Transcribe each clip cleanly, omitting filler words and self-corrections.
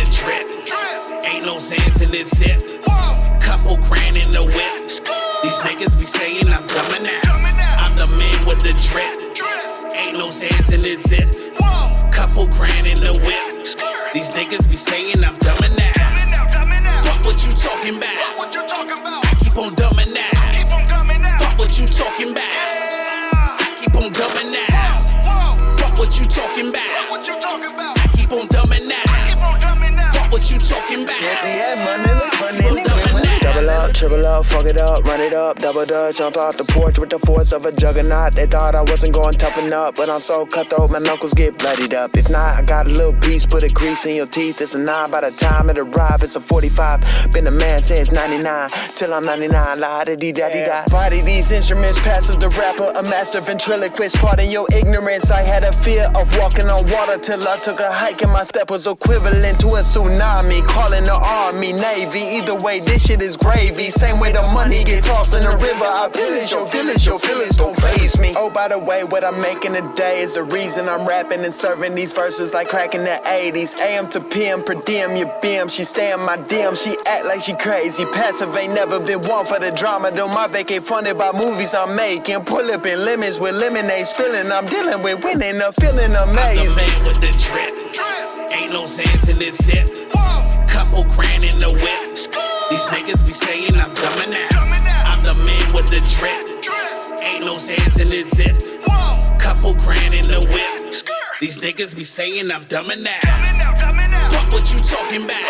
drip. Ain't no Zans in this zip. Couple grand in the whip. These niggas be saying I'm dumbing out. I'm the man with the drip. Ain't no Zans in this zip. Couple grand in the whip. These niggas be saying I'm dumbing out. Fuck what you talking about. I keep on dumbing out. Fuck what you talking about. I keep on dumbing out. Fuck what you talking about. I keep on dumbing out. Fuck what you talking about. Yes, he had money, look funny. Double up, triple up, fuck it up, run it up, double dutch, jumped off the porch with the force of a juggernaut. They thought I wasn't going toughen up, but I'm so cutthroat, my knuckles get bloodied up. If not, I got a little piece, put a grease in your teeth. It's a 9 by the time it arrive, it's a 45. Been a man since 99, till I'm 99, la-da-dee-da-dee-da. Body these instruments, passive the rapper, a master ventriloquist. Pardon your ignorance, I had a fear of walking on water till I took a hike and my step was equivalent to a tsunami. Calling the army, navy, either way this shit is gravy. Same way the money get tossed in the river, I pillage your village, your feelings don't faze me. Oh, by the way, what I'm making today is the reason I'm rapping and serving these verses like crack in the 80s. AM to PM, per diem, your BM, she stay in my DM, she act like she crazy. Passive ain't never been one for the drama, though my vacay funded by movies I'm making. Pull up in lemons with lemonade spilling, I'm dealing with winning, a feeling amazing. I'm the man with the drip. Ain't no Zans in this zip. Couple grand in the whip. These niggas be saying I'm dumbing out. I'm the man with the drip. Ain't no Zans in this zip. Couple grand in the whip. These niggas be saying I'm dumbing out. Fuck what you talking about.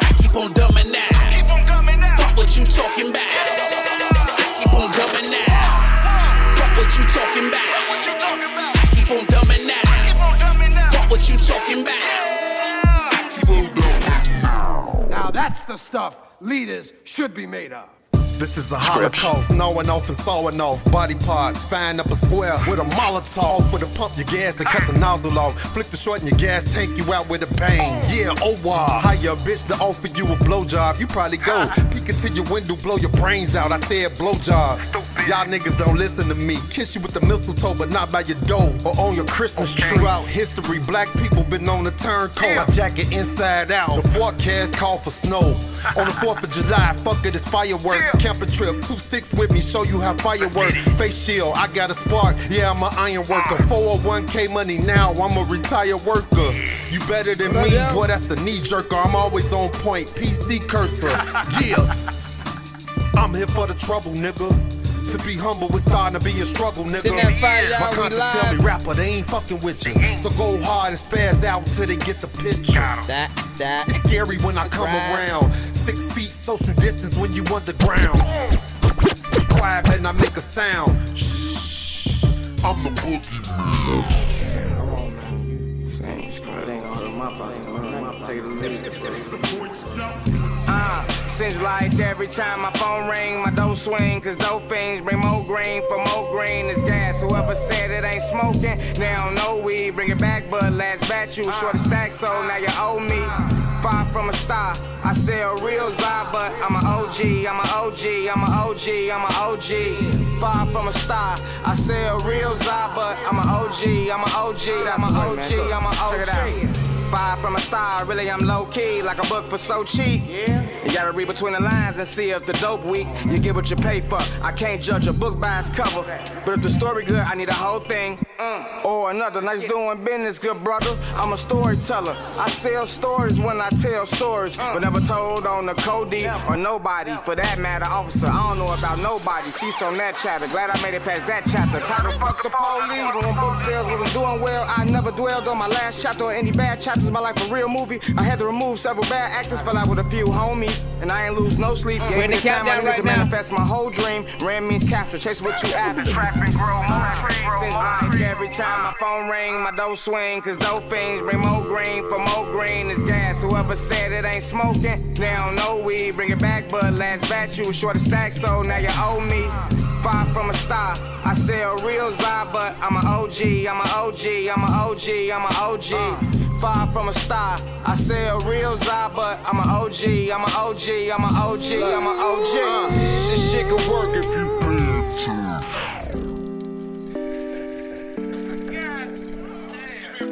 I keep on dumbing out. Fuck what you talking about. I keep on dumbing out. Fuck what you talking about. I keep on dumbing out. Fuck what you talking about. Now that's the stuff leaders should be made of. This is a holocaust, knowing off and sawing off body parts, find up a square with a Molotov, with a pump your gas and cut the nozzle off, flick the short in your gas tank, you out with a bang. Yeah, oh wow, hire a bitch to offer you a blowjob, you probably go peek into your window, blow your brains out. I said blowjob. Y'all niggas don't listen to me. Kiss you with the mistletoe, but not by your door or on your Christmas tree. Throughout history, black people been on the turncoat. My jacket inside out. The forecast call for snow. On the 4th of July, fuck it, it's fireworks. Camping trip, 2 sticks with me, show you how fireworks. Face shield, I got a spark. Yeah, I'm an iron worker. 401k money now, I'm a retired worker. You better than me, boy, that's a knee jerker. I'm always on point. PC cursor. Yeah. I'm here for the trouble, nigga. To be humble, it's starting to be a struggle, nigga. My conscience tell me, rapper, they ain't fucking with you. So go hard and spaz out till they get the picture. It's scary when I come around. 6 feet social distance when you underground. Be quiet, better not make a sound. Shh, I'm the boogeyman. Come on, man. It ain't gonna hurt my body. Take it a minute. Seems like every time my phone ring, my dough swing, cause dough fiends bring more green for more green. It's gas, whoever said it ain't smoking, they don't know weed. Bring it back, but last batch you short of stack, so now you owe me. Far from a star, I sell real Zod, but I'm an OG, I'm an OG, I'm an OG, I'm an OG. Far from a star, I sell real Zod, but I'm an OG, I'm an OG, I'm an OG, I'm an OG. Check it out. Far from a star, really I'm low-key, like a book for so cheap. You gotta read between the lines and see if the dope weak. You get what you pay for. I can't judge a book by its cover, but if the story good, I need a whole thing. Or another, nice doing business, good brother. I'm a storyteller. I sell stories when I tell stories, but never told on the Cody or nobody. For that matter, officer, I don't know about nobody. Cease on that chapter. Glad I made it past that chapter. Title, fuck the police. When book sales wasn't doing well, I never dwelled on my last chapter or any bad chapters of my life. A real movie. I had to remove several bad actors, fell out with a few homies, and I ain't lose no sleep. We're in the countdown right now. Manifest my whole dream. Ram means capture. Chase what you after. Seems like every time my phone ring, my dough swing, cause dough fiends bring more green for more green. It's gas. Whoever said it ain't smoking, they don't know weed. Bring it back, but last batch you was short of stack, so now you owe me. Far from a star, I sell real Zod, but I'm an OG, I'm an OG, I'm an OG, I'm an OG. Far from a star, I sell real Zod, but I'm an OG, I'm an OG, I'm an OG, I'm an OG. This shit could work if you pay attention.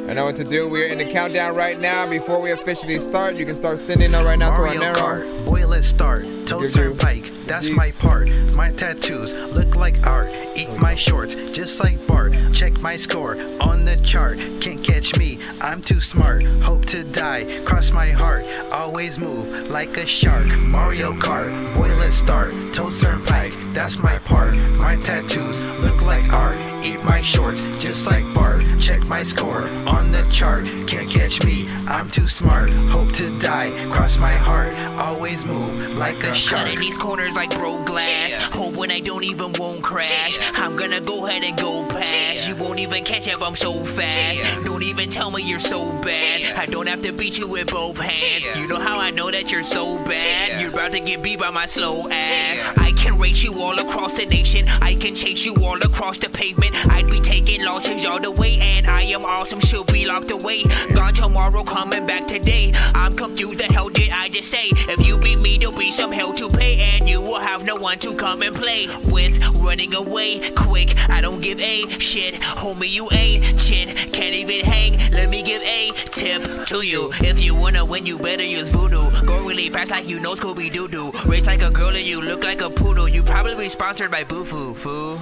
I know what to do. We're in the countdown right now. Before we officially start, you can start sending them right now to our Mario narrow. Kart, boy, let's start. Toad Turnpike, that's my part. My tattoos look like art. Eat my shorts, just like Bart. Check my score on the chart. Can't catch me, I'm too smart. Hope to die, cross my heart. Always move like a shark. Mario Kart, boy, let's start. Toad Turnpike, that's my part. My tattoos look like art. Eat my shorts, just like Bart. Check my score on the chart. Can't catch me, I'm too smart. Hope to die, cross my heart. Always move like a shark. Cutting these corners like broke glass. Hope when I don't even won't crash. I'm gonna go ahead and go past. You won't even catch up, I'm so fast. Don't even tell me you're so bad. I don't have to beat you with both hands. You know how I know that you're so bad. You're about to get beat by my slow ass. I can race you all across the nation. I can chase you all across the pavement. I'd be taking losses all the way, and I am awesome, she'll be locked away. Gone tomorrow, coming back today. I'm confused, the hell did I just say? If you beat me, there'll be some hell to pay, and you will have no one to come and play with. Running away quick, I don't give a shit. Homie, you ain't shit, can't even hang. Let me give a tip to you. If you wanna win, you better use voodoo. Go really fast like you know Scooby-Doo-Doo. Race like a girl and you look like a poodle. You probably sponsored by Boo-Foo, fool.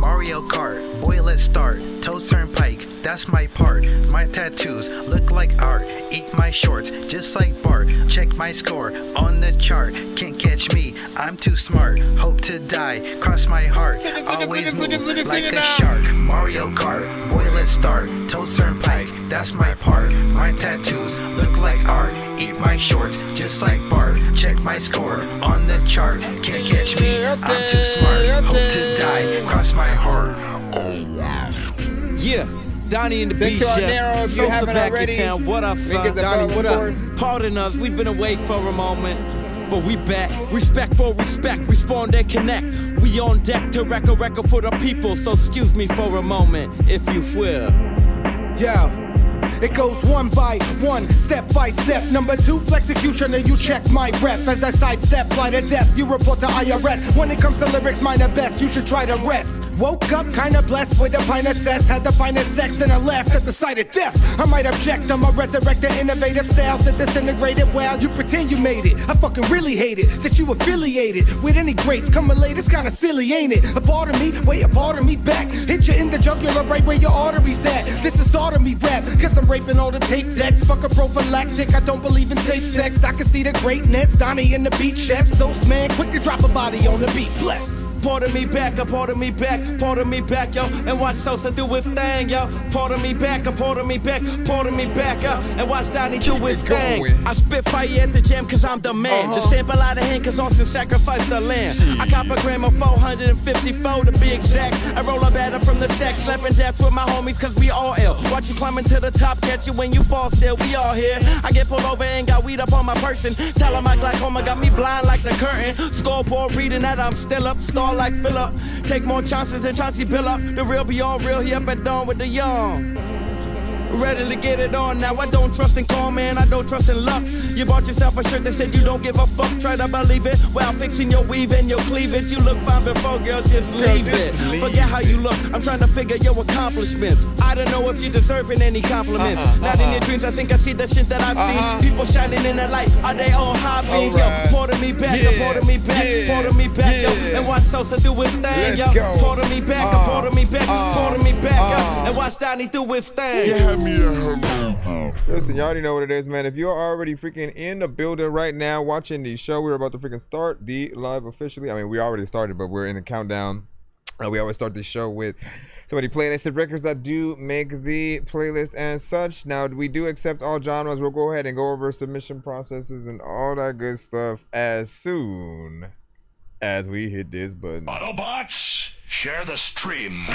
Mario Kart, boy, let's start. Toad Turnpike, that's my part. My tattoos look like art. Eat my shorts, just like Bart. Check my score on the chart. Can't catch me, I'm too smart. Hope to die, cross my heart. Always move like a shark. Mario Kart, boy, let's start. Toad Turnpike, that's my part. My tattoos look like art. Eat my shorts, just like Bart. Check my score on the chart. Can't catch me, I'm too smart. Hope to die, cross my heart. Yeah, Donnie and the Send B to our Chef. narrow if you haven't back already. in town. What up, son? Donnie, what up? Pardon us, we've been away for a moment, but we back. Respect for respect, respond and connect. We on deck to wreck a record for the people, so excuse me for a moment, if you will. Yeah. It goes one by one, step by step. Number two, flexecution, and you check my rep. As I sidestep, fly to death, you report to IRS. When it comes to lyrics, mine are best, you should try to rest. Woke up kinda blessed with a pint of cess. Had the finest sex, then I laughed at the sight of death. I might object, I'ma resurrect the innovative styles that disintegrated. Well, you pretend you made it. I fucking really hate it that you affiliated with any greats. Coming late, it's kinda silly, ain't it? A part of me, way a part of me back. Hit you in the jugular right where your arteries at. This is sodomy rap, cause I'm raping all the tape decks. Fuck a prophylactic, I don't believe in safe sex. I can see the greatness, Donnie and the beat chef. So man, quick to drop a body on the beat, bless. Pardon me back, pardon me back, pardon me back, yo, and watch Sosa do his thing, yo. Pardon me back, pardon me back, pardon me back, yo, and watch Donnie do his thing. I spit fire at the jam cause I'm the man. The sample out of hand cause Austin sacrificed the land. I cop a gram of 454 to be exact. I roll a batter from the sack, slapping jabs with my homies cause we all ill. Watch you climbing to the top, catch you when you fall still, we all here. I get pulled over and got weed up on my person. Tell 'em my glaucoma got me blind like the curtain. Scoreboard reading that I'm still up, star like Phillip. Take more chances than Chauncey Billup. The real be all real, he up at dawn with the young. Ready to get it on now. I don't trust in call, man. I don't trust in luck. You bought yourself a shirt that said you don't give a fuck. Try to believe it while fixing your weave and your cleavage. You look fine before, girl, just leave it. Forget how you look. I'm trying to figure your accomplishments. I don't know if you're deserving any compliments. Not in your dreams, I think I see the shit that I've seen. People shining in the light. Are they all hobbies? Yo, pardon me back, pardon me back, pardon me back, yo. And watch Sosa do his thing, yo. Pardon me back, pardon me back, pardon me back, yo. And watch Donnie do his thing. Listen, y'all already know what it is, man. If you're already freaking in the building right now watching the show, we're about to freaking start the live officially. I mean, we already started, but we're in the countdown. We always start the show with somebody playlisted records that do make the playlist and such. Now, we do accept all genres. We'll go ahead and go over submission processes and all that good stuff as soon as we hit this button. Autobots, share the stream.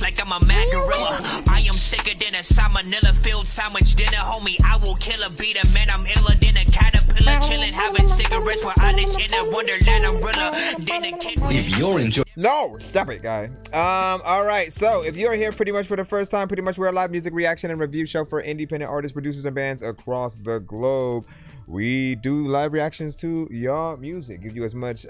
Like I'm a mad gorilla. I am sicker than a salmonella filled sandwich dinner, homie. I will kill a beat a man. I'm iller than a caterpillar. gorilla, chillin', having cigarettes while Onyx in a Wonderland umbrella. If you're enjoying. No, stop it, guy. All right. So if you're here pretty much for the first time, pretty much we're a live music reaction and review show for independent artists, producers, and bands across the globe. We do live reactions to your music, give you as much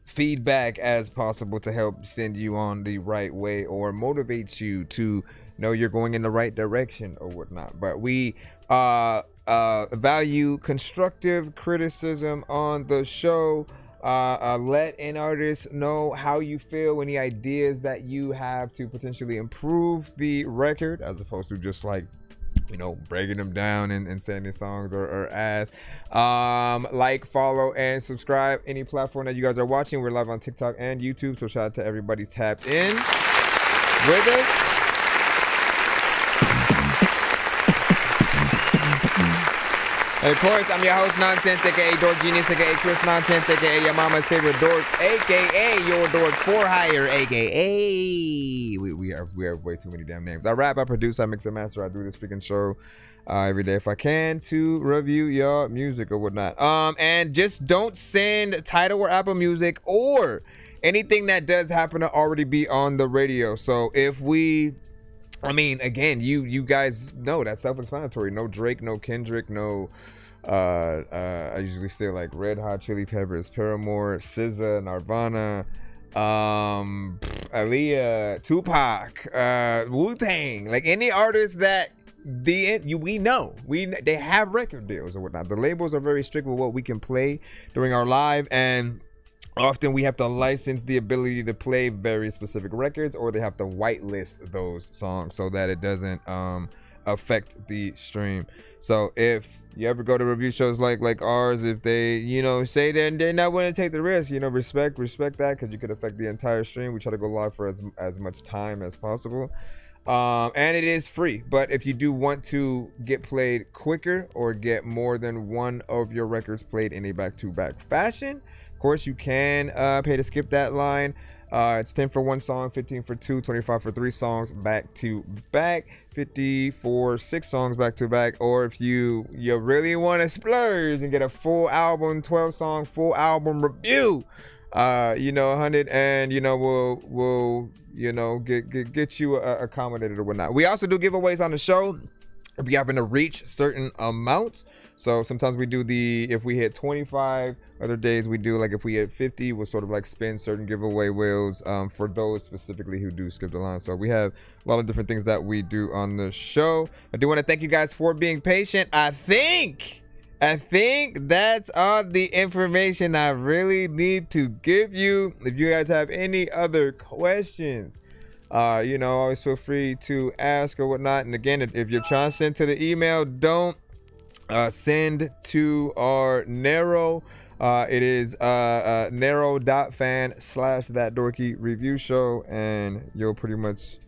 feedback as possible to help send you on the right way or motivate you to know you're going in the right direction or whatnot. But we value constructive criticism on the show. Let an artist know how you feel, any ideas that you have to potentially improve the record, as opposed to just like, you know, breaking them down and saying the songs or ass. Like, follow, and subscribe any platform that you guys are watching. We're live on TikTok and YouTube, so shout out to everybody tapped in with us. And of course, I'm your host, Nonsense, aka Dork Genius, aka Chris Nonsense, aka your mama's favorite dork, aka your dork for hire, aka we have way too many damn names. I rap, I produce, I mix and master. I do this freaking show every day if I can to review your music or whatnot. And just don't send Tidal or Apple Music or anything that does happen to already be on the radio. So if we, I mean, again, you guys know that's self-explanatory. No Drake, no Kendrick, no I usually say like Red Hot Chili Peppers, Paramore, SZA, Nirvana, Aaliyah, Tupac, Wu-Tang, like any artist that we know they have record deals or whatnot. The labels are very strict with what we can play during our live, and often we have to license the ability to play very specific records, or they have to whitelist those songs so that it doesn't affect the stream. So if you ever go to review shows like ours, if they, you know, say they're not willing to take the risk, you know, respect that, because you could affect the entire stream. We try to go live for as much time as possible. And it is free, but if you do want to get played quicker or get more than one of your records played in a back-to-back fashion, of course you can pay to skip that line. It's 10 for one song, 15 for two, 25 for three songs back to back, 50 for 6 songs back to back. Or if you really want to splurge and get a full album, 12 song full album review, you know, 100, and you know, we'll you know, get you accommodated or whatnot. We also do giveaways on the show if we happen to reach certain amounts. So sometimes we do if we hit 25, other days we do, like if we hit 50, we'll sort of like spin certain giveaway wheels for those specifically who do skip the line. So we have a lot of different things that we do on the show. I do want to thank you guys for being patient. I think that's all the information I really need to give you. If you guys have any other questions, you know, always feel free to ask or whatnot. And again, if you're trying to send to the email, don't send to our narrow. It is narrow.fan/ThatDorkyReviewShow, and you'll pretty much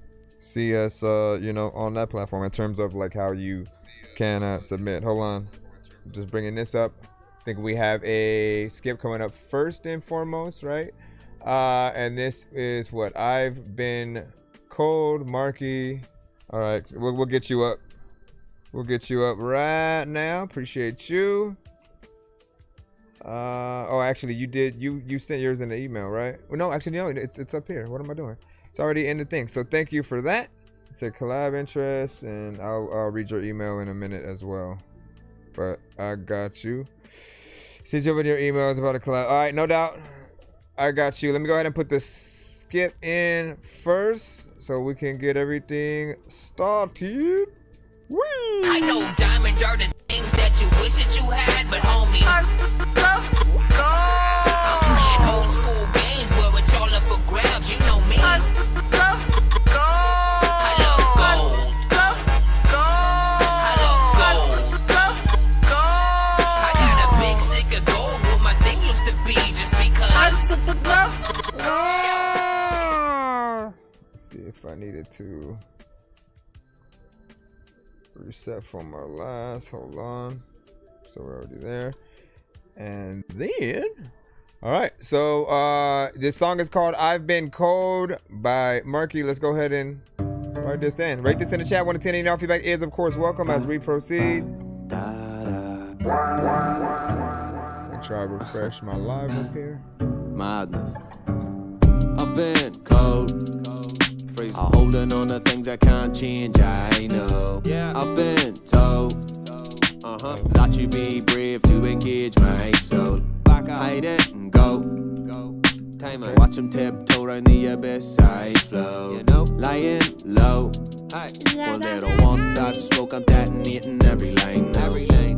see us, you know, on that platform in terms of like how you can submit. Hold on, just bringing this up. I think we have a skip coming up first and foremost, right? And this is what I've been cold, Marky. All right, we'll get you up. We'll get you up right now. Appreciate you. Oh, actually, you sent yours in the email, right? Well, no, actually, no, it's up here. What am I doing? It's already in the thing. So thank you for that. It said collab interest, and I'll read your email in a minute as well. But I got you. Since you open your email, it's about a collab. All right, no doubt. I got you. Let me go ahead and put the skip in first so we can get everything started. Whee! I know diamonds are the things that you wish that you had, but homie, I'm playing old school games where it's all up for grabs. You know me. I love gold. I got a big stick of gold where my thing used to be, just because. Let's see if I needed to reset from our last. Hold on. So we're already there. And then, all right. So this song is called "I've Been Cold" by Marky. Let's go ahead and write this in. Rate this in the chat. 1 to 10. Any feedback is, of course, welcome as we proceed. Make sure I refresh my live up here. Madness. I've been cold. I'm holding on to things I can't change, I know. I've been told that you be brave to engage my soul. Hide it and go. Watch them tiptoe around the abyss I flow. Lying low. Well, they don't want that smoke, I'm detonating every line.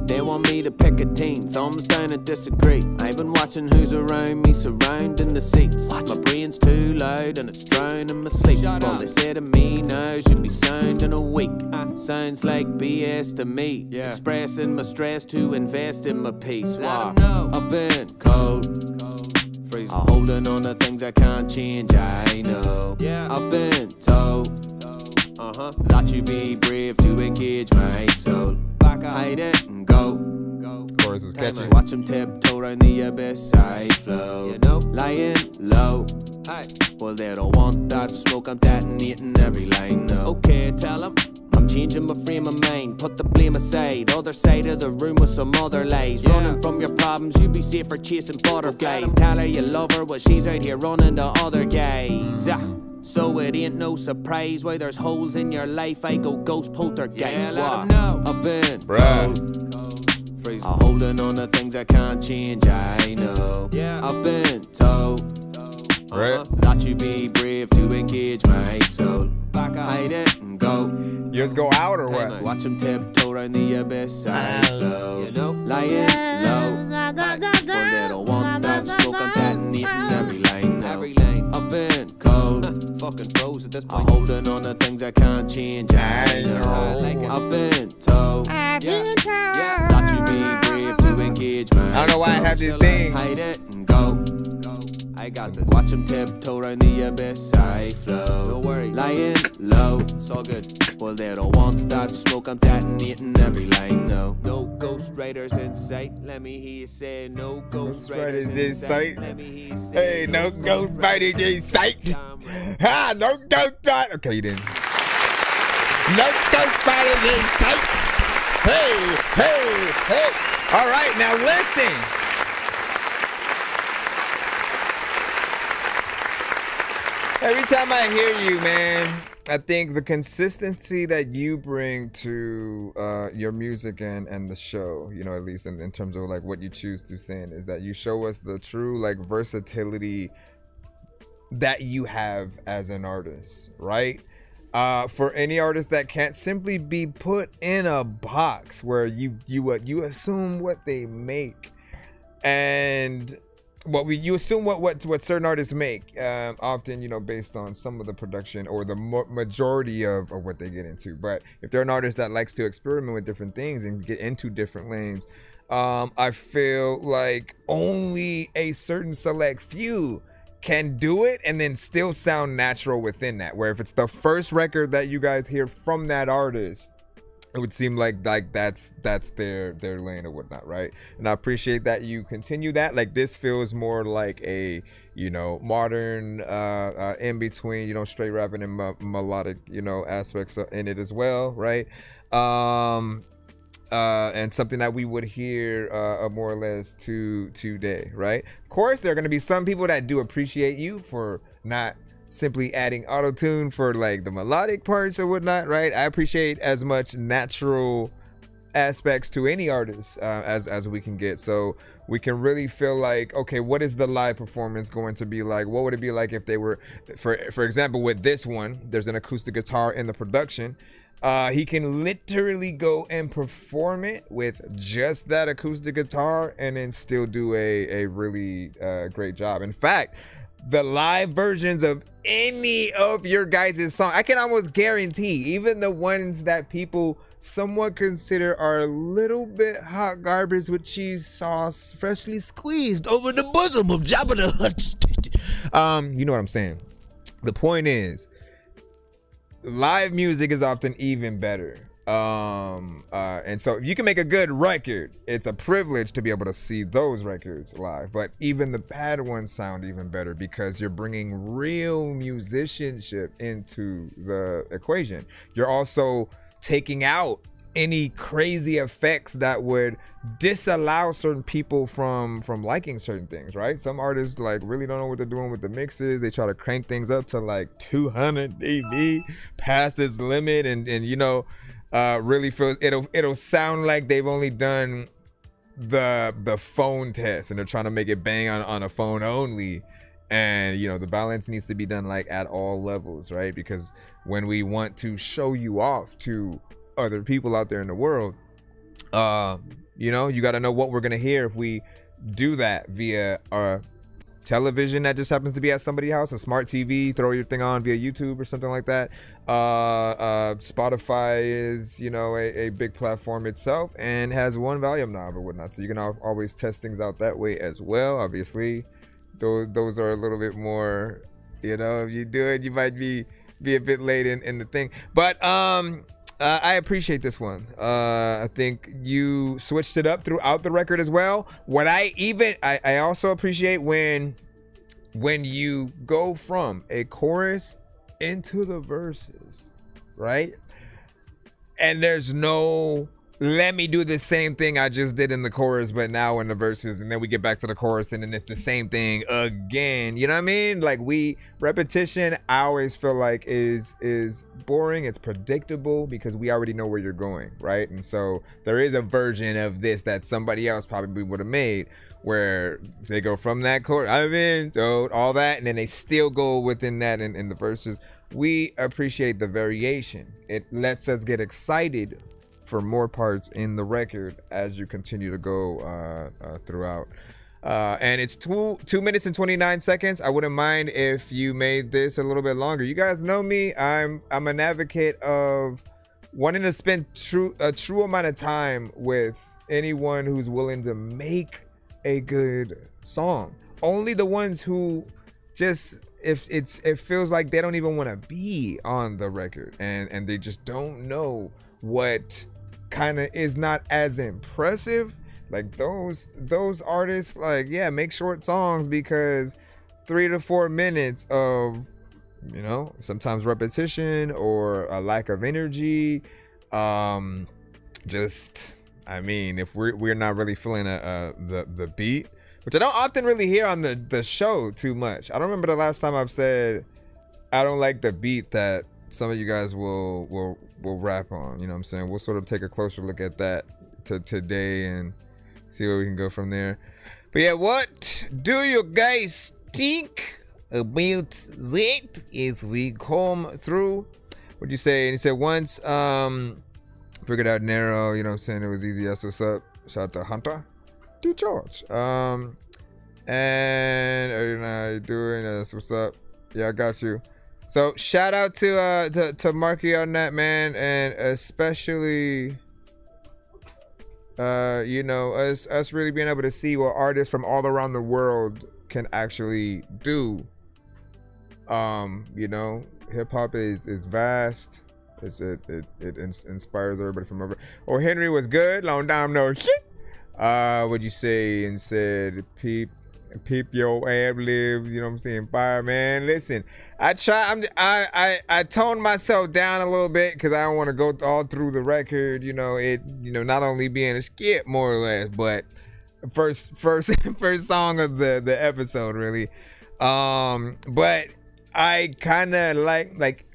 They want me to pick a team, thumbs down and disagree. I've been watching who's around me, surrounding the seats. My brain's too loud and it's drowning my sleep. All they say to me now should be sounding awake. Sounds like BS to me. Expressing my stress to invest in my peace. I've been cold. I'm holding on to things I can't change, I know. I've been told that you be brave to engage my soul. Hide it and go. Chorus is catchy. Watch them tiptoe around the abyss I flow. Lying low. Well, they don't want that smoke, I'm detonating every line. Okay, tell them I'm changing my frame of mind. Put the blame aside. Other side of the room with some other lies. Running from your problems, you be safer chasing butterflies. Tell her you love her, but she's out here running to other guys. So it ain't no surprise why there's holes in your life. I go ghost poltergeist. I've been cold. I'm holding on to things I can't change, I know. I've been told that you be brave to engage my soul. Hide it and go. Yours go out or what? Watch them tiptoe around the abyss I flow. Lying low. Well, they don't want that smoke, I'm detonating every line. I've been cold. Fucking froze at this point. I'm holding on to things I can't change, I know. I've been told that you be brave to engage my soul. I don't know why I have this thing. Hide it and go. I got this. Watch them tiptoe around the abyss I flow. No worry. Lying low. It's all good. Well, they don't want that smoke, I'm detonating every line. No ghost riders in sight. Let me hear you say no ghost riders in sight. Let me hear you say hey, no ghost riders in sight. Ha, no ghost riders. Okay, you didn't. No ghost riders in sight. Hey. All right, now listen. Every time I hear you, man, I think the consistency that you bring to your music and the show, you know, at least in terms of like what you choose to sing, is that you show us the true like versatility that you have as an artist, right? For any artist that can't simply be put in a box where you assume what they make, and you assume what certain artists make, often, you know, based on some of the production or the majority of what they get into. But if they're an artist that likes to experiment with different things and get into different lanes, I feel like only a certain select few can do it and then still sound natural within that. Where if it's the first record that you guys hear from that artist, it would seem like that's their lane or whatnot, right? And I appreciate that you continue that. Like, this feels more like a, you know, modern in between, you know, straight rapping and melodic, you know, aspects in it as well, right? And something that we would hear more or less today, right? Of course, there are going to be some people that do appreciate you for not simply adding auto-tune for like the melodic parts or whatnot, right? I appreciate as much natural aspects to any artist as we can get, so we can really feel like, okay, what is the live performance going to be like? What would it be like if they were, for example, with this one, there's an acoustic guitar in the production. He can literally go and perform it with just that acoustic guitar and then still do a really great job. In fact, the live versions of any of your guys' songs, I can almost guarantee, even the ones that people somewhat consider are a little bit hot garbage with cheese sauce freshly squeezed over the bosom of Jabba the Hutt. You know what I'm saying? The point is, live music is often even better. And so if you can make a good record, it's a privilege to be able to see those records live. But even the bad ones sound even better because you're bringing real musicianship into the equation. You're also taking out any crazy effects that would disallow certain people from liking certain things, right? Some artists like really don't know what they're doing with the mixes. They try to crank things up to like 200 dB past its limit, and you know, really feels it'll sound like they've only done the phone test and they're trying to make it bang on a phone only. And you know, the balance needs to be done like at all levels, right? Because when we want to show you off to other people out there in the world, you know, you got to know what we're gonna hear if we do that via a television that just happens to be at somebody's house, a smart TV, throw your thing on via YouTube or something like that. Spotify is, you know, a big platform itself and has one volume knob or whatnot, so you can always test things out that way as well. Obviously, those are a little bit more, you know, if you do it, you might be a bit late in the thing, but I appreciate this one. I think you switched it up throughout the record as well. What I also appreciate when you go from a chorus into the verses, right? And there's no, let me do the same thing I just did in the chorus, but now in the verses, and then we get back to the chorus and then it's the same thing again. You know what I mean? Like, repetition, I always feel like is boring. It's predictable because we already know where you're going, right? And so there is a version of this that somebody else probably would have made where they go from that chorus, I'm in, so all that, and then they still go within that in the verses. We appreciate the variation. It lets us get excited for more parts in the record as you continue to go throughout. And it's 2 minutes and 29 seconds. I wouldn't mind if you made this a little bit longer. You guys know me. I'm an advocate of wanting to spend a true amount of time with anyone who's willing to make a good song. Only the ones who just, it feels like they don't even want to be on the record and they just don't know what kind of is not as impressive, like those artists, like, yeah, make short songs, because 3 to 4 minutes of, you know, sometimes repetition or a lack of energy, just, I mean, if we're not really feeling the beat, which I don't often really hear on the show too much. I don't remember the last time I've said I don't like the beat that some of you guys will rap on. You know what I'm saying? We'll sort of take a closer look at that today and see where we can go from there. But yeah, what do you guys think about that as we come through? What'd you say? And he said once figured out narrow, you know what I'm saying, it was easy. That's what's up. Shout out to Hunter D. George. And how you doing? That's what's up. Yeah, I got you. So shout out to Marky on that, man, and especially you know, us really being able to see what artists from all around the world can actually do. You know, hip hop is vast. It inspires everybody from over. Oh, Henry was good. Long time no shit. What'd you say? And said peep your ad libs, you know what I'm saying? Fire, man. Listen, I toned myself down a little bit because I don't want to go all through the record, you know, not only being a skip more or less, but first song of the episode, really. But I kind of like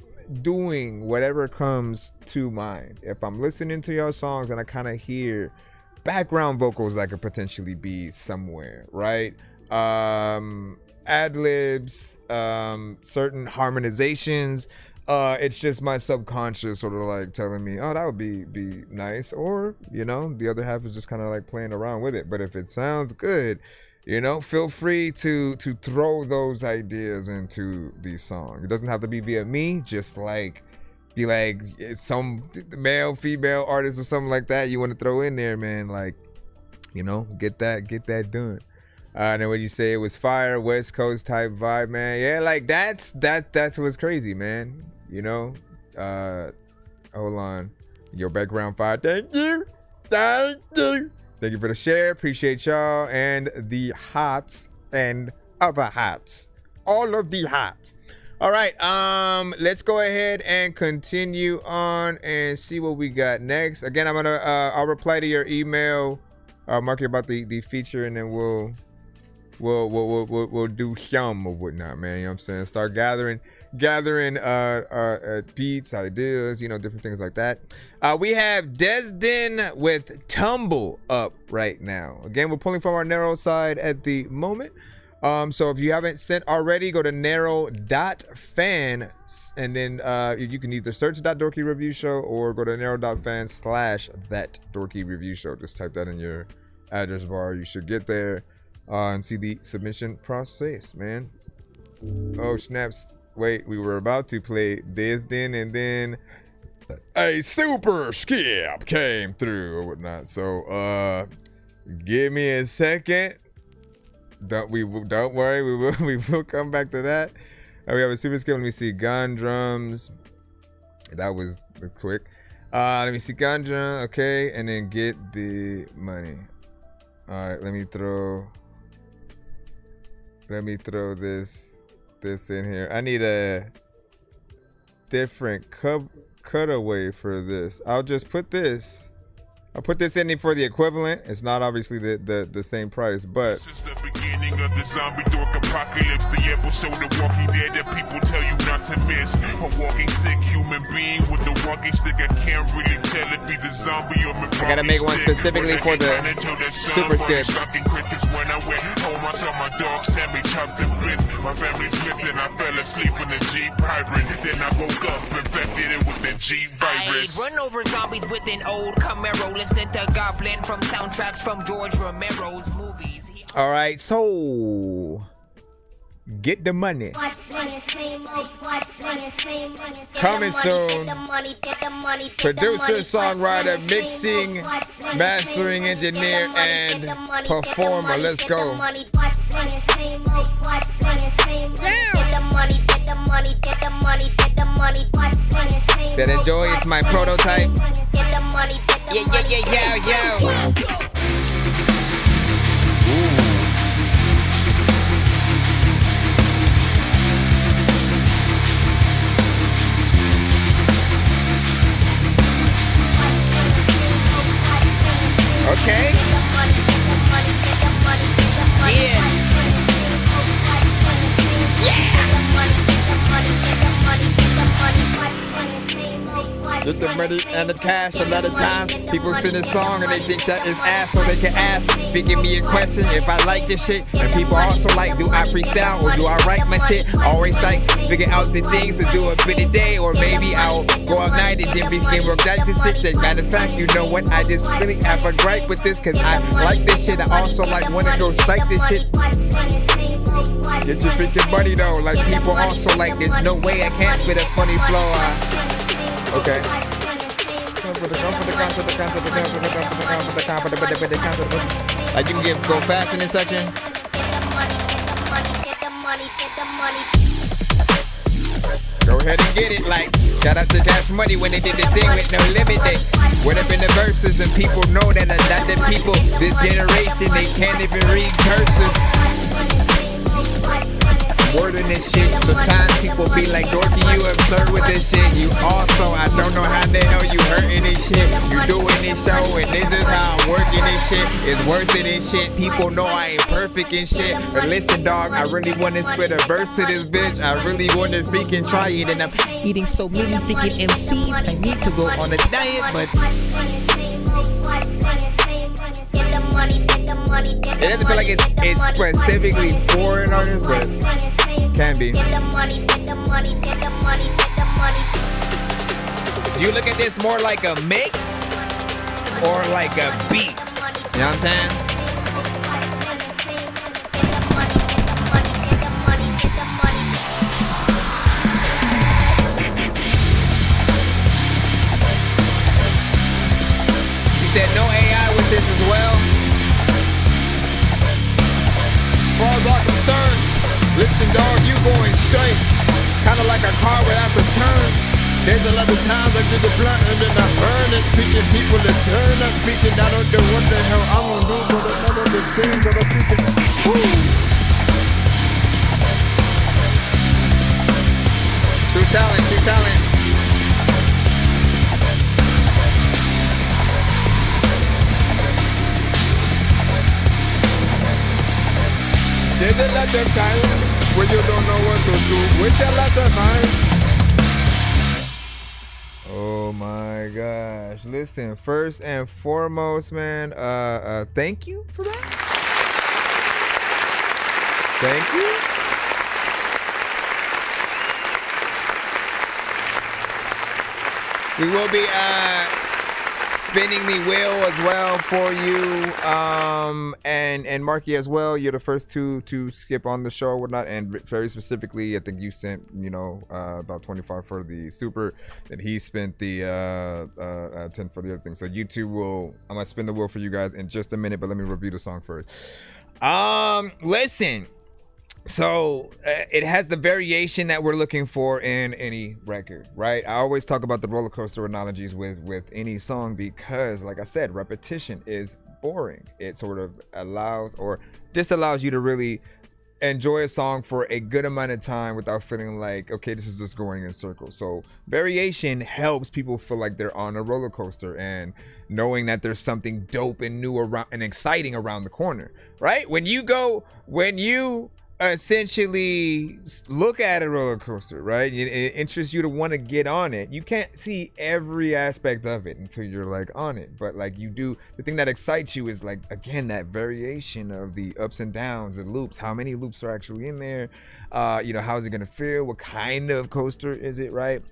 doing whatever comes to mind. If I'm listening to your songs and I kind of hear background vocals that could potentially be somewhere, right? Ad libs, certain harmonizations, it's just my subconscious sort of like telling me, oh, that would be nice, or, you know, the other half is just kind of like playing around with it. But if it sounds good, you know, feel free to throw those ideas into these songs. It doesn't have to be via me, just like be like some male, female artist or something like that you want to throw in there, man. Like, you know, get that done. And then when you say it was fire, West Coast type vibe, man. Yeah, like that's what's crazy, man. You know, hold on, your background fire. Thank you for the share. Appreciate y'all and the hots and other hots, all of the hots. All right, let's go ahead and continue on and see what we got next. Again, I'm gonna I'll reply to your email, Marky, about the feature, and then we'll do some or whatnot, man. You know what I'm saying? Start gathering beats, ideas, you know, different things like that. We have Desden with Tumble up right now. Again, we're pulling from our narrow side at the moment. So if you haven't sent already, go to narrow.fan, and then you can either search ThatDorkyReviewShow or go to narrow.fan/ThatDorkyReviewShow. Just type that in your address bar. You should get there and see the submission process, man. Oh, snaps. Wait, we were about to play Desden, and then a super skip came through or whatnot. So give me a second. Don't worry, we will come back to that. We have a super skip. Let me see, gun drums. That was quick. Let me see, gun drum. Okay, and then get the money. All right, let me throw this in here. I need a different cutaway for this. I'll just put this. I'll put this in for the equivalent. It's not obviously the same price, but Since the beginning of the zombie dork apocalypse, the episode of Walking Dead that people tell you not to miss. A walking sick human being with a walking stick. I can't really tell if he's a zombie or I gotta make one specifically for the super skip. When I went home, I saw my dog Sammy chopped to bits. My family's missing. I fell asleep in the Jeep hybrid. Then I woke up infected it with the Jeep virus. I run over zombies with an old Camaro, listening to Goblin from soundtracks from George Romero's movies. all right, so get the money. Coming soon. Producer, songwriter, mixing, mastering engineer, and performer. Let's go. Said enjoy, it's my prototype. Yeah. Okay. Get the money and the cash. A lot of times people sing a song and they think that is ass, so they can ask, give me a question if I like this shit. And people also like, do I freestyle or do I write my shit? Always like figure out the things to do a bit a day, or maybe I'll go all night and then begin work out this shit. That matter of fact, you know what? I just really have a gripe with this, cause I like this shit. I also like wanna go strike this shit. Get your freaking money though. Like people also like, there's no way I can't spit a funny flow. Okay. Like you can go fast in this section. Go ahead and get it. Like shout out to Cash Money when they did the thing with No Limit. They went up in the verses and people know that not the people this generation they can't even read cursive. Word in this shit. Sometimes people be like, Dorky, you absurd with this shit. You also, I don't know how the hell you hurting this shit. You doing this show and this is how I'm working this shit. It's worth it and shit. People know I ain't perfect and shit. But listen, dog, I really want to spit a verse to this bitch. I really want to freaking try it. And I'm eating so many freaking MCs. I need to go on a diet, but it doesn't feel like it's specifically for an artist, but can be. Do you look at this more like a mix or like a beat? You know what I'm saying? You said no AI with this as well? As far as I'm concerned, listen, dog, you going straight, kinda like a car without the turn. There's a lot of times I get the blunt and then I burn it, picking people to turn up, picking I don't know what the hell I'm gonna do, but I know the things that I'm picking. Woo! talent, true talent. There's a lot of times when you don't know what to do with a lot of times. Oh my gosh. Listen, first and foremost, man, thank you for that. Thank you. We will be spinning the wheel as well for you, and Marky as well. You're the first to skip on the show or whatnot, and very specifically, I think you sent about 25 for the super, and he spent the 10 for the other thing. So you two I'm gonna spin the wheel for you guys in just a minute, but let me review the song first. Listen. So it has the variation that we're looking for in any record, right? I always talk about the roller coaster analogies with any song because, like I said, repetition is boring. It sort of allows or disallows you to really enjoy a song for a good amount of time without feeling like, okay, this is just going in circles. So variation helps people feel like they're on a roller coaster and knowing that there's something dope and new around and exciting around the corner, right? When you essentially look at a roller coaster, right? It interests you to want to get on it. You can't see every aspect of it until you're like on it, but like you do. The thing that excites you is like, again, that variation of the ups and downs, the loops. How many loops are actually in there? How's it gonna feel? What kind of coaster is it, right?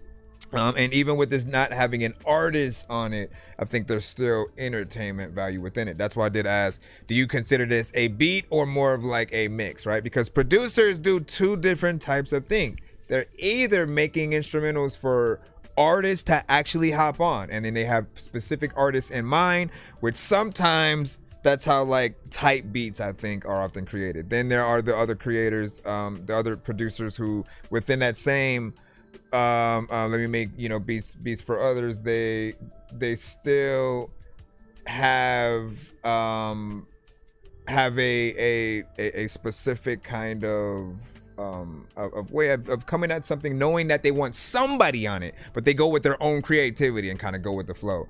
And even with this not having an artist on it, I think there's still entertainment value within it. That's why I did ask, do you consider this a beat or more of like a mix, right? Because producers do two different types of things. They're either making instrumentals for artists to actually hop on, and then they have specific artists in mind, which sometimes that's how like type beats I think are often created. Then there are the other creators, the other producers who within that same let me make beats for others, they still have a specific kind of way of coming at something, knowing that they want somebody on it, but they go with their own creativity and kind of go with the flow.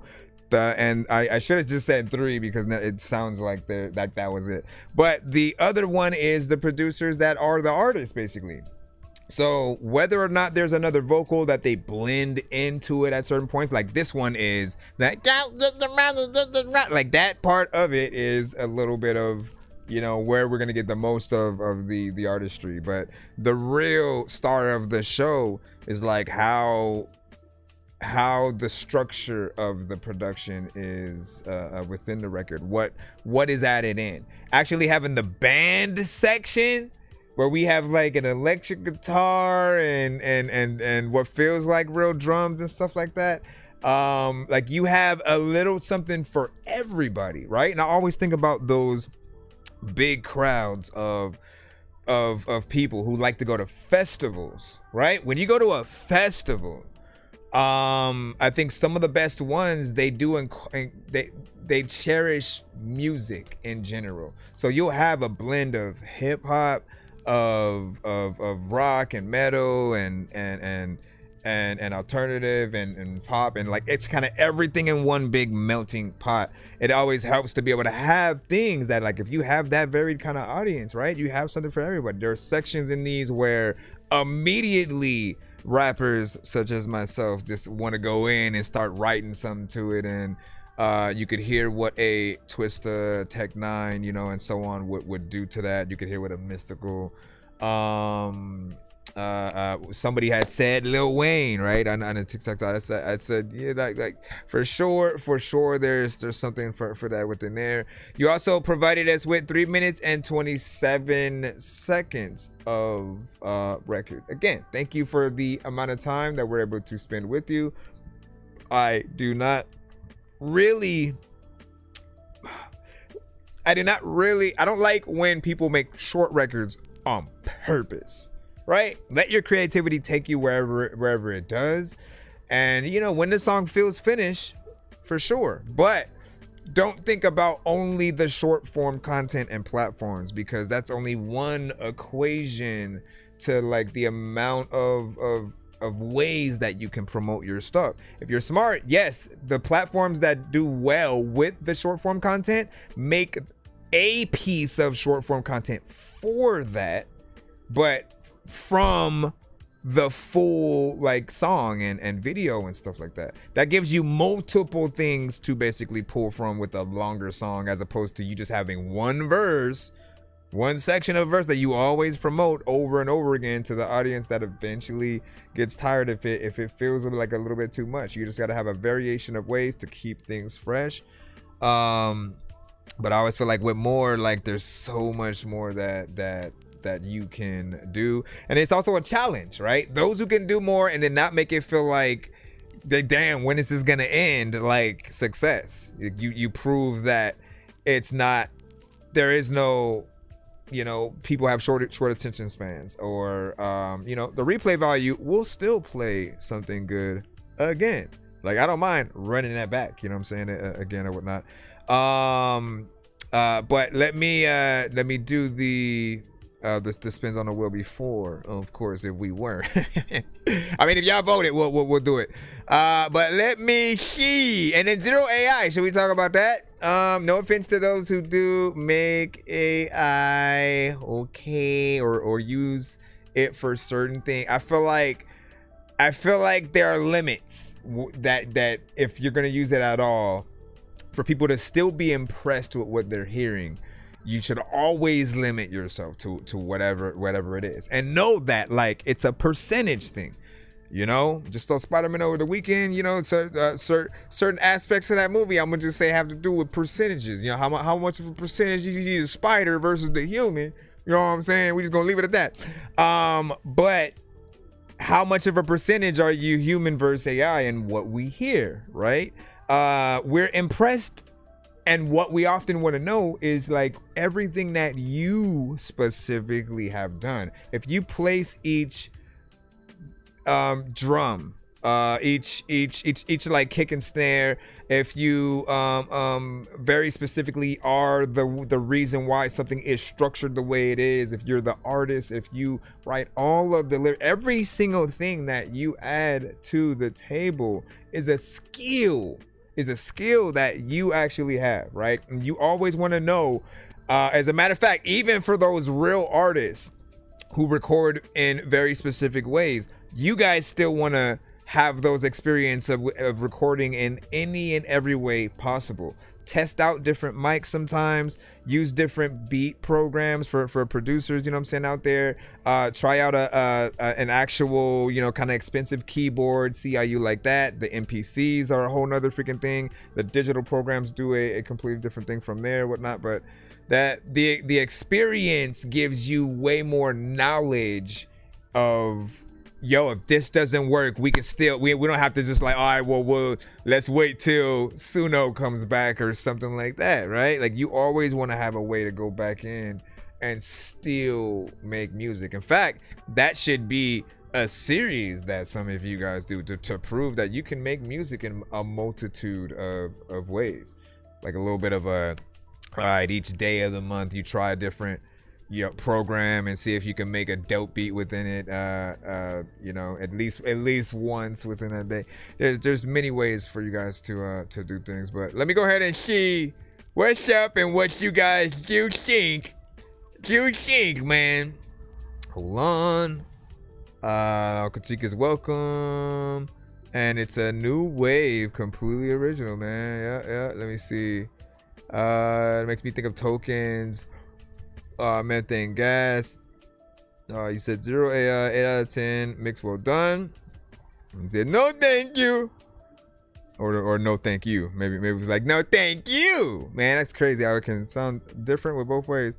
And I should have just said 3 because it sounds like that was it. But the other one is the producers that are the artists, basically. So whether or not there's another vocal that they blend into it at certain points, like this one is that, like that part of it is a little bit of, where we're going to get the most of the artistry. But the real star of the show is like how the structure of the production is within the record. What is added in? Actually having the band section where we have like an electric guitar and what feels like real drums and stuff like that. Like you have a little something for everybody, right? And I always think about those big crowds of people who like to go to festivals, right? When you go to a festival, I think some of the best ones they cherish music in general. So you'll have a blend of hip hop, of rock and metal and alternative and pop, and like it's kind of everything in one big melting pot. It always helps to be able to have things that, like, if you have that varied kind of audience, right, you have something for everybody. There are sections in these where immediately rappers such as myself just want to go in and start writing something to it, and you could hear what a Twista, Tech 9, and so on would do to that. You could hear what a Mystical, somebody had said Lil Wayne, right, on a TikTok. I said yeah, like for sure there's something for that within there. You also provided us with 3 minutes and 27 seconds of record. Again, thank you for the amount of time that we're able to spend with you. I don't like when people make short records on purpose, right? Let your creativity take you wherever it does. And when the song feels finished, for sure. But don't think about only the short form content and platforms, because that's only one equation to like the amount of of ways that you can promote your stuff. If you're smart, yes, the platforms that do well with the short form content make a piece of short form content for that, but from the full like song and video and stuff like that. That gives you multiple things to basically pull from with a longer song, as opposed to you just having one verse, one section of verse that you always promote over and over again to the audience that eventually gets tired if it feels like a little bit too much. You just got to have a variation of ways to keep things fresh. But I always feel like with more, like there's so much more that you can do, and it's also a challenge, right? Those who can do more and then not make it feel like, damn, when is this gonna end? Like success. You prove that it's not. There is no, people have short attention spans, or the replay value will still play something good again. Like I don't mind running that back. You know what I'm saying? Again or whatnot. But let me do the spins on the wheel before, of course, if we were. I mean, if y'all voted, we'll do it. But let me see. And then zero AI. Should we talk about that? No offense to those who do make AI, okay, or use it for certain things. I feel like there are limits that if you're gonna use it at all, for people to still be impressed with what they're hearing, you should always limit yourself to whatever it is, and know that like it's a percentage thing. Just saw Spider-Man over the weekend. Certain aspects of that movie, I'm gonna just say, have to do with percentages. How much of a percentage you see the spider versus the human. You know what I'm saying? We just gonna leave it at that. But how much of a percentage are you human versus AI and what we hear, right? We're impressed, and what we often want to know is like everything that you specifically have done. If you place each drum, each like kick and snare, if you very specifically are the reason why something is structured the way it is, if you're the artist, if you write all of the lyrics, every single thing that you add to the table is a skill that you actually have, right? And you always want to know, as a matter of fact, even for those real artists who record in very specific ways, you guys still want to have those experience of recording in any and every way possible. Test out different mics sometimes, use different beat programs for producers, you know what I'm saying, out there. Try out an actual, kind of expensive keyboard, see how you like that. The MPCs are a whole nother freaking thing. The digital programs do a completely different thing from there, whatnot. But that the experience gives you way more knowledge of, if this doesn't work, we can still, we don't have to just like, all right, well, let's wait till Suno comes back or something like that, right? Like you always want to have a way to go back in and still make music. In fact, that should be a series that some of you guys do to prove that you can make music in a multitude of ways. Like a little bit of all right, each day of the month you try a different program and see if you can make a dope beat within it, at least once within that day. There's many ways for you guys to do things, but let me go ahead and see what's up and what you guys do think, man. Hold on. Critique is welcome, and it's a new wave, completely original, man. Yeah, let me see. It makes me think of tokens. Methane gas. You said 0 AI, 8 out of 10. Mix well done. You said no thank you. Or no thank you. Maybe it was like no thank you. Man, that's crazy how it can sound different with both ways.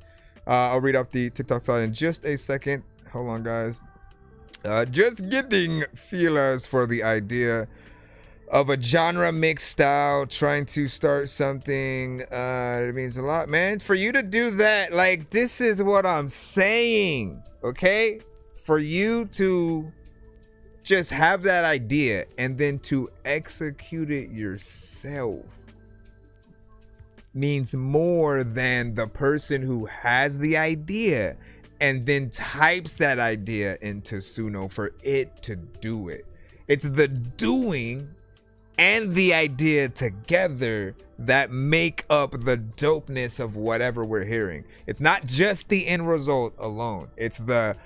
I'll read off the TikTok side in just a second. Hold on, guys. Just getting feelers for the idea of a genre mix style, trying to start something. It means a lot, man. For you to do that, like, this is what I'm saying, okay? For you to just have that idea and then to execute it yourself means more than the person who has the idea and then types that idea into Suno for it to do it. It's the doing and the idea together that make up the dopeness of whatever we're hearing. It's not just the end result alone. It's the,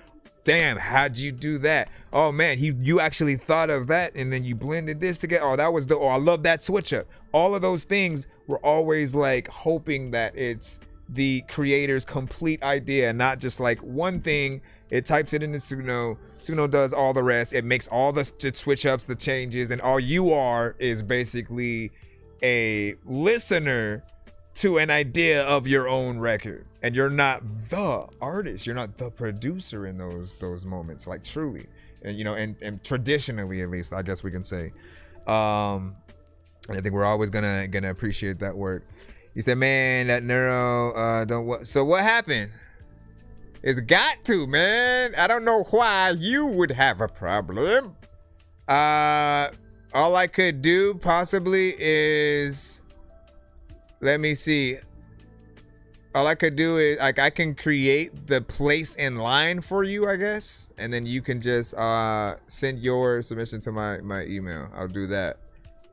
damn, how'd you do that? Oh man, you actually thought of that and then you blended this together. Oh, that was the, oh, I love that switch up. All of those things, we're always like hoping that it's the creator's complete idea, not just like one thing. It types it into Suno. Suno does all the rest. It makes all the switch ups, the changes, and all you are is basically a listener to an idea of your own record. And you're not the artist. You're not the producer in those moments, like truly. And you know, and traditionally at least, I guess we can say. And I think we're always gonna appreciate that work. You said, man, that neuro don't what? So what happened? It's got to, man. I don't know why you would have a problem. All I could do possibly is, let me see. All I could do is like I can create the place in line for you, I guess, and then you can just send your submission to my email. I'll do that.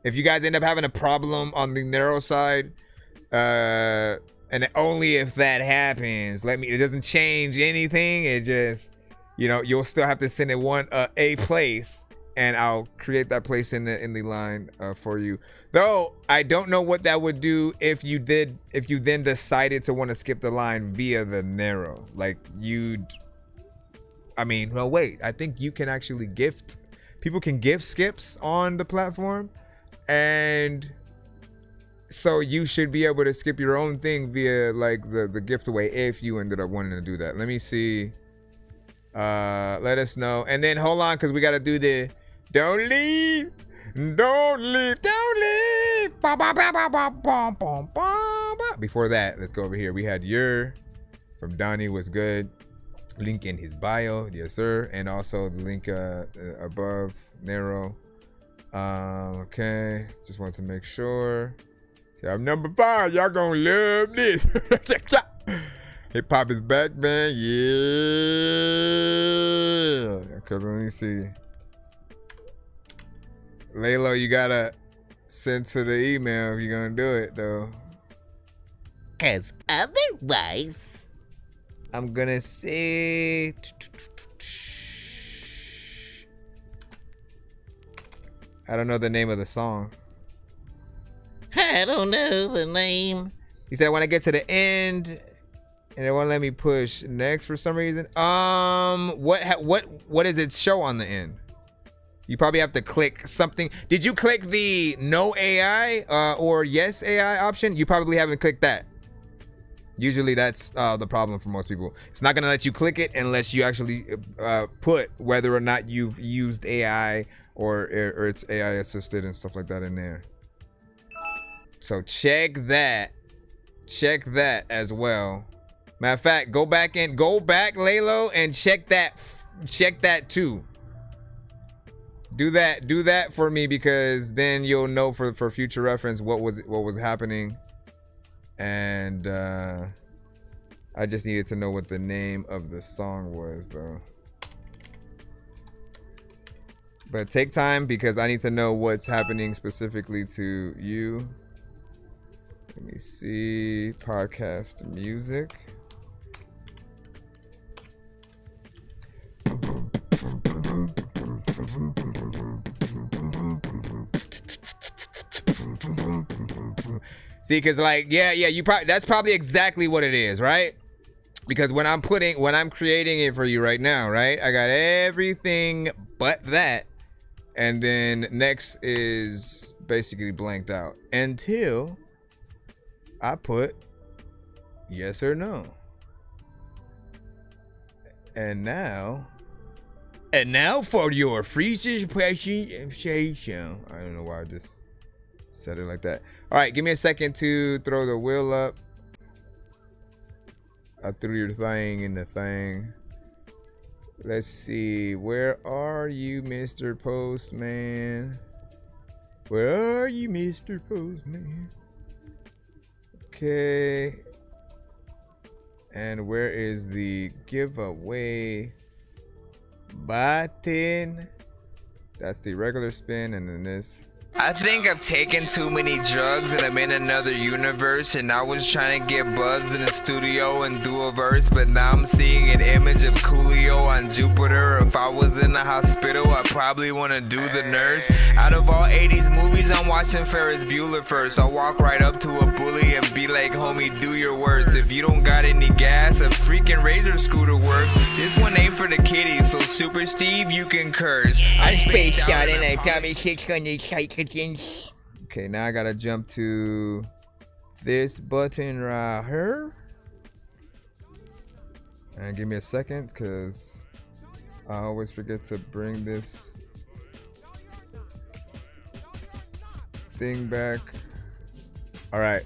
If you guys end up having a problem on the narrow side, and only if that happens, it doesn't change anything. It just, you know, you'll still have to send it a place, and I'll create that place in the line for you. Though I don't know what that would do if you then decided to want to skip the line via the narrow. Like no, wait. I think you can actually gift. People can gift skips on the platform, and so you should be able to skip your own thing via like the gift away if you ended up wanting to do that. Let me see. Let us know. And then hold on, because we got to do the don't leave. Before that, let's go over here. We had your from Donnie was good. Link in his bio, yes sir. And also the link above narrow. Okay, just want to make sure. I'm number 5. Y'all gonna love this. Hip hop is back, man. Yeah. Okay, let me see. Laylo, you gotta send to the email if you're gonna do it, though. Cause otherwise, I'm gonna say. I don't know the name of the song. I don't know the name. He said when I get to the end, and it won't let me push next for some reason. What does it show on the end? You probably have to click something. Did you click the no AI or yes AI option? You probably haven't clicked that. Usually that's the problem for most people. It's not gonna let you click it unless you actually put whether or not you've used AI or it's AI assisted and stuff like that in there. So check that as well. Matter of fact, go back Laylo and check that too. Do that for me, because then you'll know for future reference what was happening. And I just needed to know what the name of the song was though. But take time, because I need to know what's happening specifically to you. Let me see. Podcast music. See, because like, yeah, that's probably exactly what it is, right? Because when I'm creating it for you right now, right? I got everything but that. And then next is basically blanked out until I put yes or no. And now for your free participation. I don't know why I just said it like that. All right, give me a second to throw the wheel up. I threw your thing in the thing. Let's see. Where are you, Mr. Postman? Where are you, Mr. Postman? Okay. And where is the giveaway button? That's the regular spin, and then this. I think I've taken too many drugs and I'm in another universe, and I was trying to get buzzed in the studio and do a verse, but now I'm seeing an image of Coolio on Jupiter. If I was in the hospital, I probably want to do the nurse. Out of all 80s movies, I'm watching Ferris Bueller first. I'll walk right up to a bully and be like, homie, do your worst. If you don't got any gas, a freaking razor scooter works. This one ain't for the kiddies, so Super Steve, you can curse. I spaced out and I got me 600 seconds. Okay, now I gotta jump to this button right here. And give me a second, because I always forget to bring this thing back. All right.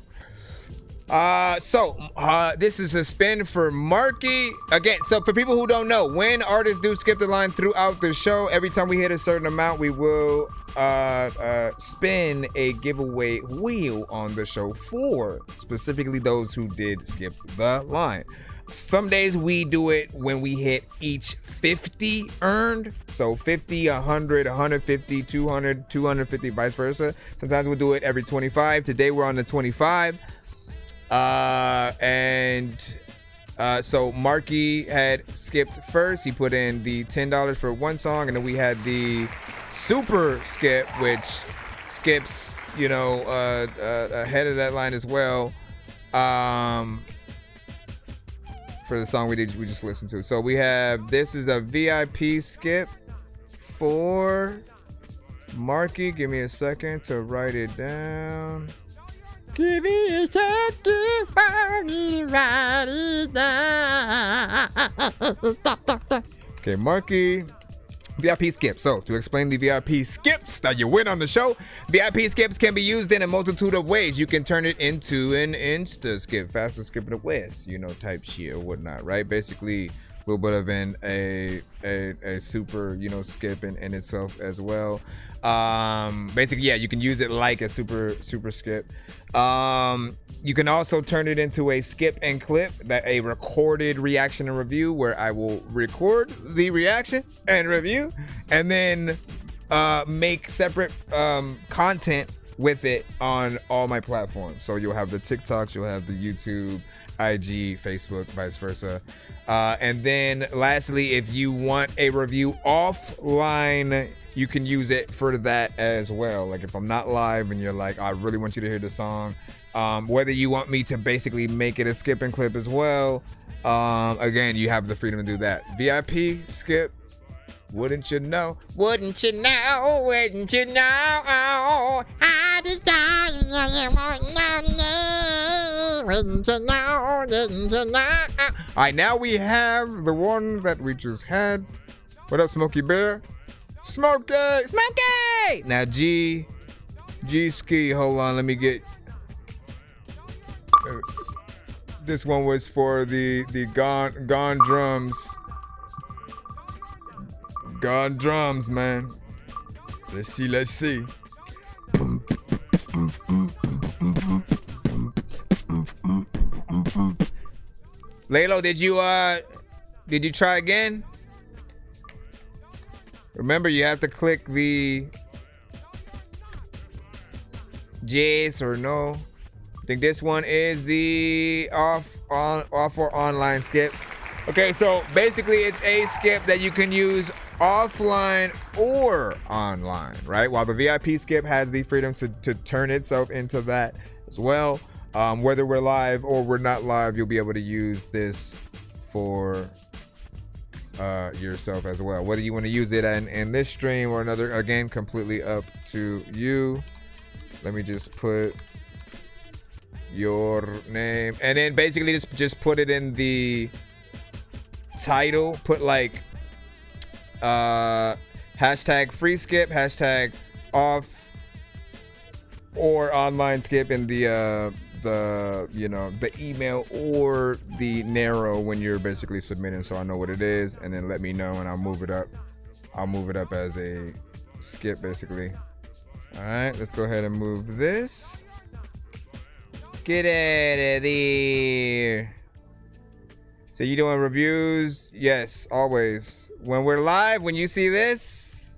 So this is a spin for Marky. Again, so for people who don't know, when artists do skip the line throughout the show, every time we hit a certain amount, we will spin a giveaway wheel on the show for specifically those who did skip the line. Some days we do it when we hit each 50 earned. So 50, 100, 150, 200, 250, vice versa. Sometimes we'll do it every 25. Today we're on the 25. So Marky had skipped first. He put in the $10 for one song, and then we had the super skip, which skips, ahead of that line as well. For the song we just listened to. So we have, this is a VIP skip for Marky. Give me a second to write it down. Give me a second for me to write it down. Okay, Marky. VIP skip. So, to explain the VIP skips that you win on the show, VIP skips can be used in a multitude of ways. You can turn it into an insta skip, faster skip the west, type shit or whatnot, right? Basically, a little bit of a super, skip in itself as well. Basically, yeah, you can use it like a super skip. You can also turn it into a skip and clip, that a recorded reaction and review, where I will record the reaction and review and then make separate content with it on all my platforms. So you'll have the TikToks, you'll have the YouTube, IG, Facebook, vice versa. And then lastly, if you want a review offline, you can use it for that as well. Like if I'm not live and you're like, I really want you to hear the song, whether you want me to basically make it a skip and clip as well, again, you have the freedom to do that. VIP skip, wouldn't you know? Wouldn't you know? Wouldn't you know? Wouldn't you know? Didn't you know? All right, now we have the one that we just had. What up, Smokey Bear? Smokey! Smokey! Now, G Ski, hold on, let me get... this one was for the Gone Drums. Gone Drums, man. Let's see. Lalo, did you try again? Remember, you have to click the yes or no. I think this one is the off or online skip. Okay, so basically it's a skip that you can use offline or online, right? While the VIP skip has the freedom to turn itself into that as well. Whether we're live or we're not live, you'll be able to use this for yourself as well. Whether you want to use it in this stream or another, again, completely up to you. Let me just put your name, and then basically just put it in the title. Put like hashtag free skip, hashtag off or online skip in the email or the narrow when you're basically submitting, so I know what it is, and then let me know and I'll move it up as a skip basically. All right, let's go ahead and move this. Get out of there. So you doing reviews? Yes, always. When we're live, when you see this,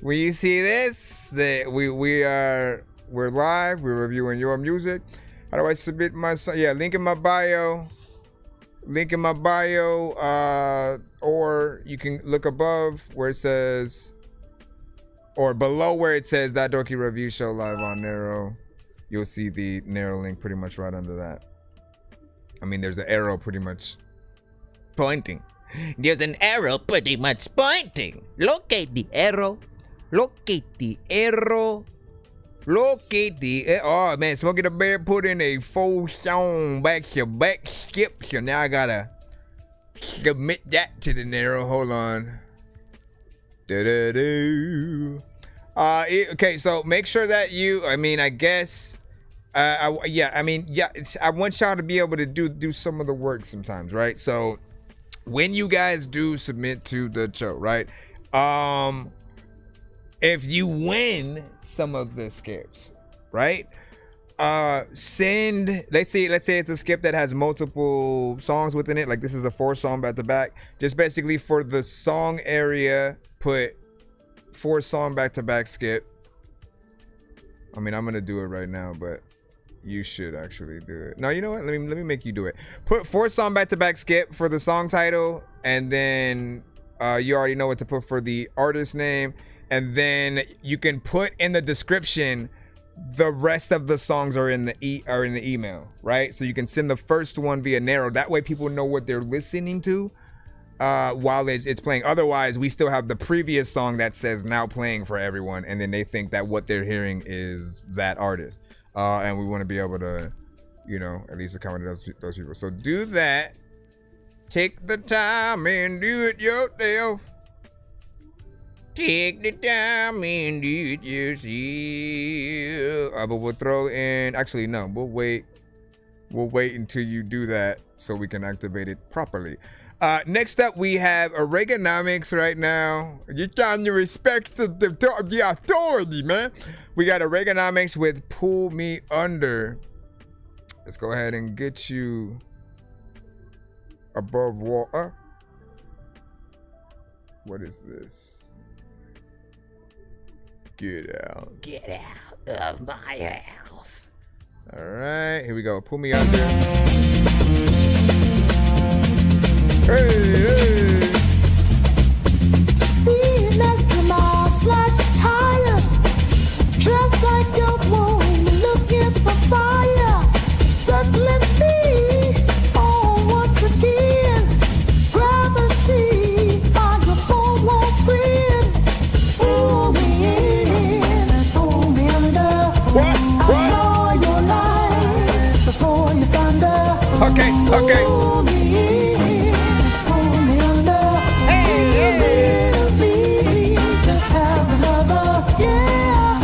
that we're live. We're reviewing your music. How do I submit my song? Yeah, link in my bio. Or you can look above where it says, or below where it says That Dorky Review Show live on Narrow. You'll see the Narrow link pretty much right under that. I mean, there's an arrow pretty much pointing. There's an arrow pretty much pointing. Look at the arrow. Look at the arrow. Look at the... Oh, man. Smokey the Bear put in a 4-song back-to-back skip. So now I gotta commit that to the Narrow. Hold on. Okay, so make sure that you... I mean, I guess... I want y'all to be able to do some of the work sometimes, right? So when you guys do submit to the show, right? If you win some of the skips, right? Let's say it's a skip that has multiple songs within it. Like this is a 4-song back-to-back. Just basically for the song area, put 4-song back-to-back skip. I mean, I'm gonna do it right now, but you should actually do it. No, you know what? Let me make you do it. Put 4-song back-to-back skip for the song title, and then you already know what to put for the artist name. And then you can put in the description the rest of the songs are in the email, right? So you can send the first one via Narrow. That way people know what they're listening to while it's playing. Otherwise, we still have the previous song that says now playing for everyone, and then they think that what they're hearing is that artist. And we want to be able to, at least accommodate those people. So do that. Take the time and do it yourself. Take the time and do it yourself. But we'll throw in... Actually, no. We'll wait until you do that so we can activate it properly. Next up, we have Oregonomics right now. You're trying to respect the authority, man. We got Oregonomics with Pull Me Under. Let's go ahead and get you above water. What is this? Get out. Get out of my house. All right, here we go. Pull Me Under. Hey. See an Eskimo slash tires. Dressed like a woman looking for fire. Circling me. Oh, once again. Gravity. Are your phone friend? Pull me in and pull me under. What? I saw your lights before you thunder. Okay. Pull me in, pull me under. Hey. Just have another. Yeah,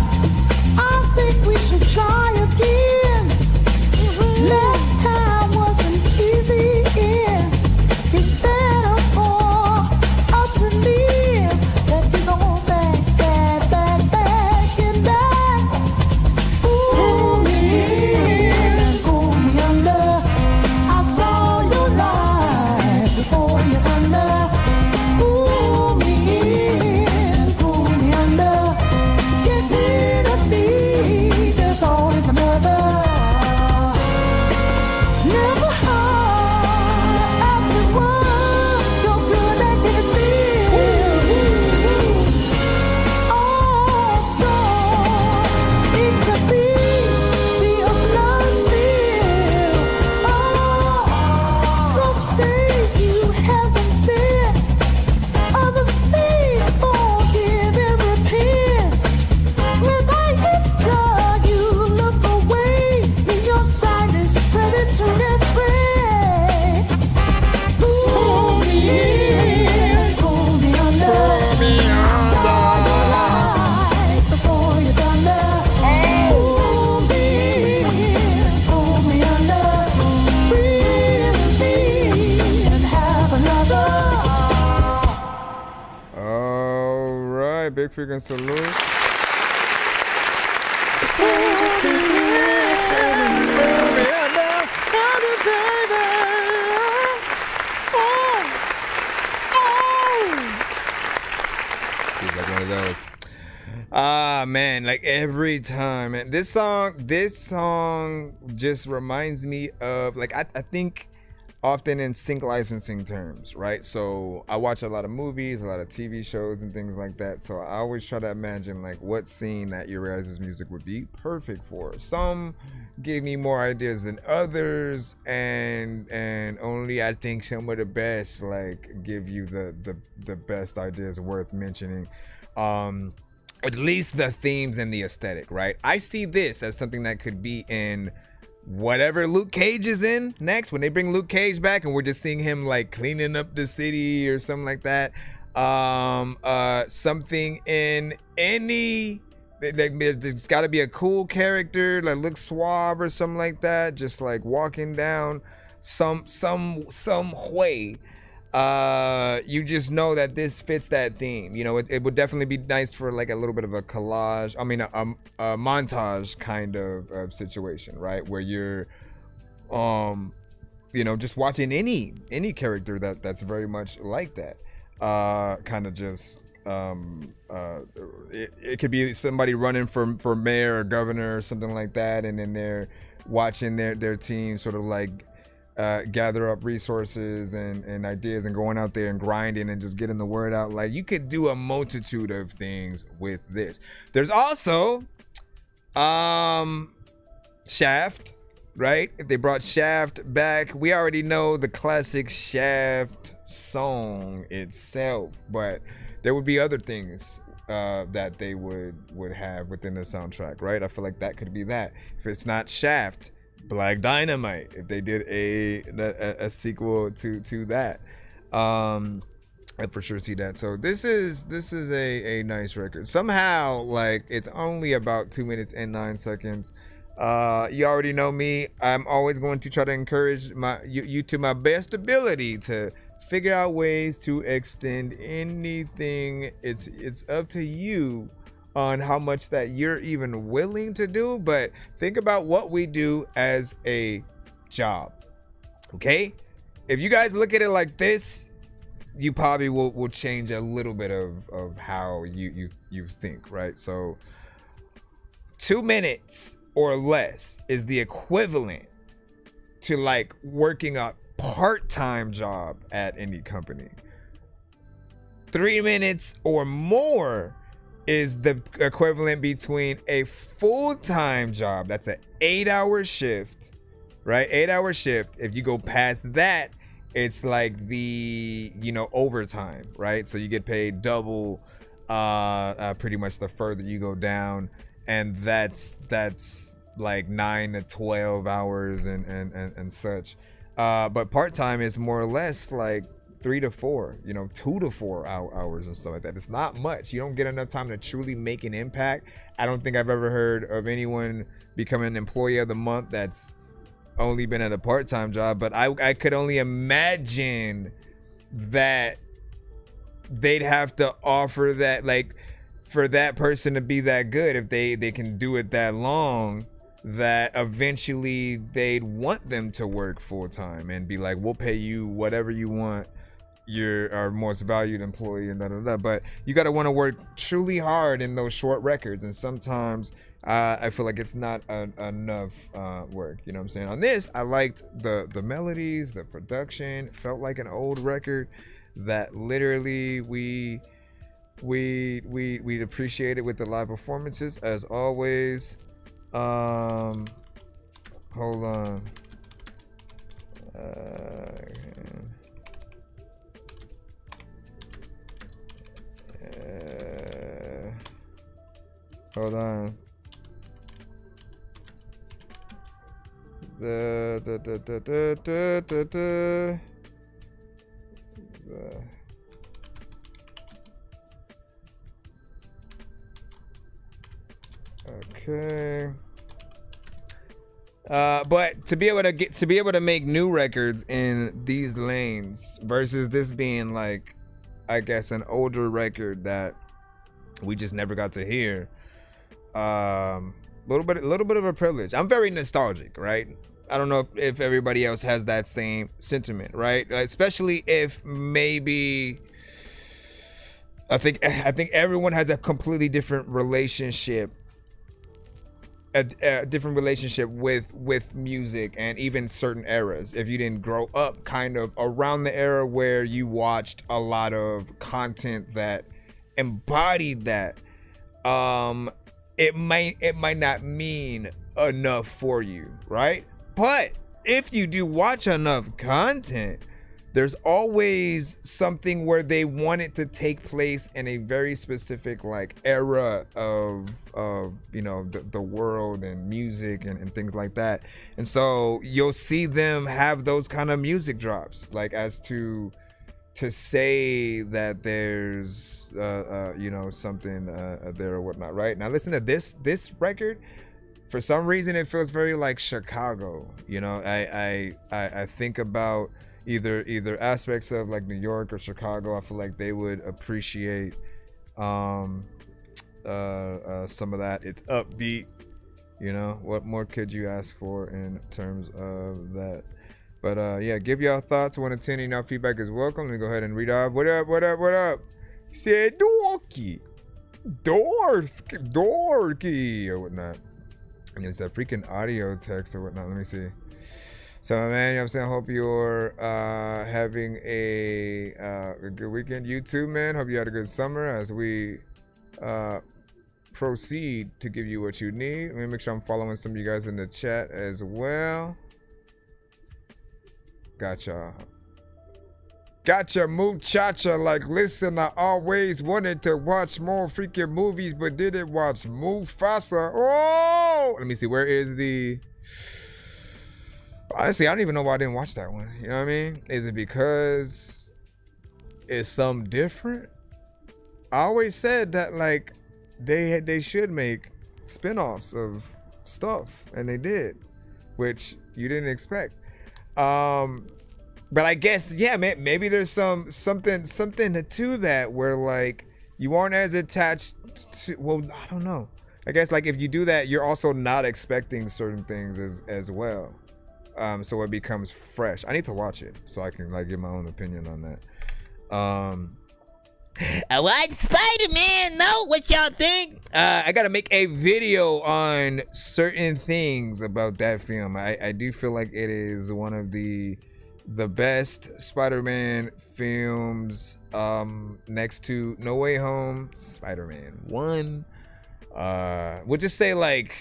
I think we should try again. Last time wasn't easy. It's better for us and them that we go back and back. Pull me in, pull me under. I saw your light before you thunder. Pull me in, pull me under. Get rid of me, there's always another. Never hard after one, you're good at getting me. Oh, it could be to your blood spill. Oh, some say you haven't sent. Others say forgive and repent. When I enter, you look away. In your silence, predator and prey. Pull me in, pull me under. Saw your light before you thunder. Pull me in, pull me under. Breathe me and have another. All right, big freaking salute. those. Ah man, like every time, man. This song just reminds me of like I think often in sync licensing terms, right? So I watch a lot of movies, a lot of TV shows and things like that. So I always try to imagine like what scene that your guys' music would be perfect for. Some give me more ideas than others, and only I think some of the best like give you the best ideas worth mentioning. At least the themes and the aesthetic, right? I see this as something that could be in whatever Luke Cage is in next, when they bring Luke Cage back and we're just seeing him like cleaning up the city or something like that. Something in any, there's got to be a cool character that looks suave or something like that, just like walking down some way. You just know that this fits that theme. You know, it would definitely be nice for like a little bit of a collage. I mean, a montage kind of situation, right? Where you're, you know, just watching any character that's very much like that. Kind of just, it could be somebody running for mayor or governor or something like that, and then they're watching their team sort of like gather up resources and ideas and going out there and grinding and just getting the word out. Like, you could do a multitude of things with this. There's also Shaft, right? If they brought Shaft back, we already know the classic Shaft song itself, but there would be other things that they would have within the soundtrack, right? I feel like that could be that. If it's not Shaft, Black Dynamite, if they did a sequel to that, I for sure see that. So this is a nice record. Somehow, like, it's only about 2 minutes and 9 seconds. You already know me. I'm always going to try to encourage you to my best ability to figure out ways to extend anything. It's up to you on how much that you're even willing to do, but think about what we do as a job, okay? If you guys look at it like this, you probably will change a little bit of how you think, right? So 2 minutes or less is the equivalent to like working a part-time job at any company. 3 minutes or more is the equivalent between a full-time job. That's an 8-hour shift, right? 8-hour shift. If you go past that, it's like the, you know, overtime, right? So you get paid double pretty much the further you go down, and that's like 9 to 12 hours and such. But part-time is more or less like 3 to 4, you know, 2 to 4 hours and stuff like that. It's not much. You don't get enough time to truly make an impact. I don't think I've ever heard of anyone becoming an employee of the month that's only been at a part-time job, but I could only imagine that they'd have to offer that, like, for that person to be that good, if they can do it that long, that eventually they'd want them to work full-time and be like, we'll pay you whatever you want, you're our most valued employee, and da. But you got to want to work truly hard in those short records, and sometimes I feel like it's not enough work. You know what I'm saying? On this, I liked the melodies, the production. Felt like an old record that literally we'd appreciate it with the live performances as always. Hold on. Hold on. Okay. But to be able to make new records in these lanes versus this being like, I guess, an older record that we just never got to hear. Little bit of a privilege. I'm very nostalgic, right? I don't know if everybody else has that same sentiment, right? Especially if maybe I think everyone has a completely different relationship, a different relationship with music and even certain eras. If you didn't grow up kind of around the era where you watched a lot of content that embodied that, it might not mean enough for you, right? But if you do watch enough content, there's always something where they want it to take place in a very specific like era of you know, the world and music and things like that. And so you'll see them have those kind of music drops, like as to say that there's you know, something there or whatnot, right? Now listen to this record. For some reason it feels very like Chicago, you know. I think about either aspects of like New York or Chicago. I feel like they would appreciate some of that. It's upbeat, you know. What more could you ask for in terms of that? But yeah, give y'all thoughts. 1 to 10, you know, feedback is welcome. Let me go ahead and read off. What up? He said Dorky or whatnot. And it's a freaking audio text or whatnot. Let me see. So, man, you know what I'm saying? I hope you're having a good weekend. You too, man. Hope you had a good summer as we proceed to give you what you need. Let me make sure I'm following some of you guys in the chat as well. Gotcha, muchacha. Like, listen, I always wanted to watch more freaking movies, but didn't watch Mufasa. Oh! Let me see. Where is the... Honestly, I don't even know why I didn't watch that one. You know what I mean? Is it because it's something different? I always said that, like, they should make spin-offs of stuff, and they did, which you didn't expect. But I guess, yeah, maybe there's something to that where, like, you aren't as attached to, well, I don't know. I guess, like, if you do that, you're also not expecting certain things as well. So it becomes fresh. I need to watch it so I can, like, give my own opinion on that. I watched Spider-Man, though. What y'all think? I gotta make a video on certain things about that film. I do feel like it is one of the best Spider-Man films, next to No Way Home, Spider-Man 1. We'll just say, like,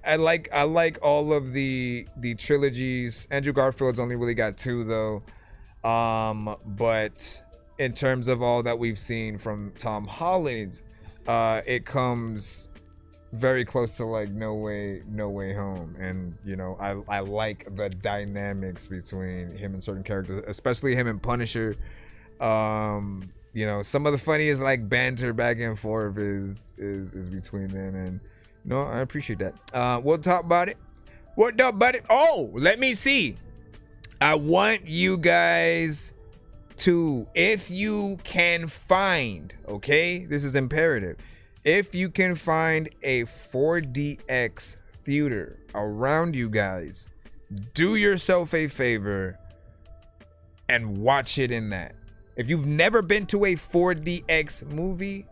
I like all of the trilogies. Andrew Garfield's only really got 2 though. But in terms of all that we've seen from Tom Holland, it comes very close to like No Way Home. And you know, I like the dynamics between him and certain characters, especially him and Punisher. You know, some of the funniest like banter back and forth is between them, and no, I appreciate that. We'll talk about it. What up, buddy? Oh, let me see. I want you guys to, if you can find, okay, this is imperative. If you can find a 4DX theater around you guys, do yourself a favor and watch it in that. If you've never been to a 4DX movie,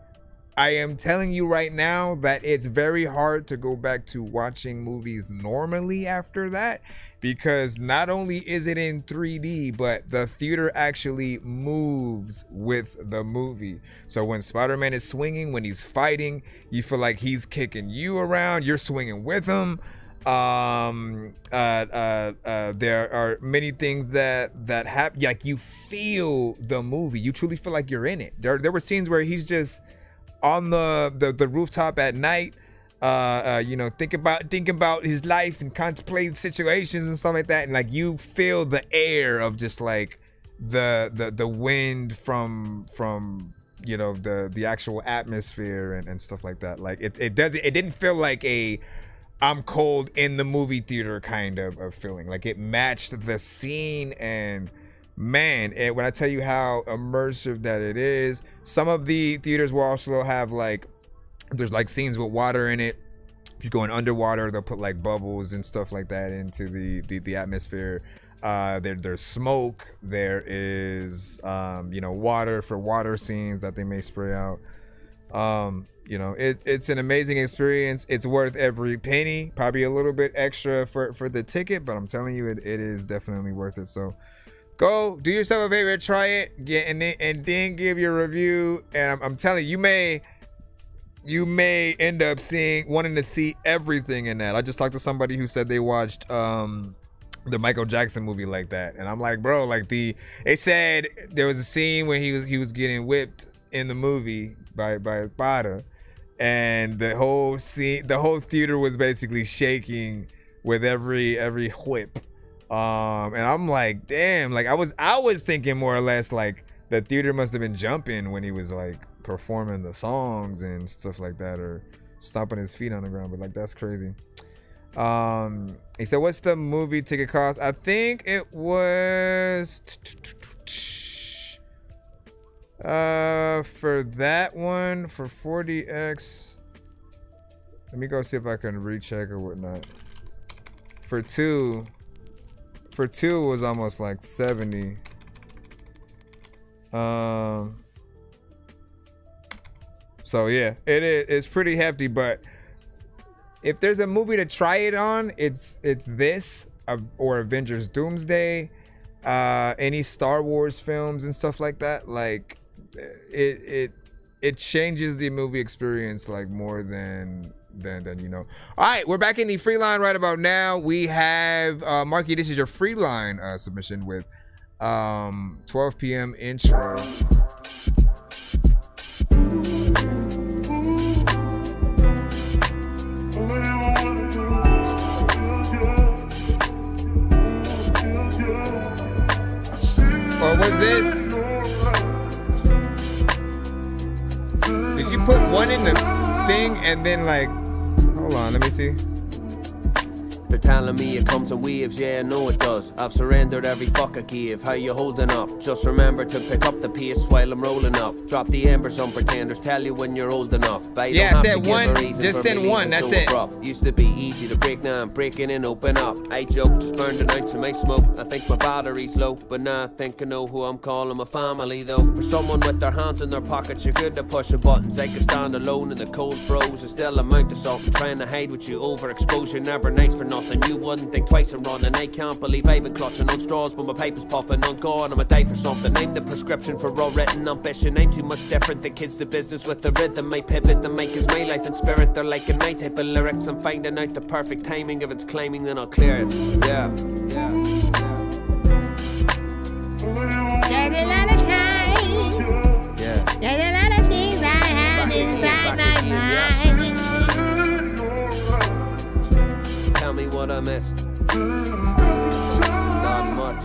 I am telling you right now that it's very hard to go back to watching movies normally after that, because not only is it in 3D, but the theater actually moves with the movie. So when Spider-Man is swinging, when he's fighting, you feel like he's kicking you around, you're swinging with him. There are many things that happen, like you feel the movie, you truly feel like you're in it. There were scenes where he's just on the rooftop at night, you know, think about his life and contemplating situations and stuff like that, and like you feel the air of just like the wind from you know, the actual atmosphere and stuff like that. Like it didn't feel like a I'm cold in the movie theater kind of feeling. Like it matched the scene, and man, when I tell you how immersive that it is, some of the theaters will also have like, there's like scenes with water in it. If you're going underwater, they'll put like bubbles and stuff like that into the atmosphere. There's smoke. There is water for water scenes that they may spray out. It's an amazing experience. It's worth every penny. Probably a little bit extra for the ticket, but I'm telling you, it is definitely worth it. So go do yourself a favor, try it, and then give your review. And I'm telling you, you may end up wanting to see everything in that. I just talked to somebody who said they watched the Michael Jackson movie like that, and I'm like, bro, like they said there was a scene when he was getting whipped in the movie by Bada, and the whole theater was basically shaking with every whip. And I'm like, damn, like I was thinking more or less like the theater must have been jumping when he was like performing the songs and stuff like that, or stomping his feet on the ground, but like that's crazy. He said, what's the movie ticket cost? I think it was for that one, for 4DX. Let me go see if I can recheck or whatnot. For two was almost like 70. So yeah, it's pretty hefty, but if there's a movie to try it on, it's this or Avengers Doomsday, any Star Wars films and stuff like that. Like it changes the movie experience like more than All right, we're back in the free line right about now. We have Marky, this is your free line submission with 12 p.m. intro. Or was this? Did you put one in the thing and then like, hold on, let me see. They're telling me it comes in waves, yeah, I know it does. I've surrendered every fuck I give. How you holding up? Just remember to pick up the pace while I'm rolling up. Drop the embers on pretenders, tell you when you're old enough. Yeah, I said one, just send one, that's it. Used to be easy to break, now I'm breaking and open up. I joke, just burned an ounce of my smoke. I think my battery's low, but now I think I know who I'm calling my family though. For someone with their hands in their pockets, you're good at pushing buttons. I can stand alone in the cold frozen, still amount to something. Trying to hide with you, overexposure, never nice for nothing. You wouldn't think twice I'm running. I can't believe I've been clutching on straws, but my pipe is puffing on God. I'm a die for something. I'm the prescription for raw written ambition. I'm too much different. The kids do business with the rhythm. I pivot, the mic is my life and spirit. They're like in my type of lyrics. I'm finding out the perfect timing. If it's claiming, then I'll clear it. Yeah. There's a lot of time. Yeah. There's a lot of things I have inside my mind. Tell me what I missed. Not much.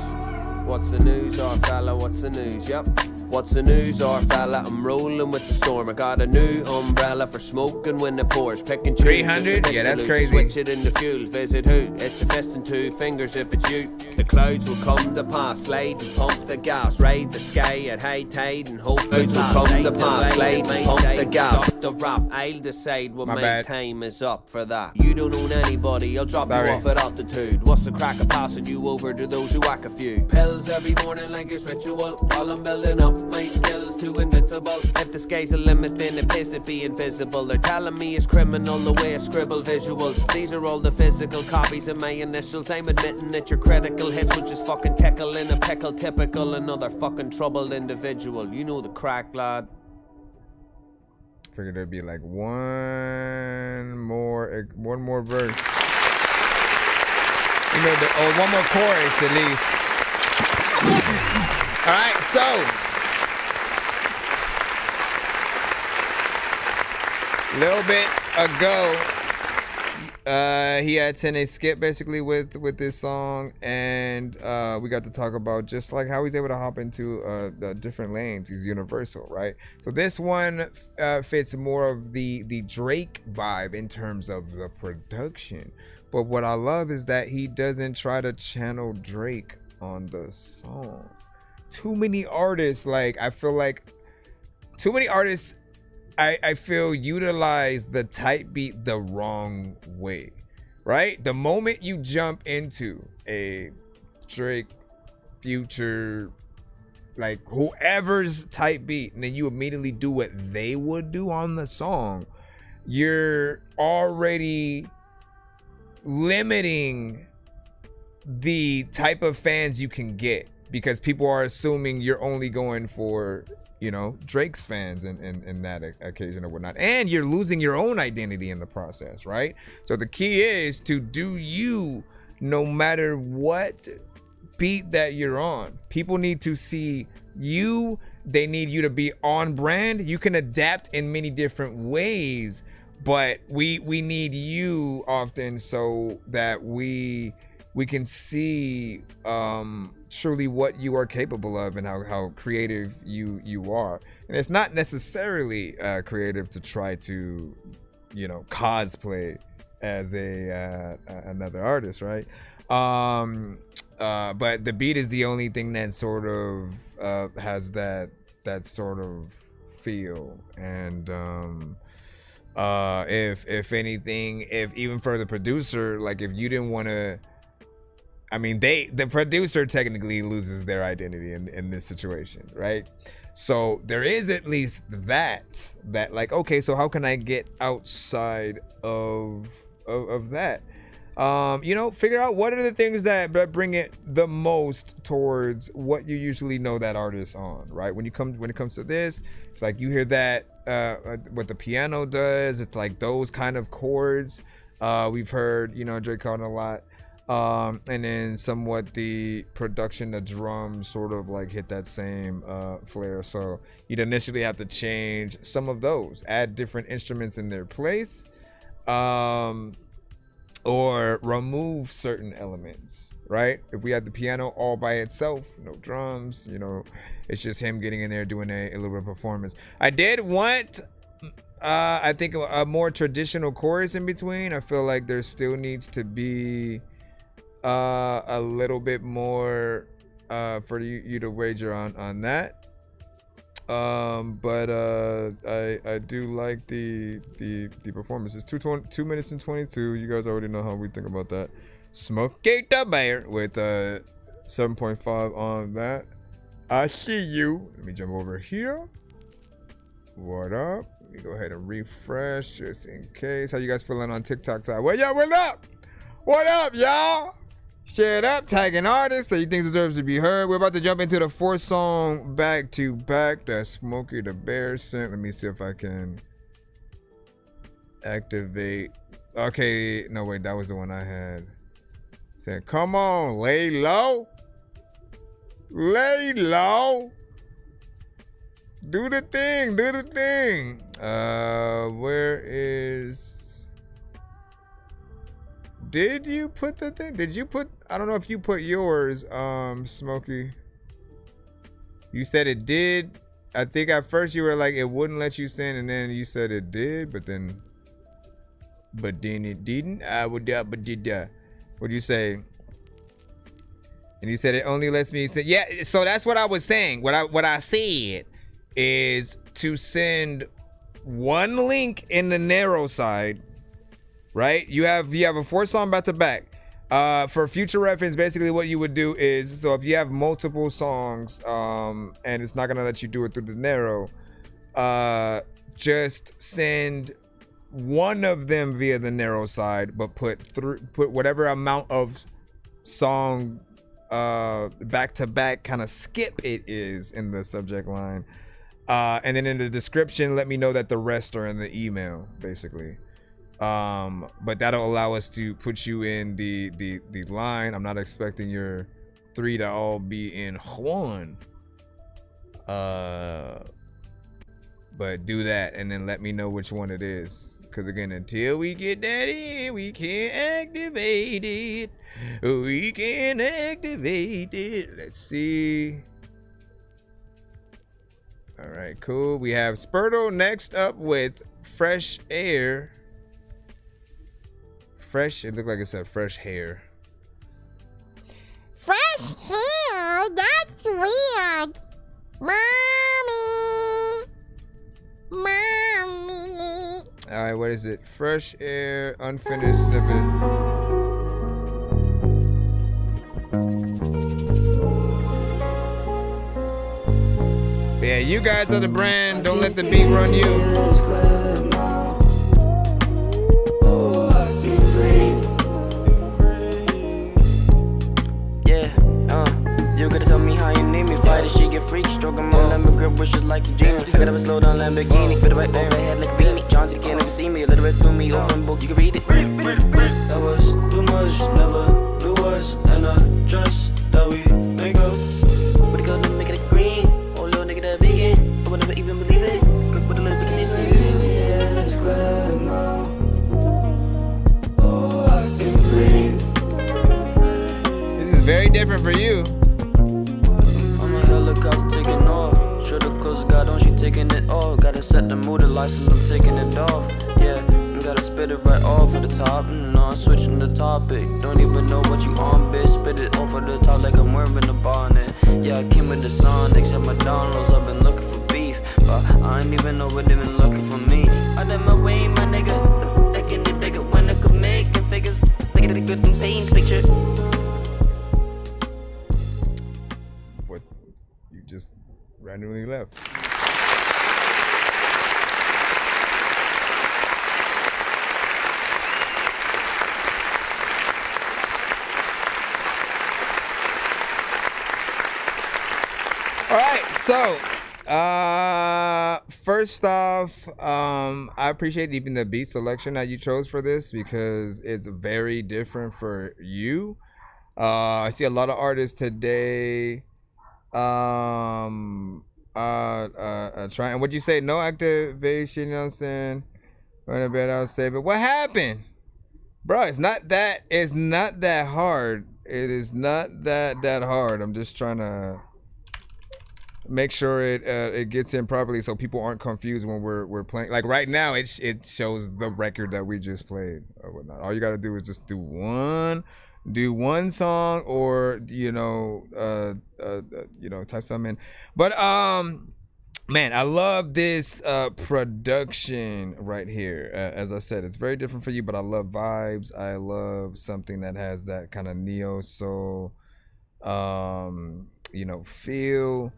What's the news, our fella? What's the news? Yep. What's the news, our fella? I'm rolling with the storm. I got a new umbrella for smoking when it pours. Picking 300? Yeah, that's crazy. Switch it into fuel. Visit who? It's a fist and two fingers if it's you. The clouds will come to pass. Slide and pump the gas. Ride the sky at high tide and hope the clouds will come to pass. Slide and pump the gas. Stop the rap. I'll decide when my time is up for that. You don't own anybody. I'll drop you off at altitude. What's the crack of passing you over to those who whack a few? Pills every morning like it's ritual. While I'm building up my skills too invincible. If the sky's a limit, then it pays to be invisible. They're telling me it's criminal the way I scribble visuals. These are all the physical copies of my initials. I'm admitting that your critical hits will just fucking tickle in a pickle. Typical, another fucking troubled individual. You know the crack, lad. Figured there'd be like one more verse. You know, or one more chorus at least. All right, so a little bit ago, he had Tene skip basically with this song, and we got to talk about just like how he's able to hop into different lanes. He's universal, right? So this one fits more of the Drake vibe in terms of the production. But what I love is that he doesn't try to channel Drake on the song. Too many artists, like I feel like too many artists I feel utilize the type beat the wrong way, right? The moment you jump into a Drake, Future, like whoever's type beat, and then you immediately do what they would do on the song, you're already limiting the type of fans you can get, because people are assuming you're only going for, you know, Drake's fans in that occasion or whatnot, and you're losing your own identity in the process, right? So the key is to do you, no matter what beat that you're on. People need to see you. They need you to be on brand. You can adapt in many different ways, but we need you often so that we can see truly what you are capable of and how creative you are. And it's not necessarily creative to try to, you know, cosplay as another artist, right? But the beat is the only thing that sort of has that sort of feel. And if anything, if even for the producer, like if you didn't want to, I mean, the producer technically loses their identity in this situation, right? So there is at least that like, okay, so how can I get outside of that? You know, figure out what are the things that bring it the most towards what you usually know that artist on, right? When it comes to this, it's like you hear that what the piano does. It's like those kind of chords. We've heard, you know, Drake on a lot. And then somewhat the production, the drums sort of like hit that same flair. So you'd initially have to change some of those, add different instruments in their place, or remove certain elements, right? If we had the piano all by itself, no drums, you know, it's just him getting in there doing a little bit of performance. I did want, I think, a more traditional chorus in between. I feel like there still needs to be a little bit more for you to wager on that. But I do like the performance. It's 2 minutes and 22. You guys already know how we think about that. Smokey the Bear with 7.5 on that. I see you. Let me jump over here. What up? Let me go ahead and refresh just in case. How you guys feeling on TikTok side? Well, yeah, what up? What up, y'all? Share it up, tagging artists that you think deserves to be heard. We're about to jump into the 4th song back to back that Smokey the Bear sent. Let me see if I can activate. Okay, no, wait, that was the one I had. Said, come on, lay low. Lay low. Do the thing, do the thing. Where is... Did you put the thing? Did you put... I don't know if you put yours, Smokey. You said it did. I think at first you were like, it wouldn't let you send, and then you said it did, but then it didn't. What do you say? And you said it only lets me send. Yeah, so that's what I was saying. What I said is to send one link in the narrow side, right? You have a 4 song back to back. For future reference, basically what you would do is, so if you have multiple songs, and it's not gonna let you do it through the narrow, just send one of them via the narrow side, but put whatever amount of song back to back kind of skip it is in the subject line, and then in the description let me know that the rest are in the email, basically. But that'll allow us to put you in the line. I'm not expecting your 3 to all be in one, but do that and then let me know which one it is, because again, until we get that in, we can't activate it. We can't activate it. Let's see. All right, cool. We have Spurtle next up with Fresh Air. Fresh, it looked like it said fresh hair. Fresh hair? That's weird. Mommy. All right, what is it? Fresh Air, unfinished snippet. You guys are the brand. Don't let the beat run you. You gotta tell me how you need me. Fight it, she get freaky. Stroking my lemon grip, wishes like a genie. I gotta slow down Lamborghini. Spit it right over the head like a beanie. John C. can't ever see me. A little bit through me. Open book, you can read it. That was too much, never do us. And I trust that we make up. But it go to make it green. Oh, little nigga that vegan. I would never even believe it. Cook with a little bit of seasoning. Yeah, it's glad now. Oh, I can breathe. This is very different for you. Helicopter taking off. Shoulda closed got on, she taking it off. Gotta set the mood, the license, I'm taking it off. Yeah, gotta spit it right off at the top. No, I'm switching the topic. Don't even know what you on, bitch. Spit it off at the top like I'm wearing a bonnet. Yeah, I came with the Sonics at McDonald's. I've been looking for beef, but I ain't even know what they been looking for me. I done my way, my nigga. Thinking the bigger when I could make figures. Thinking of the good and paint picture. Just randomly left. All right, so first off, I appreciate even the beat selection that you chose for this because it's very different for you. I see a lot of artists today trying. What'd you say? No activation, you know what I'm saying? Going to bed, I'll say, but what happened? Bro, it's not that hard. It is not that hard. I'm just trying to make sure it gets in properly so people aren't confused when we're playing. Like right now, it shows the record that we just played or whatnot. All you gotta do is just do one song or type something in. But man, I love this production right here. As I said, it's very different for you, but I love vibes. I love something that has that kind of neo soul feel.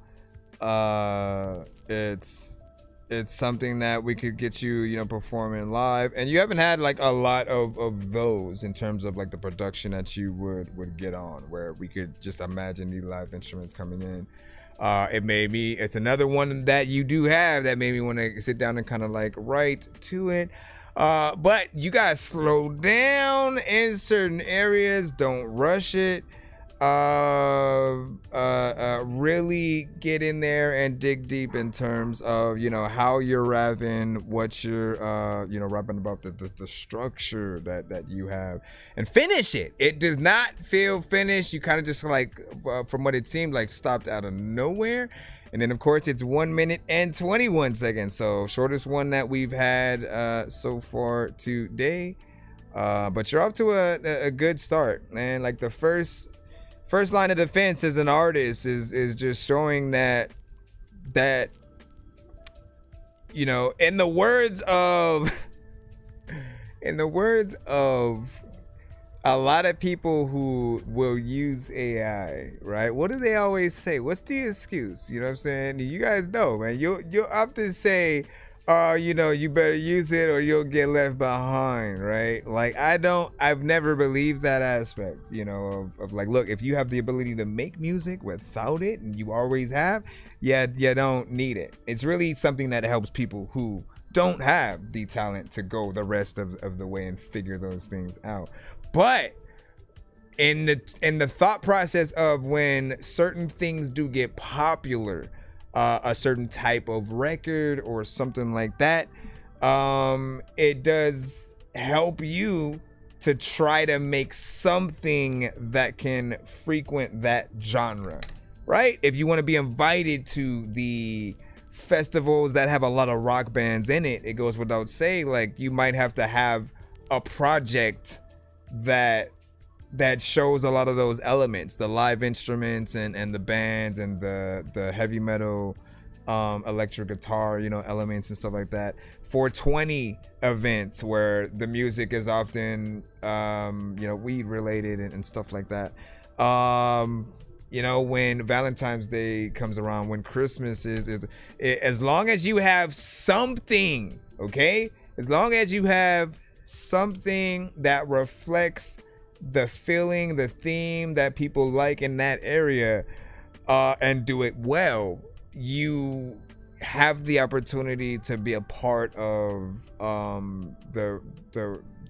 It's something that we could get you, performing live, and you haven't had like a lot of those in terms of like the production that you would get on, where we could just imagine these live instruments coming in. It's another one that you do have that made me want to sit down and kind of like write to it. But you guys slow down in certain areas, don't rush it. Really get in there and dig deep in terms of how you're rapping, what you're rapping about, the structure that you have, and finish it. It does not feel finished. You kind of just like from what it seemed like stopped out of nowhere. And then of course it's 1 minute and 21 seconds, so shortest one that we've had so far today. But you're off to a good start, and like the first line of defense as an artist is just showing that in the words of a lot of people who will use AI, right? What do they always say? What's the excuse? You know what I'm saying? You guys know, man. You'll often say, you better use it or you'll get left behind, right? Like I've never believed that aspect, of like, look, if you have the ability to make music without it, and you always have, you don't need it. It's really something that helps people who don't have the talent to go the rest of the way and figure those things out. But in the thought process of when certain things do get popular, a certain type of record or something like that, it does help you to try to make something that can frequent that genre, right? If you want to be invited to the festivals that have a lot of rock bands in it, it goes without saying, like, you might have to have a project that shows a lot of those elements, the live instruments and the bands and the heavy metal electric guitar, elements and stuff like that. 420 events where the music is often weed related and stuff like that. you know, when Valentine's Day comes around, when Christmas is as long as you have something, okay? As long as you have something that reflects the feeling, the theme that people like in that area, and do it well, you have the opportunity to be a part of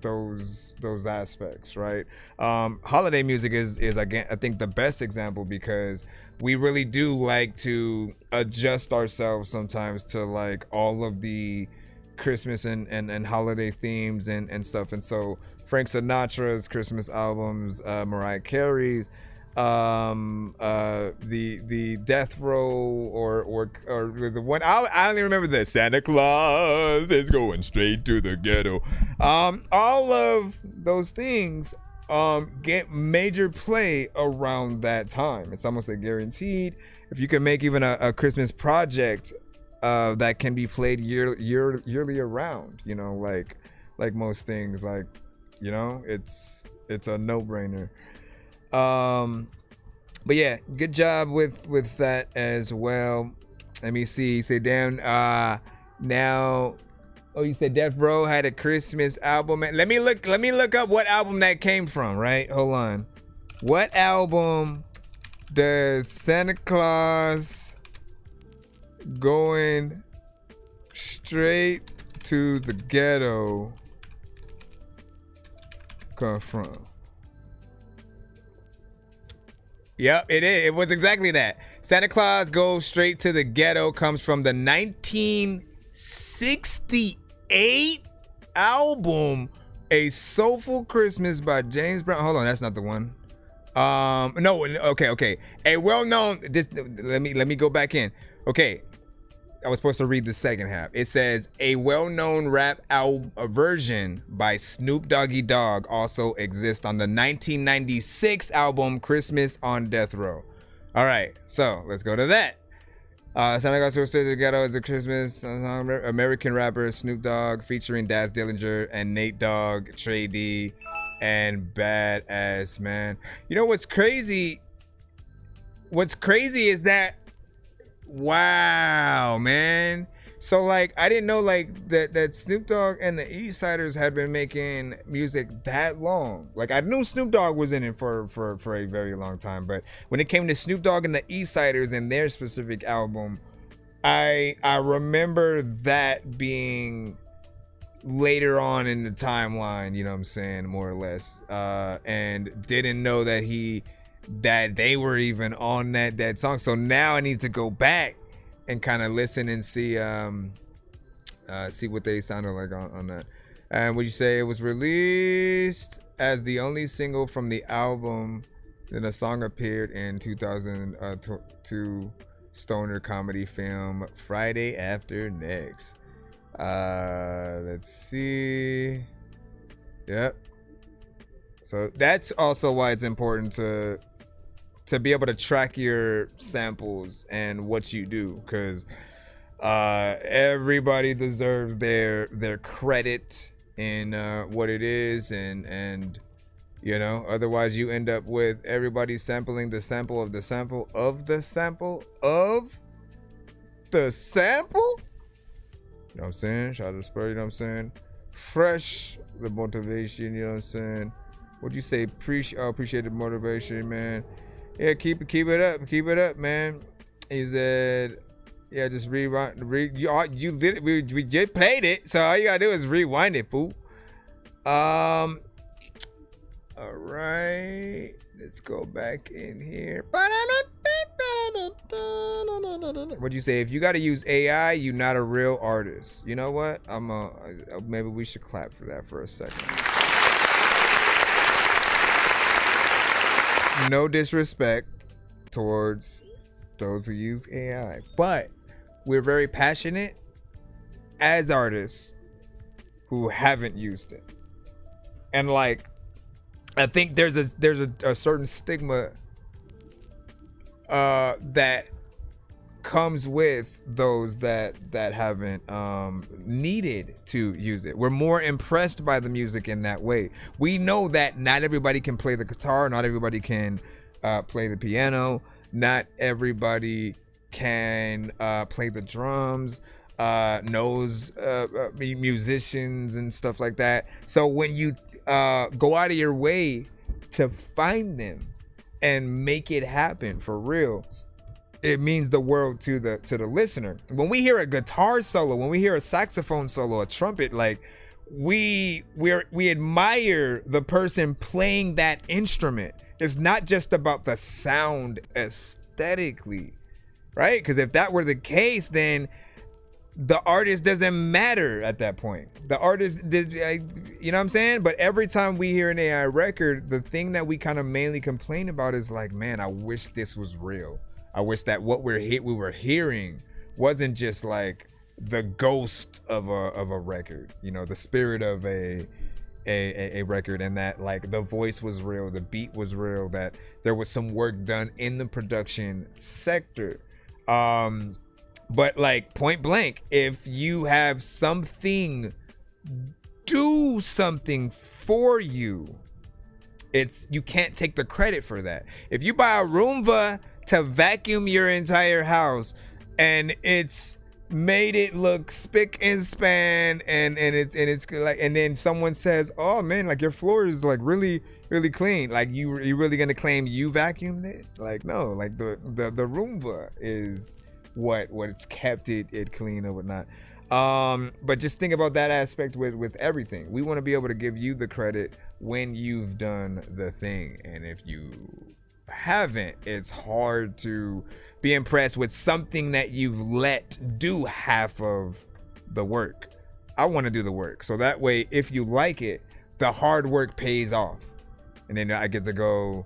those aspects, right? Holiday music is again, I think, the best example, because we really do like to adjust ourselves sometimes to like all of the Christmas and holiday themes and stuff. And so Frank Sinatra's Christmas albums, Mariah Carey's, the Death Row, or the one I only remember, the Santa Claus is going straight to the ghetto. All of those things get major play around that time. It's almost like guaranteed. If you can make even a Christmas project that can be played yearly around, you know, like most things, like, you know, it's a no-brainer. But yeah, good job with that as well. Let me see. You say, damn, now, oh, you said Death Row had a Christmas album. Let me look up what album that came from, right? Hold on. What album does Santa Claus going straight to the ghetto come from? Yep, it is. It was exactly that. Santa Claus Goes Straight to the Ghetto comes from the 1968 album A Soulful Christmas by James Brown. Hold on, that's not the one. No, okay. A well-known, let me go back in. Okay, I was supposed to read the second half. It says a well-known rap version by Snoop Doggy Dogg also exists on the 1996 album Christmas on Death Row. All right, so let's go to that. Santa Claus Goes Straight to the Ghetto is a Christmas song. American rapper Snoop Dogg featuring Daz Dillinger and Nate Dogg, Trey D, and Badass Man. You know what's crazy? What's crazy is that, wow, man. So like, I didn't know like that Snoop Dogg and the East Siders had been making music that long. Like, I knew Snoop Dogg was in it for a very long time, but when it came to Snoop Dogg and the East Siders and their specific album, I remember that being later on in the timeline, you know what I'm saying, more or less, and didn't know that they were even on that song. So now I need to go back and kind of listen and see what they sounded like on that. And would you say it was released as the only single from the album? Then the song appeared in 2002 stoner comedy film Friday After Next. Let's see. Yep. So that's also why it's important to be able to track your samples and what you do, because everybody deserves their credit in what it is, and you know, otherwise you end up with everybody sampling the sample of the sample of the sample of the sample. You know what I'm saying? Shout out to Spur, you know what I'm saying? Fresh the motivation, you know what I'm saying? What'd you say? Appreciate the motivation, man. Yeah, keep it up, man. He said, yeah, just rewind. We just played it, so all you gotta do is rewind it, fool. All right, let's go back in here. What'd you say? If you gotta use AI, you're not a real artist. You know what? Maybe we should clap for that for a second. No disrespect towards those who use AI, but we're very passionate as artists who haven't used it. And like, I think there's a certain stigma that comes with those that haven't needed to use it. We're more impressed by the music in that way. We know that not everybody can play the guitar, not everybody can play the piano. Not everybody can play the drums, knows musicians and stuff like that. So when you go out of your way to find them and make it happen for real, it means the world to the listener. When we hear a guitar solo, when we hear a saxophone solo, a trumpet, like we admire the person playing that instrument. It's not just about the sound aesthetically, right? Because if that were the case, then the artist doesn't matter at that point. The artist, you know what I'm saying? But every time we hear an AI record, the thing that we kind of mainly complain about is like, man, I wish this was real. I wish that what we were hearing wasn't just like the ghost of a record, you know, the spirit of a record, and that like the voice was real, the beat was real, that there was some work done in the production sector. But like point blank, if you have something do something for you, you can't take the credit for that. If you buy a Roomba to vacuum your entire house and it's made it look spick and span and it's like, and then someone says, oh man, like your floor is like really clean, like you really gonna claim you vacuumed it? Like no, like the Roomba is what's kept it clean or whatnot. But just think about that aspect with everything. We want to be able to give you the credit when you've done the thing, and if you haven't, it's hard to be impressed with something that you've let do half of the work. I want to do the work, so that way if you like it, the hard work pays off, and then I get to go,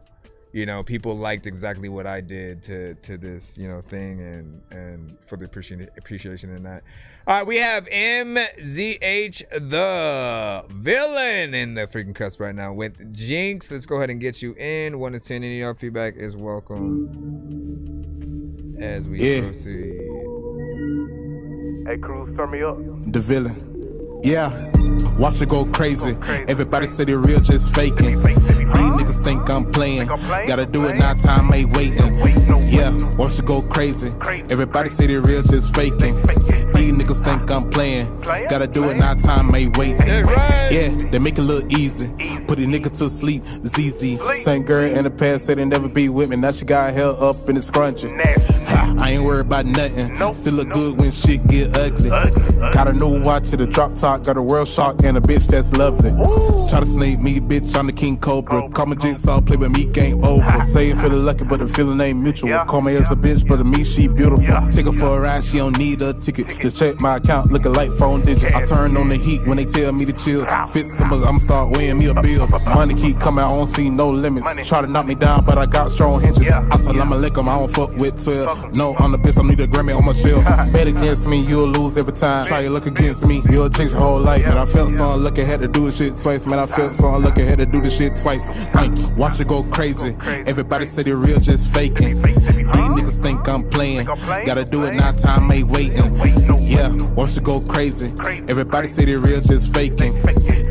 you know, people liked exactly what I did to this, you know, thing, and for the appreciation in that. All right, we have MZH the villain in the freaking cusp right now with Jinx. Let's go ahead and get you in. 1 to 10, any of y'all feedback is welcome as we proceed. Hey, Cruz, turn me up. The villain. Yeah, watch it go crazy. Everybody say they real, just faking. These niggas think I'm playing. Gotta do it now, time ain't waiting. Yeah, watch it go crazy. Everybody say they real, just faking. These niggas think I'm playing. Gotta do it now, time ain't waiting. Yeah, they make it look easy. Put a nigga to sleep, ZZ. Same girl in the past said they never be with me. Now she got held up in the scrunchie. I ain't worried about nothing. Still look good when shit get ugly. Got a new watch at the drop top. Got a world shock and a bitch that's lovely. Try to snake me, bitch, I'm the King Cobra. Call me Jigsaw, play with me, game over. Say it feeling lucky, but the feeling ain't mutual. Call me as a bitch, but to me, she beautiful. Take her for a ride, she don't need a ticket. Just check my account, looking like phone digits. I turn on the heat when they tell me to chill. Spit symbols, I'ma start weighing me a bill. Money keep coming, I don't see no limits. Try to knock me down, but I got strong hinges. I said I'ma lick 'em, I don't fuck with 12. No, I'm the bitch, I need a Grammy on my shelf. Bet against me, you'll lose every time. Try your luck against me, you'll change your whole life. And I felt so unlucky, had to do the shit twice. Man, I felt so unlucky, had to do the shit twice. Thank you. Watch it go crazy. Everybody say they real, just faking. These niggas think I'm playing. Gotta do it now, time ain't waiting. Yeah, watch it go crazy. Everybody say they real, just faking.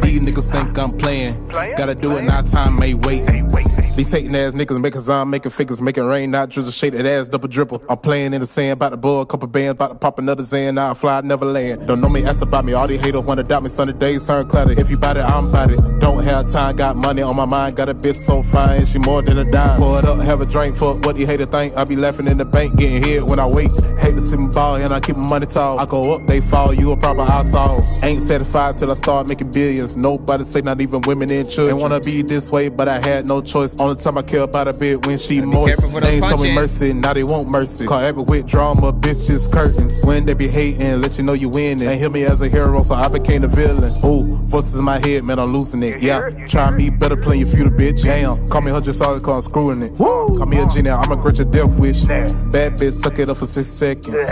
These niggas think I'm playing. Gotta do it now, time ain't waiting. These hating ass niggas making zom, making figures, making rain, not drizzle, shade that ass, double dribble. I'm playing in the sand, about to blow a couple bands, about to pop another Zan, now I fly, never land. Don't know me, ask about me, all these haters wanna doubt me, sunny days turn cloudy. If you bout it, I'm bout it. Don't have time, got money on my mind, got a bitch so fine, she more than a dime. Pour it up, have a drink, fuck what these haters think. I be laughing in the bank, getting hit when I wait. Hate to see me ball, and I keep my money tall. I go up, they fall, you a proper asshole. Ain't satisfied till I start making billions. Nobody say not even women in church. Ain't wanna be this way, but I had no choice. Only time I care about a bit when she moist. They ain't show me mercy, now they want mercy. Call every with drama, bitches curtains. When they be hating, let you know you winning. Ain't hear me as a hero, so I became the villain. Ooh, voices in my head, man, I'm losing it. Yeah, try me better playing your future, bitch. Damn, call me her just solid, cause I'm screwing it. Woo. Call me a genie, I'ma grant your death wish. Bad bitch, suck it up for 6 seconds.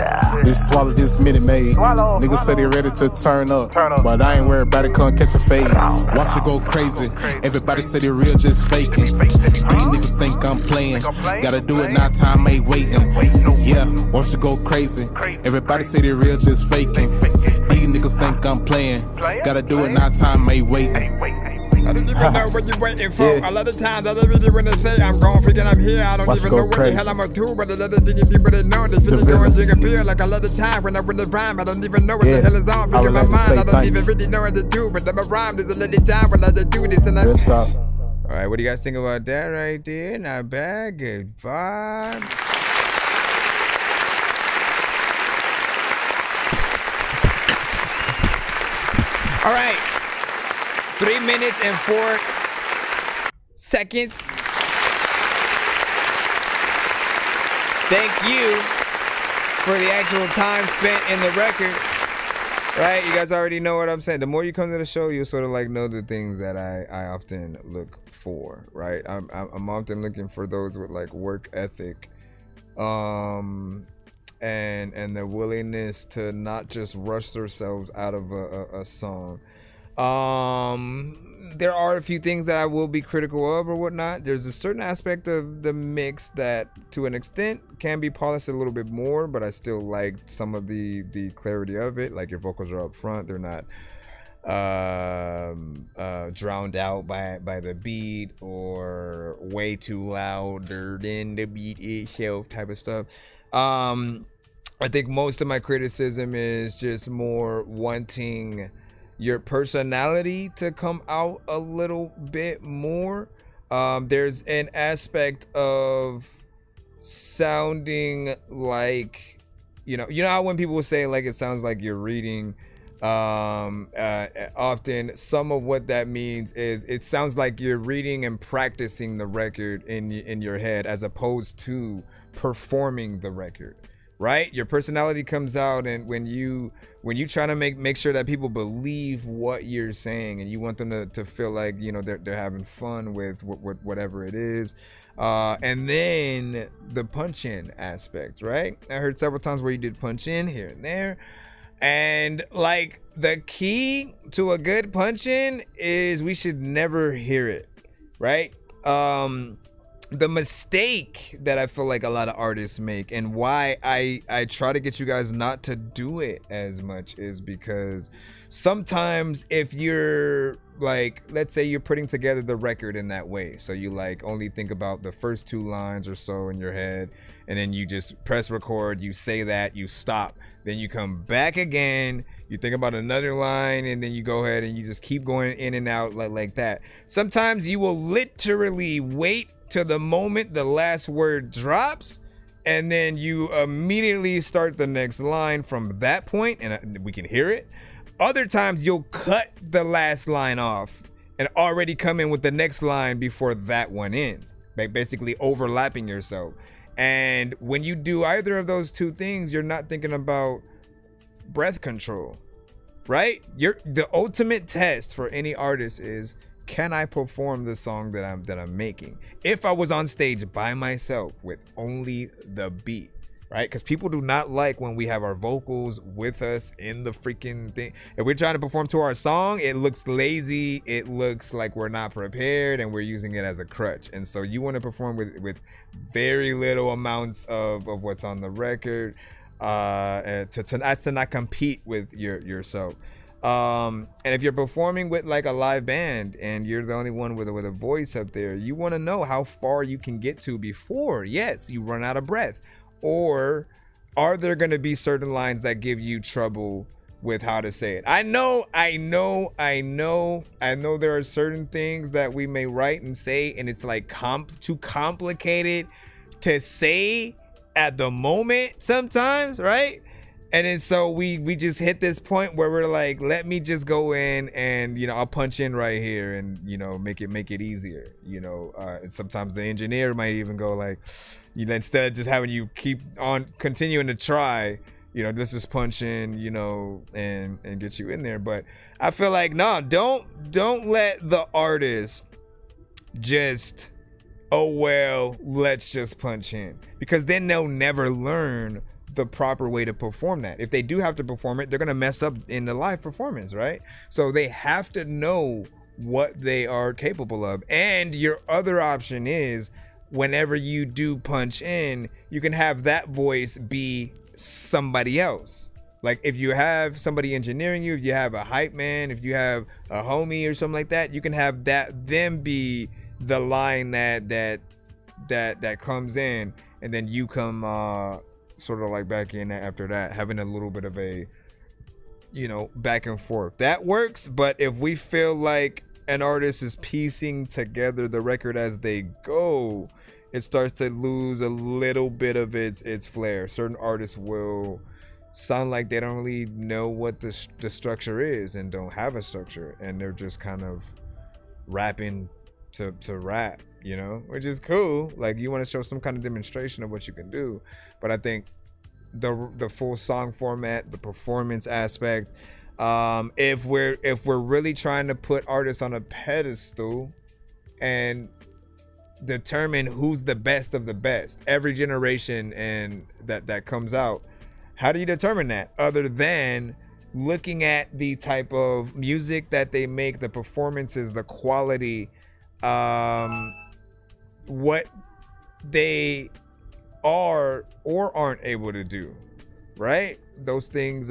Just swallow this Minute Maid. Niggas say they ready to turn up, but I ain't worried about it, come catch a fade. Watch it go crazy. Everybody say they real, just faking. These niggas think I'm playing. Gotta do it now, time ain't waiting. Yeah, watch it go crazy. Everybody say they real, just faking. These niggas think I'm playing. Gotta do it now, time ain't waiting. I don't even know what you're waiting for. A lot of times I don't really want to say I'm gone, freaking I'm here. I don't even know what the hell I'm gonna do, but a lot of things people they know. They feel going to appear like a lot of time when I win the rhyme. I don't even know what the hell is on. Figure my mind, I don't even really know what to do. But I'm a rhyme, there's a little time when I do this and I. All right, what do you guys think about that right there? Not bad, good vibe. All right, 3 minutes and 4 seconds. Thank you for the actual time spent in the record. Right, you guys already know what I'm saying. The more you come to the show, you sort of like know the things that I often look for. Right, I'm often looking for those with like work ethic, and the willingness to not just rush themselves out of a song. There are a few things that I will be critical of or whatnot. There's a certain aspect of the mix that to an extent can be polished a little bit more, but I still like some of the clarity of it. Like your vocals are up front, they're not drowned out by the beat or way too louder than the beat itself type of stuff. I think most of my criticism is just more wanting your personality to come out a little bit more. There's an aspect of sounding like, you know how when people say like it sounds like you're reading, often some of what that means is it sounds like you're reading and practicing the record in your head as opposed to performing the record. Right, your personality comes out, and when you try to make sure that people believe what you're saying, and you want them to feel like they're having fun with whatever it is, and then the punch in aspect. Right, I heard several times where you did punch in here and there, and like the key to a good punch in is we should never hear it. Right. The mistake that I feel like a lot of artists make, and why I try to get you guys not to do it as much, is because sometimes if you're like, let's say you're putting together the record in that way, so you like only think about the first 2 lines or so in your head, and then you just press record, you say that, you stop, then you come back again, you think about another line, and then you go ahead and you just keep going in and out like that. Sometimes you will literally wait to the moment the last word drops, and then you immediately start the next line from that point, and we can hear it. Other times you'll cut the last line off and already come in with the next line before that one ends, basically overlapping yourself. And when you do either of those two things, you're not thinking about breath control, right? The ultimate test for any artist is, can I perform the song that I'm making? If I was on stage by myself with only the beat, right? Because people do not like when we have our vocals with us in the freaking thing. If we're trying to perform to our song, it looks lazy. It looks like we're not prepared and we're using it as a crutch. And so you want to perform with very little amounts of what's on the record, to not compete with yourself. And if you're performing with like a live band and you're the only one with a voice up there, you want to know how far you can get to before, yes, you run out of breath. Or are there going to be certain lines that give you trouble with how to say it? I know there are certain things that we may write and say, and it's like too complicated to say at the moment sometimes, right? And then so we just hit this point where we're like, let me just go in and, I'll punch in right here and, make it easier, and sometimes the engineer might even go like, instead of just having you keep on continuing to try, let's just punch in, and get you in there. But I feel like, no, don't let the artist just, let's just punch in, because then they'll never learn the proper way to perform that. If they do have to perform it, they're gonna mess up in the live performance, right? So they have to know what they are capable of. And your other option is, whenever you do punch in, you can have that voice be somebody else, Like if you have somebody engineering you, if you have a hype man, if you have a homie or something like that, you can have them be the line that comes in, and then you come sort of like back in after that, having a little bit of a, you know, back and forth. That works. But if we feel like an artist is piecing together the record as they go, it starts to lose a little bit of its flair. Certain artists will sound like they don't really know what the structure is and don't have a structure, and they're just kind of rapping to rap, you know, which is cool. Like you want to show some kind of demonstration of what you can do, but I think the full song format, the performance aspect, if we're really trying to put artists on a pedestal and determine who's the best of the best every generation and that comes out, how do you determine that other than looking at the type of music that they make, the performances, the quality, what they are or aren't able to do, right? Those things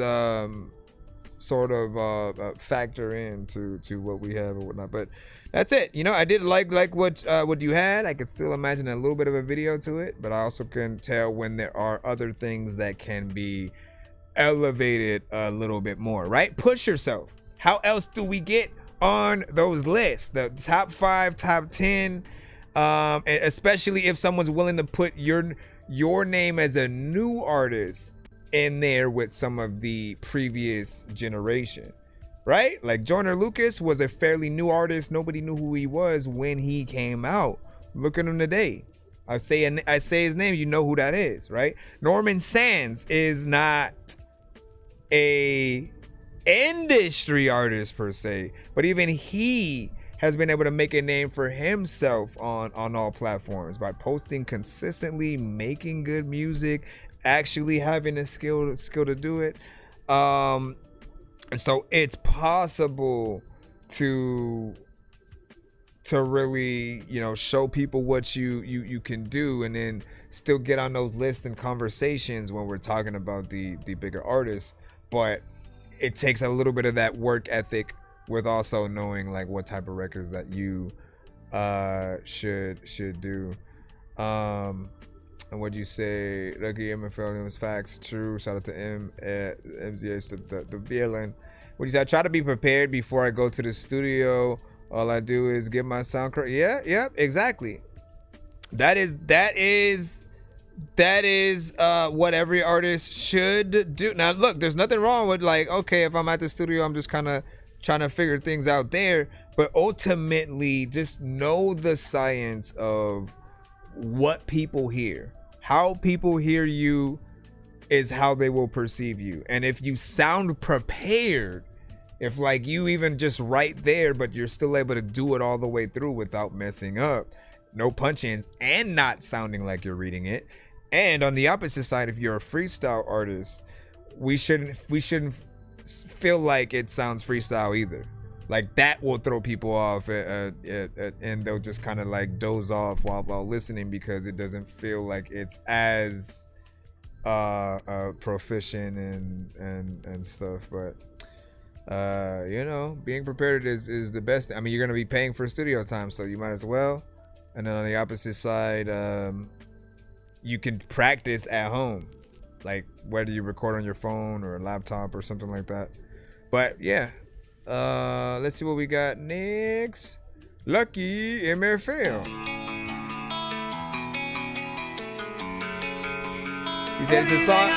sort of factor into what we have and whatnot. But that's it. You know, I did like what you had. I could still imagine a little bit of a video to it, but I also can tell when there are other things that can be elevated a little bit more, right? Push yourself. How else do we get on those lists? The top 5, top 10, especially if someone's willing to put your name as a new artist in there with some of the previous generation, right? Like Joyner Lucas was a fairly new artist. Nobody knew who he was when he came out. Look at him today. I say his name, you know who that is, right? Norman Sands is not a industry artist per se, but even he has been able to make a name for himself on all platforms by posting consistently, making good music, actually having a skill to do it. So it's possible to really, you know, show people what you can do, and then still get on those lists and conversations when we're talking about the bigger artists. But it takes a little bit of that work ethic with also knowing like what type of records that you should do. And what'd you say? Lucky MFL was facts. True. Shout out to MZH, the villain. What'd you say? I try to be prepared before I go to the studio. All I do is get my sound correct. Yeah, exactly. That is what every artist should do. Now, look, there's nothing wrong with like, okay, if I'm at the studio, I'm just kind of trying to figure things out there. But ultimately, just know the science of what people hear. How people hear you is how they will perceive you. And if you sound prepared, if like you even just right there, but you're still able to do it all the way through without messing up, no punch-ins, and not sounding like you're reading it. And on the opposite side, if you're a freestyle artist, we shouldn't feel like it sounds freestyle either. Like that will throw people off, and they'll just kind of like doze off while listening because it doesn't feel like it's as proficient and stuff. But you know, being prepared is the best. I mean, you're gonna be paying for studio time, so you might as well. And then on the opposite side, you can practice at home, like whether you record on your phone or a laptop or something like that. But yeah. Let's see what we got next. Lucky MFL. You said it's a song.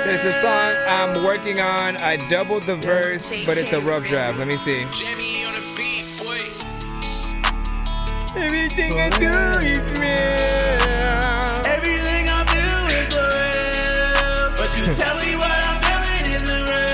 It's a song I'm working on. I doubled the verse, but it's a rough draft. Let me see. Everything I do is real. Everything I do is real. But you tell me what I'm feeling isn't real.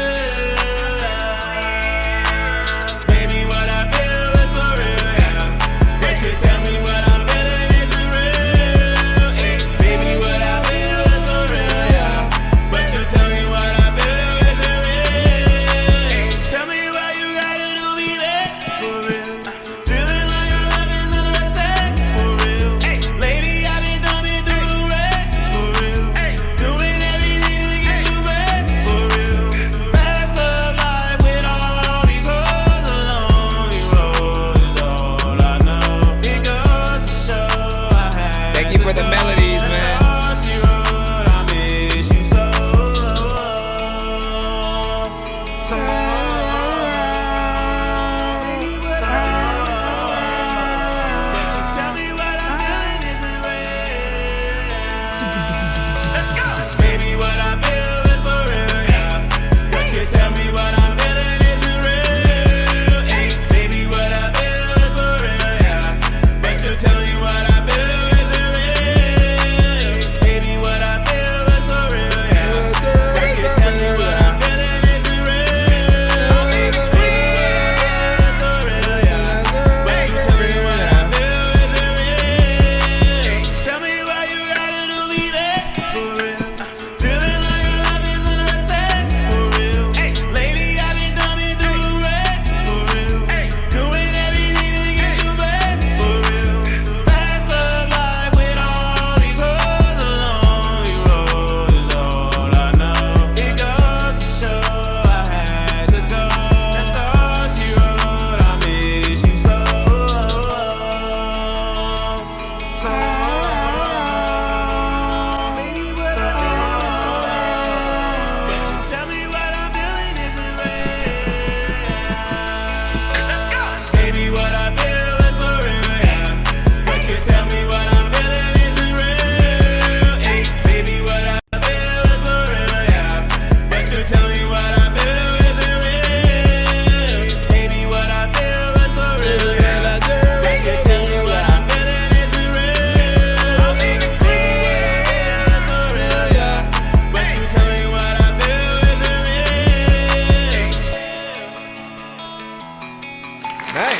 Nice.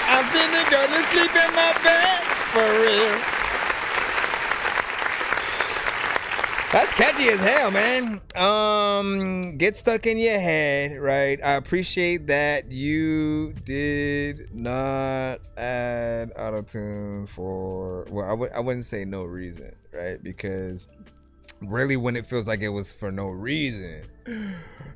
I'm finna go to sleep in my bed for real. That's catchy as hell, man. Get stuck in your head, right? I appreciate that you did not add autotune for, well, I wouldn't say no reason, right? Because really when it feels like it was for no reason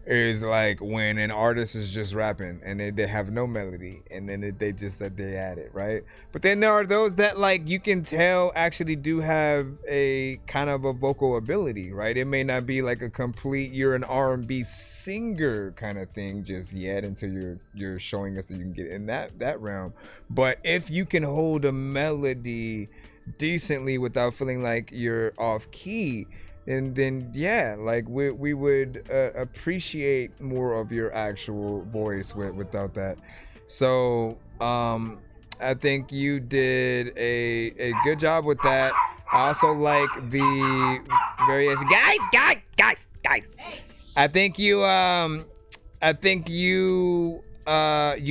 is like when an artist is just rapping and they have no melody and then they just that they add it, right? But then there are those that like you can tell actually do have a kind of a vocal ability, right? It may not be like a complete you're an R&B singer kind of thing just yet until you're showing us that you can get in that realm. But if you can hold a melody decently without feeling like you're off key, and then yeah, like we would appreciate more of your actual voice without that. So I think you did a good job with that. I also like the variation. Guys. I think you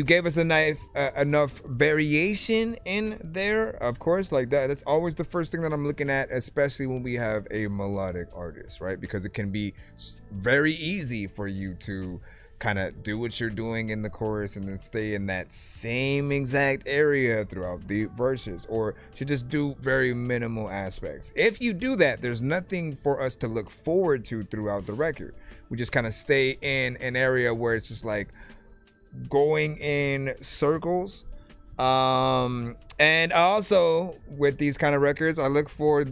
gave us enough variation in there, of course, like that. That's always the first thing that I'm looking at, especially when we have a melodic artist, right? Because it can be very easy for you to kind of do what you're doing in the chorus and then stay in that same exact area throughout the verses, or to just do very minimal aspects. If you do that, there's nothing for us to look forward to throughout the record. We just kind of stay in an area where it's just like going in circles. And also with these kind of records, I look for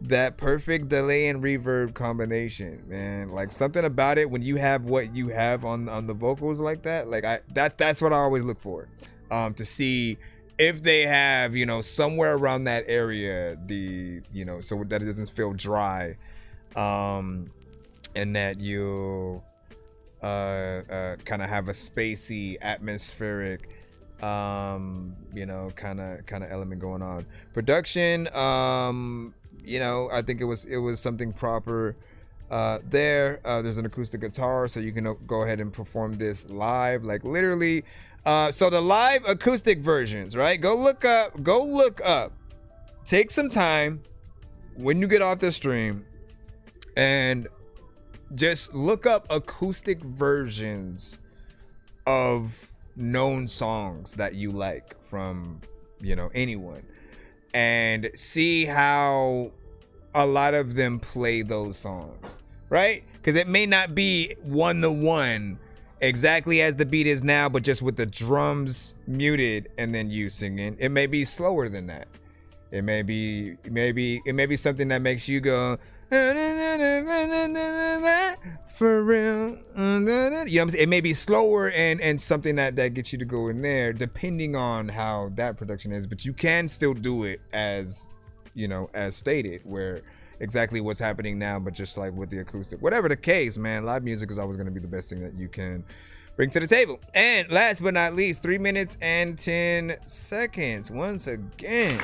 that perfect delay and reverb combination, man. Like something about it when you have what you have on the vocals like that, like that's what I always look for, to see if they have, somewhere around that area, so that it doesn't feel dry, and that you kind of have a spacey, atmospheric, kind of element going on. Production, I think it was something proper there. There's an acoustic guitar, so you can go ahead and perform this live, like literally. So the live acoustic versions, right? Go look up. Take some time when you get off the stream and just look up acoustic versions of known songs that you like from, anyone, and see how a lot of them play those songs, right? Because it may not be 1-to-1 exactly as the beat is now, but just with the drums muted and then you singing. It may be slower than that. It may be something that makes you go for real. You know what I'm saying? It may be slower and something that gets you to go in there, depending on how that production is. But you can still do it as stated, where exactly what's happening now, but just like with the acoustic. Whatever the case, man, live music is always going to be the best thing that you can bring to the table. And last but not least, 3 minutes and 10 seconds. Once again.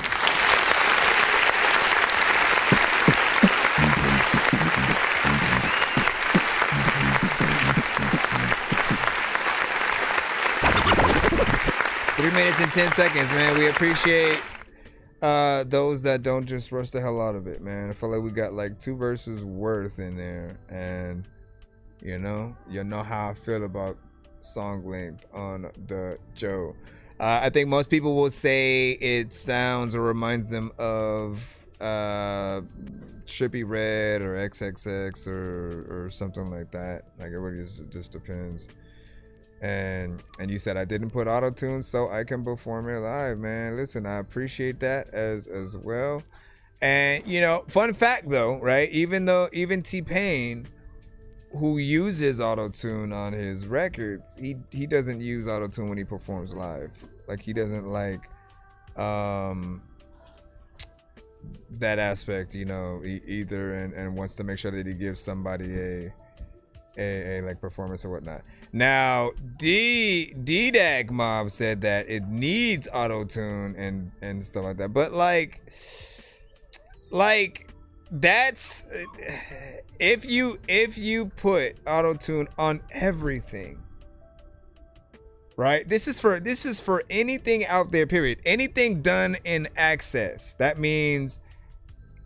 Minutes and 10 seconds, man. We appreciate those that don't just rush the hell out of it, man. I feel like we got like 2 verses worth in there, and you know how I feel about song length on the Joe. I think most people will say it sounds or reminds them of Trippie Redd or XXX or something like that. Like it really just depends. And you said I didn't put auto-tune so I can perform it live, man. Listen, I appreciate that as well. And fun fact though, right? Even T-Pain, who uses auto-tune on his records, he doesn't use auto-tune when he performs live. Like he doesn't like that aspect, either, and wants to make sure that he gives somebody a like performance or whatnot. Now D-Dag Mob said that it needs auto-tune and stuff like that, but like that's if you put auto-tune on everything, right? This is for anything out there, period. Anything done in access. That means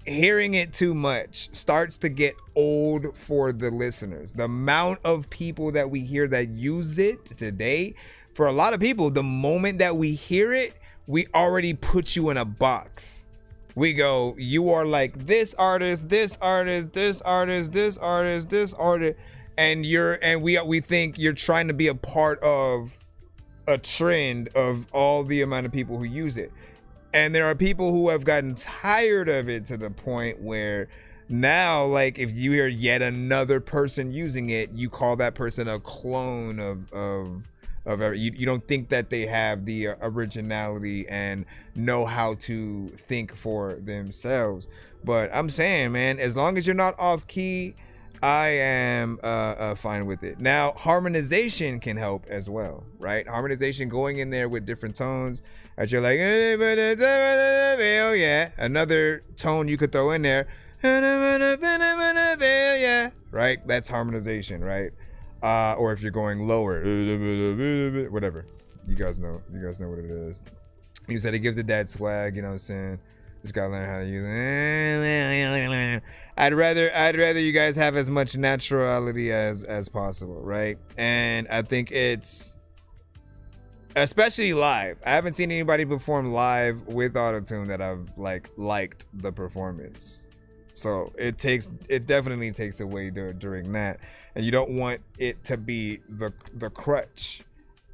hearing it too much starts to get old for the listeners. The amount of people that we hear that use it today, for a lot of people, the moment that we hear it, we already put you in a box. We go, you are like this artist, this artist, this artist, this artist, this artist, and we think you're trying to be a part of a trend of all the amount of people who use it. And there are people who have gotten tired of it to the point where now, like, if you hear yet another person using it, you call that person a clone of you don't think that they have the originality and know how to think for themselves. But I'm saying, man, as long as you're not off key, I am fine with it. Now, harmonization can help as well, right? Harmonization, going in there with different tones that you're like, oh yeah, another tone you could throw in there, right? That's harmonization, right? Or if you're going lower, whatever, you guys know what it is. You said it gives it that swag, you know what I'm saying? Just gotta learn how to use it. I'd rather you guys have as much naturality as possible, right? And I think it's, especially live, I haven't seen anybody perform live with autotune that I've liked the performance. So it definitely takes away during that, and you don't want it to be the crutch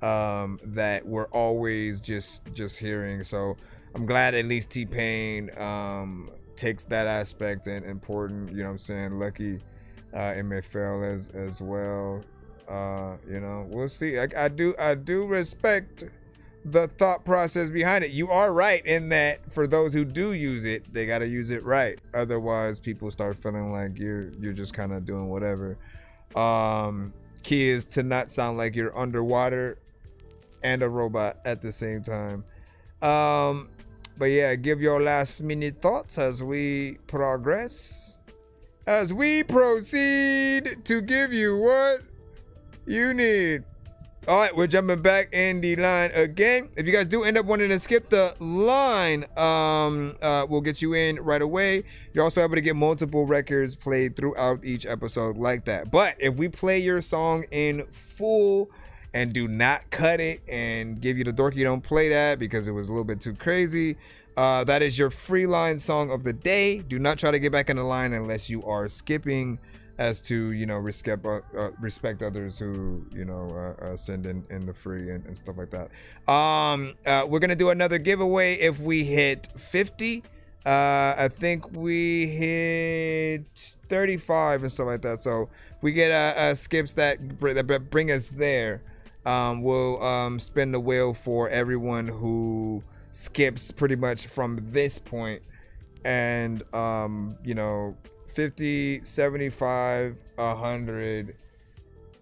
that we're always just hearing. So I'm glad at least T-Pain takes that aspect and important, you know what I'm saying? Lucky it may fail as well. You know, we'll see. I do respect the thought process behind it. You are right in that for those who do use it, they got to use it right. Otherwise, people start feeling like you're just kind of doing whatever. Key is to not sound like you're underwater and a robot at the same time. But yeah, give your last minute thoughts as we progress, as we proceed to give you what you need. All right, we're jumping back in the line again. If you guys do end up wanting to skip the line, we'll get you in right away. You're also able to get multiple records played throughout each episode like that. But if we play your song in full and do not cut it and give you the Dorky don't play that because it was a little bit too crazy, that is your free line song of the day. Do not try to get back in the line unless you are skipping, as to, you know, respect others who, you know, send in the free and stuff like that. We're gonna do another giveaway if we hit 50. I think we hit 35 and stuff like that. So if we get skips that bring us there, we'll spin the wheel for everyone who skips pretty much from this point. And you know, 50, 75, 100,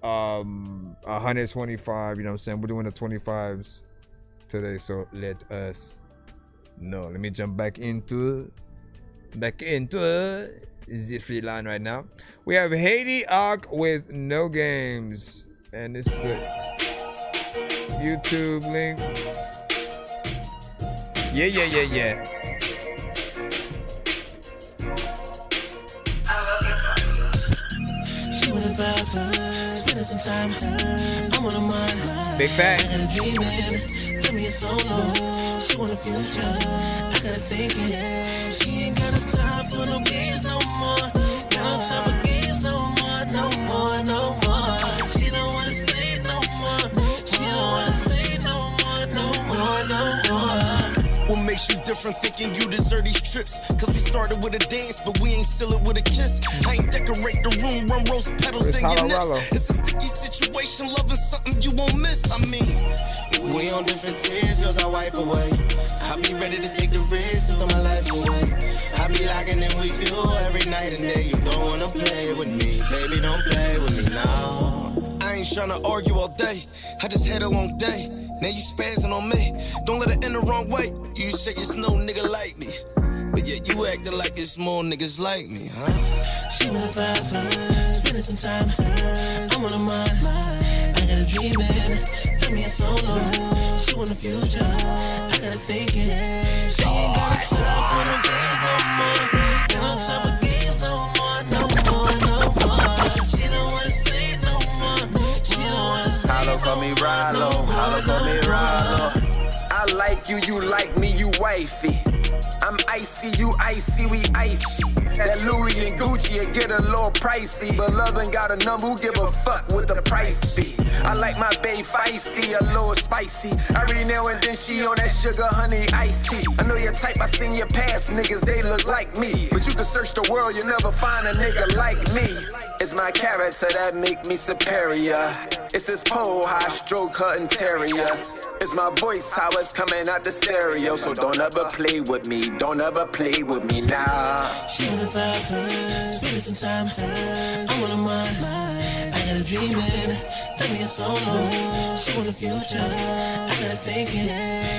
125, you know what I'm saying? We're doing the 25s today, so let us know. Let me jump back into the free line right now. We have Haiti Ock with No Games, and this is the YouTube link. Yeah. Spending some time, I'm on a mind. Big fact. I got a dream, man. Feel me, it's so long. She want a future. I gotta think it. She ain't got no time for no games no more. Got no time for games no more, no more, no more. She don't wanna say no more. She don't wanna say no more, no more, no more. What makes you different, thinking you deserve these trips? Cause we started with a dance, but we ain't seal it with a kiss. I ain't decorate the room, run rose petals, then your nips. It's a sticky situation, loving something you won't miss. I mean, we on different tiers, cause I wipe away. I be ready to take the risk and throw my life away. I be locking in with you every night and day. You don't wanna play with me, baby, don't play with me now. I ain't tryna argue all day, I just had a long day. Now you spazzing on me, don't let it end the wrong way. You say it's no nigga like me. But yet you acting like it's more niggas like me, huh? She wanna vibe, spending some time. I'm on her mind. I got a dream, man. Tell me it's so long. She want the future. I got her thinking. She ain't got time for no games no more. Got no time for games no more, no more, no more. She don't wanna say no more. She don't wanna say Hollow, call me Rollo. Hollow, call me Rollo. I like you, you like me, you wifey. I'm icy, you icy, we icy. That Louis and Gucci, it get a little pricey. But loving got a number, who give a fuck what the price be? I like my babe feisty, a little spicy. Every now and then she on that sugar, honey, iced tea. I know your type, I seen your past niggas, they look like me. But you can search the world, you'll never find a nigga like me. It's my character that make me superior. It's this pole, how I stroke her interiors. It's my voice, how it's coming out the stereo. So don't ever play with me, don't ever play with me now. She wanna vibe, spending some time. I'm on her mind. I got a dream, man. Tell me it's so long. She want the future. I got her thinking.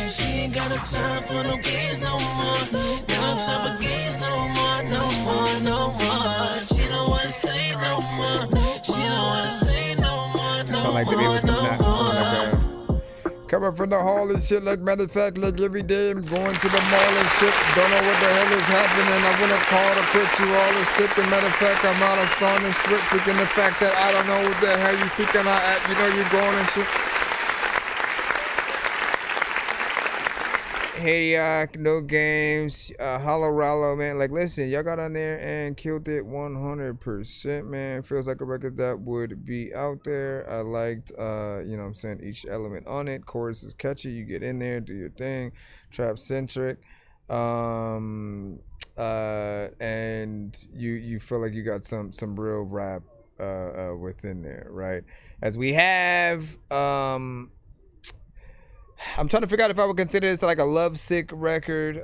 She ain't got no time for no games no more. Got no time for games no more, no more, no more. She don't wanna say no more. She don't wanna say no more, no more, no more. Coming from the hall and shit, like matter of fact, like every day I'm going to the mall and shit. Don't know what the hell is happening. I wanna call to quit you all is sick. And matter of fact, I'm out of strong and strict, freaking the fact that I don't know what the hell you freaking out at. You know you're going and shit. Hadiac, no games, Hollow Rollo, man. Like, listen, y'all got on there and killed it 100%, man. Feels like a record that would be out there. I liked, you know what I'm saying, each element on it. Chorus is catchy. You get in there, do your thing. Trap centric. And you feel like you got some real rap within there, right? As we have, I'm trying to figure out if I would consider this like a Lovesick record,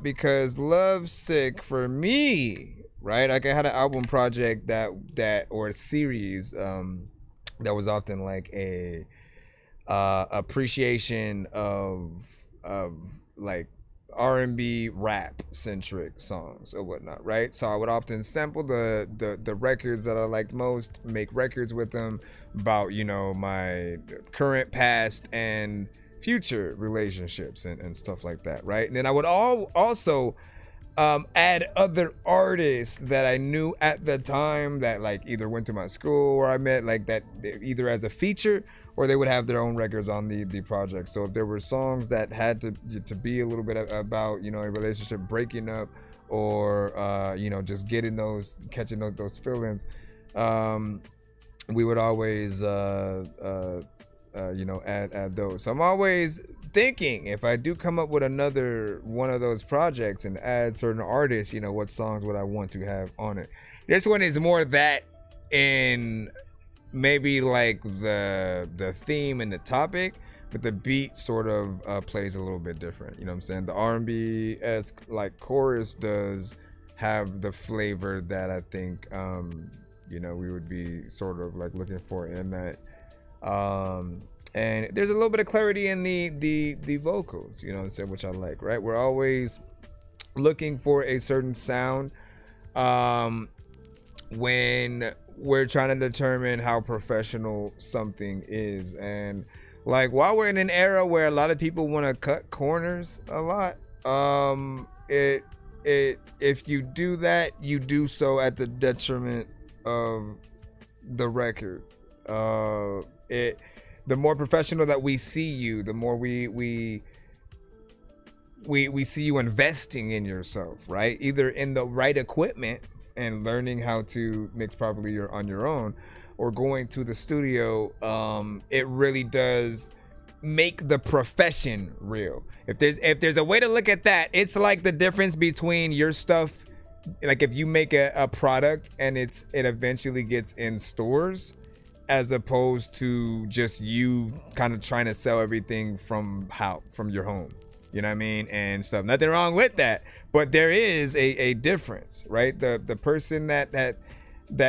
because Lovesick for me, right? Like I had an album project that or a series that was often like a appreciation of like R&B rap centric songs or whatnot, right? So I would often sample the records that I liked most, make records with them about, you know, my current, past, and future relationships and stuff like that, right? And then I would also add other artists that I knew at the time that like either went to my school or I met, like that either as a feature or they would have their own records on the project. So if there were songs that had to be a little bit about, you know, a relationship breaking up or you know, just catching those feelings, we would always you know, add those. So I'm always thinking if I do come up with another one of those projects and add certain artists, you know, what songs would I want to have on it? This one is more that in maybe like the theme and the topic, but the beat sort of plays a little bit different. You know what I'm saying? The R&B-esque like chorus does have the flavor that I think you know, we would be sort of like looking for in that. And there's a little bit of clarity in the vocals, you know what I'm saying, which I like, right? We're always looking for a certain sound when we're trying to determine how professional something is. And like while we're in an era where a lot of people want to cut corners a lot, if you do that, you do so at the detriment of the record. The more professional that we see you, the more we see you investing in yourself, right? Either in the right equipment and learning how to mix properly on your own, or going to the studio. It really does make the profession real. If there's a way to look at that, it's like the difference between your stuff, like if you make a product and it eventually gets in stores, as opposed to just you kind of trying to sell everything from your home, you know what I mean, and stuff. Nothing wrong with that, but there is a difference, right? The person that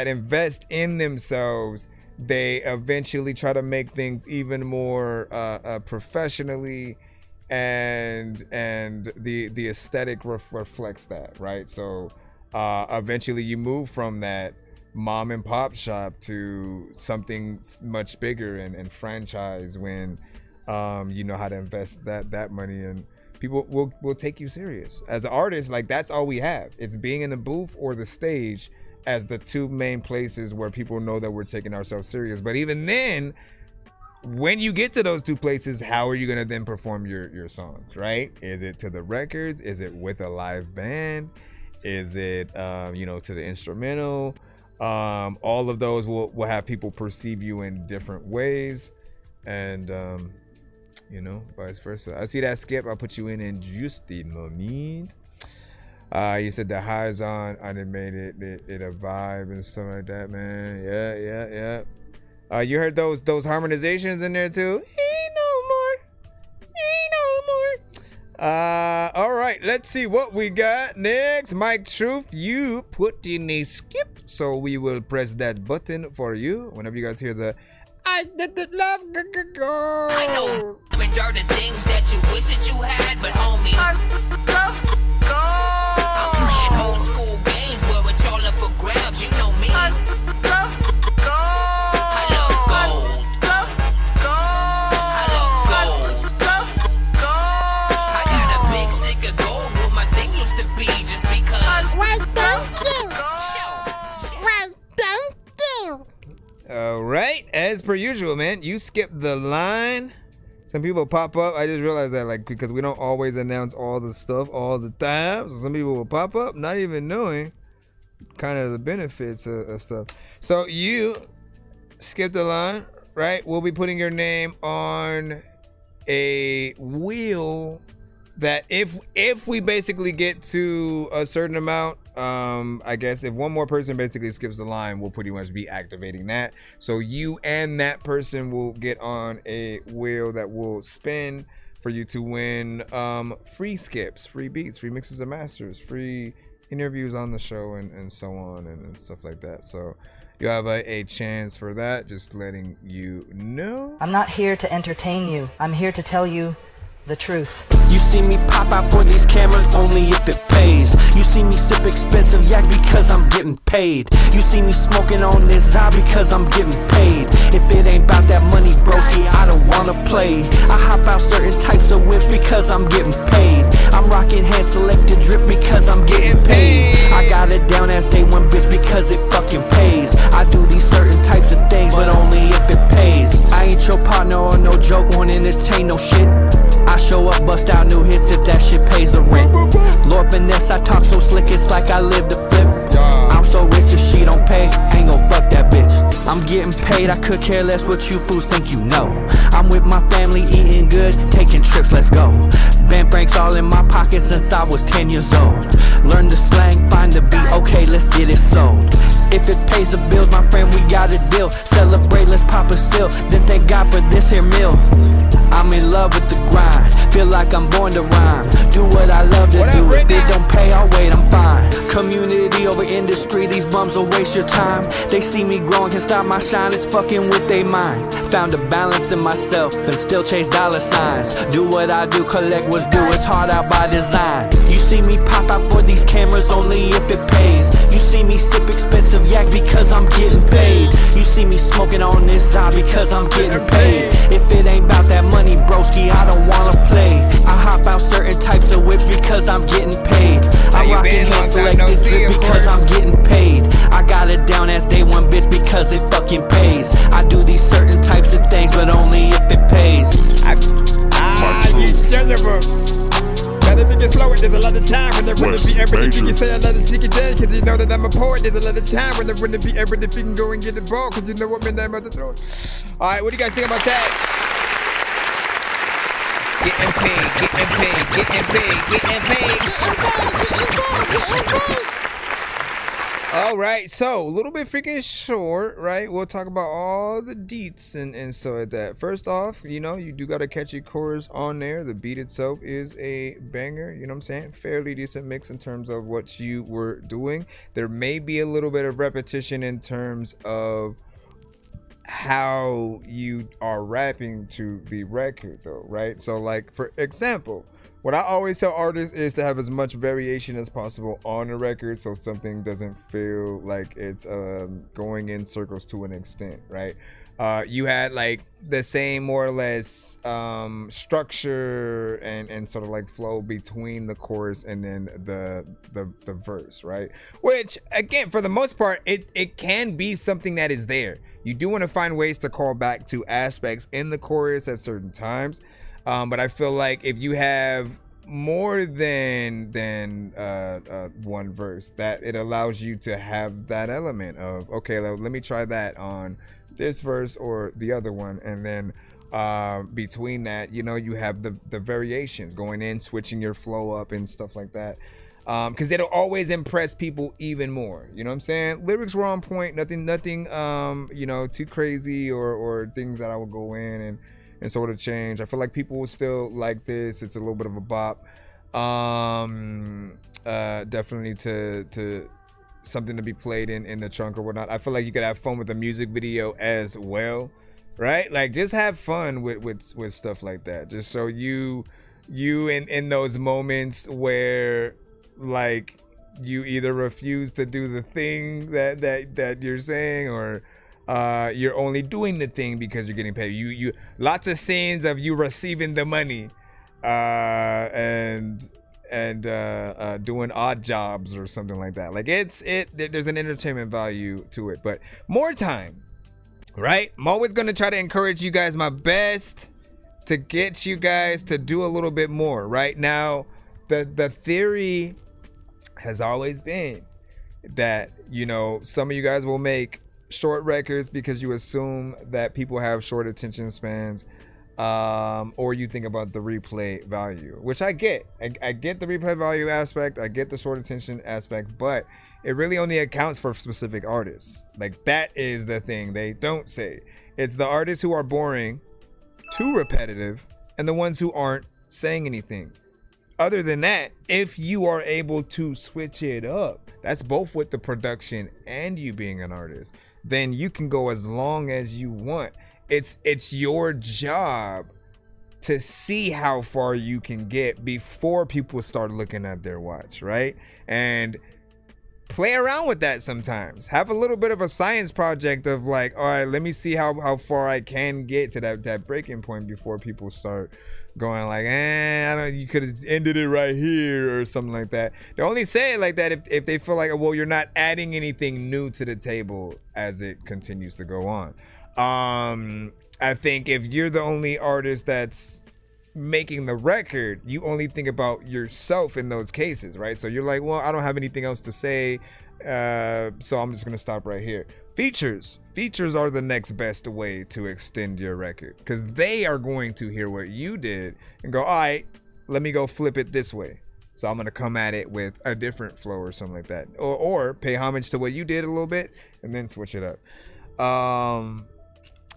invest in themselves, they eventually try to make things even more professionally and the aesthetic reflects that, right? So eventually you move from that mom and pop shop to something much bigger and franchise when you know how to invest that money, and people will take you serious as an artist. Like, that's all we have. It's being in the booth or the stage as the two main places where people know that we're taking ourselves serious. But even then, when you get to those two places, how are you gonna then perform your songs, right? Is it to the records? Is it with a live band? Is it to the instrumental? All of those will have people perceive you in different ways, and vice versa. I see that, Skip. I'll put you in just a moment. You said the highs on animated, it a vibe and stuff like that, man. Yeah. You heard those harmonizations in there too? Ain't no more. All right, let's see what we got next. Mike Truth, you put in a skip, so we will press that button for you whenever you guys hear the I did the love go. I know dirty things that you wish that you had, but homie, I'm playing old school games where it's all up for grabs. You know me. I love gold. I got a big stick of gold where my thing used to be, just because. Why don't you? Why don't you? All right, as per usual, man, you skipped the line. Some people pop up. I just realized that, like, because we don't always announce all the stuff all the time. So some people will pop up, not even knowing kind of the benefits of stuff. So you skipped the line, right? We'll be putting your name on a wheel that if we basically get to a certain amount, I guess if one more person basically skips the line, we'll pretty much be activating that. So you and that person will get on a wheel that will spin for you to win free skips, free beats, free mixes and masters, free interviews on the show, and so on and stuff like that. So you have a chance for that, just letting you know. I'm not here to entertain you. I'm here to tell you the truth. You see me pop out for these cameras only if it pays. You see me sip expensive yak because I'm getting paid. You see me smoking on this eye because I'm getting paid. If it ain't about that money, broski, I don't wanna play. I hop out certain types of whips because I'm getting paid. I'm rocking hand selected drip because I'm getting paid. I got it down as day one, bitch, because it fucking pays. I do these certain types of things, but only if it pays. I ain't your partner or no joke, won't entertain no shit. I show up, bust out new hits if that shit pays the rent. Lord Finesse, I talk so slick, it's like I live the flip. I'm so rich if she don't pay, I ain't gon' fuck that bitch. I'm getting paid, I could care less what you fools think you know. I'm with my family, eating good, taking trips, let's go. Band Franks all in my pocket since I was 10 years old. Learn the slang, find the beat, okay, let's get it sold. If it pays the bills, my friend, we got a deal. Celebrate, let's pop a seal, then thank God for this here meal. I'm in love with the grind, feel like I'm born to rhyme. Do what I love to do, if it don't pay, I'll wait, I'm fine. Community over industry, these bums will waste your time. They see me growing, can stop my shine, it's fucking with they mind. Found a balance in myself, and still chase dollar signs. Do what I do, collect what's due, it's hard out by design. You see me pop out for these cameras only if it pays. You see me sip expensive yak because I'm getting paid. You see me smoking on this eye because I'm getting paid. If it ain't about that money, broski, I don't wanna play. I hop out certain types of whips because I'm getting paid. I'm rocking hand selected drip because I'm getting paid. I got it down as day one, bitch, because it fucking pays. I do these certain types of things, but only if it pays. Gotta be get slower, there's a lot of time when there wouldn't be everything you can say another ticket day, cause you know that I'm a poet. There's a lot of time when there wouldn't be everything you can go and get involved, cause you know what man I'm about to throw. Alright, what do you guys think about that? Getting paid. All right, so a little bit freaking short, right? We'll talk about all the deets and so like that. First off, you know, you do got a catchy chorus on there. The beat itself is a banger, you know what I'm saying? Fairly decent mix in terms of what you were doing. There may be a little bit of repetition in terms of how you are rapping to the record though, right? So like, for example, what I always tell artists is to have as much variation as possible on the record, so something doesn't feel like it's going in circles to an extent, right? You had like the same more or less structure and sort of like flow between the chorus and then the verse, right? Which again, for the most part, it can be something that is there. You do want to find ways to call back to aspects in the chorus at certain times. But I feel like if you have more than one verse, that it allows you to have that element of, okay, let me try that on this verse or the other one, and then between that, you know, you have the variations going in, switching your flow up and stuff like that, because it'll always impress people even more. You know what I'm saying? Lyrics were on point, nothing you know, too crazy or things that I would go in and sort of change. I feel like people will still like this. It's a little bit of a bop. Definitely to something to be played in the trunk or whatnot. I feel like you could have fun with the music video as well, right? Like, just have fun with stuff like that. Just so you in those moments where like you either refuse to do the thing that you're saying, or you're only doing the thing because you're getting paid. You lots of scenes of you receiving the money and doing odd jobs or something like that. Like, there's an entertainment value to it. But more time, right? I'm always going to try to encourage you guys my best to get you guys to do a little bit more. Right now, the theory has always been that, you know, some of you guys will make short records because you assume that people have short attention spans, or you think about the replay value, which I get. I get the replay value aspect, I get the short attention aspect, but it really only accounts for specific artists. Like, that is the thing they don't say. It's the artists who are boring, too repetitive, and the ones who aren't saying anything. Other than that, if you are able to switch it up, that's both with the production and you being an artist, then you can go as long as you want. It's your job to see how far you can get before people start looking at their watch, right? And play around with that sometimes. Have a little bit of a science project of like, all right, let me see how far I can get to that breaking point before people start going like, you could have ended it right here or something like that. They only say it like that if they feel like, well, you're not adding anything new to the table as it continues to go on. I think if you're the only artist that's making the record, you only think about yourself in those cases, right? So you're like, well, I don't have anything else to say, so I'm just gonna stop right here. Features are the next best way to extend your record, because they are going to hear what you did and go, all right, let me go flip it this way. So I'm gonna come at it with a different flow or something like that, or pay homage to what you did a little bit and then switch it up.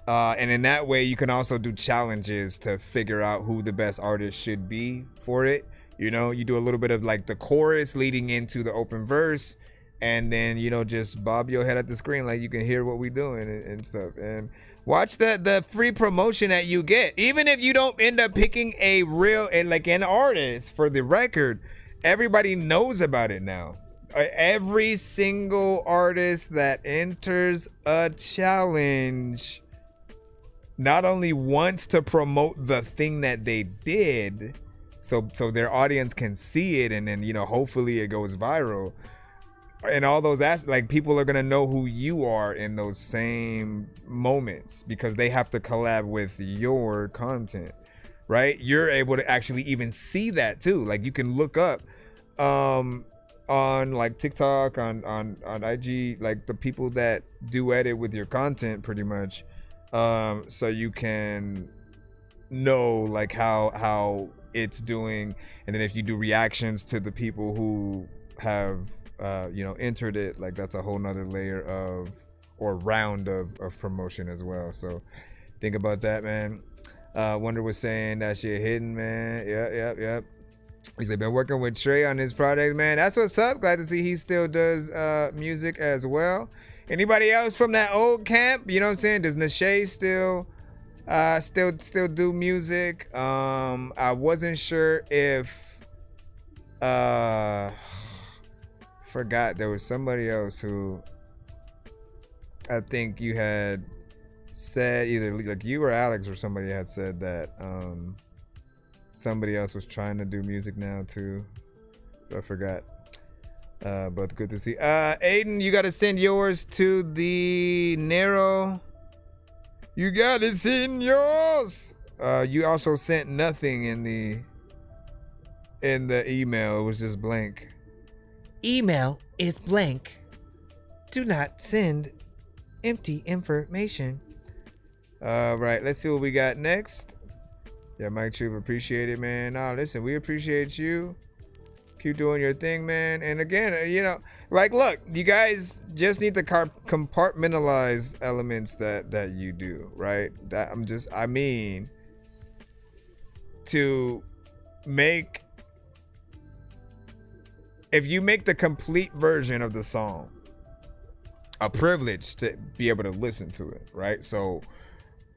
And in that way, you can also do challenges to figure out who the best artist should be for it. You know, you do a little bit of like the chorus leading into the open verse, and then, you know, just bob your head at the screen like you can hear what we doing and stuff. And watch the free promotion that you get. Even if you don't end up picking a real like an artist for the record, everybody knows about it now. Every single artist that enters a challenge not only wants to promote the thing that they did, so their audience can see it, and then, you know, hopefully it goes viral. And all those like, people are gonna know who you are in those same moments because they have to collab with your content, right? You're able to actually even see that too. Like, you can look up on like TikTok, on IG, like the people that duet it with your content pretty much, so you can know like how it's doing. And then if you do reactions to the people who have you know, entered it, like, that's a whole nother layer of, or round of promotion as well. So think about that, man. Wonder was saying that shit hidden, man. Yep. He's like, been working with Trey on his project, man. That's what's up. Glad to see he still does music as well. Anybody else from that old camp? You know what I'm saying? Does Nashay still do music? I wasn't sure if forgot there was somebody else who I think you had said, either like you or Alex or somebody had said that somebody else was trying to do music now too. I forgot. But good to see. Aiden, you gotta send yours to the Nero. You gotta send yours. You also sent nothing in the email. It was just blank. Email is blank. Do not send empty information. Right, let's see what we got next. Yeah, Mike Troop, appreciate it, man. Nah, listen, we appreciate you. Keep doing your thing, man. And again, you know, like, look, you guys just need to compartmentalize elements that you do, right? I mean, to make, if you make the complete version of the song a privilege to be able to listen to it, right? So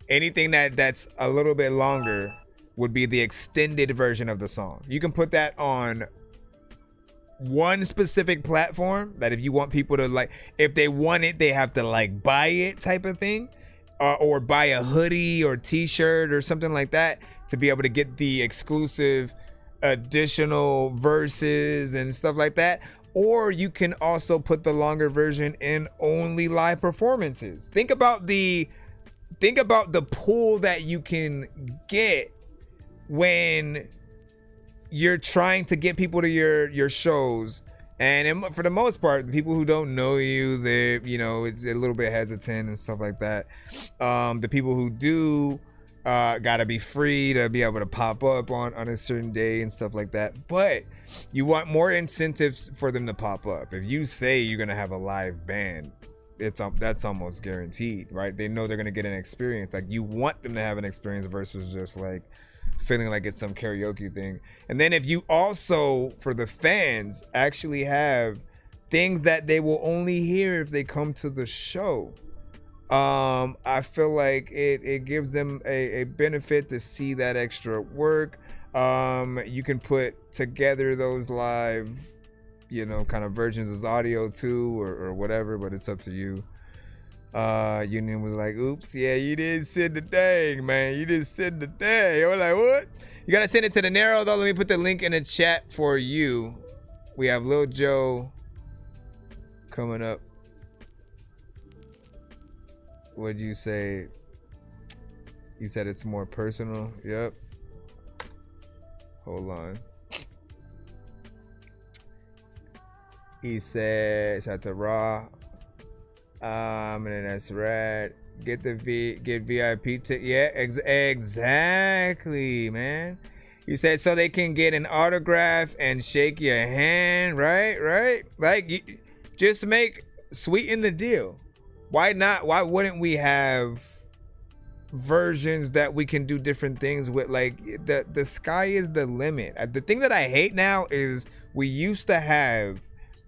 anything that's a little bit longer would be the extended version of the song. You can put that on one specific platform that if you want people to, like, if they want it, they have to like buy it type of thing, or buy a hoodie or t-shirt or something like that to be able to get the exclusive additional verses and stuff like that. Or you can also put the longer version in only live performances. Think about the pull that you can get when you're trying to get people to your shows. And for the most part, the people who don't know you, they, you know, it's a little bit hesitant and stuff like that. The people who do gotta be free to be able to pop up on a certain day and stuff like that. But you want more incentives for them to pop up. If you say you're gonna have a live band, that's almost guaranteed, right? They know they're gonna get an experience. Like, you want them to have an experience versus just like feeling like it's some karaoke thing. And then if you also, for the fans, actually have things that they will only hear if they come to the show, I feel like it gives them a benefit to see that extra work. You can put together those live, you know, kind of versions as audio too, or whatever, but it's up to you. Union was like, oops, yeah, you didn't send the thing, man. You didn't send the thing. I was like, what? You gotta send it to the Nero, though. Let me put the link in the chat for you. We have Lil Joe coming up. What'd you say? You said it's more personal. Yep. Hold on. He said, shout out to Raw. And then that's rad. Get VIP to, yeah, exactly, man. You said so they can get an autograph and shake your hand, right? Like, just sweeten the deal. Why not? Why wouldn't we have versions that we can do different things with? Like, the sky is the limit. The thing that I hate now is we used to have,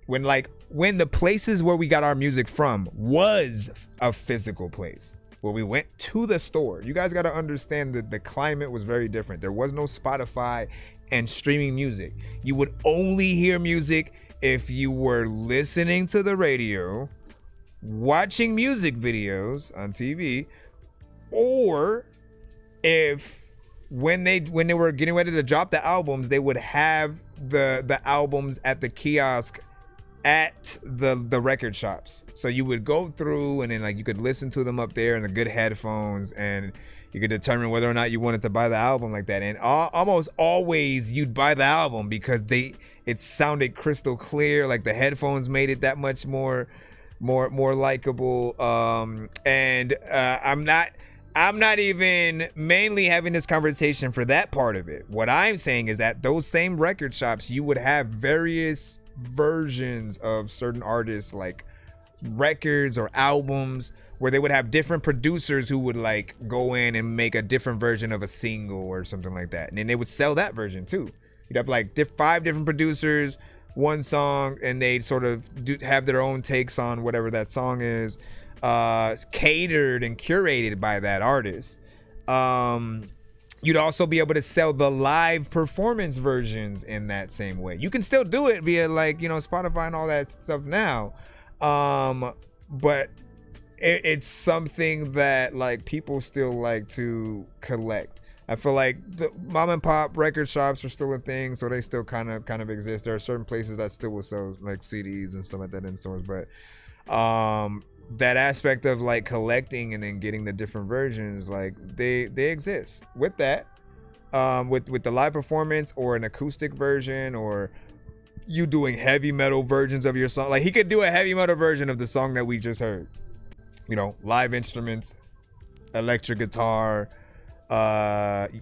when the places where we got our music from was a physical place where we went to the store. You guys got to understand that the climate was very different. There was no Spotify and streaming music. You would only hear music if you were listening to the radio, watching music videos on TV, or if when they were getting ready to drop the albums, they would have the albums at the kiosk at the record shops. So you would go through and then, like, you could listen to them up there in the good headphones, and you could determine whether or not you wanted to buy the album like that. And almost always you'd buy the album because it sounded crystal clear. Like, the headphones made it that much more likable. I'm not even mainly having this conversation for that part of it. What I'm saying is that those same record shops, you would have various versions of certain artists, like records or albums, where they would have different producers who would like go in and make a different version of a single or something like that, and then they would sell that version too. You'd have like 5 different producers one song and they sort of have their own takes on whatever that song is, catered and curated by that artist. You'd also be able to sell the live performance versions in that same way. You can still do it via like, you know, Spotify and all that stuff now. But it's something that like people still like to collect. I feel like the mom and pop record shops are still a thing, so they still kind of exist. There are certain places that still will sell like CDs and stuff like that in stores, but that aspect of like collecting and then getting the different versions, like they exist. With that, with the live performance or an acoustic version, or you doing heavy metal versions of your song, like he could do a heavy metal version of the song that we just heard. You know, live instruments, electric guitar,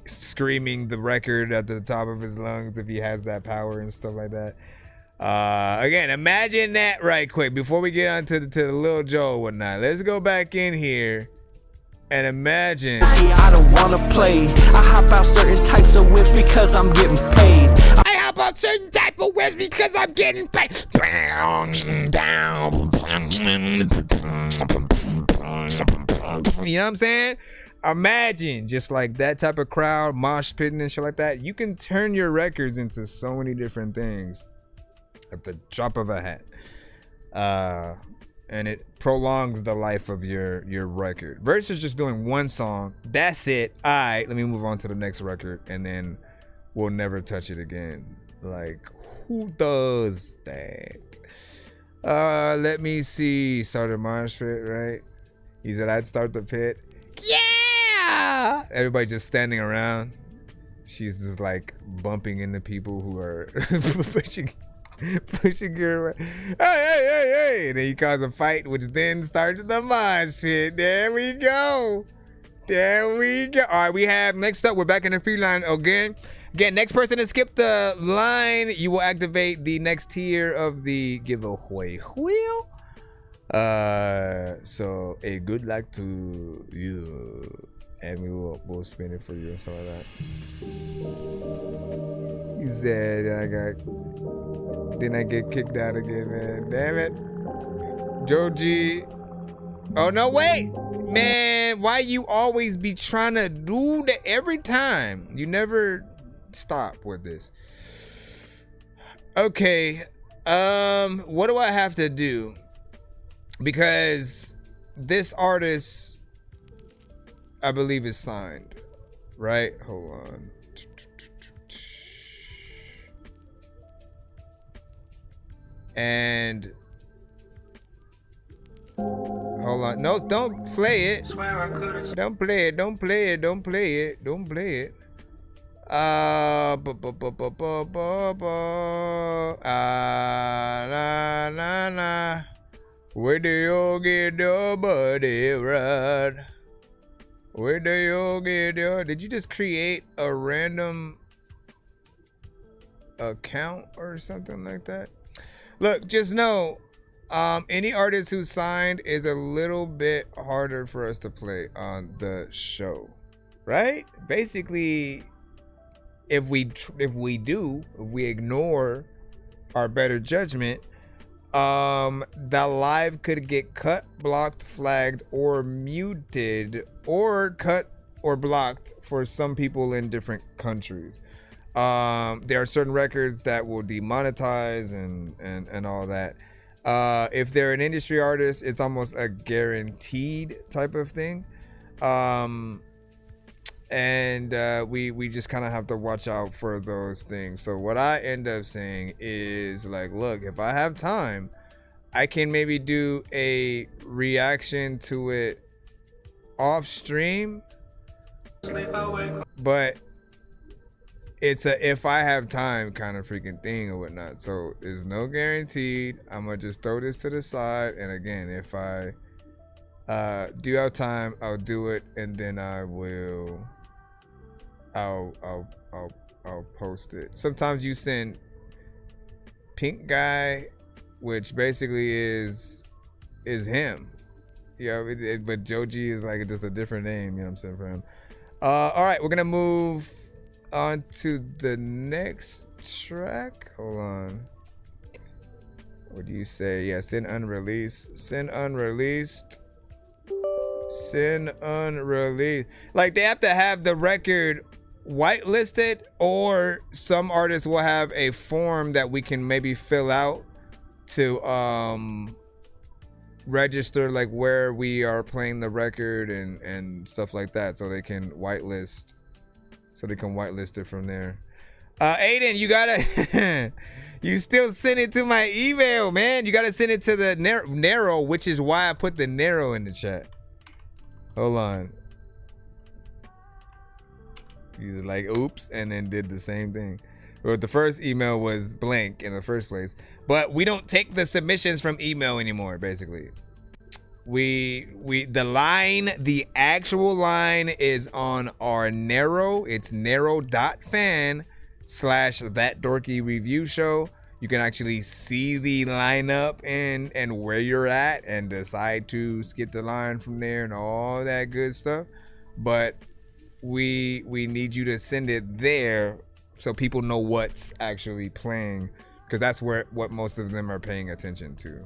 screaming the record at the top of his lungs if he has that power and stuff like that. Again, imagine that right quick before we get on to the Lil Joe and whatnot. Let's go back in here and imagine. I don't wanna play. I hop out certain types of whips because I'm getting paid. I hop out certain type of whips because I'm getting paid. You know what I'm saying? Imagine just like that type of crowd, mosh pitting and shit like that. You can turn your records into so many different things at the drop of a hat, and it prolongs the life of your record versus just doing one song. That's it. All right, let me move on to the next record, and then we'll never touch it again. Like, who does that? Let me see. Started mosh pit, right? He said I'd start the pit. Yeah. Everybody just standing around. She's just like bumping into people who are pushing her away. Hey. And then you cause a fight, which then starts the mosh pit. There we go. All right, we have next up, we're back in the free line again. Next person to skip the line, you will activate the next tier of the giveaway wheel. So a good luck to you, and we'll spin it for you and stuff like that. You said then I get kicked out again, man. Damn it. Joji. Oh no, wait, man. Why you always be trying to do that every time? You never stop with this. Okay. What do I have to do? Because this artist, I believe, is signed, right? Hold on. And hold on. No, don't play it. Don't play it. Don't play it. Don't play it. Don't play it. Na. Where do you get your body right? Where do you get your... Did you just create a random account or something like that? Look, just know, any artist who's signed is a little bit harder for us to play on the show, right? Basically, if we ignore our better judgment, the live could get cut, blocked, flagged, or muted, or cut or blocked for some people in different countries. There are certain records that will demonetize and all that. If they're an industry artist, it's almost a guaranteed type of thing. And we just kind of have to watch out for those things. So what I end up saying is like, look, if I have time, I can maybe do a reaction to it off stream, but it's a if I have time kind of freaking thing or whatnot. So there's no guaranteed. I'm gonna just throw this to the side, and again, if I do have time, I'll do it, and then I'll post it. Sometimes you send Pink Guy, which basically is him. Yeah, but Joji is like just a different name, you know what I'm saying, for him. All right, we're gonna move on to the next track. Hold on. What do you say? Yeah, send unreleased. Send unreleased. Send unreleased. Like, they have to have the record whitelisted, or some artists will have a form that we can maybe fill out to register like where we are playing the record and stuff like that, so they can whitelist it from there. Aiden, you gotta you still send it to my email, man. You gotta send it to the narrow, which is why I put the narrow in the chat. Hold on. You was like, oops, and then did the same thing. But the first email was blank in the first place. But we don't take the submissions from email anymore, basically. The actual line is on our narrow. It's narrow.fan/ThatDorkyReviewShow. You can actually see the lineup and where you're at and decide to skip the line from there and all that good stuff. But we need you to send it there so people know what's actually playing, because that's what most of them are paying attention to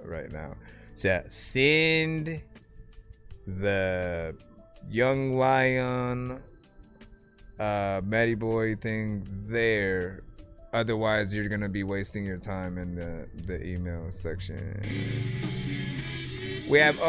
right now. So yeah, send the Young Lion Matty Boy thing there. Otherwise, you're gonna be wasting your time in the email section. We have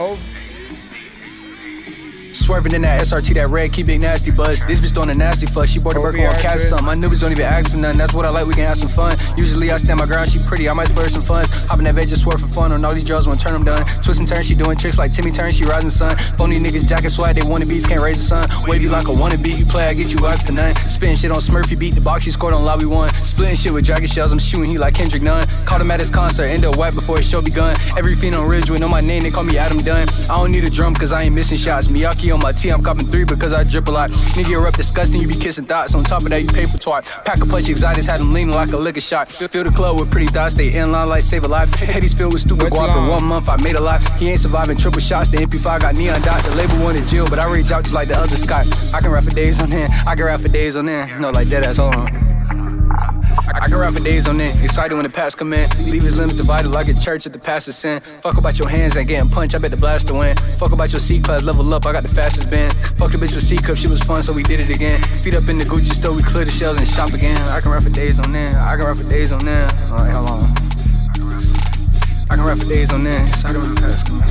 Swerving in that SRT, that red, keep big nasty buzz. This bitch throwing a nasty fuck. She bought the burger on cash something. My newbies don't even ask for nothing. That's what I like, we can have some fun. Usually I stand my ground, she pretty, I might spur some fun. Hopping that vet, just swerve for fun on all these drugs when turn them done. Twist and turn, she doing tricks like Timmy Turn, she rising sun. Phony niggas jacket swag, they wanna beats, can't raise the sun. Wavy like a wannabe, you play, I get you out for none. Spitting shit on Smurfy, beat the box, she scored on lobby 1. Splitting shit with dragon shells, I'm shooting he like Kendrick Nunn. Caught him at his concert, end up whack before his show begun. Every fiend on Ridgeway know my name, they call me Adam Dunn. I don't need a drum cause I ain't missing shots. Miyake on my tee, I'm copping 3 because I drip a lot. Nigga, you're up disgusting, you be kissing thoughts. On top of that, you pay for twat. Pack a punch, exotics had them leaning like a liquor shot. Fill the club with pretty thoughts, they in line like save a life. Headies filled with stupid guap. In 1 month, I made a lot. He ain't surviving triple shots. The MP5 got neon dot. The label wanted Jill, but I rage out just like the other Scott. I can rap for days on end. I can rap for days on end. No, like dead ass, hold on. I can rap for days on end. Excited when the packs come in. Leave his limbs divided like a church at the pastor's sin. Fuck about your hands, ain't getting punched. I bet the blaster win. Fuck about your C-class, level up. I got the fastest band. Fuck the bitch with C-cup, shit was fun, so we did it again. Feet up in the Gucci store, we clear the shells and shop again. I can rap for days on end. I can rap for days on end. Alright, hold on. I can rap for days on end. Excited when the packs come in.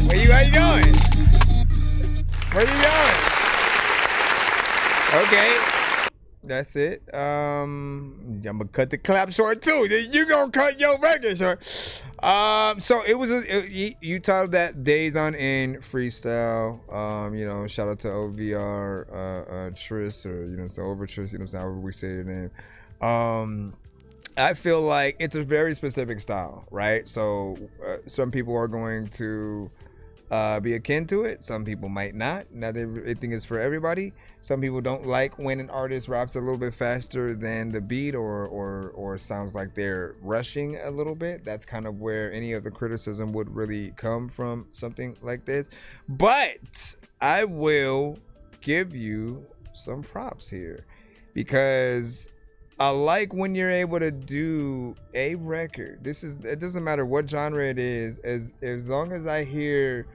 Where you going? Where you going? Okay. That's it. I'm gonna cut the clap short too. You gonna cut your record short. So it was you titled that Days on End freestyle. You know, shout out to OVR Tris, or so over Tris, however we say your name. I feel like it's a very specific style, right? So some people are going to be akin to it. Some people might not. Not everything is for everybody. Some people don't like when an artist raps a little bit faster than the beat, or sounds like they're rushing a little bit. That's kind of where any of the criticism would really come from something like this. But I will give you some props here, because I like when you're able to do a record. It doesn't matter what genre it is, as long as I hear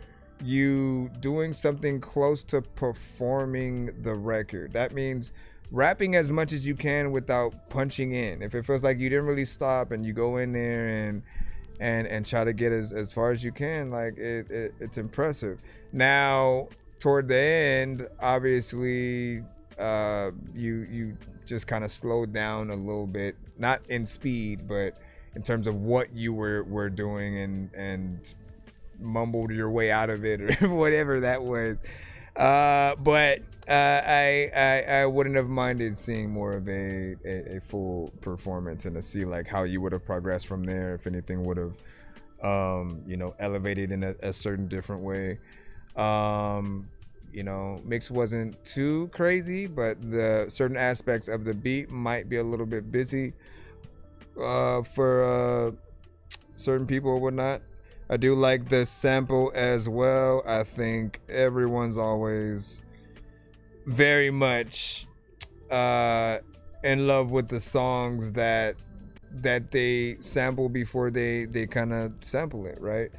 you doing something close to performing the record. That means rapping as much as you can without punching in. If it feels like you didn't really stop and you go in there and try to get as far as you can, like it's impressive. Now, toward the end, obviously, you just kind of slowed down a little bit, not in speed, but in terms of what you were doing, and mumbled your way out of it, or whatever that was. But I wouldn't have minded seeing more of a full performance, and to see like how you would have progressed from there, if anything would have elevated in a certain different way. Mix wasn't too crazy, but the certain aspects of the beat might be a little bit busy for certain people or whatnot. I do like the sample as well. I think everyone's always very much in love with the songs that that they sample before they kind of sample it, right?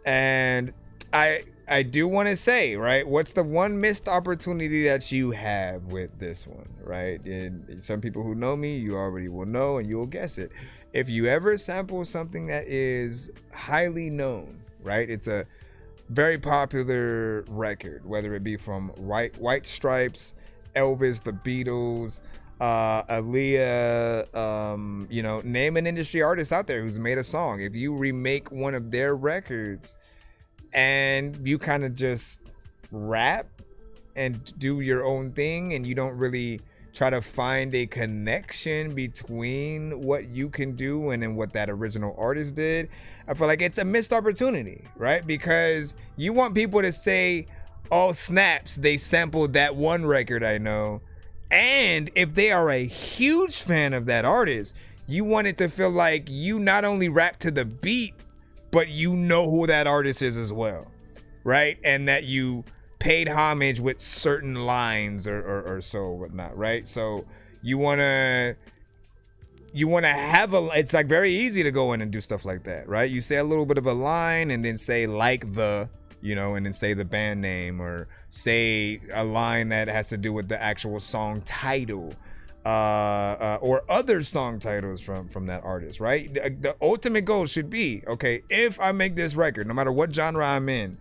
And I do want to say, right, what's the one missed opportunity that you have with this one, right? And some people who know me, you already will know and you'll guess it. If you ever sample something that is highly known, right? It's a very popular record, whether it be from White Stripes, Elvis, the Beatles, Aaliyah, you know, name an industry artist out there who's made a song. If you remake one of their records and you kind of just rap and do your own thing and you don't really try to find a connection between what you can do and then what that original artist did, I feel like it's a missed opportunity, right? Because you want people to say, oh snaps, they sampled that one record I know. And if they are a huge fan of that artist, you want it to feel like you not only rap to the beat, but you know who that artist is as well, right? And that you paid homage with certain lines or so whatnot, right? So you wanna have it's like very easy to go in and do stuff like that, right? You say a little bit of a line and then say like the, you know, and then say the band name or say a line that has to do with the actual song title, or other song titles from that artist, right? The ultimate goal should be, okay, if I make this record, no matter what genre I'm in,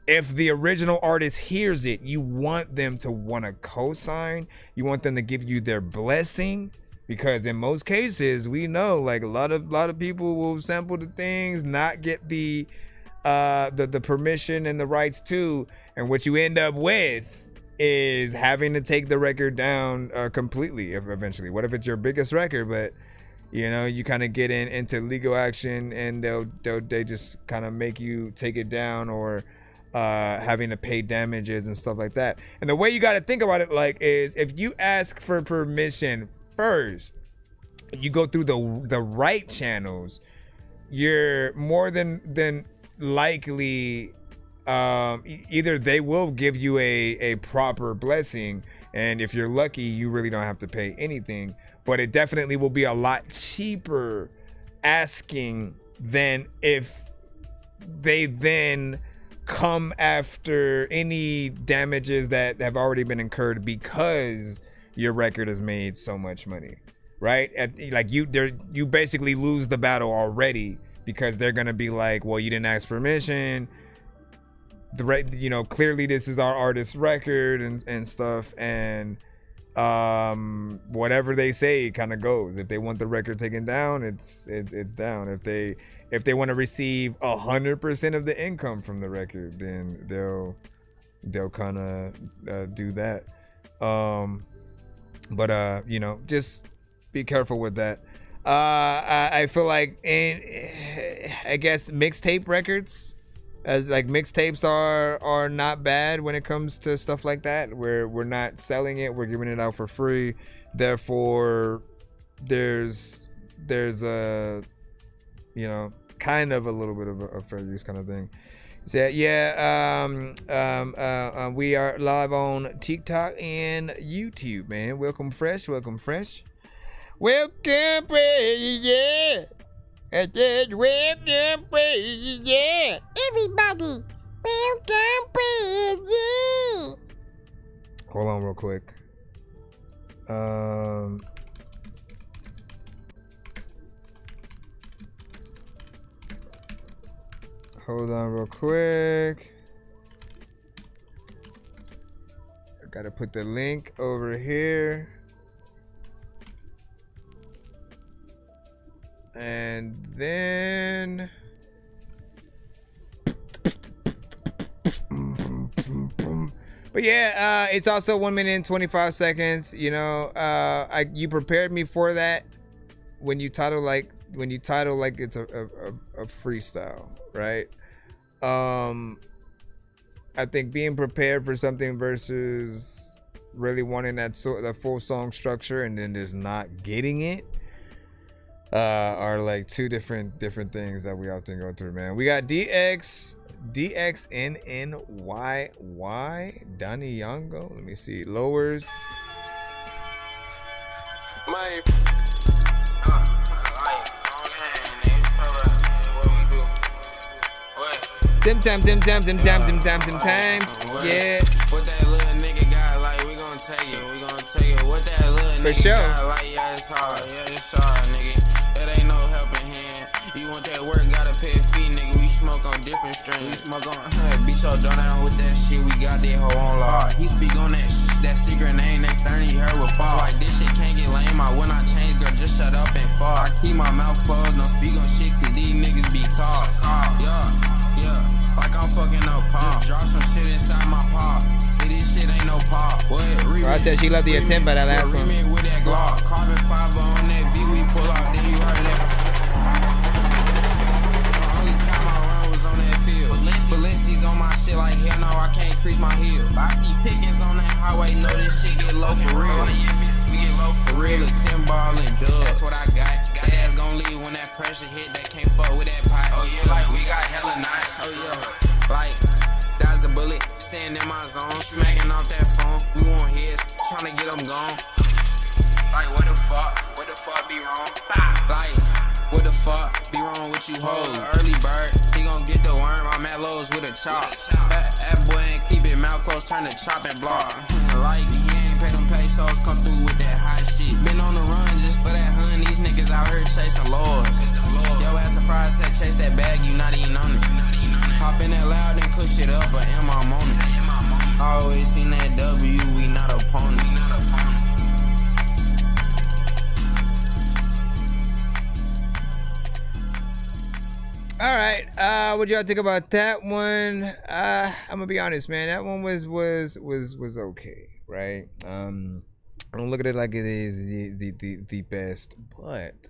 if the original artist hears it, you want them to want to co-sign, you want them to give you their blessing, because in most cases, we know like a lot of people will sample the things, not get the permission and the rights to, and what you end up with is having to take the record down completely eventually. What if it's your biggest record, but you know, you kind of get into legal action and they just kind of make you take it down, or having to pay damages and stuff like that. And the way you got to think about it like is, if you ask for permission first, you go through the right channels, you're more than likely, either they will give you a proper blessing, and if you're lucky, you really don't have to pay anything, but it definitely will be a lot cheaper asking than if they then come after any damages that have already been incurred because your record has made so much money, right? Like you basically lose the battle already, because they're gonna be like, well, you didn't ask permission, you know, clearly this is our artist's record and stuff, and whatever they say kind of goes. If they want the record taken down, it's down. If they want to receive 100% of the income from the record, then they'll kind of do that. But you know, just be careful with that. I feel like I guess mixtape records, as like mixtapes are not bad when it comes to stuff like that, where we're not selling it, we're giving it out for free. Therefore, there's a, you know, kind of a little bit of a fair use kind of thing. So yeah, we are live on TikTok and YouTube, man. Welcome fresh. Welcome fresh, yeah. I said welcome fresh, yeah. Everybody, welcome fresh, yeah. Hold on real quick. Hold on real quick. I gotta put the link over here. And then but yeah, it's also 1 minute and 25 seconds. You know, you prepared me for that when you title like it's a freestyle, right? I think being prepared for something versus really wanting that full song structure and then just not getting it are like two different things that we often go through, man. We got DXNNYY Donnie Yango. Let me see. Lowers. Sometimes. Yeah. What that little nigga got, like, we gon' take it. What that little For nigga sure. got, like, yeah, it's hard, nigga. It ain't no helping hand. You want that work, gotta pay a fee, nigga. We smoke on different strains. Beat your door down with that shit, we got that hoe on lock. He speak on that secret name, next turn he heard with fall. Like, this shit can't get lame, I will not change, girl, just shut up and fall. I keep my mouth closed, don't speak on shit, cause these niggas be caught. Yeah, like I'm fucking up pop. Drop some shit inside my pop. This shit ain't no pop. What? I said she loved the attempt by that last one. With that Glock, carbon fiber on that V, we pull out, then you heard that. The only time I run was on that field. Balenci's on my shit like hell no, I can't crease my heel. I see pickings on that highway, know this shit get low for real. For real, a 10 ball and dub. That's what I got. That ass gon' leave when that pressure hit. That can't fuck with that pipe. Oh yeah, like we got hella nice. Oh yeah, like that's the bullet. Staying in my zone, smacking off that phone. We want hits, tryna get them gone. Like what the fuck? What the fuck be wrong? Like what the fuck be wrong with you hoes? Early bird, he gon' get the worm. I'm at Lowe's with a chop. That boy ain't keep it mouth closed, turn the chopping block. Like he ain't pay them pesos, come through with that hot shit. Been on the run just for that hun. These niggas out here chasing lords. Yo ass surprised said chase that bag, you not even on it. Hop in that loud and push it up, but am I on it? I always seen that W, we not opponent. All right, what y'all think about that one? I'm gonna be honest, man. That one was okay, right? I don't look at it like it is the best, but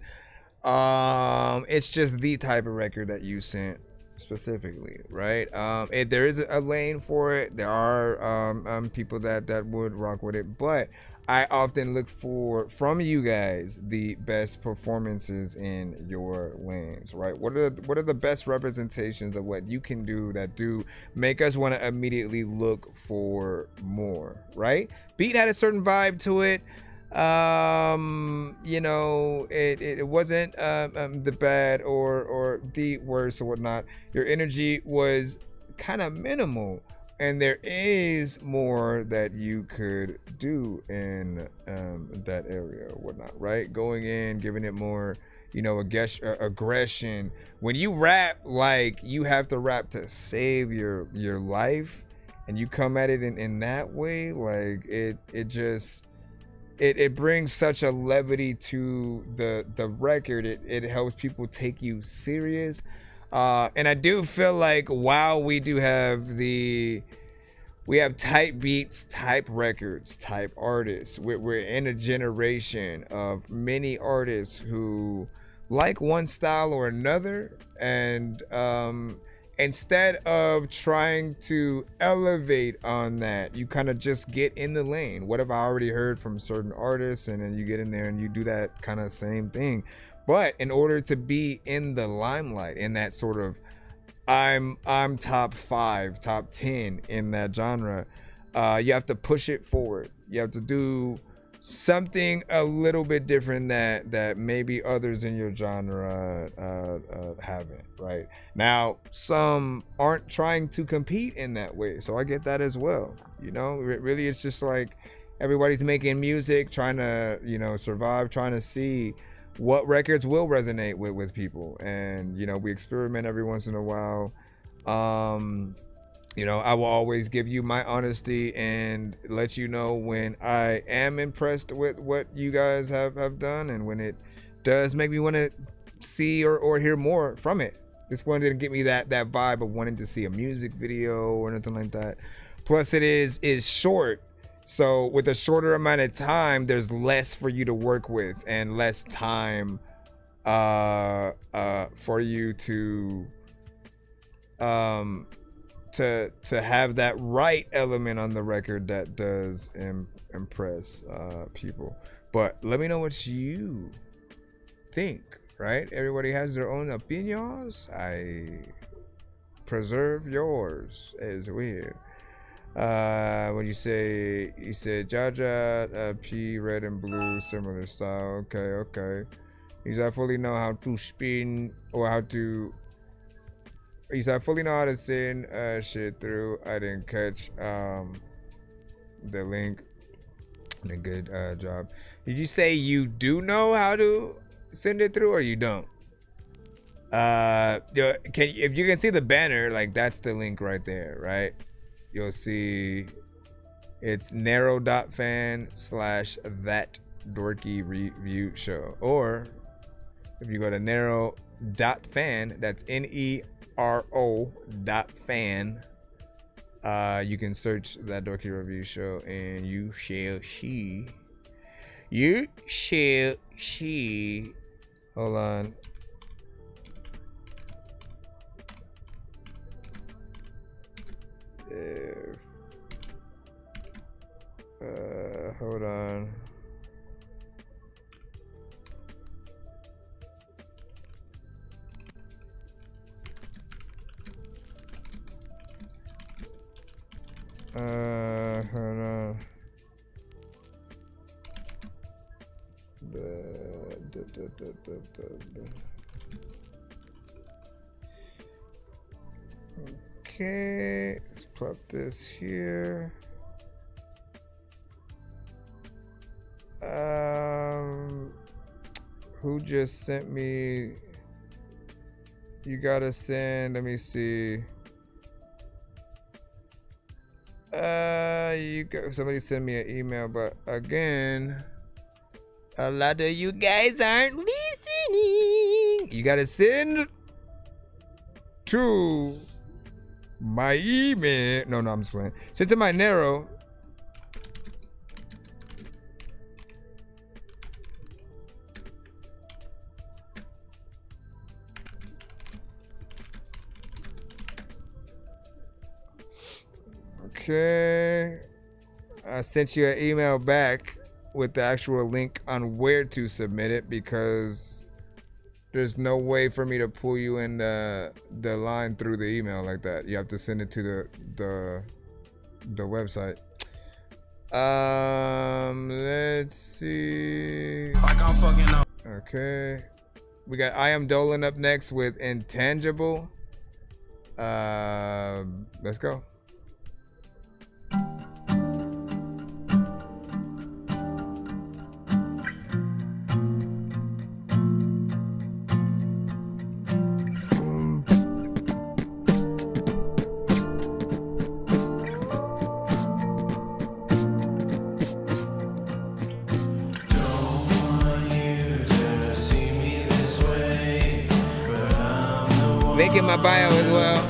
it's just the type of record that you sent specifically, right? There is a lane for it. There are people that would rock with it, but I often look for from you guys the best performances in your lanes, right? What are the best representations of what you can do that do make us want to immediately look for more, right? Beat had a certain vibe to it. You know, it wasn't the bad or the worst or whatnot. Your energy was kind of minimal, and there is more that you could do in that area or whatnot, right? Going in, giving it more, you know, aggression. When you rap, like, you have to rap to save your life, and you come at it in that way, like it brings such a levity to the record. It helps people take you serious. And I do feel like while we do have we have type beats, type records, type artists, we're in a generation of many artists who like one style or another, and instead of trying to elevate on that, you kind of just get in the lane. What have I already heard from certain artists? And then you get in there and you do that kind of same thing. But in order to be in the limelight, in that sort of I'm top 5, top 10 in that genre, you have to push it forward. You have to do something a little bit different that maybe others in your genre haven't, right? Now, some aren't trying to compete in that way, so I get that as well. You know, really, it's just like everybody's making music, trying to, you know, survive, trying to see what records will resonate with people. And, you know, we experiment every once in a while. You know, I will always give you my honesty and let you know when I am impressed with what you guys have done, and when it does make me want to see or hear more from it. This one didn't get me that vibe of wanting to see a music video or anything like that. Plus, it is short. So with a shorter amount of time, there's less for you to work with and less time for you to have that right element on the record that does impress people. But let me know what you think, right? Everybody has their own opinions. I preserve yours as well. When you said Jaja, P, red and blue, similar style. Okay. Because I fully know how to spin or how to You said I fully know how to send shit through. I didn't catch the link. A good job. Did you say you do know how to send it through or you don't? If you can see the banner, like that's the link right there, right? You'll see it's narrow.fan/ThatDorkyReviewShow. Or if you go to narrow.fan, that's NERO.fan, you can search That Dorky Review Show and you shall see. You shall see. Hold on. Hold on. Hold on. Okay, let's plop this here. Who just sent me? You gotta send, let me see. Somebody sent me an email, but again, a lot of you guys aren't listening. You gotta send to my email. No, I'm just playing. Send to my narrow. Okay, I sent you an email back with the actual link on where to submit it because there's no way for me to pull you in the line through the email like that. You have to send it to the website. Let's see. Like I'm fucking up. Okay, we got I Am Dolan up next with Intangible. Let's go. Link in my bio as well.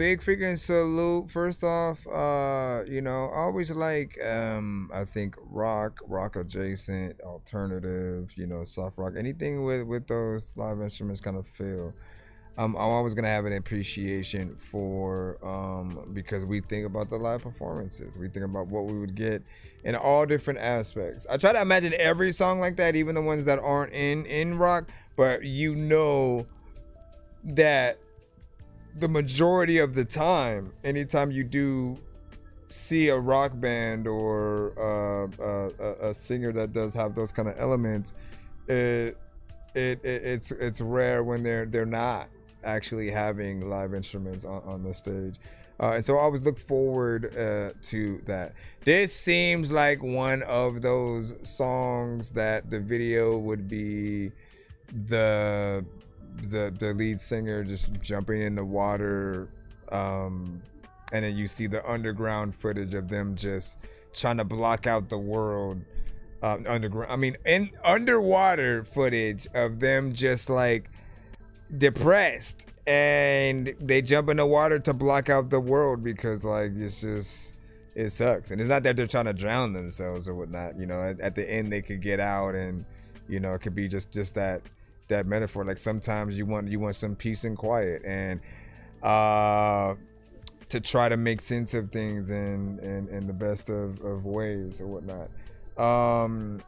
big freaking salute. First off, you know, I always like, I think rock adjacent, alternative, you know, soft rock, anything with those live instruments kind of feel. I'm always gonna have an appreciation for, because we think about the live performances. We think about what we would get in all different aspects. I try to imagine every song like that, even the ones that aren't in rock, but you know that the majority of the time, anytime you do see a rock band or a singer that does have those kind of elements, it's rare when they're not actually having live instruments on the stage. And so I always look forward to that. This seems like one of those songs that the video would be the lead singer just jumping in the water, and then you see the underground footage of them just trying to block out the world. Underwater footage of them just like depressed, and they jump in the water to block out the world because like it sucks. And it's not that they're trying to drown themselves or whatnot, you know. At the end they could get out, and you know, it could be just that metaphor. Like sometimes you want some peace and quiet, and to try to make sense of things in the best of ways or whatnot.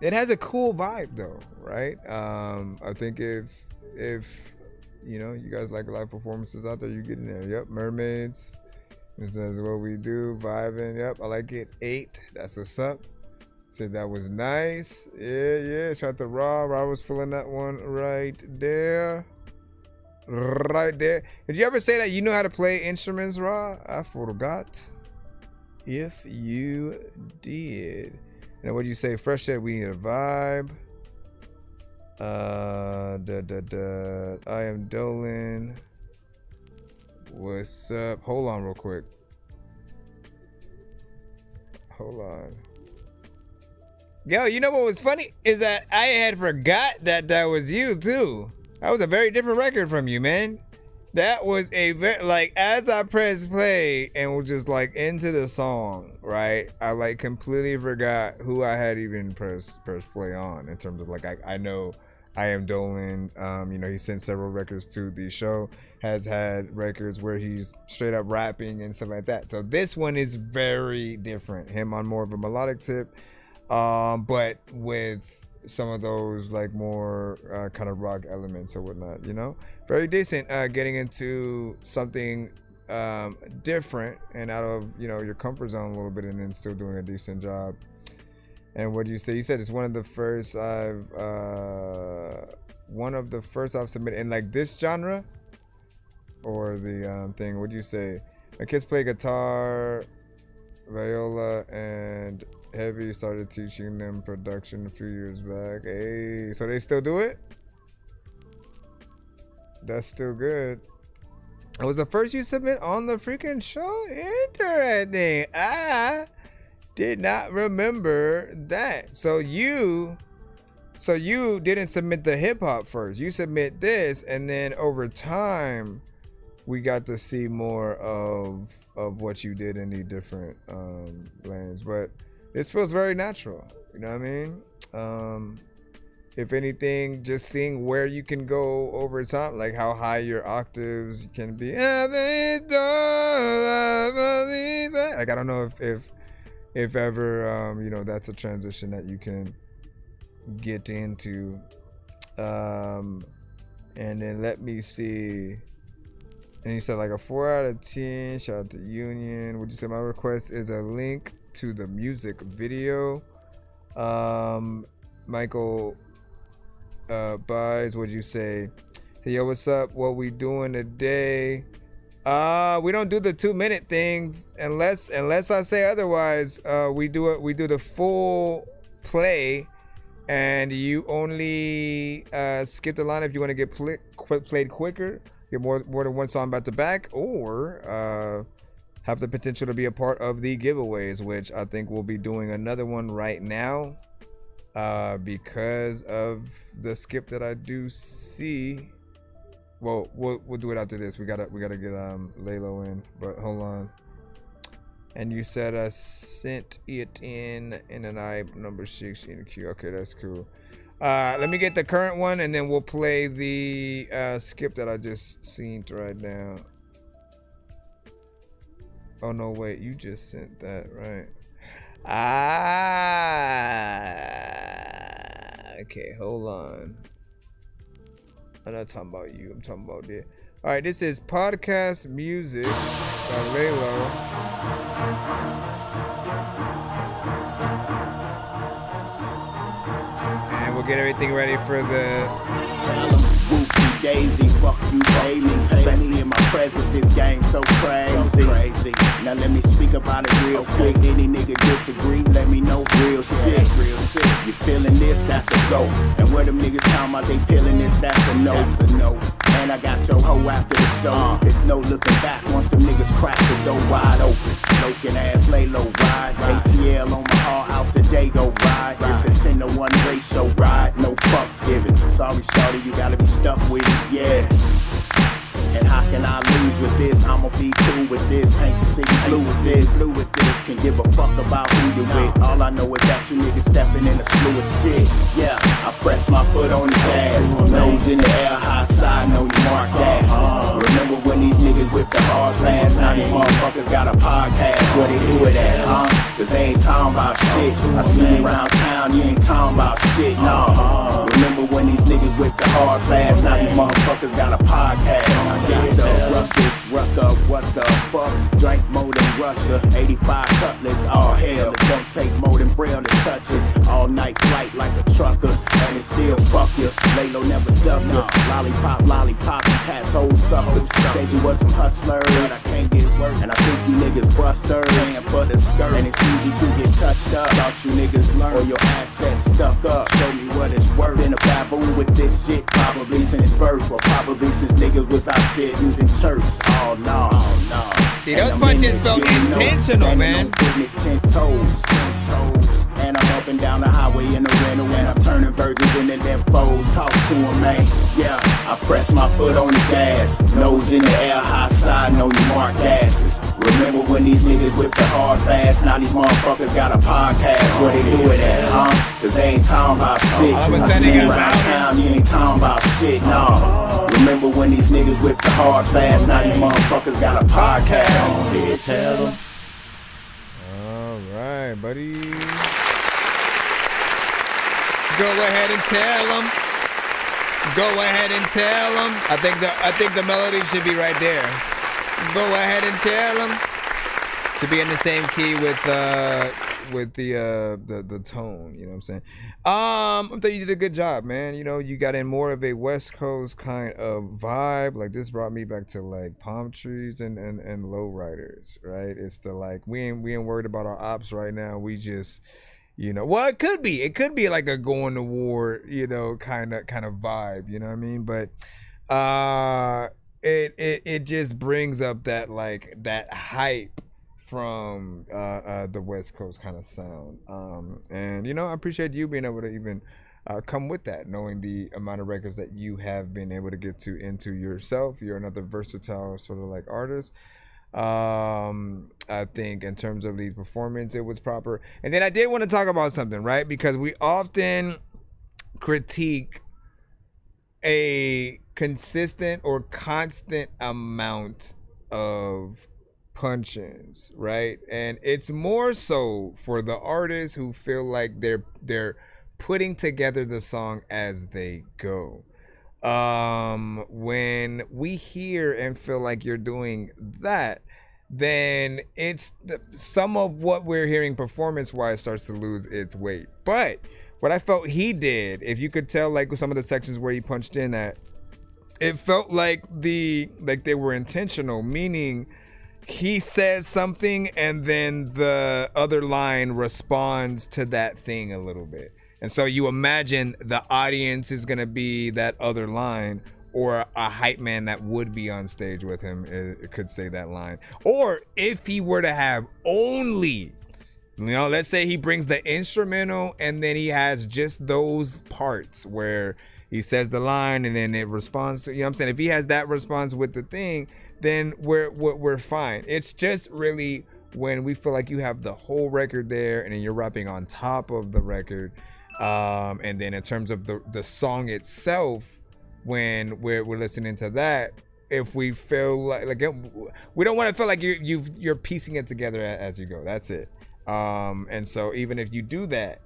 It has a cool vibe though, right? I think if you know, you guys like live performances out there, you get in there. Yep, Mermaids. This is what we do, vibing. Yep, I like it. 8. That's what's up. Said that was nice. Yeah. Shout out to Rob. I was feeling that one right there. Right there. Did you ever say that you knew how to play instruments, Rob? I forgot. If you did. And what do you say? Fresh said we need a vibe. I am Dolan. What's up? Hold on real quick. Hold on. Yo, you know what was funny? Is that I had forgot that was you too. That was a very different record from you, man. That was a very, like, as I pressed play and was just like into the song, right? I like completely forgot who I had even pressed play on, in terms of like, I know I Am Dolan, you know, he sent several records to the show, has had records where he's straight up rapping and stuff like that. So this one is very different. Him on more of a melodic tip, but with some of those like more kind of rock elements or whatnot, you know. Very decent. Getting into something different and out of, you know, your comfort zone a little bit, and then still doing a decent job. And what do you say? You said it's one of the first I've submitted in like this genre, or the thing. What do you say? My kids play guitar, viola, and heavy. Started teaching them production a few years back. Hey, so they still do it? That's still good. It was the first you submit on the freaking show? Interesting. I did not remember that. So you didn't submit the hip hop first. You submit this, and then over time we got to see more of what you did in the different lanes. But this feels very natural. You know what I mean? If anything, just seeing where you can go over time, like how high your octaves can be. Like, I don't know if ever, you know, that's a transition that you can get into. And then let me see. And you said like a 4 out of 10. Shout out to Union. Would you say my request is a link to the music video? Michael Buys, what'd you say? Say, yo, what's up? What we doing today? We don't do the 2-minute things unless I say otherwise. We do the full play, and you only skip the line if you want to get played quicker, get more than one song back to back, or have the potential to be a part of the giveaways, which I think we'll be doing another one right now. Because of the skip that I do see. Well, we'll do it after this. We gotta get Laylo in, but hold on. And you said I sent it in an I number 6 in the queue. Okay, that's cool. Let me get the current one, and then we'll play the skip that I just seen right now. Oh no, wait, you just sent that, right? Okay, hold on. I'm not talking about you. I'm talking about this. All right, this is podcast music by Laylo. And we'll get everything ready for the. Tell 'em, whoopsie daisy, fuck you, baby. Especially in my presence, this game so crazy. Now let me speak about it real quick. Any nigga disagree, let me know real shit. You feeling this? That's a go. And where them niggas talking about they peeling this? That's a no. And I got your hoe after the show. It's no looking back once them niggas crack the door wide open. Lokin' ass lay low ride. ATL on my heart out today, go ride. It's a 10-1 race, so ride. No fucks given. Sorry, shorty, you gotta be stuck with it, yeah. And how can I lose with this? I'ma be cool with this. Paint the city blue with this. Can't give a fuck about who you with. All I know is that you niggas stepping in a slew of shit. Yeah, I press my foot on the gas. Nose in the air, high side, know you mark asses. Remember when these niggas whipped the hard fast? Now these motherfuckers got a podcast. Where they do it at, huh? Cause they ain't talking about shit. I see you around town, you ain't talking about shit, no. Remember when these niggas whipped the hard fast? Now these motherfuckers got a podcast. Got the ruckus, what the fuck? Drank more than Russia, 85 cutlass, all hell. It's gonna take more than Braille to touch us. All night flight like a trucker, and it still fuck you. Laylo never duck ya. Lollipop, you cats, whole suckers. Said you was some hustlers, but I can't get work. And I think you niggas busters, paying for the skirt. And it's easy to get touched up. Thought you niggas learn, or your assets stuck up. Show me what it's worth. Been a baboon with this shit, probably since birth, or probably since niggas was out here using chirps. Oh no. See, those punches so intentional, man. Business 10 toes. And I'm up and down the highway in the rental, and I'm turning virgins into them foes. Talk to them, man. Yeah, I press my foot on the gas. Nose in the air, high side, know you mark asses. Remember when these niggas whipped the hard fast? Now these motherfuckers got a podcast. Where they do it at, huh? Cause they ain't talking about shit. I see you around town, you ain't talking about shit, no. Remember when these niggas whipped the hard fast? Now these motherfuckers got a podcast. Yeah, tell them. All right, buddy. Go ahead and tell them. I think the melody should be right there. Go ahead and tell them. To be in the same key with the tone, you know what I'm saying? I thought you did a good job, man. You know, you got in more of a West Coast kind of vibe. Like, this brought me back to like palm trees and lowriders, right? It's the like we ain't worried about our ops right now. We just, you know, well, it could be like a going to war, you know, kind of vibe, you know what I mean? But it just brings up that like that hype from the West Coast kind of sound, and you know, I appreciate you being able to even come with that, knowing the amount of records that you have been able to get into yourself. You're another versatile sort of like artist. I think in terms of the performance, it was proper. And then I did want to talk about something, right? Because we often critique a consistent or constant amount of punch-ins, right? And it's more so for the artists who feel like they're putting together the song as they go. When we hear and feel like you're doing that, then it's some of what we're hearing performance-wise starts to lose its weight. But what I felt he did, if you could tell, like with some of the sections where he punched in at, it felt like they were intentional, meaning he says something and then the other line responds to that thing a little bit. And so you imagine the audience is going to be that other line, or a hype man that would be on stage with him could say that line. Or if he were to have only, you know, let's say he brings the instrumental and then he has just those parts where he says the line and then it responds to, you know what I'm saying? If he has that response with the thing, then we're fine. It's just really when we feel like you have the whole record there and then you're rapping on top of the record. And then in terms of the song itself, when we're listening to that, if we feel like we don't want to feel like you're piecing it together as you go. That's it. And so even if you do that,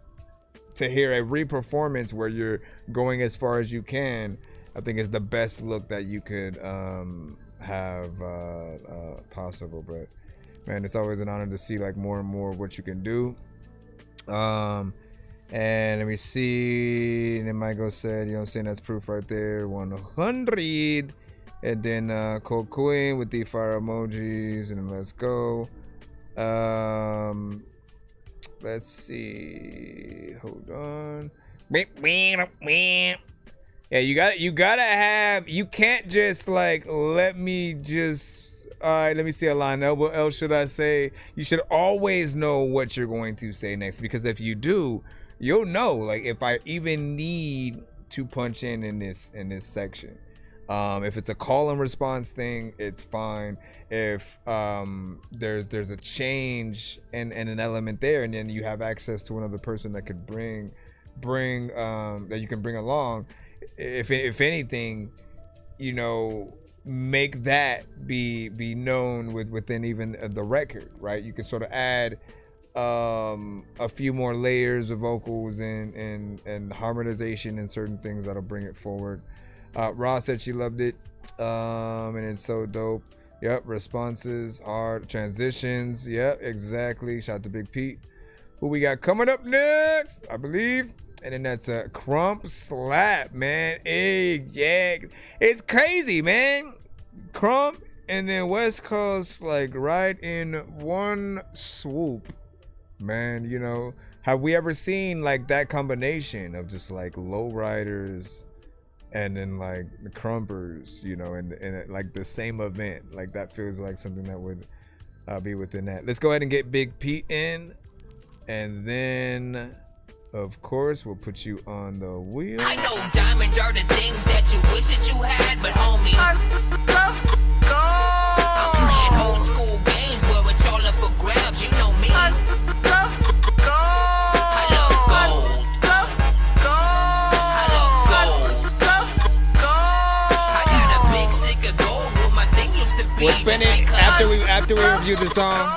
to hear a re-performance where you're going as far as you can, I think is the best look that you could have possible. But man, it's always an honor to see like more and more what you can do. And let me see. And then Michael said, you know what I'm saying, that's proof right there. 100. And then Cold Queen with the fire emojis. And then let's go. Let's see. Hold on. Yeah, you gotta have. You can't just like let me just. All right, let me see a line. What else should I say? You should always know what you're going to say next, because if you do, you'll know. Like if I even need to punch in this section. If it's a call and response thing, it's fine. If there's a change and an element there, and then you have access to another person that could bring that you can bring along. If anything, you know, make that be known within even the record, right? You can sort of add a few more layers of vocals and harmonization and certain things that'll bring it forward. Ross said she loved it, and it's so dope. Yep, responses, hard transitions. Yep, exactly. Shout out to Big Pete. Who we got coming up next, I believe. And then that's a Crump Slap, man. Hey, yeah, it's crazy, man. Crump and then West Coast, like right in one swoop, man. You know, have we ever seen like that combination of just like lowriders and then like the Crumpers, you know, and like the same event? Like that feels like something that would be within that. Let's go ahead and get Big Pete in, and then of course we'll put you on the wheel. I know diamonds are the things that you wish that you had, but homie, I'm playing old school games where it's all up for grabs. You know me. I love gold. I got a big stick of gold where my thing used to be. We'll spin it after we review the song.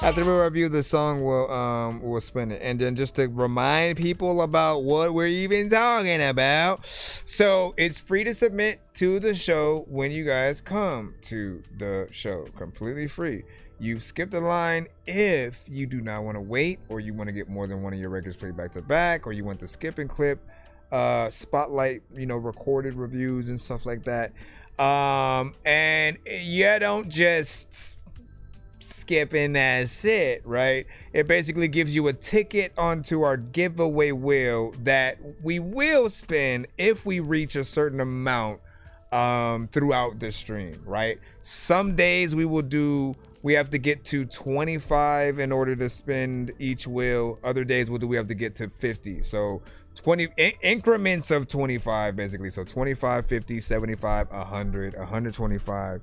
After we review the song, we'll spin it. And then just to remind people about what we're even talking about. So it's free to submit to the show when you guys come to the show. Completely free. You skip the line if you do not want to wait, or you want to get more than one of your records played back to back, or you want to skip and clip, spotlight, you know, recorded reviews and stuff like that. And you don't just skip and that's it, right? It basically gives you a ticket onto our giveaway wheel that we will spin if we reach a certain amount throughout the stream, right? Some days we have to get to 25 in order to spin each wheel. Other days we have to get to 50. So 20 increments of 25 basically. So 25, 50, 75, 100, 125,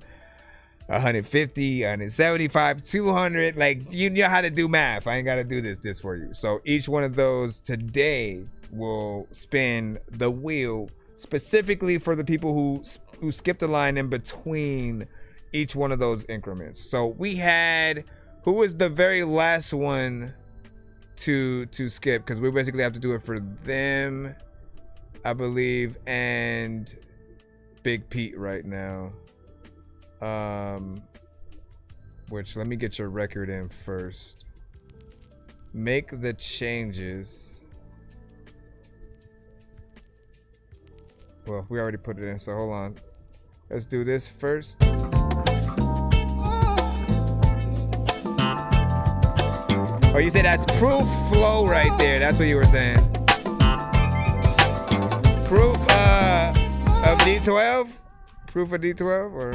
150, 175, 200. Like, you know how to do math. I ain't got to do this for you. So each one of those today will spin the wheel specifically for the people who skip the line in between each one of those increments. So we had, who was the very last one to skip? Because we basically have to do it for them, I believe, and Big Pete right now. Which, let me get your record in first. Make the changes. Well, we already put it in, so hold on. Let's do this first. Oh, you said that's proof flow right there. That's what you were saying. Proof of D12? Proof of D12 or?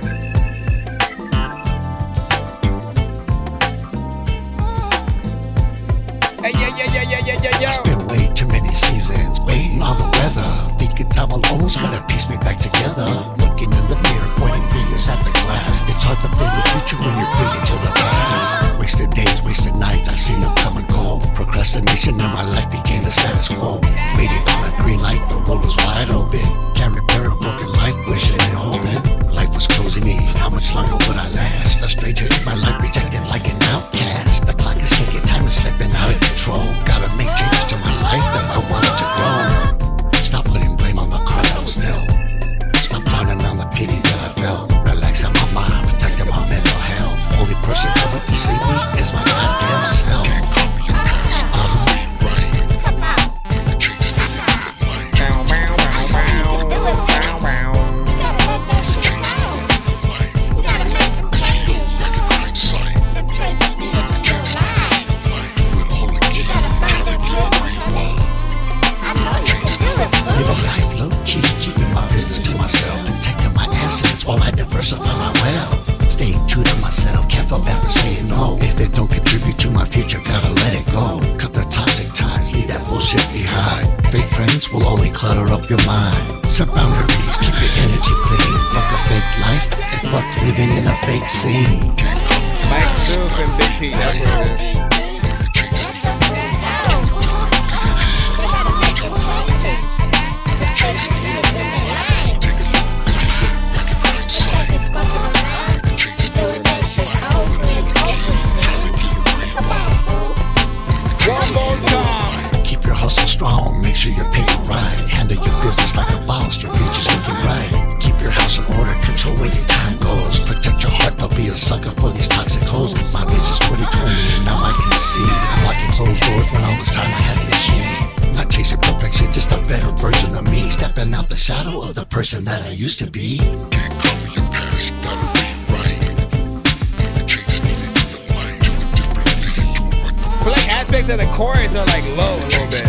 Hey, yeah. I spent way too many seasons waiting on the weather. broken down alone, trying to piece me back together. Looking in the mirror, pointing fingers at the glass. It's hard to build a future when you're clinging to the past. Wasted days, wasted nights, I've seen them come and go. Procrastination in my life became the status quo. Waiting on a green light, the road was wide open. Can't repair a broken life, wishing and hoping. Life was closing in, how much longer would I last? A stranger in my life, rejected like an outcast. The clock is ticking, time is slipping out of control. Gotta make changes to my life if I want it to grow. Stop putting blame on the cards I was dealt. Stop drowning on the pity that I felt. Relaxing my mind, protecting my mental health. Only person coming to save me is my goddamn self. While I diversify my wealth, staying true to myself, can't feel bad for saying no. If it don't contribute to my future, gotta let it go. Cut the toxic ties, leave that bullshit behind. Fake friends will only clutter up your mind. Set boundaries, keep your energy clean. Fuck a fake life, and fuck living in a fake scene. Mike Silk and Big P, that's what it is. Keep your hustle strong, make sure your paper right. Handle your business like a boss, your future's looking bright. Keep your house in order, control where your time goes. Protect your heart, don't be a sucker for these toxic hoes. My vision's 2020 and now I can see. I'm locking closed doors when all this time I had the key. Not chasing perfection, just a better version of me. Stepping out the shadow of the person that I used to be. Can't cover your past, gotta rewrite. But like aspects of the chorus are like low a little bit.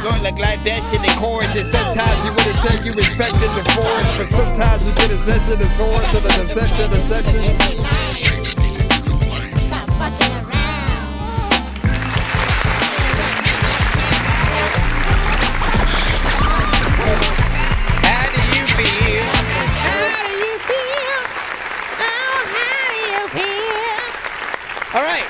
Going like that in the chorus, and sometimes you would have said you respected the forest, but sometimes you get a sense of the source of the section of the section. All right.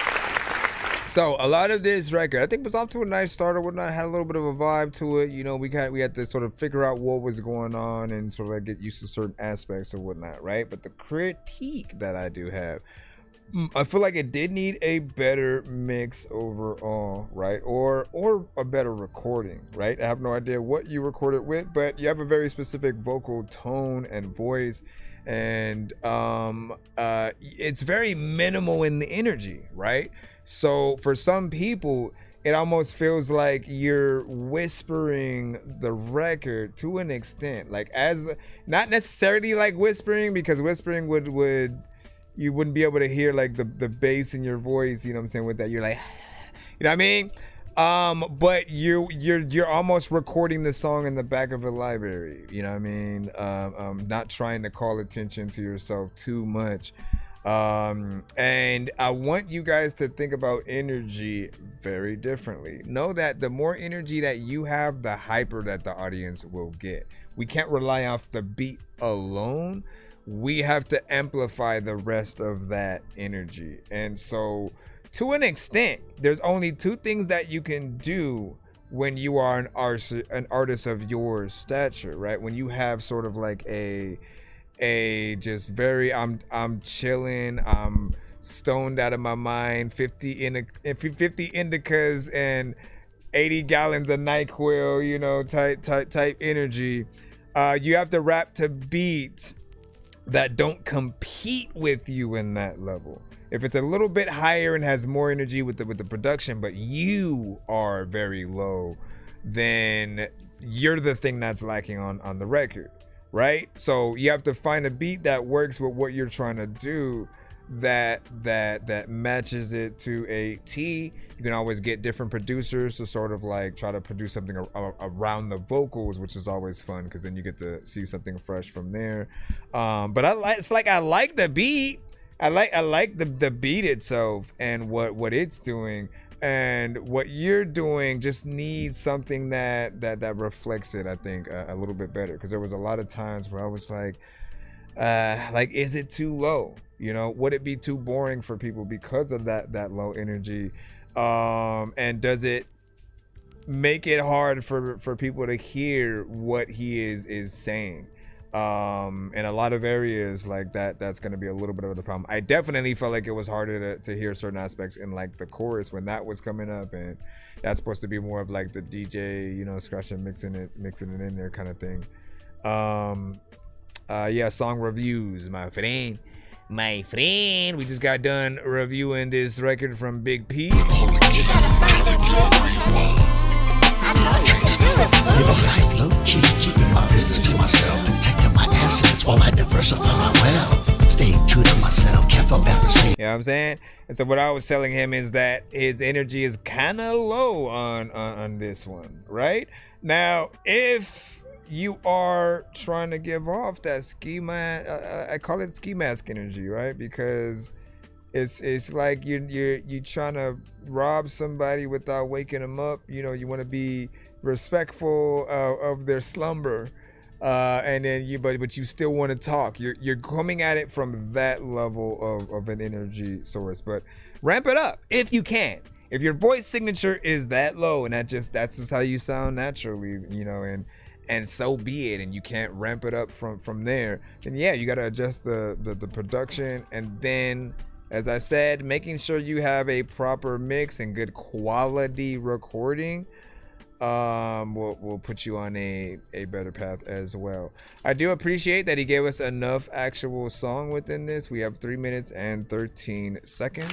So a lot of this record, I think, was off to a nice start or whatnot. Had a little bit of a vibe to it. You know, we had to sort of figure out what was going on and sort of like get used to certain aspects or whatnot, right? But the critique that I do have, I feel like it did need a better mix overall, right? Or a better recording, right? I have no idea what you recorded with, but you have a very specific vocal tone and voice. And it's very minimal in the energy, right? So for some people, it almost feels like you're whispering the record to an extent, like not necessarily like whispering, because whispering would you wouldn't be able to hear like the bass in your voice, you know what I'm saying? With that, you're like, you know what I mean? But you're almost recording the song in the back of a library, you know what I mean? Not trying to call attention to yourself too much. And I want you guys to think about energy very differently. Know that the more energy that you have, the hyper that the audience will get. We can't rely off the beat alone. We have to amplify the rest of that energy. And so to an extent, there's only two things that you can do when you are an artist of your stature, right? When you have sort of like a just very I'm chilling, I'm stoned out of my mind, 50 indicas and 80 gallons of NyQuil, you know, type energy. You have to rap to beats that don't compete with you in that level. If it's a little bit higher and has more energy with the production, but you are very low, then you're the thing that's lacking on the record, right? So you have to find a beat that works with what you're trying to do that matches it to a T. You can always get different producers to sort of like try to produce something around the vocals, which is always fun because then you get to see something fresh from there. But I like the beat. I like the beat itself and what it's doing, and what you're doing just needs something that reflects it, I think, a little bit better, because there was a lot of times where I was like, is it too low? You know, would it be too boring for people because of that low energy? And does it make it hard for people to hear what he is saying? In a lot of areas like that's going to be a little bit of the problem. I definitely felt like it was harder to hear certain aspects in like the chorus when that was coming up, and that's supposed to be more of like the DJ, you know, scratching, mixing it in there kind of thing. Yeah, song reviews, my friend. We just got done reviewing this record from Big P. Live a life low-key, keeping my business to myself, protecting my assets while I diversify my wealth. Staying true to myself, careful about the same. You know what I'm saying? And so what I was telling him is that his energy is kind of low on this one, right? Now, if you are trying to give off that ski mask, I call it ski mask energy, right? Because it's like you're trying to rob somebody without waking them up. You know, you want to be respectful of their slumber, and then but you still want to talk. You're coming at it from that level of an energy source, but ramp it up if you can. If your voice signature is that low and that's just how you sound naturally, you know, and so be it, and you can't ramp it up from there, then yeah, you got to adjust the production, and then, as I said, making sure you have a proper mix and good quality recording will put you on a better path as well. I do appreciate that he gave us enough actual song within this. We have 3 minutes and 13 seconds.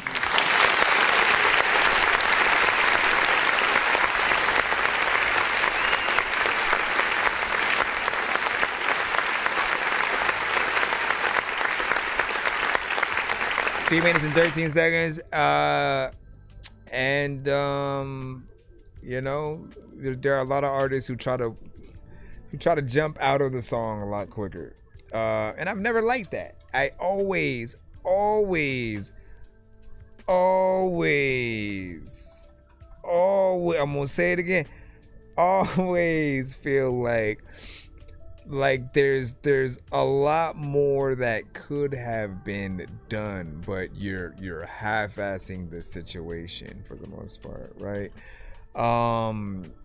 Three minutes and 13 seconds. You know, there are a lot of artists who try to jump out of the song a lot quicker. And I've never liked that. I always, I'm gonna say it again. Always feel like there's a lot more that could have been done, but you're half-assing the situation for the most part, right?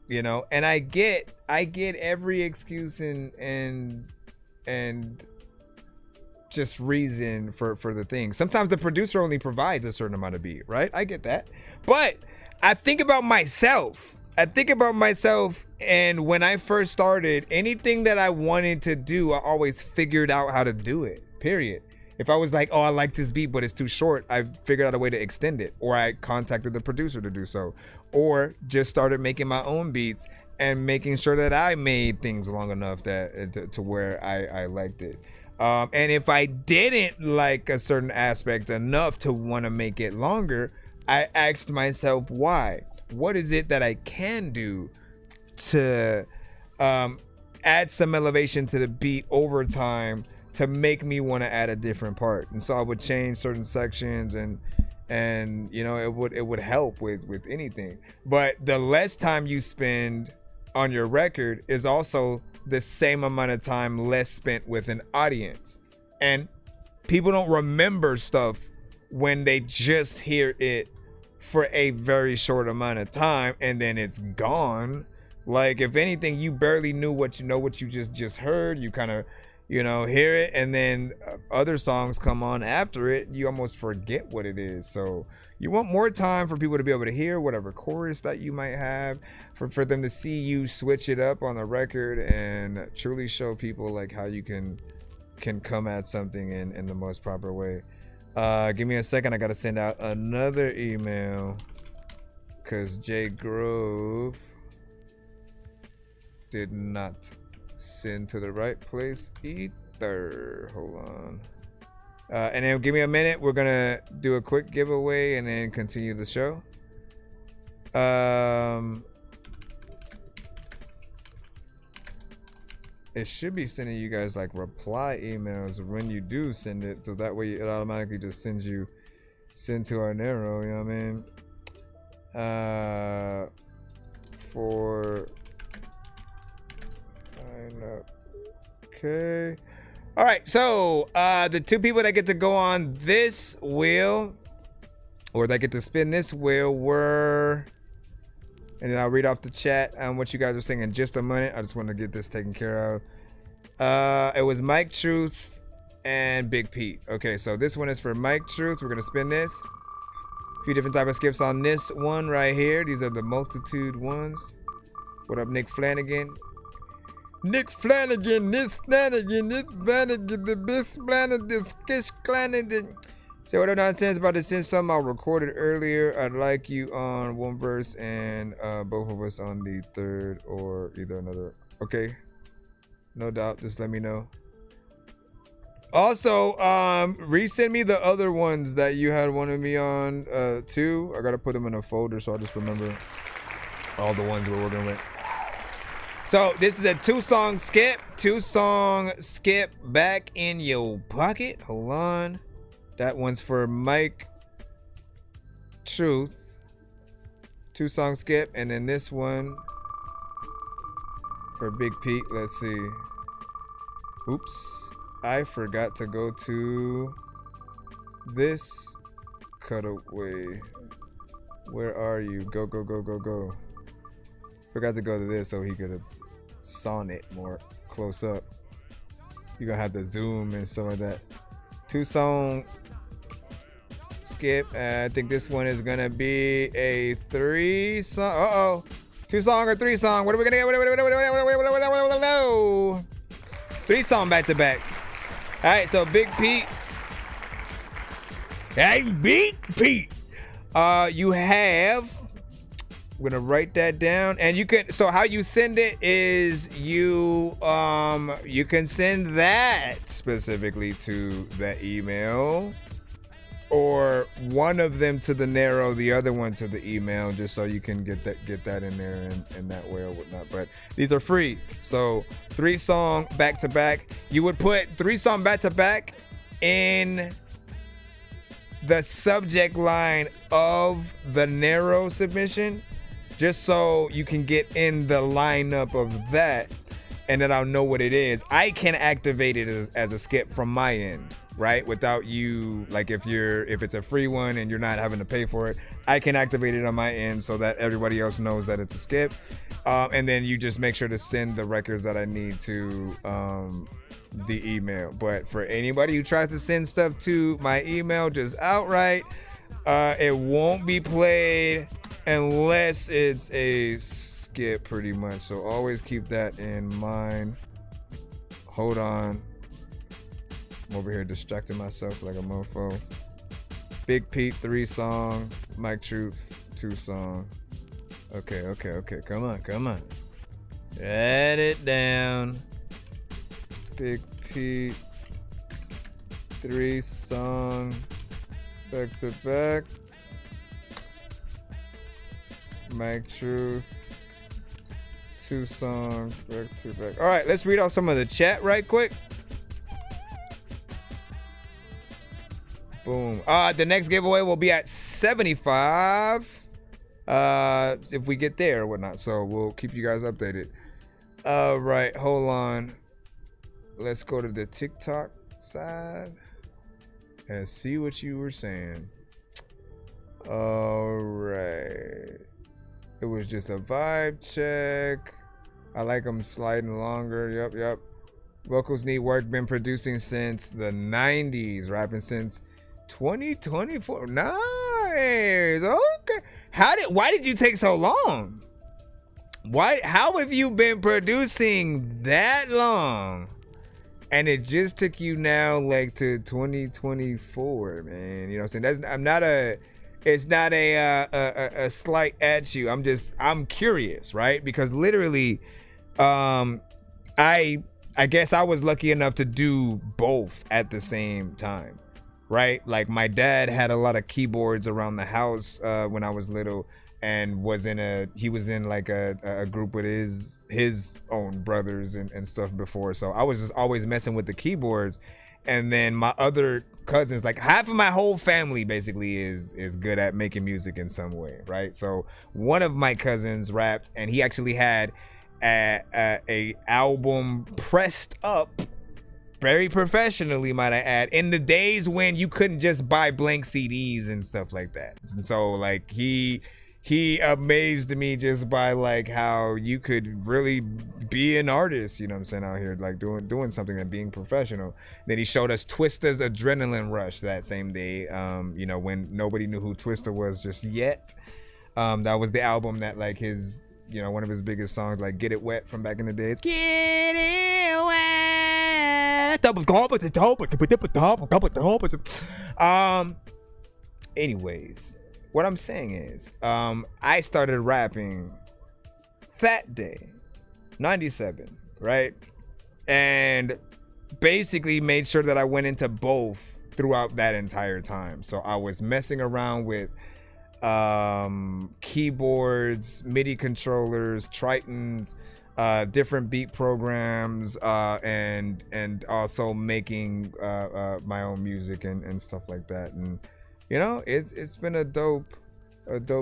You know, and I get every excuse and just reason for the thing. Sometimes the producer only provides a certain amount of beat, right? I get that, but I think about myself. And when I first started, anything that I wanted to do, I always figured out how to do it, period. If I was like, oh, I like this beat, but it's too short, I figured out a way to extend it, or I contacted the producer to do so, or just started making my own beats and making sure that I made things long enough that to where I liked it. And if I didn't like a certain aspect enough to want to make it longer, I asked myself why. What is it that I can do to add some elevation to the beat over time to make me want to add a different part? And so I would change certain sections, and you know, it would help with anything. But the less time you spend on your record is also the same amount of time less spent with an audience. And people don't remember stuff when they just hear it for a very short amount of time and then it's gone. Like, if anything, you barely knew what you just heard. You kind of, you know, hear it, and then other songs come on after it, you almost forget what it is. So you want more time for people to be able to hear whatever chorus that you might have, for them to see you switch it up on the record and truly show people like how you can come at something in the most proper way. Give me a second. I gotta send out another email because Jay Grove did not send to the right place either. Hold on. And then give me a minute. We're gonna do a quick giveaway and then continue the show. It should be sending you guys like reply emails when you do send it, so that way it automatically just send to our Nero, you know what I mean? For okay. All right, so the two people that get to go on this wheel, or that get to spin this wheel, were, and then I'll read off the chat what you guys are saying in just a minute. I just want to get this taken care of. It was Mike Truth and Big Pete. Okay, so this one is for Mike Truth. We're gonna spin this. A few different type of skips on this one right here. These are the multitude ones. What up, Nick Flanagan? Nick Flanagan, this Flanagan, this Flanagan, the best Flanagan, this Kish Flanagan. Say what nonsense about to send something I recorded earlier. I'd like you on one verse and both of us on the third or either another. Okay, no doubt. Just let me know. Also, resend me the other ones that you had wanted me on too. I gotta put them in a folder so I just remember all the ones we're working with. So this is a two-song skip. Two-song skip back in your pocket. Hold on. That one's for Mike Truth. Two-song skip. And then this one for Big Pete. Let's see. Oops. I forgot to go to this cutaway. Where are you? Go, go, go, go, go. Forgot to go to this so he could have saw it more close up. You're gonna have to zoom and stuff like that. Two-song skip. I think this one is gonna be a three-song. Two-song or three-song? What are we gonna get? Three-song back-to-back. All right, so Big Pete. Hey, Big Pete. You have. I'm gonna write that down, and you can. So how you send it is you can send that specifically to the email, or one of them to the Nero, the other one to the email, just so you can get that in there and that way or whatnot. But these are free. So 3-song back to back. You would put 3-song back to back in the subject line of the Nero submission, just so you can get in the lineup of that, and then I'll know what it is. I can activate it as a skip from my end, right? Without you, like if it's a free one and you're not having to pay for it, I can activate it on my end so that everybody else knows that it's a skip. And then you just make sure to send the records that I need to the email. But for anybody who tries to send stuff to my email just outright, it won't be played unless it's a skip, pretty much. So always keep that in mind. Hold on. I'm over here distracting myself like a mofo. Big Pete 3-song. Mike Truth 2-song. Okay. Come on. Add it down. Big Pete 3-song back to back. Mike Truth 2-song back to back. All right, let's read off some of the chat right quick. Boom. The next giveaway will be at 75 if we get there or whatnot. So we'll keep you guys updated. All right, hold on. Let's go to the TikTok side and see what you were saying. All right. It was just a vibe check. I like them sliding longer. Yep. Vocals need work. Been producing since the 90s. Rapping since 2024. Nice. Okay. Why did you take so long? How have you been producing that long? And it just took you now like to 2024, man. You know what I'm saying? It's not a slight at you. I'm curious, right? Because literally, I guess I was lucky enough to do both at the same time. right? Like my dad had a lot of keyboards around the house when I was little, and he was in like a group with his own brothers and stuff before. So I was just always messing with the keyboards. And then my other cousins, like half of my whole family basically is good at making music in some way, right? So one of my cousins rapped, and he actually had a album pressed up very professionally, might I add, in the days when you couldn't just buy blank CDs and stuff like that. And so like he amazed me just by like how you could really be an artist, you know what I'm saying, out here like doing something and being professional. Then he showed us Twista's Adrenaline Rush that same day, you know, when nobody knew who Twista was just yet. That was the album that like his, you know, one of his biggest songs, like Get It Wet from back in the days. Get it wet. Anyways, what I'm saying is, I started rapping that day, 97, right? And basically made sure that I went into both throughout that entire time. So I was messing around with keyboards, MIDI controllers, Tritons, different beat programs, and also making my own music and stuff like that. And you know, it's been a dope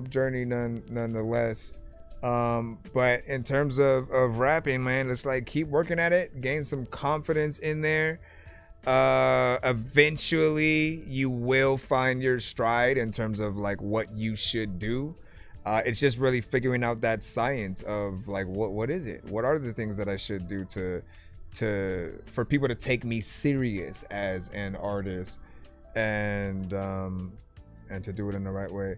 journey nonetheless. But in terms of rapping, man, let's like keep working at it, gain some confidence in there. Eventually you will find your stride in terms of like what you should do. It's just really figuring out that science of like what is it? What are the things that I should do for people to take me serious as an artist, and to do it in the right way.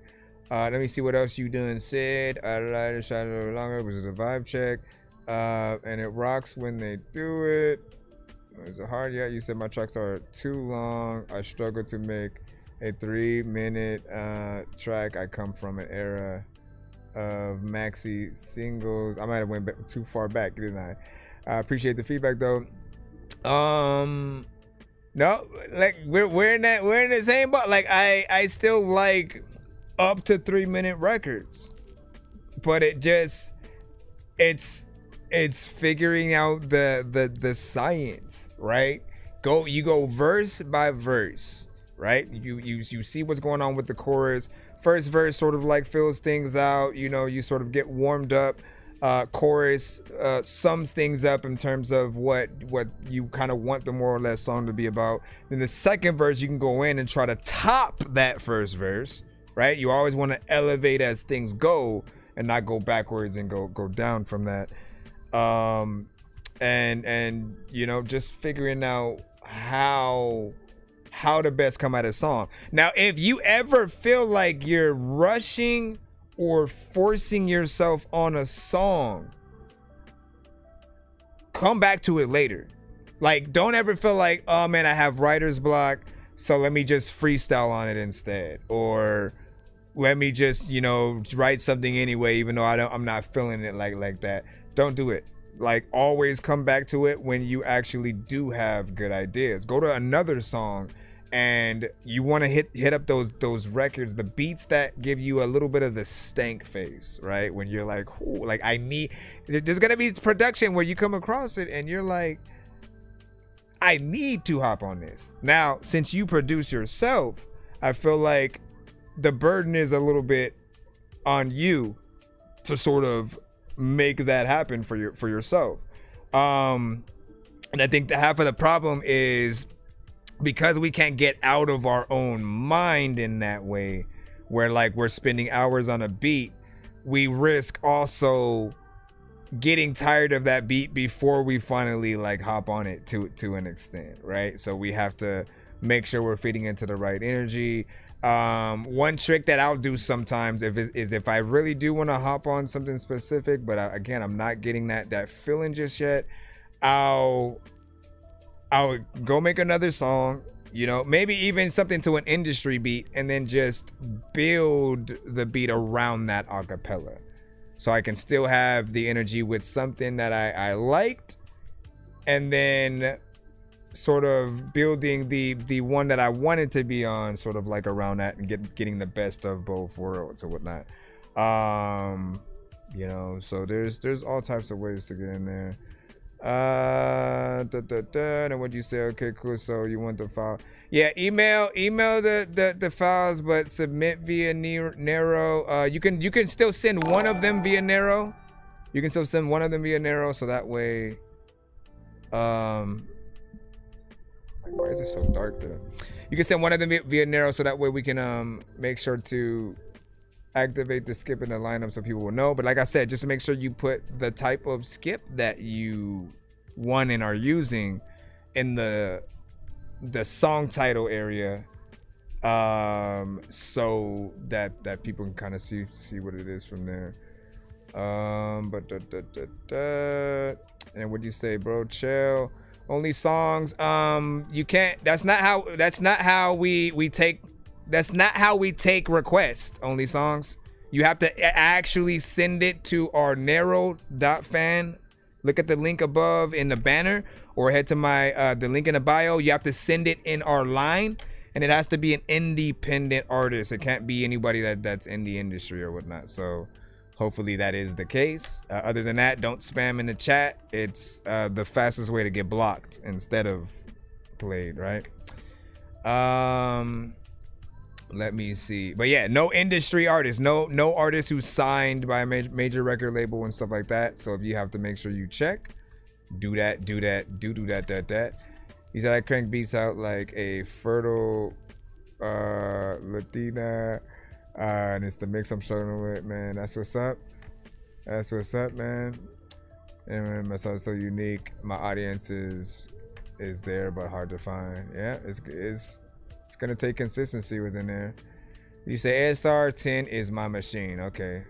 Let me see what else you done said. I lied a shot a little longer, which is a vibe check. And it rocks when they do it. Is it hard yet? You said my tracks are too long. I struggle to make a 3-minute track. I come from an era of maxi singles. I might have went too far back, didn't I? I appreciate the feedback though. No, like we're in the same boat. Like I still like up to 3-minute records, but it's figuring out the science, right? You go verse by verse, right? You see what's going on with the chorus. First verse sort of like fills things out, you know, you sort of get warmed up. Chorus sums things up in terms of what you kind of want the more or less song to be about. Then the second verse, you can go in and try to top that first verse, right? You always want to elevate as things go and not go backwards and go down from that. And you know, just figuring out how to best come at a song. Now, if you ever feel like you're rushing or forcing yourself on a song, come back to it later. Like, don't ever feel like, oh man, I have writer's block, so let me just freestyle on it instead, or let me just, you know, write something anyway, even though I'm not feeling it like that. Don't do it. Like, always come back to it when you actually do have good ideas. Go to another song and you want to hit up those records, the beats that give you a little bit of the stank face, right? When you're like, ooh, like there's gonna be production where you come across it and you're like, I need to hop on this. Now, since you produce yourself, I feel like the burden is a little bit on you to sort of make that happen for yourself. And I think the half of the problem is because we can't get out of our own mind in that way, where like we're spending hours on a beat, we risk also getting tired of that beat before we finally like hop on it to an extent, right? So we have to make sure we're feeding into the right energy. One trick that I'll do sometimes is if I really do want to hop on something specific, but again, I'm not getting that feeling just yet, I'll go make another song, you know, maybe even something to an industry beat, and then just build the beat around that acapella. So I can still have the energy with something that I liked, and then sort of building the one that I wanted to be on, sort of like around that, and getting the best of both worlds or whatnot. You know, so there's all types of ways to get in there. And what you say? Okay, cool. So you want the file? Yeah, email the files, but submit via Nero. You can still send one of them via Nero. You can still send one of them via Nero, so that way. Why is it so dark there? You can send one of them via Nero, so that way we can make sure to activate the skip in the lineup so people will know. But like I said, just to make sure you put the type of skip that you want and are using in the song title area, so that people can kind of see what it is from there. And what do you say, bro? Chill. Only songs. You can't. That's not how we take requests. Only songs. You have to actually send it to our narrow.fan. Look at the link above in the banner, or head to my the link in the bio. You have to send it in our line, and it has to be an independent artist. It can't be anybody that's in the industry or whatnot. So hopefully that is the case. Other than that, don't spam in the chat. It's the fastest way to get blocked instead of played, right? Let me see. But yeah, no industry artists, no artists who signed by a major record label and stuff like that. So if you have to make sure you check, do that. He said I crank beats out like a fertile Latina. And it's the mix I'm struggling with, man. That's what's up. That's what's up, man. And my song's so unique. My audience is there, but hard to find. Yeah, it's gonna take consistency within there. You say ASR 10 is my machine. Okay.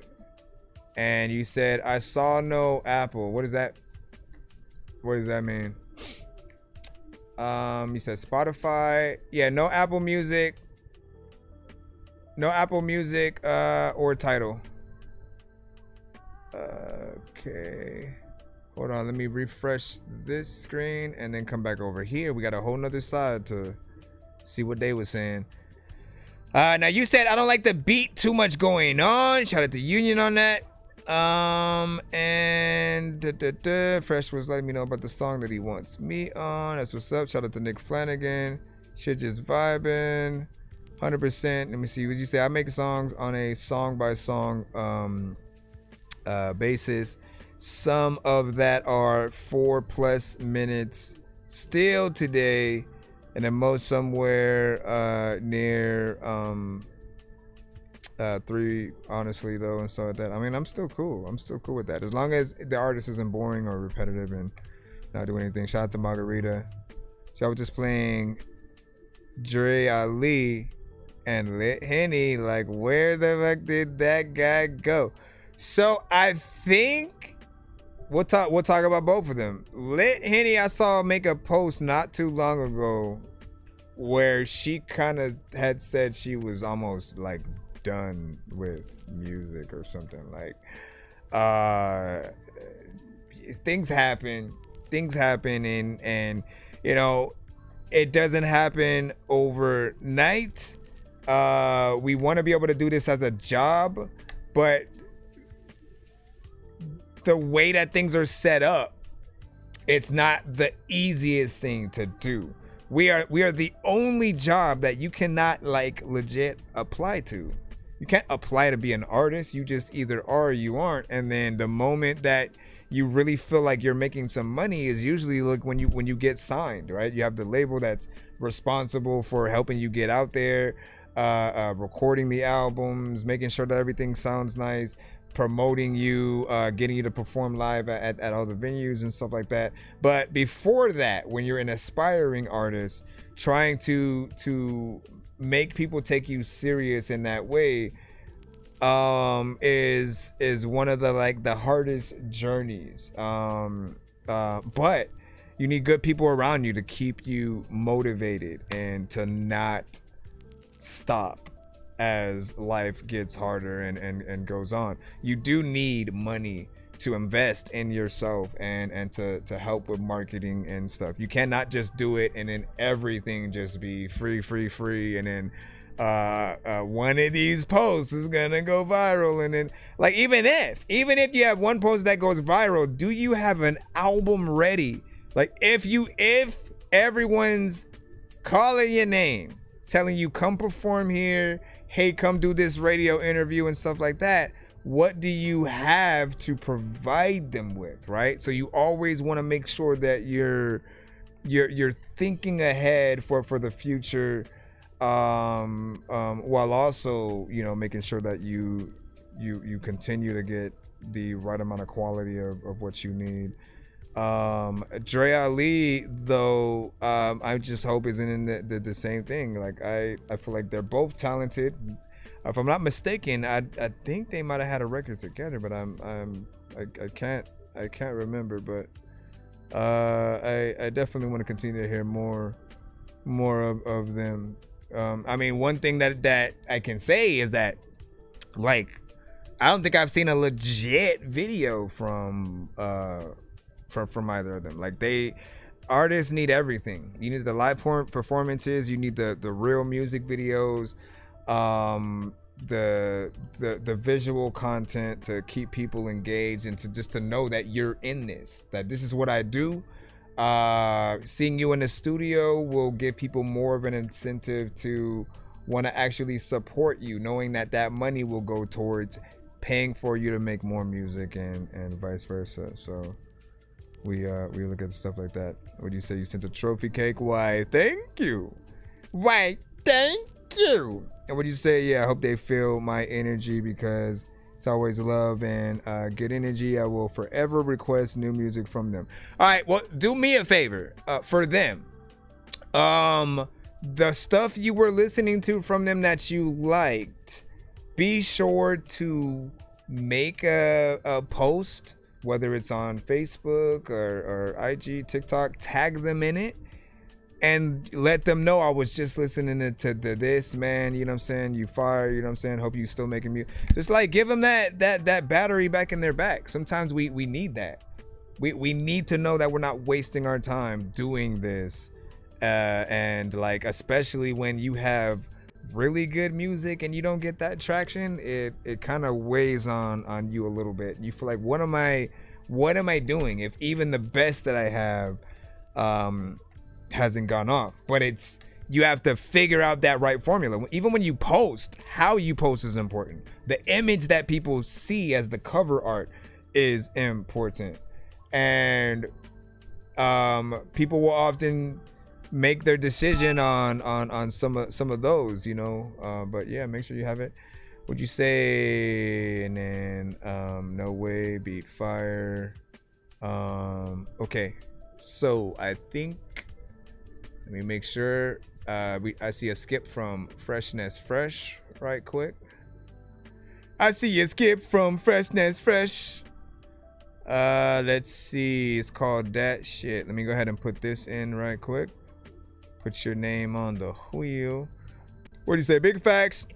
And you said I saw no Apple. What does that mean? You said Spotify. Yeah, no Apple Music. No Apple Music or Tidal. Okay. Hold on, let me refresh this screen and then come back over here. We got a whole nother side to see what they were saying. Now you said I don't like the beat, too much going on. Shout out to Union on that. And Fresh was letting me know about the song that he wants me on. That's what's up. Shout out to Nick Flanagan. Shit just vibing. 100%. Let me see. Would you say I make songs on a song by song basis? Some of that are 4+ minutes still today, and then most somewhere near 3, honestly though, and stuff like that. I mean, I'm still cool with that, as long as the artist isn't boring or repetitive and not doing anything. Shout out to Margarita. So I was just playing Dre Ali and Lit Henny. Like, where the fuck did that guy go? So I think we'll talk about both of them. Lit Henny, I saw make a post not too long ago where she kind of had said she was almost like done with music or something. Like, things happen, and you know, it doesn't happen overnight. We want to be able to do this as a job, but the way that things are set up, it's not the easiest thing to do. We are the only job that you cannot like legit apply to. You can't apply to be an artist. You just either are or you aren't. And then the moment that you really feel like you're making some money is usually like when you get signed, right? You have the label that's responsible for helping you get out there, recording the albums, making sure that everything sounds nice, promoting you, getting you to perform live at all the venues and stuff like that. But before that, when you're an aspiring artist trying to make people take you serious in that way, is one of the hardest journeys. But you need good people around you to keep you motivated and to not stop as life gets harder and goes on. You do need money to invest in yourself and to help with marketing and stuff. You cannot just do it and then everything just be free and then one of these posts is gonna go viral, and then like even if you have one post that goes viral, do you have an album ready? Like if everyone's calling your name, telling you come perform here, hey come do this radio interview and stuff like that, what do you have to provide them with, right? So you always want to make sure that you're thinking ahead for the future, while also, you know, making sure that you continue to get the right amount of quality of what you need. Dre Ali though, I just hope isn't in the same thing. Like I feel like they're both talented. If I'm not mistaken, I think they might have had a record together, but I can't remember. But I definitely want to continue to hear more of them. I mean, one thing that I can say is that, like, I don't think I've seen a legit video from either of them. Like, artists need everything. You need the live performances, you need the real music videos, the visual content to keep people engaged and to know that you're in this, that this is what I do. Seeing you in the studio will give people more of an incentive to want to actually support you, knowing that money will go towards paying for you to make more music and vice versa. So we look at stuff like that. What do you say? You sent a trophy cake? Why, thank you. Why, thank you. And what do you say? Yeah, I hope they feel my energy because it's always love and good energy. I will forever request new music from them. All right, well, do me a favor for them. The stuff you were listening to from them that you liked, be sure to make a post, whether it's on Facebook or IG, TikTok, tag them in it and let them know I was just listening to this, man. You know what I'm saying? You fire, you know what I'm saying? Hope you still making music. Just like give them that battery back in their back. Sometimes we need that. We need to know that we're not wasting our time doing this. And like, especially when you have really good music and you don't get that traction, it kind of weighs on you a little bit. You feel like, what am I doing if even the best that I have hasn't gone off? But you have to figure out that right formula. Even when you post, how you post is important. The image that people see as the cover art is important, and people will often make their decision on some of those, you know. But yeah, make sure you have it. Would you say? And then no way, beat fire. Okay, so I think, let me make sure. I see a skip from Freshness Fresh right quick. I see a skip from Freshness Fresh. Let's see. It's called That Shit. Let me go ahead and put this in right quick. Put your name on the wheel. What do you say? Big facts.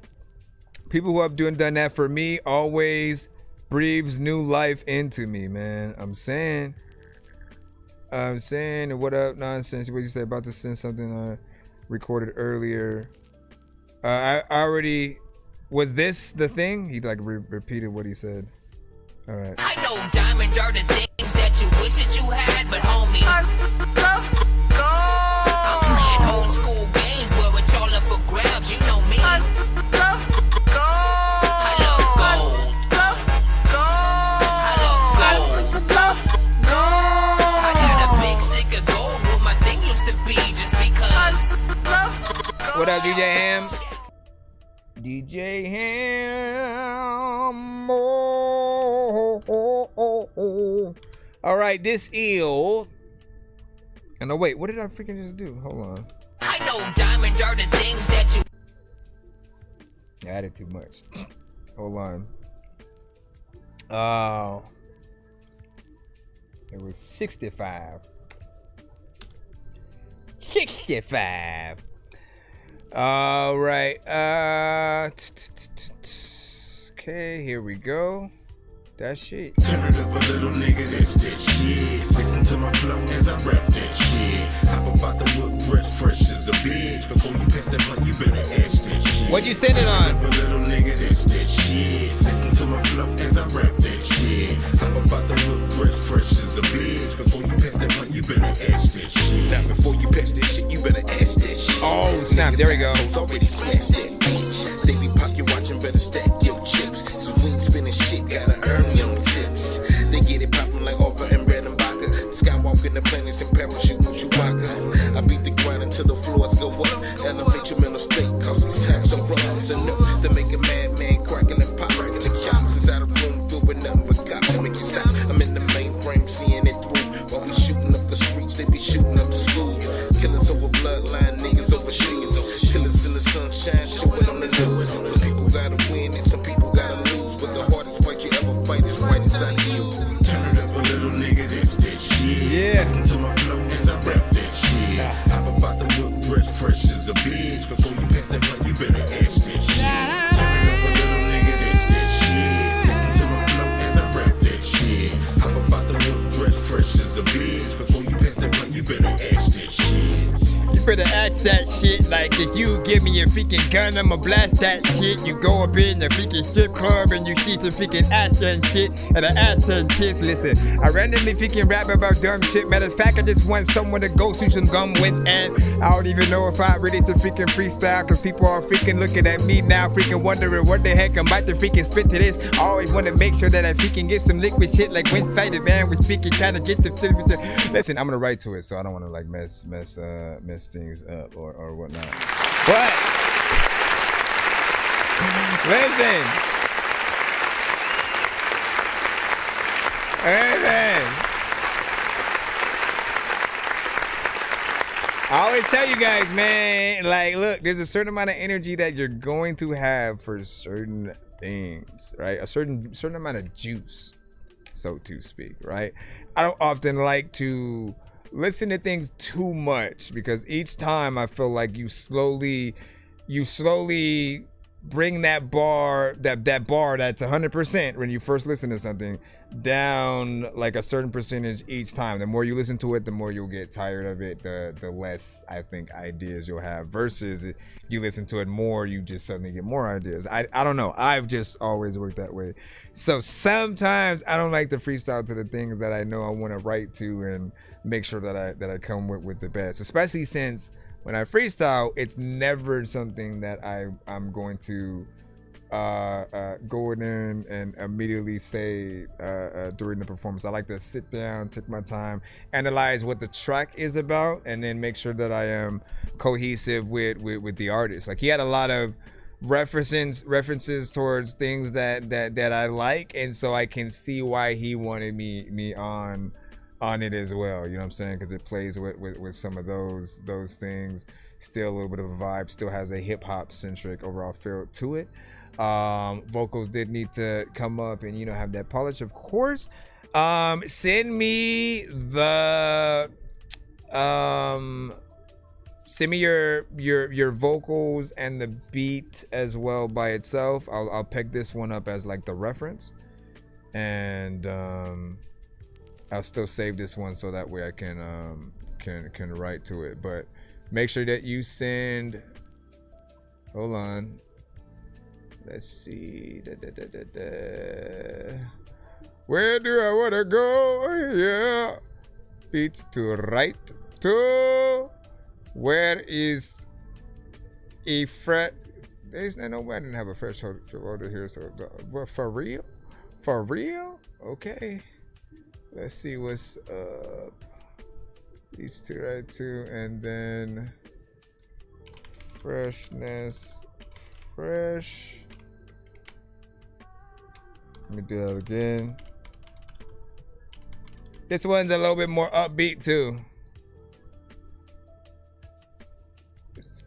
People who have done that for me always breathes new life into me, man. I'm saying, what up, nonsense? What do you say? About to send something I recorded earlier. I already, was this the thing? He like repeated what he said. All right. I know diamonds are the things that you wish that you had, but homie, I'm playing old school games where it's all up for grabs. You know me. I love gold. I got a big stick of gold where my thing used to be just because. What up, DJ Ham? DJ Ham. All right, this ill. And no, wait, what did I freaking just do? Hold on. I know diamonds are the things that you. I added too much. Hold on. Oh. It was 65. 65. All right. Okay, here we go. That shit. Turn it up a little, nigga, that's that shit. Listen to my flow as I rap that shit. Hop about the wood, breath fresh as a bitch. Before you pass that blunt, you better ask that shit. What you send it on? Turn it up a little, nigga, that's that shit. Listen to my flow as I rap that shit. Hop about the wood, breath fresh as a bitch. Before you pass that blunt, you better ask that shit. Now before you pass that shit, you better ask that shit. Oh snap! There we go. Already smashed that bitch. They be pocket watching, better stack your chips. So we ain't spinning shit, gotta earn your tips. They get it poppin' like Offer and Bread and Baka. Skywalking the planets and parachuting Chewbacca. I beat the ground until the floors go up. Elevate your mental state, cause these times so rough. It's enough to make a madman crackle and pop. Take shots inside a room filled with nothing but cops. Make it stop. I'm in the mainframe, seeing it through. While we shooting up the streets, they be shooting up the schools. Killers over bloodline, niggas over shoes. Killers in the sunshine, show it on the news. Some people gotta win and some people gotta lose. But the hardest fight you ever fight is right inside of you. Turn it up a little, nigga, that's that shit. Yeah. Listen to my flow as I rap that shit. Hop about the wood, breath fresh as a bitch. Before you pass that blunt, you better ask that shit. Turn it up a little, nigga, that's that shit. Listen to my flow as I rap that shit. Hop about the wood, breath fresh as a bitch. Before you pass that blunt, you better ask that shit. You better ask that shit. Like if you give me a freaking gun, I'ma blast that shit. You go up in the freaking strip club and you see some freaking ass and shit. And the ass and tits. Listen, I randomly freaking rap about dumb shit. Matter of fact, I just want someone to go through some gum with. And I don't even know if I really to freaking freestyle. Cause people are freaking looking at me now, freaking wondering what the heck I'm about to freaking spit to this. I always want to make sure that I freaking get some liquid shit. Like when Spider Man was freaking trying to get the. Listen, I'm gonna write to it, so I don't want to like mess things up or whatnot. But listen, I always tell you guys, man, like, look, there's a certain amount of energy that you're going to have for certain things, right? A certain amount of juice, so to speak, right? I don't often like to listen to things too much because each time I feel like you slowly bring that bar that's 100% when you first listen to something down like a certain percentage each time. The more you listen to it, the more you'll get tired of it, the less I think ideas you'll have, versus you listen to it more, you just suddenly get more ideas. I don't know, I've just always worked that way. So sometimes I don't like to freestyle to the things that I know I want to write to and make sure that I come with the best, especially since when I freestyle, it's never something that I'm going to go in and immediately say during the performance. I like to sit down, take my time, analyze what the track is about, and then make sure that I am cohesive with the artist. Like, he had a lot of references towards things that I like, and so I can see why he wanted me on it as well, you know what I'm saying? Because it plays with some of those things. Still a little bit of a vibe, still has a hip-hop centric overall feel to it. Vocals did need to come up and, you know, have that polish, of course. Send me your vocals and the beat as well by itself. I'll pick this one up as like the reference, and I'll still save this one so that way I can write to it. But make sure that you send. Hold on. Let's see. Where do I wanna go? Yeah. Beats to right to. Where is a fret? There's no way I didn't have a fresh order here. So, but for real? For real? Okay. Let's see what's up. These two right two, and then freshness, fresh. Let me do that again. This one's a little bit more upbeat too.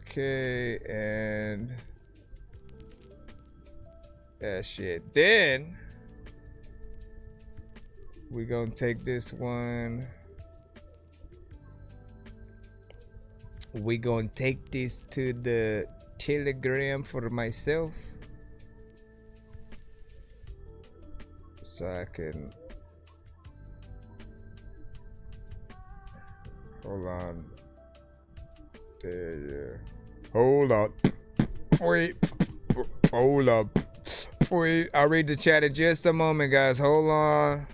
Okay, and that shit. Then we're gonna take this one. We're gonna take this to the Telegram for myself. so I can. Hold on. There, yeah. Hold on. Wait. Hold up. Wait. I'll read the chat in just a moment, guys. Hold on.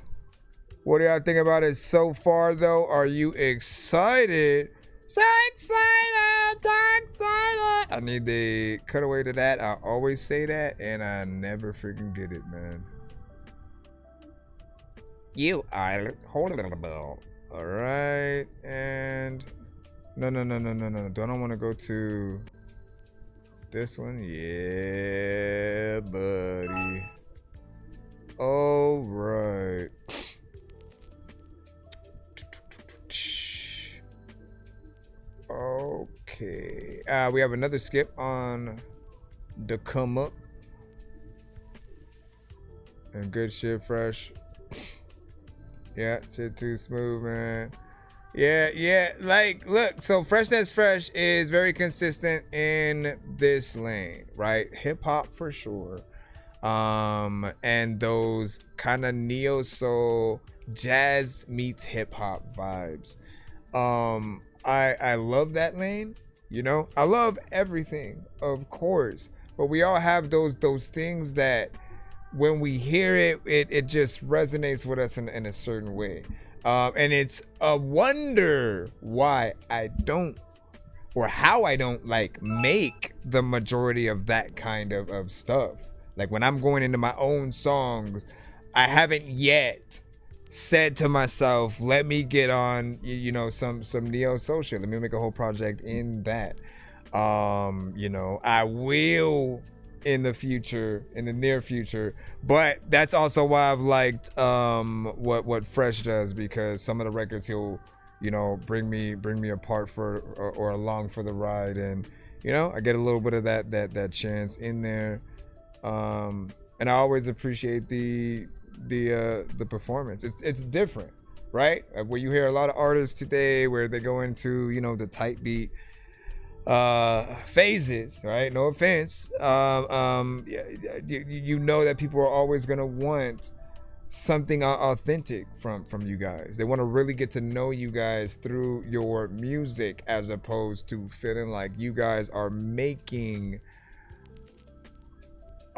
What do y'all think about it so far, though? Are you excited? So excited! So excited! I need the cutaway to that. I always say that, and I never freaking get it, man. You are holding a bell. All right, and no. Don't want to go to this one. Yeah, buddy. All right. Okay. We have another skip on the come up. And good shit, fresh. Yeah, shit too smooth, man. Yeah. Like, look, so Freshness Fresh is very consistent in this lane, right? Hip hop for sure. And those kind of neo soul jazz meets hip hop vibes. I love that lane, you know. I love everything, of course, but we all have those things that when we hear it, it just resonates with us in a certain way. And it's a wonder why I don't, or how I don't like make the majority of that kind of stuff. Like when I'm going into my own songs, I haven't yet said to myself, let me get on, you know, some neo social. Let me make a whole project in that. You know, I will in the near future, but that's also why I've liked what Fresh does, because some of the records he'll, you know, bring me apart for or along for the ride, and you know, I get a little bit of that chance in there. And I always appreciate the performance. It's different, right? Where you hear a lot of artists today where they go into, you know, the tight beat phases, right? No offense. You know that people are always gonna want something authentic from you guys. They want to really get to know you guys through your music, as opposed to feeling like you guys are making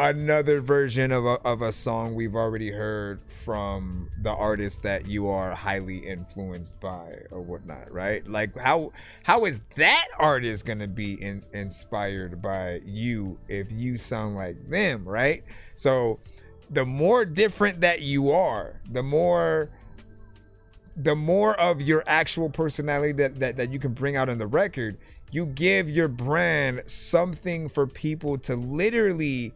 another version of a song we've already heard from the artist that you are highly influenced by or whatnot, right? Like how is that artist gonna be inspired by you if you sound like them, right? So the more different that you are, the more of your actual personality that you can bring out on the record, you give your brand something for people to literally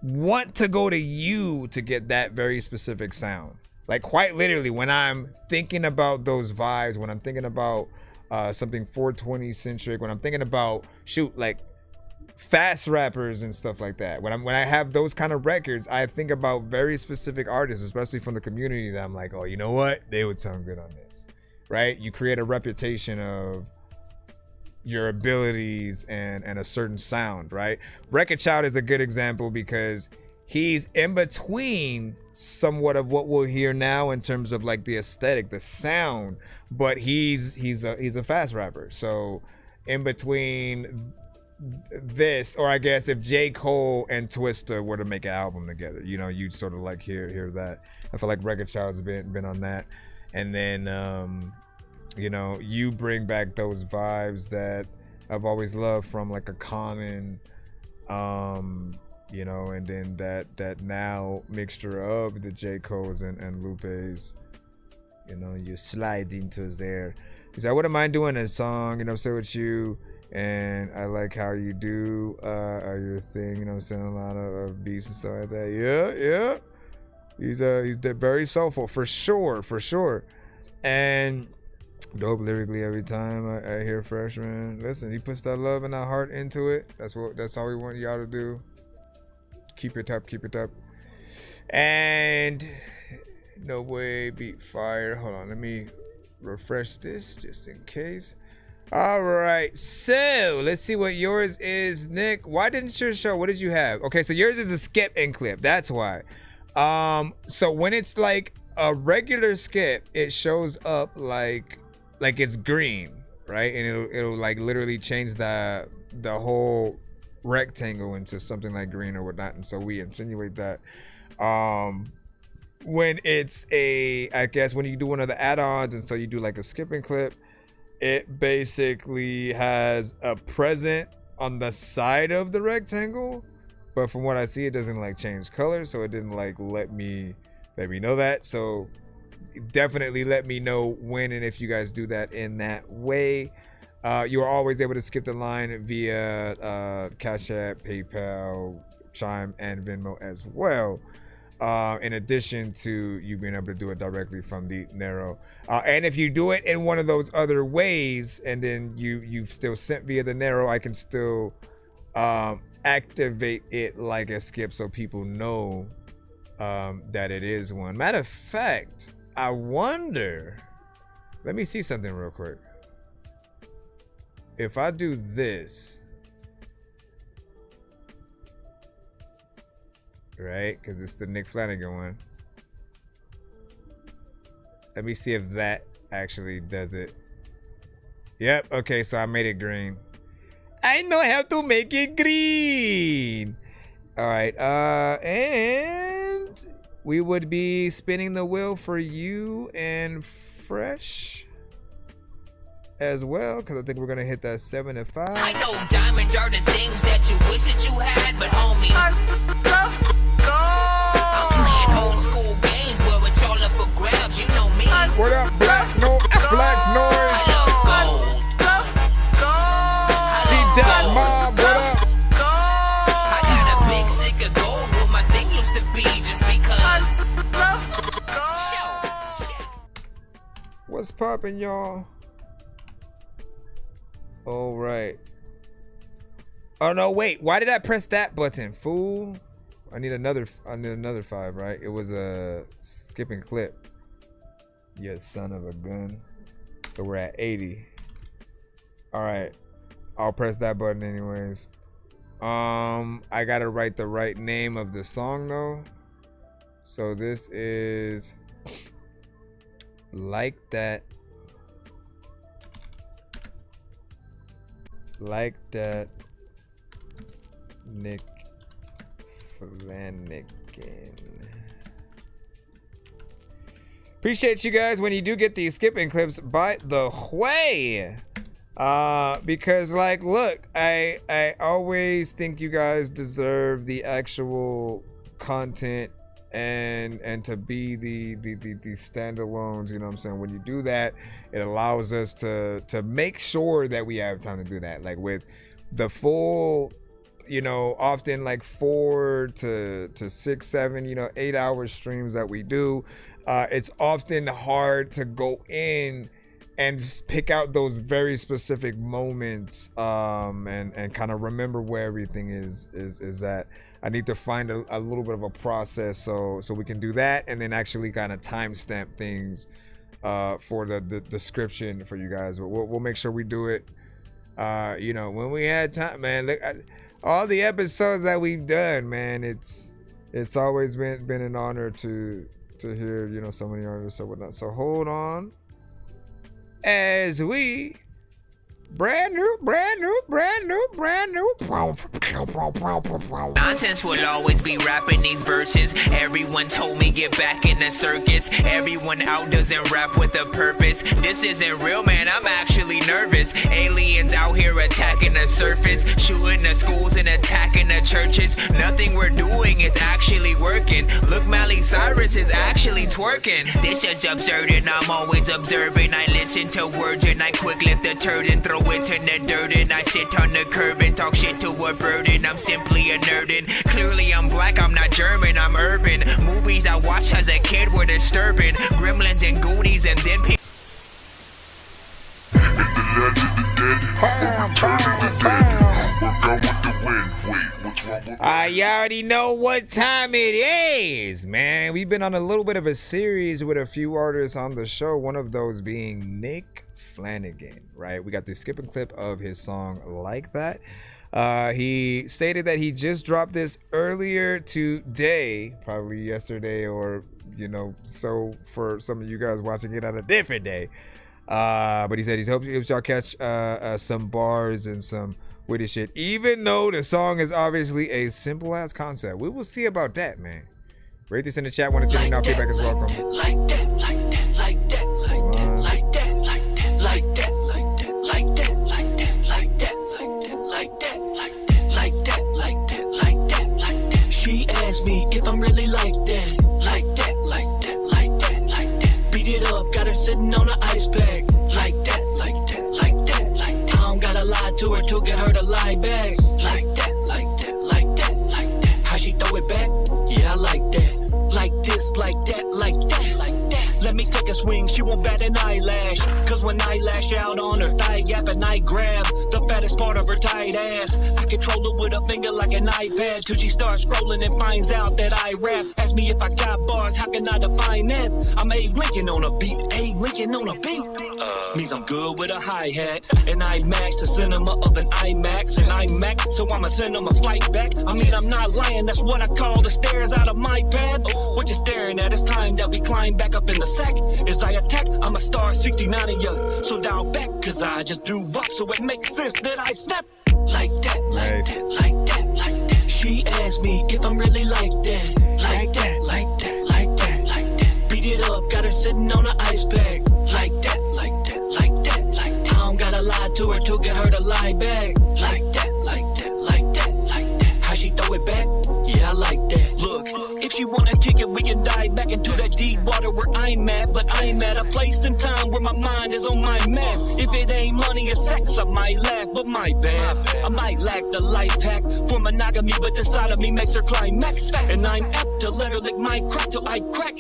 want to go to you to get that very specific sound. Like quite literally, when I'm thinking about those vibes, when I'm thinking about something 420 centric, when I'm thinking about like fast rappers and stuff like that, when I have those kind of records, I think about very specific artists, especially from the community, that I'm like, oh, you know what, they would sound good on this, right? You create a reputation of your abilities and a certain sound, right? Wreck-It Child is a good example because he's in between somewhat of what we'll hear now in terms of like the aesthetic, the sound, but he's a fast rapper. So in between this, or I guess if J. Cole and Twista were to make an album together, you know, you'd sort of like hear that. I feel like Wreck-It Child's been on that. And then you know, you bring back those vibes that I've always loved from like a Common, you know, and then that now mixture of the J. Cole's and Lupe's, you know, you slide into there. Because I wouldn't mind doing a song, you know, so with you, and I like how you do your thing, you know, sending a lot of beats and stuff like that. Yeah. He's very soulful for sure. And dope lyrically every time I hear Fresh, man. Listen, he puts that love and that heart into it. That's all we want y'all to do. Keep it up. And No Way Beat Fire. Hold on, let me refresh this just in case. All right, so let's see what yours is, Nick. Why didn't yours show? What did you have? Okay, so yours is a skip and clip. That's why. So when it's like a regular skip, it shows up like it's green, right? And it'll like literally change the whole rectangle into something like green or whatnot. And so we insinuate that. When it's I guess when you do one of the add-ons, and so you do like a skipping clip, it basically has a present on the side of the rectangle, but from what I see, it doesn't like change color, so it didn't like let me know that. So definitely let me know when and if you guys do that in that way. You are always able to skip the line via Cash App, PayPal, Chime, and Venmo as well. In addition to you being able to do it directly from the Narrow. And if you do it in one of those other ways, and then you've still sent via the Narrow, I can still activate it like a skip so people know that it is one. Matter of fact, I wonder, let me see something real quick. If I do this, right, because it's the Nick Flanagan one. Let me see if that actually does it. Yep, okay, so I made it green. I know how to make it green. All right, and we would be spinning the wheel for you and Fresh as well, because I think we're gonna hit that 7 and 5. I know diamonds are the things that you wish that you had, but homie, I'm playing old school games where it's all up for grabs. You know me. What up, Black Noise? I love gold. D-Dot Mob, what up? I got a big stick of gold where my thing used to be, just because. What's poppin', y'all? All right. Oh no, wait. Why did I press that button, fool? I need another 5, right? It was a skipping clip. You son of a gun. So we're at 80. All right. I'll press that button anyways. I gotta write the right name of the song though. So this is Like That. Like That Nick Flanagan. Appreciate you guys when you do get these skipping clips, by the way. Because like, look, I always think you guys deserve the actual content and to be the standalones, you know what I'm saying? When you do that, it allows us to make sure that we have time to do that. Like with the full, you know, often like 4 to 6, 7, you know, 8-hour streams that we do, it's often hard to go in and pick out those very specific moments and kind of remember where everything is at. I need to find a little bit of a process so we can do that, and then actually kind of timestamp things for the description for you guys. But we'll make sure we do it, you know, when we had time, man. Look, all the episodes that we've done, man, it's always been an honor to hear, you know, so many artists or whatnot. So hold on as we brand new. Nonsense will always be rapping these verses. Everyone told me get back in the circus. Everyone out doesn't rap with a purpose. This isn't real, man, I'm actually nervous. Aliens out here attacking the surface, shooting the schools and attacking the churches. Nothing we're doing is actually working. Look, Miley Cyrus is actually twerking. This is absurd and I'm always observing. I listen to words and I quick lift the turd and throw it in the dirt, and I sit on the curb and talk shit to a bird, and I'm simply a nerd. And clearly I'm black, I'm not German, I'm urban. Movies I watched as a kid were disturbing. Gremlins and Goonies, and then You already know what time it is, man. We've been on a little bit of a series with a few artists on the show, one of those being Nick Flanagan, right? We got the skipping clip of his song Like That. He stated that he just dropped this earlier today, probably yesterday, or so for some of you guys watching it on a different day. But he said he hopes y'all catch some bars and some witty shit, even though the song is obviously a simple ass concept. We will see about that, man. Rate this in the chat. 1 to 10. Now feedback is welcome. Like that, like that, like that, like that, like that, like that, like that, like that, like that, like that, like that, like that, like that, like that, like that, like that, like that. She asked me if I'm really like that, like that, like that, like that, like that. Beat it up, got her sitting on an ice bag, like that, like that, like that, like that. I don't gotta lie to her to get her to lie back, like that, like that, like that, like that. How she throw it back? Yeah, I like that. Like this, like that, like that, like that. Let me take a swing, she won't bat an eyelash. Cause when I lash out on her thigh gap and I grab the fattest part of her tight ass, I control her with a finger like an iPad till she starts scrolling and finds out that I rap. Ask me if I got bars, how can I define that? I'm A Lincoln on a beat, A Lincoln on a beat. Means I'm good with a hi-hat, and I match the cinema of an IMAX, and I'm Mac, so I'ma send them a flight back. I mean, I'm not lying, that's what I call the stairs out of my pad. What you staring at? It's time that we climb back up in the sack. As I attack, I'm a star 69 of you, so down back, cause I just do up, so it makes sense that I snap. Like that, like that, like that, like that. She asked me if I'm really like that, like that, like that, like that, like that. Beat it up, got her sitting on an ice bag, like that, like that, like that, like that. I don't gotta lie to her to get her to lie back, like that, like that, like that, like that. How she throw it back? Yeah, I like that. Look, if she wanna kick it, we can dive back into that deep water where I'm at. But I'm at a place in time where my mind is on my math. If it ain't money or sex, I might laugh, but my bad. I might lack the life hack for monogamy, but the side of me makes her climax. And I'm apt to let her lick my crack till I crack.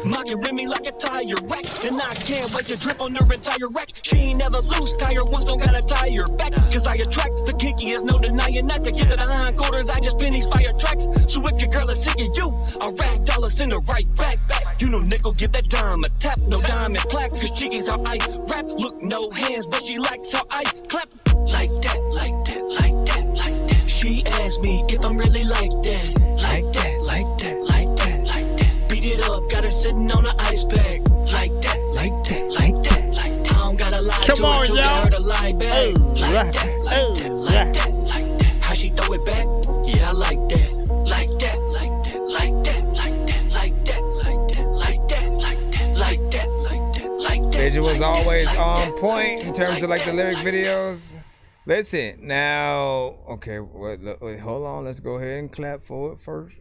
Mocking Remy like a tire rack, and I can't wait to drip on her entire rack. She ain't never loose, tire once, don't gotta tie her back. Cause I attract the kinkiest, no denying that. To get to the hindquarters, I just pin these fire tracks. So if your girl is singing you, I'll rag dollars in the right back. You know nickel, give that dime a tap, no diamond plaque. Cause Chicky's how I rap, look, no hands, but she likes how I clap. Like that, like that, like that, like that. She asked me if I'm really like that, like that, like that, like that, like that. Beat it up, got her sitting on an ice bag, like that, like that, like that, like that. I don't gotta lie to her to get her to lie back, like that, like that, like that, like that. How she throw it back? Yeah, I like that. Like that, like that, like that, like that, like that, like that, like that, like that, like that, like that, like that. Visuals always on point in terms of like the lyric videos. Listen, now, okay, wait, hold on. Let's go ahead and clap for it first.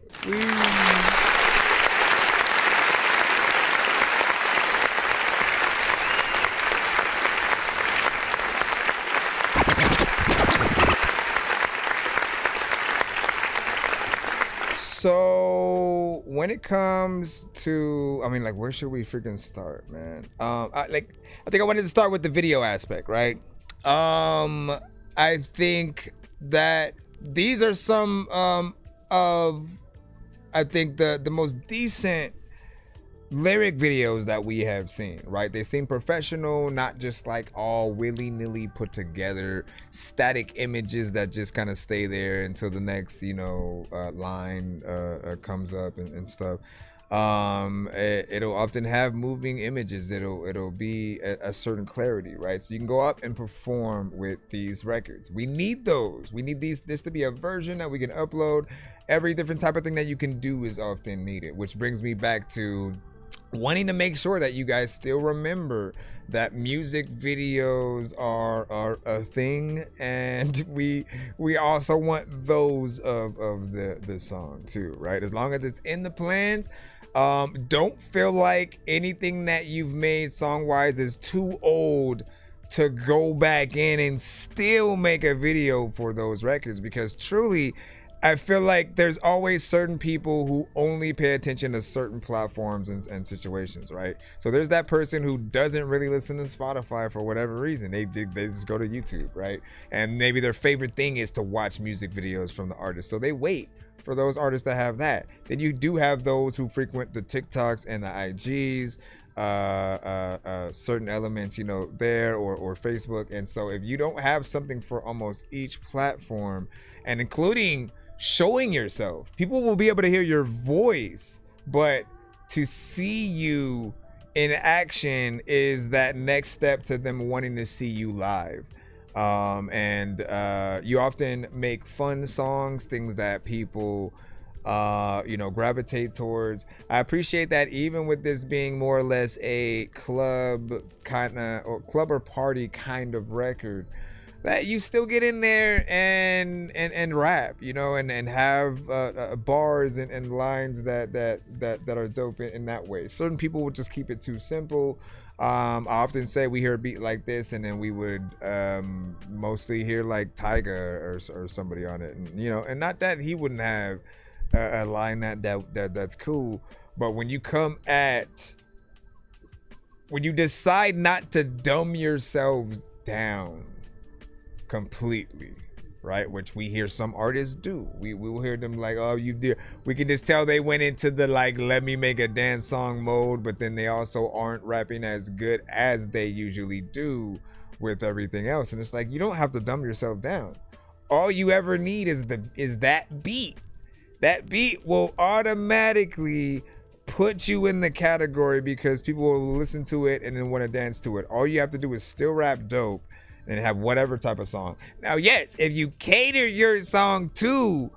So when it comes to, I mean, like, where should we freaking start, man? I think I wanted to start with the video aspect, right? I think that these are some of, I think the most decent lyric videos that we have seen, right? They seem professional, not just like all willy-nilly put together static images that just kind of stay there until the next, line comes up and stuff. It'll often have moving images. It'll be a certain clarity, right? So you can go up and perform with these records. We need those. We need this to be a version that we can upload. Every different type of thing that you can do is often needed, which brings me back to wanting to make sure that you guys still remember that music videos are a thing, and we also want those of the song too, right? As long as it's in the plans. Don't feel like anything that you've made song-wise is too old to go back in and still make a video for those records, because truly I feel like there's always certain people who only pay attention to certain platforms and situations, right? So there's that person who doesn't really listen to Spotify for whatever reason. They just go to YouTube, right? And maybe their favorite thing is to watch music videos from the artist. So they wait for those artists to have that. Then you do have those who frequent the TikToks and the IGs. certain elements, you know, there or Facebook. And so if you don't have something for almost each platform, and including showing yourself, people will be able to hear your voice, but to see you in action is that next step to them wanting to see you live. And you often make fun songs, things that people you know, gravitate towards. I appreciate that even with this being more or less a club or party kind of record, that you still get in there and rap, you know, and have bars and lines that are dope in that way. Certain people would just keep it too simple. I often say we hear a beat like this, and then we would mostly hear like Tyga or somebody on it, and, you know, and not that he wouldn't have a line that's cool, but when you decide not to dumb yourselves down completely, right, which we hear some artists do, we will hear them like, oh, you did, we can just tell they went into the like, let me make a dance song mode, but then they also aren't rapping as good as they usually do with everything else. And it's like, you don't have to dumb yourself down. All you ever need is that beat. That beat will automatically put you in the category because people will listen to it and then want to dance to it. All you have to do is still rap dope and have whatever type of song. Now, yes, if you cater your song to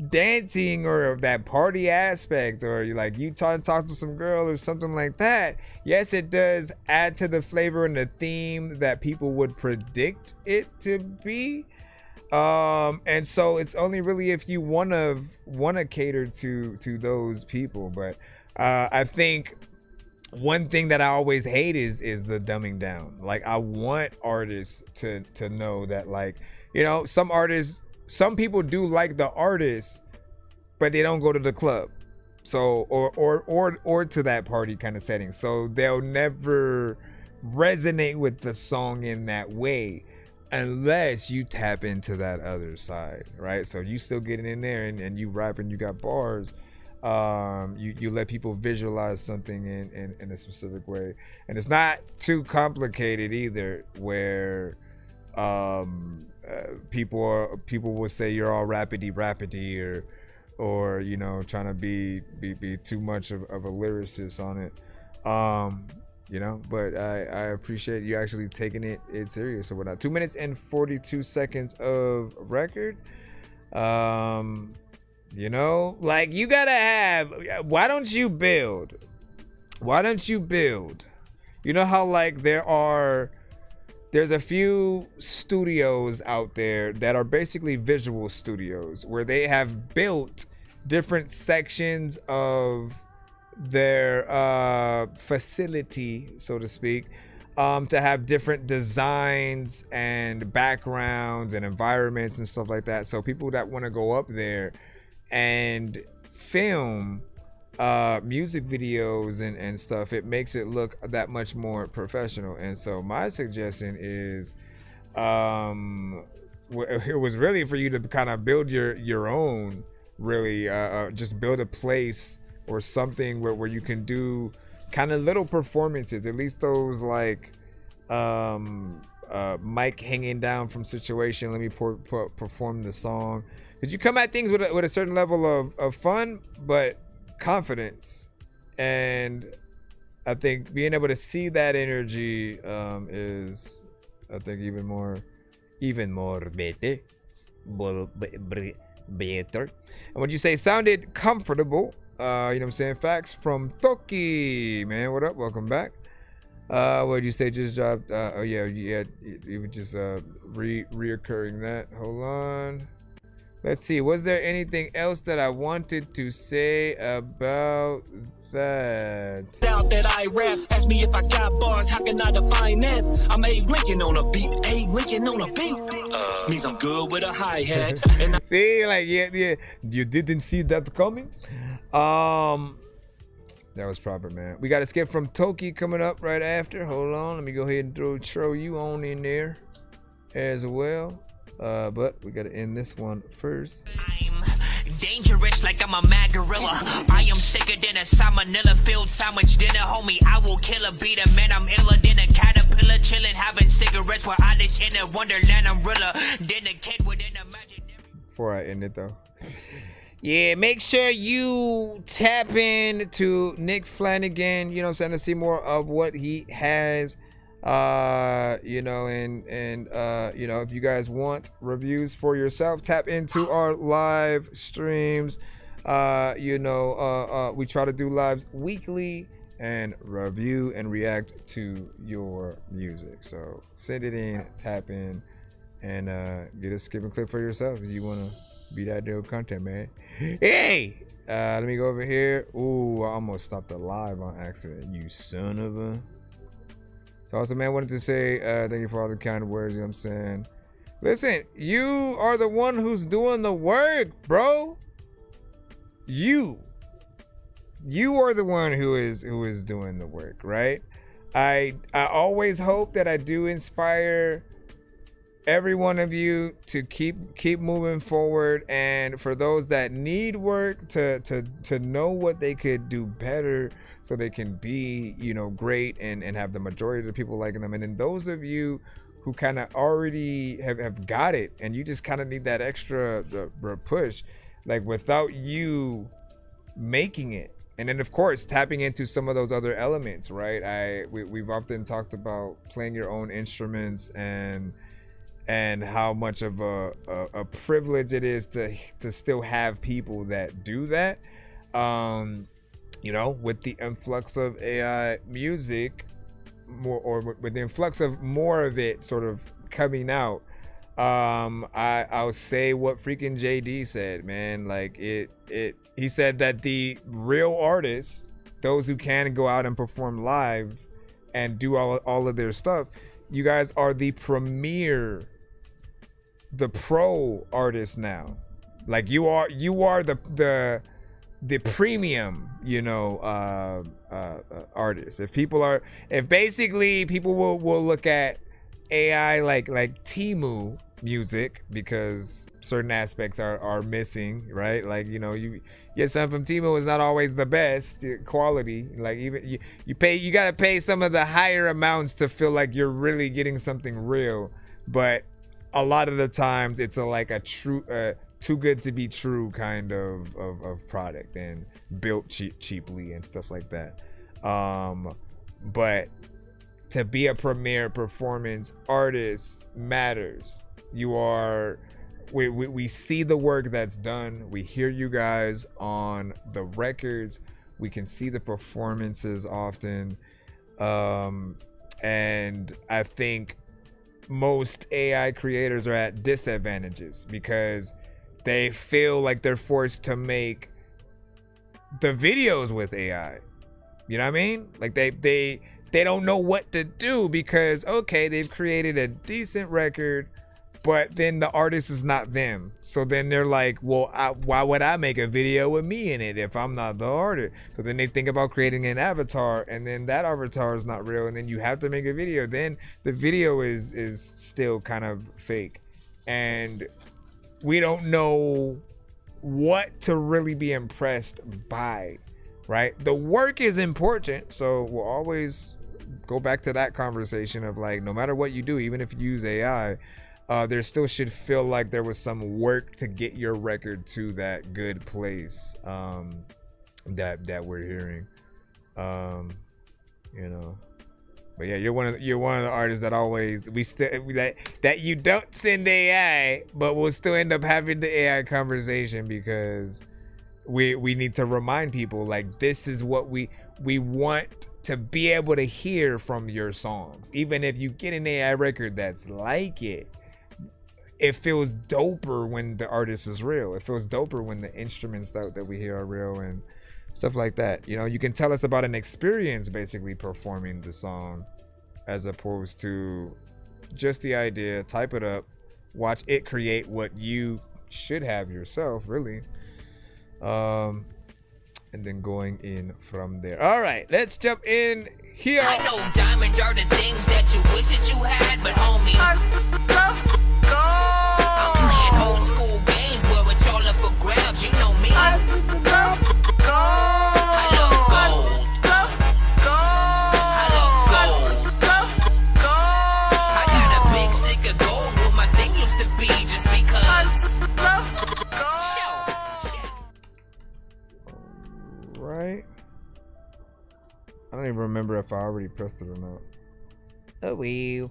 dancing or that party aspect, or you talk to some girl or something like that, yes, it does add to the flavor and the theme that people would predict it to be. And so it's only really if you wanna cater to those people. But I think one thing that I always hate is the dumbing down. Like, I want artists to know that, like, you know, some people do like the artist, but they don't go to the club. So or to that party kind of setting. So they'll never resonate with the song in that way, unless you tap into that other side, right? So you still getting in there and you rap and you got bars. You let people visualize something in a specific way, and it's not too complicated either, where people will say you're all rapidy or you know, trying to be too much of a lyricist on it. You know, but I appreciate you actually taking it serious or whatnot. 2 minutes and 42 seconds of record. You know, like, you gotta have, why don't you build? You know how, like, there's a few studios out there that are basically visual studios where they have built different sections of their facility, so to speak, to have different designs and backgrounds and environments and stuff like that. So people that want to go up there and film music videos and stuff, it makes it look that much more professional. And so my suggestion is, it was really for you to kind of build your own, really, just build a place or something where you can do kind of little performances, at least those like mic hanging down from situation, let me perform the song. Because you come at things with a certain level of fun, but confidence. And I think being able to see that energy is, I think, even more better. And when you say sounded comfortable, you know what I'm saying? Facts from Dorky, man. What up? Welcome back. What did you say? Just dropped. Oh yeah, you were just reoccurring that. Hold on. Let's see. Was there anything else that I wanted to say about that? Doubt that I rap. Ask me if I got bars. How can I define that? I'm A Lincoln on a beat. A Lincoln on a beat. Means I'm good with a hi-hat. And see, like, yeah. You didn't see that coming. That was proper, man. We got a skip from Toki coming up right after. Hold on, let me go ahead and throw you on in there as well. But we gotta end this one first. I'm Dangerous like I'm a mad gorilla. I am sicker than a salmonella filled sandwich dinner, homie. I will kill a beat a man. I'm iller than a caterpillar, chilling, having cigarettes while I dish in a wonderland. I'm realer than a kid within a magic. Before I end it though. Yeah, make sure you tap in to Nick Flanagan, you know what I'm saying, to see more of what he has. You know, and you know, if you guys want reviews for yourself, tap into our live streams. You know, we try to do lives weekly and review and react to your music. So send it in, tap in, and get a skip and clip for yourself if you want to be that dope content, man. Hey, let me go over here. Ooh, I almost stopped the live on accident, you son of a. So also, man, wanted to say thank you for all the kind words, you know what I'm saying. Listen, you are the one who's doing the work, bro. You are the one who is doing the work, right? I always hope that I do inspire every one of you to keep moving forward, and for those that need work to know what they could do better so they can be, you know, great and have the majority of the people liking them. And then those of you who kind of already have got it and you just kind of need that extra push, like without you making it. And then of course tapping into some of those other elements, right? We've often talked about playing your own instruments and how much of a privilege it is to still have people that do that. You know, with the influx of AI music, with the influx of more of it sort of coming out, I'll say what freaking JD said, man. Like he said that the real artists, those who can go out and perform live and do all of their stuff, you guys are the pro artists now. Like you are the premium, you know, artists. If basically people will look at AI like Temu music because certain aspects are missing, right? Like, you know, you get something from Temu is not always the best quality. Like even you gotta pay some of the higher amounts to feel like you're really getting something real. But a lot of the times it's like a true too good to be true kind of product and built cheaply and stuff like that. But to be a premier performance artist matters. We see the work that's done. We hear you guys on the records. We can see the performances often. And I think most AI creators are at disadvantages because they feel like they're forced to make the videos with AI. You know what I mean? Like they don't know what to do because, okay, they've created a decent record, but then the artist is not them. So then they're like, well, why would I make a video with me in it if I'm not the artist? So then they think about creating an avatar, and then that avatar is not real, and then you have to make a video. Then the video is still kind of fake. And we don't know what to really be impressed by, right? The work is important, so we'll always go back to that conversation of like, no matter what you do, even if you use AI, there still should feel like there was some work to get your record to that good place that we're hearing, you know. But yeah, you're one of the artists that always that you don't send AI, but we'll still end up having the AI conversation because we need to remind people like this is what we want to be able to hear from your songs. Even if you get an AI record that's like it feels doper when the artist is real. It feels doper when the instruments that we hear are real and stuff like that. You know, you can tell us about an experience basically performing the song as opposed to just the idea, type it up, watch it create what you should have yourself, really. And then going in from there. All right, let's jump in here. I know diamonds are the things that you wish that you had, but homie, I'm playing old school games where it's all up for grabs. You know remember if I already pressed it or not. Oh, well.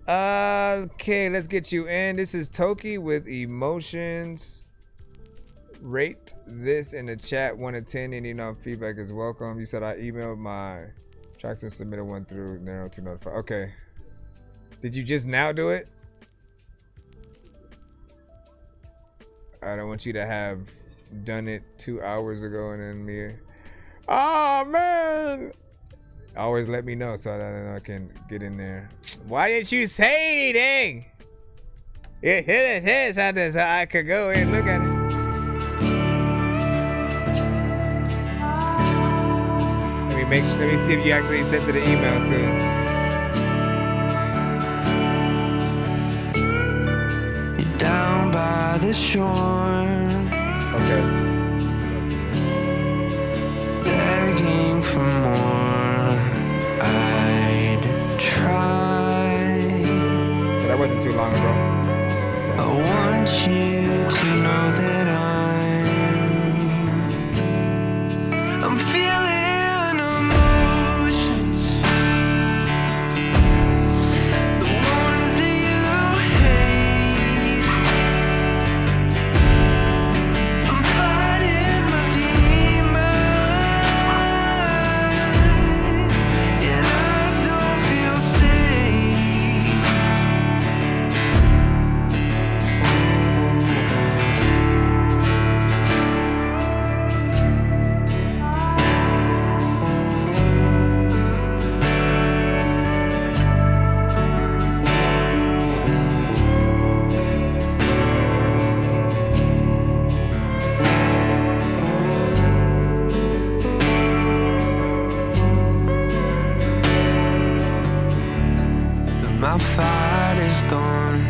Okay, let's get you in. This is Toki with Emotions. Rate this in the chat 1 to 10. Any feedback is welcome. You said I emailed my tracks and submitted one through Narrow to notify. Okay. Did you just now do it? I don't want you to have done it 2 hours ago and then me. Oh man! Always let me know so that I can get in there. Why didn't you say anything? It hit his head so I could go and look at it. Let me see if you actually sent it the email too. You're down by the shore. Okay. Begging for more. I'd try. But that wasn't too long ago. I want you to know that I'm feeling emotions, the ones that you hate. I'm fighting my demons, and I don't feel my fight is gone.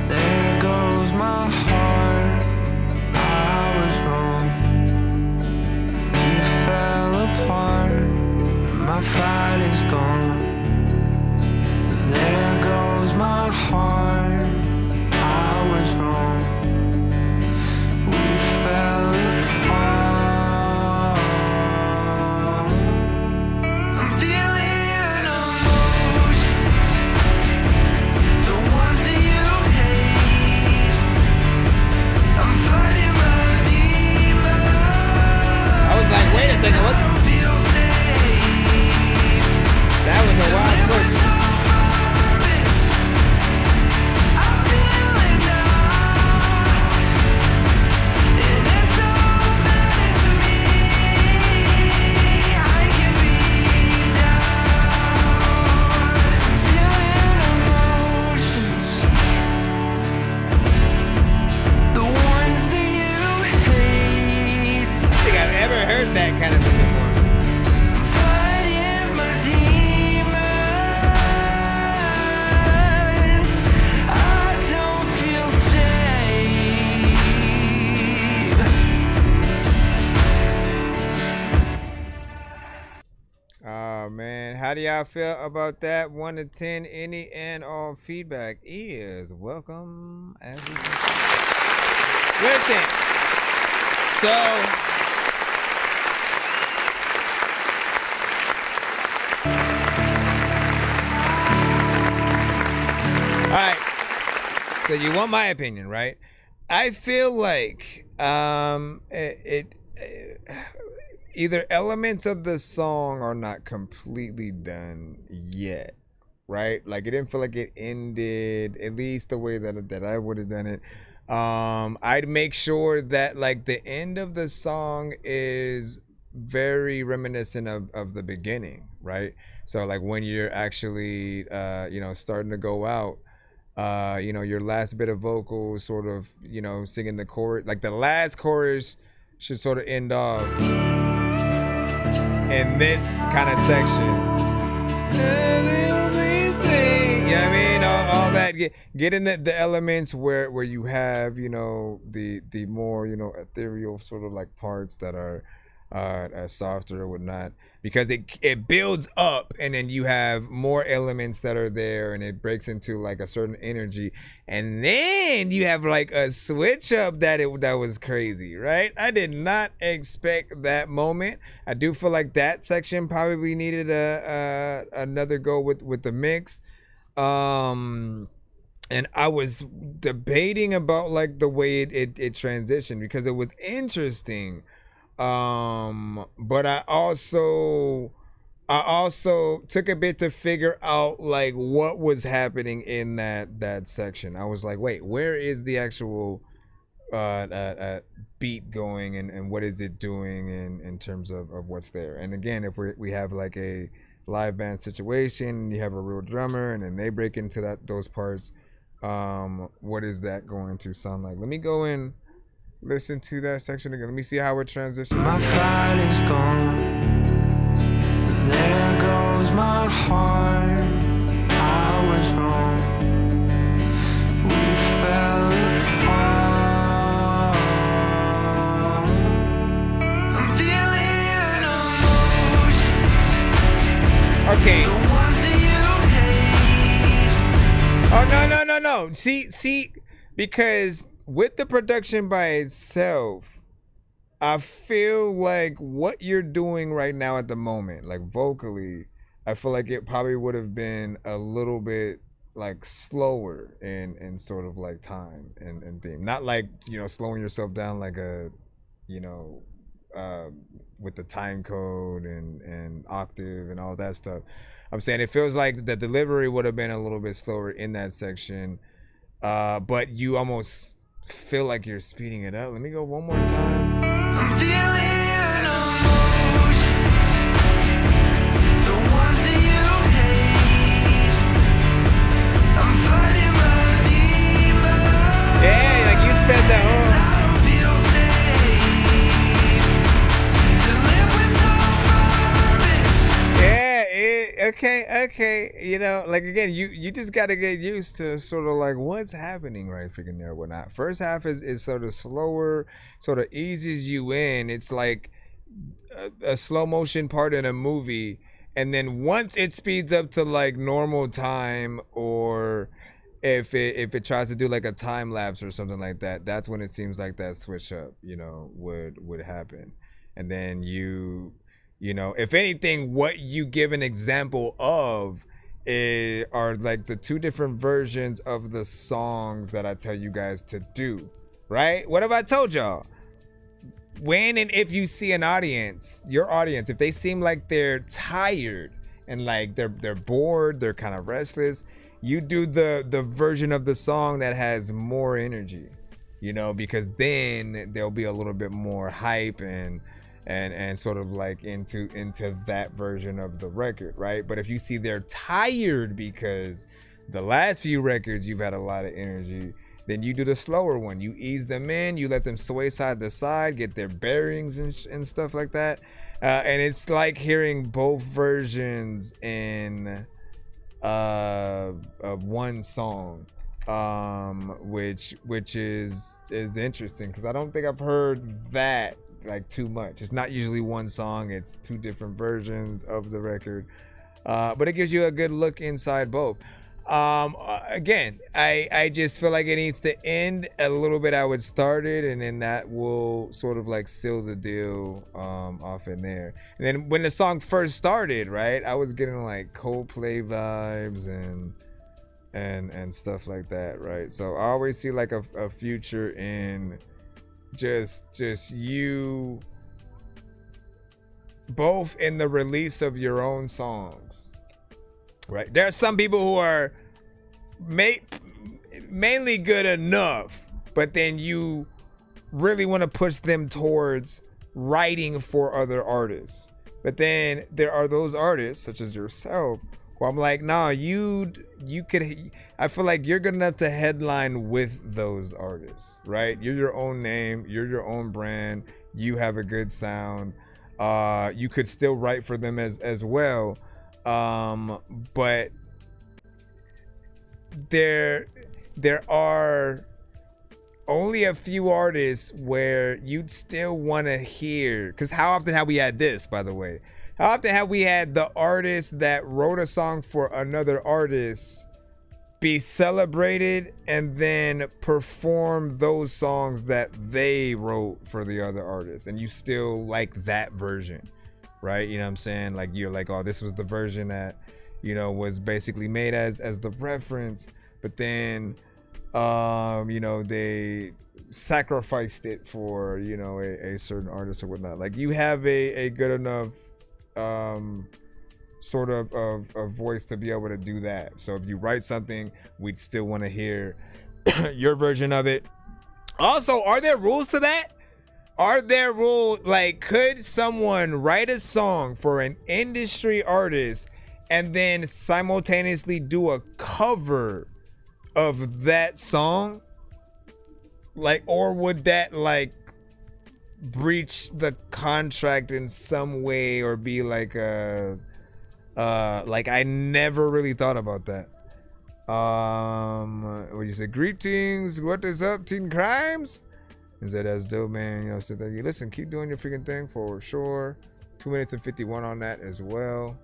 There goes my heart. I was wrong. You fell apart. My fight is gone. There goes my heart. I was wrong. We fell apart. I'm feeling emotions, the ones that you hate. I'm fighting my demons. I was like, wait a second, what's... That was a wild switch. I think I've ever heard that kind of thing before. Oh man, how do y'all feel about that? 1 to 10, any and all feedback is welcome. As we Listen, so all right. So you want my opinion, right? I feel like either elements of the song are not completely done yet, right? Like it didn't feel like it ended, at least the way that I would have done it. I'd make sure that like the end of the song is very reminiscent of the beginning, right? So like when you're actually starting to go out, your last bit of vocals sort of, singing the chorus, like the last chorus should sort of end off in this kind of section. You know what I mean? All that, get in the elements where you have, the more, ethereal sort of like parts that are softer or whatnot, because it builds up and then you have more elements that are there and it breaks into like a certain energy, and then you have like a switch up that was crazy, right? I did not expect that moment. I do feel like that section probably needed another go with the mix. And I was debating about like the way it transitioned, because it was interesting. But I also took a bit to figure out like what was happening in that section. I was like, wait, where is the actual beat going, and what is it doing in terms of what's there? And again, if we have like a live band situation, you have a real drummer and then they break into those parts, what is that going to sound like? Let me go in, listen to that section again. Let me see how it transitions. My fight is gone. There goes my heart. I was wrong. We fell apart. I'm feeling your emotions. Okay. The ones that you hate. Oh, no. See, because with the production by itself, I feel like what you're doing right now at the moment, like vocally, I feel like it probably would have been a little bit like slower in sort of like time and theme. Not like, slowing yourself down like a, with the time code and octave and all that stuff. I'm saying it feels like the delivery would have been a little bit slower in that section, but you almost feel like you're speeding it up. Let me go one more time. I'm feeling your emotions. The ones that you hate. I'm fighting my demons. Yeah, like you spent that whole. I don't feel safe to live with no purpose. Yeah, okay. Like again, you just gotta get used to sort of like what's happening right freaking there, whatnot. First half is sort of slower, sort of eases you in. It's like a slow motion part in a movie, and then once it speeds up to like normal time, or if it tries to do like a time lapse or something like that, that's when it seems like that switch up, would happen. And then if anything, what you give an example of are like the two different versions of the songs that I tell you guys to do, right? What have I told y'all? When and if you see your audience, if they seem like they're tired and like they're bored, they're kind of restless, you do the version of the song that has more energy, because then there'll be a little bit more hype and sort of like into that version of the record, right? But if you see they're tired because the last few records you've had a lot of energy, then you do the slower one. You ease them in, you let them sway side to side, get their bearings and stuff like that. And it's like hearing both versions in of one song, which is interesting, because I don't think I've heard that like too much. It's not usually one song, it's two different versions of the record, but it gives you a good look inside both. Again, I just feel like it needs to end a little bit how it started, and then that will sort of like seal the deal off in there. And then when the song first started, right, I was getting like Coldplay vibes and stuff like that, right? So I always see like a future in just you both in the release of your own songs, right? There are some people who are mainly good enough, but then you really want to push them towards writing for other artists. But then there are those artists such as yourself where I'm like, nah, you could, I feel like you're good enough to headline with those artists, right? You're your own name, you're your own brand, you have a good sound. You could still write for them as well. But there are only a few artists where you'd still want to hear, because how often have we had this, by the way? How often have we had the artist that wrote a song for another artist be celebrated and then perform those songs that they wrote for the other artist, and you still like that version, right? You know what I'm saying? Like, you're like, oh, this was the version that, you know, was basically made as the reference, but then you know, they sacrificed it for, you know, a certain artist or whatnot. Like, you have a good enough sort of a voice to be able to do that. So if you write something, we'd still want to hear your version of it. Also, are there rules to that? Are there rules, like, could someone write a song for an industry artist and then simultaneously do a cover of that song? Like, or would that, like, breach the contract in some way, or be like I never really thought about that. What you say? Greetings, what is up, Teen Crimes? Is that's dope, man. You know, so that you listen, keep doing your freaking thing for sure. 2 minutes and 51 on that as well.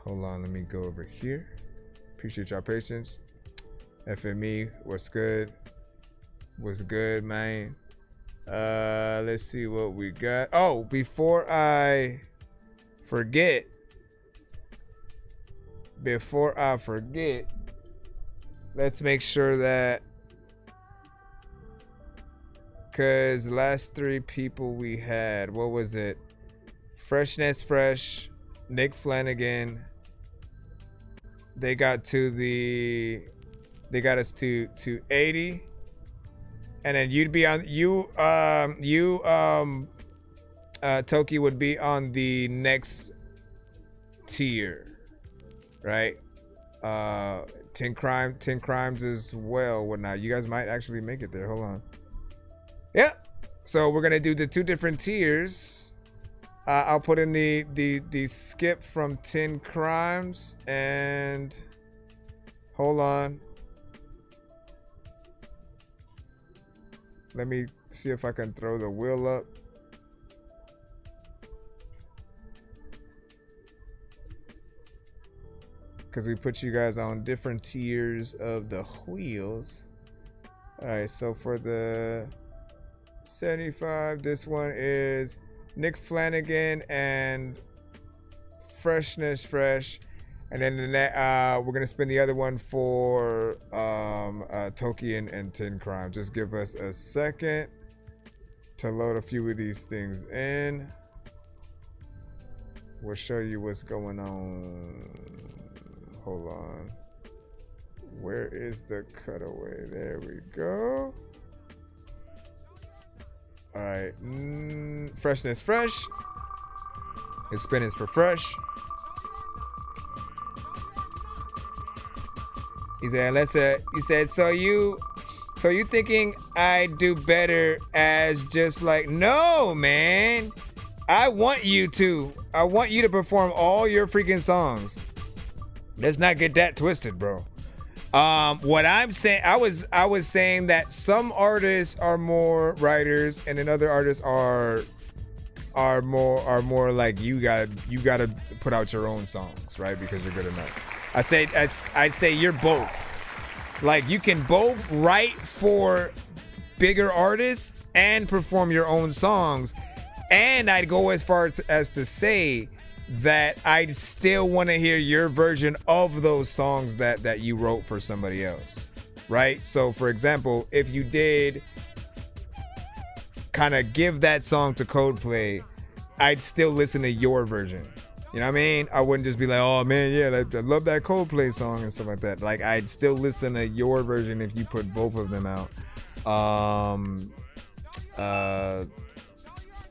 Hold on, let me go over here. Appreciate y'all patience. FME, what's good? What's good, man? Let's see what we got. Oh, before I forget, let's make sure that, because the last 3 people we had, what was it? Freshness Fresh, Nick Flanagan. They got us to 80. And then you'd be on, Toki would be on the next tier, right? 10 crimes as well, whatnot. You guys might actually make it there. Hold on. Yep. So we're gonna do the 2 different tiers. I'll put in the skip from 10 crimes, and hold on. Let me see if I can throw the wheel up. Because we put you guys on different tiers of the wheels. Alright, so for the 75, this one is Nick Flanagan and Freshness Fresh. And then we're gonna spin the other one for Toki and 10 Crimes. Just give us a second to load a few of these things in. We'll show you what's going on. Hold on. Where is the cutaway? There we go. All right. Freshness Fresh. It's spinning for Fresh. He said, so you thinking I do better as just like, no, man. I want you to perform all your freaking songs. Let's not get that twisted, bro. What I'm saying, I was saying that some artists are more writers, and then other artists are more like you gotta put out your own songs, right? Because you're good enough. I'd say you're both. Like, you can both write for bigger artists and perform your own songs. And I'd go as far as to say that I'd still want to hear your version of those songs that you wrote for somebody else, right? So, for example, if you did kind of give that song to Coldplay, I'd still listen to your version. You know what I mean? I wouldn't just be like, oh man, yeah, I love that Coldplay song and stuff like that. Like, I'd still listen to your version if you put both of them out.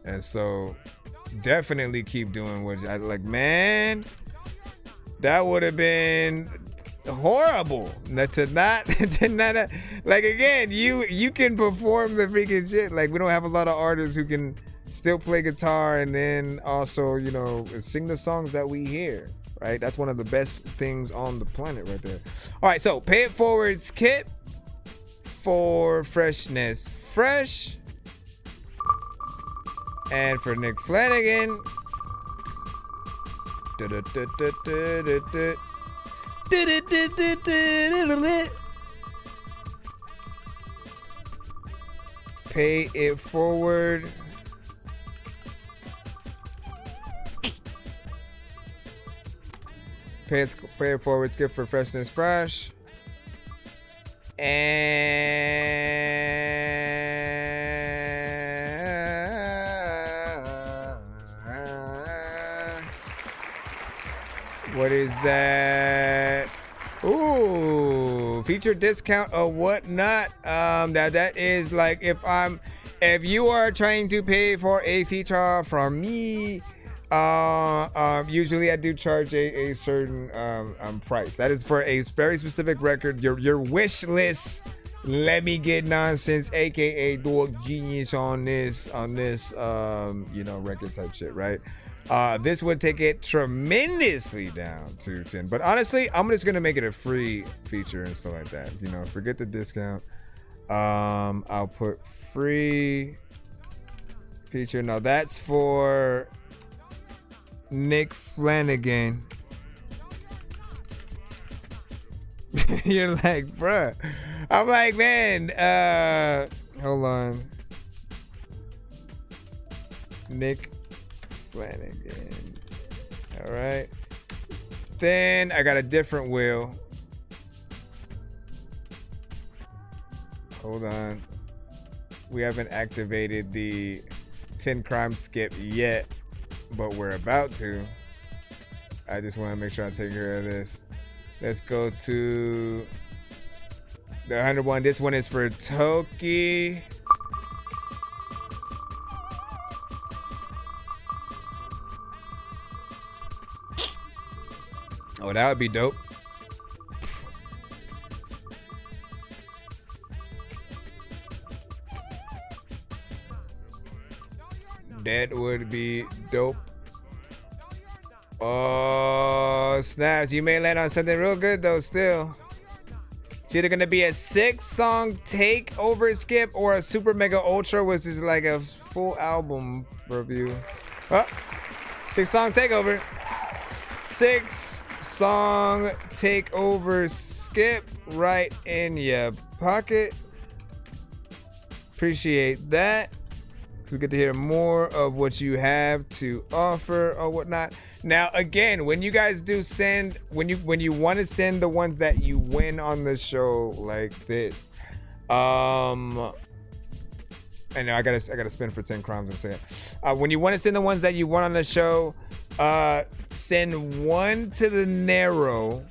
And so definitely keep doing what I like, man. That would have been horrible to not like, again, you can perform the freaking shit. Like, we don't have a lot of artists who can still play guitar and then also, you know, sing the songs that we hear, right? That's one of the best things on the planet right there. All right, so Pay It Forward's Kit for Freshness Fresh. And for Nick Flanagan. Pay it forward. Pay it forward. Skip for Freshness Fresh. And what is that? Ooh, feature discount or whatnot. That is like if you are trying to pay for a feature from me, usually I do charge a certain price. That is for a very specific record. Your wish list. Let me get nonsense, aka Dork Genius on this record type shit, right? This would take it tremendously down to 10. But honestly, I'm just gonna make it a free feature and stuff like that. Forget the discount. I'll put free feature. Now that's for Nick Flanagan. You're like, bruh. I'm like, man, hold on. Nick Flanagan. All right. Then I got a different wheel. Hold on. We haven't activated the 10 crime skip yet, but we're about to. I just want to make sure I take care of this. Let's go to the 101. This one is for Toki. Oh, that would be dope. That would be dope. Oh, snaps. You may land on something real good, though, still. It's either going to be a 6-song takeover skip or a super mega ultra, which is like a full album review. Oh, 6-song takeover. 6-song takeover skip right in your pocket. Appreciate that. So we get to hear more of what you have to offer or whatnot. Now, again, when you guys do send, when you want to send the ones that you win on the show like this, I know I gotta spin for 10 crimes. I'm saying, when you want to send the ones that you won on the show, send one to the narrow,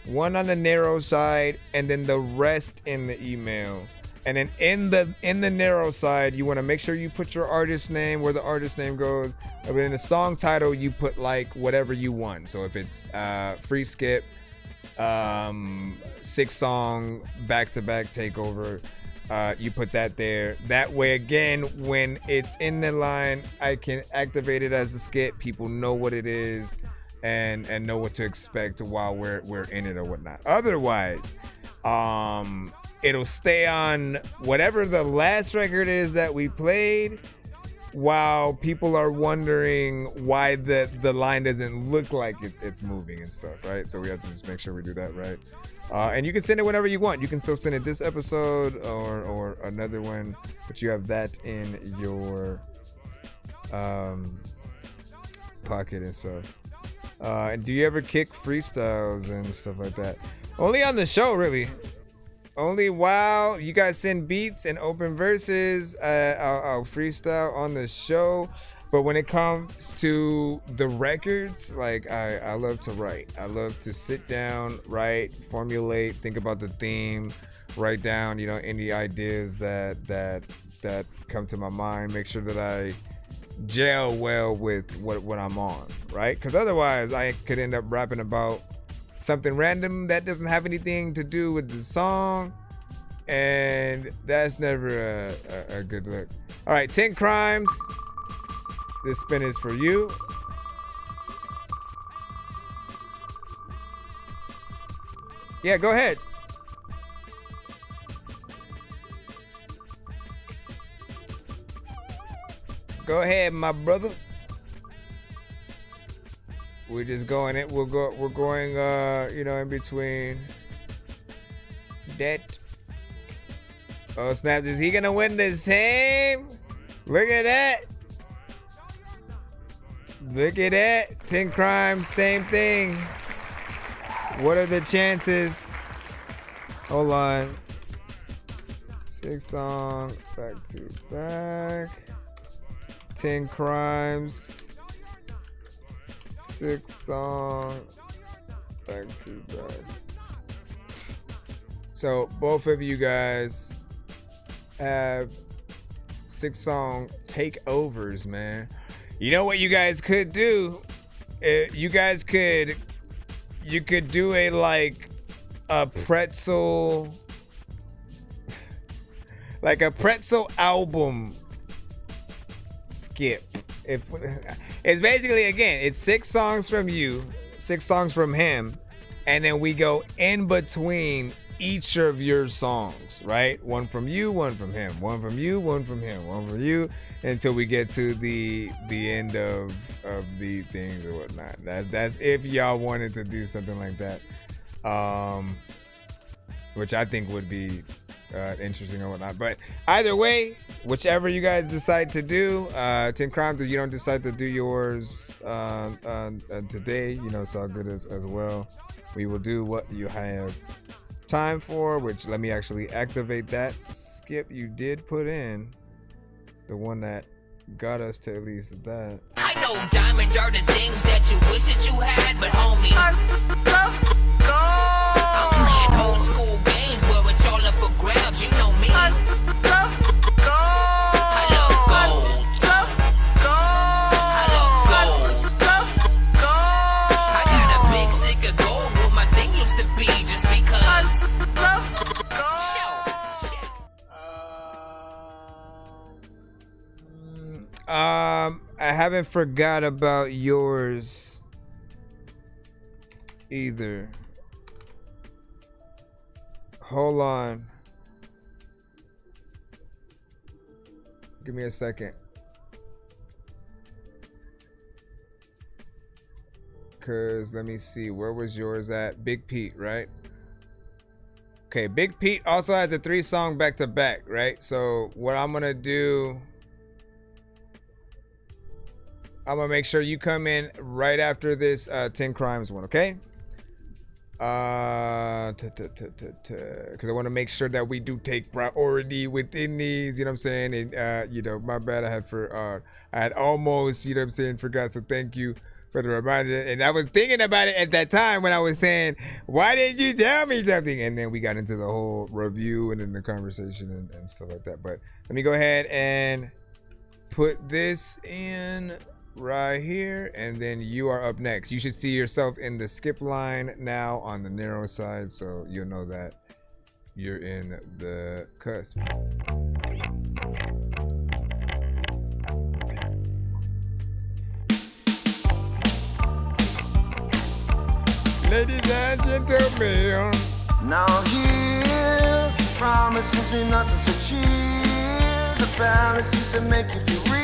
one on the narrow side, and then the rest in the email. And then in the narrow side, you want to make sure you put your artist name where the artist name goes. But in the song title, you put like whatever you want. So if it's free skip, 6-song back-to-back takeover, you put that there. That way, again, when it's in the line, I can activate it as a skip. People know what it is and know what to expect while we're in it or whatnot. Otherwise, it'll stay on whatever the last record is that we played while people are wondering why the line doesn't look like it's moving and stuff, right? So we have to just make sure we do that right. And you can send it whenever you want. You can still send it this episode or another one, but you have that in your pocket and stuff. And do you ever kick freestyles and stuff like that? Only on the show, really. Only while you guys send beats and open verses, I'll freestyle on the show. But when it comes to the records, like I love to write. I love to sit down, write, formulate, think about the theme, write down, any ideas that come to my mind. Make sure that I gel well with what I'm on, right? Because otherwise, I could end up rapping about something random that doesn't have anything to do with the song, and that's never a good look. All right, 10 crimes. This spin is for you. Yeah, go ahead. Go ahead, my brother. We're just going it. We're going you know, in between that. Oh snaps, is he gonna win the same? Look at that. Look at that. 10 crimes, same thing. What are the chances? Hold on. 6 songs back to back. 10 crimes. 6 songs back to back. So both of you guys have 6 song takeovers, man. You know what you guys could do? You could do a pretzel, like a pretzel album skip. It's basically, again, it's 6 songs from you, 6 songs from him, and then we go in between each of your songs, right? One from you, one from him, one from you, one from him, one from you, until we get to the end of the things or whatnot. That's if y'all wanted to do something like that, which I think would be interesting or whatnot. But either way, whichever you guys decide to do, 10 crimes, if you don't decide to do yours today, you know, it's all good as well. We will do what you have time for, which let me actually activate that skip you did put in, the one that got us to at least that. I know diamonds are the things that you wish that you had, but homie, I'm playing old school games where it's all up for grabs. You know me. I love gold. I love gold. I got a big stick of gold where my thing used to be, just because. I haven't forgot about yours either. Hold on. Give me a second. Cause let me see, where was yours at? Big Pete, right? Okay, Big Pete also has a 3 song back to back, right? So what I'm gonna do, I'm gonna make sure you come in right after this 10 crimes one, okay? Because I want to make sure that we do take priority within these, you know what I'm saying? And you know, my bad, I had almost, you know what I'm saying, forgot. So thank you for the reminder. And I was thinking about it at that time when I was saying, why didn't you tell me something? And then we got into the whole review and then the conversation and stuff like that. But let me go ahead and put this in right here, and then you are up next. You should see yourself in the skip line now on the narrow side, so you'll know that you're in the cusp. Ladies and gentlemen, now here promises me nothing so cheer. The fantasies that make you feel real.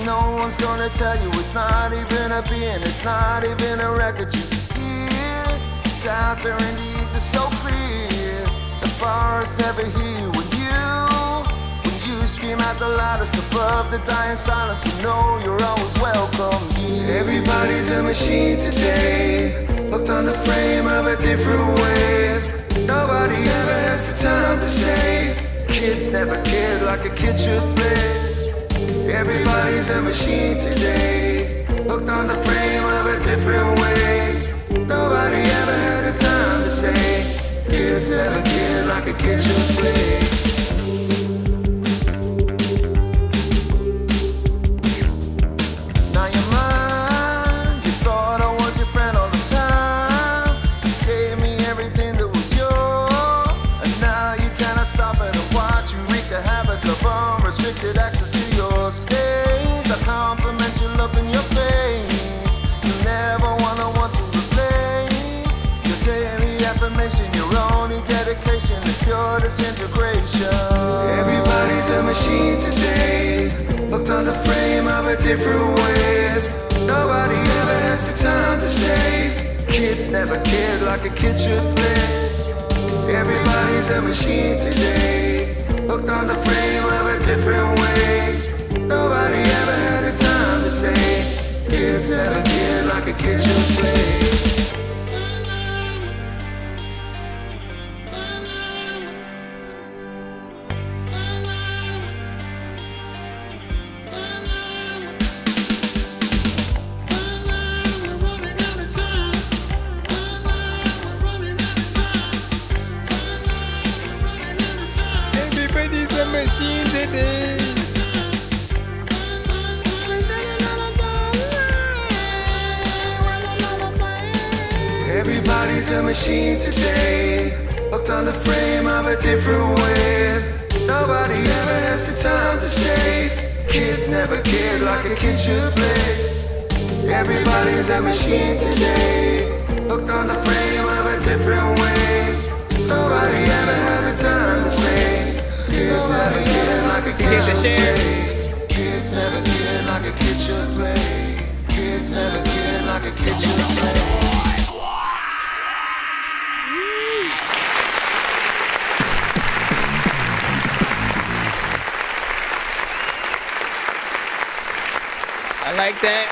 No one's gonna tell you it's not even a being, it's not even a record you hear. It's out there in the ether so clear. The forest never hear you when you scream out the loudest above the dying silence. We know you're always welcome here. Everybody's a machine today, hooked on the frame of a different wave. Nobody ever has the time to say kids never cared like a kid should play. Everybody's a machine today, hooked on the frame of a different way. Nobody ever had the time to say kids never cared like a kid should play. Now you're mine, you thought I was your friend all the time. You gave me everything that was yours, and now you cannot stop it and watch. You wreak the havoc of unrestricted access to your stays. I compliment your look in your face. You never want to replace your daily affirmation, your only dedication is pure disintegration. Everybody's a machine today, hooked on on the frame of a different wave. Nobody ever has the time to say. Kids never cared like a kid should play. Everybody's a machine today, hooked on the frame of a different wave. Nobody ever had the time to say. Kids never cared like a kid should play. Everybody's a machine today. Everybody's a machine today, hooked on the frame of a different wave. Nobody ever has the time to say. Kids never cared like a kid should play. Everybody's a machine today, hooked on the frame of a different wave. Nobody ever had the time to say. Kids never cared like a kid should play. Kids never cared like a kid should play. Kids never cared like a kid should play. I like that.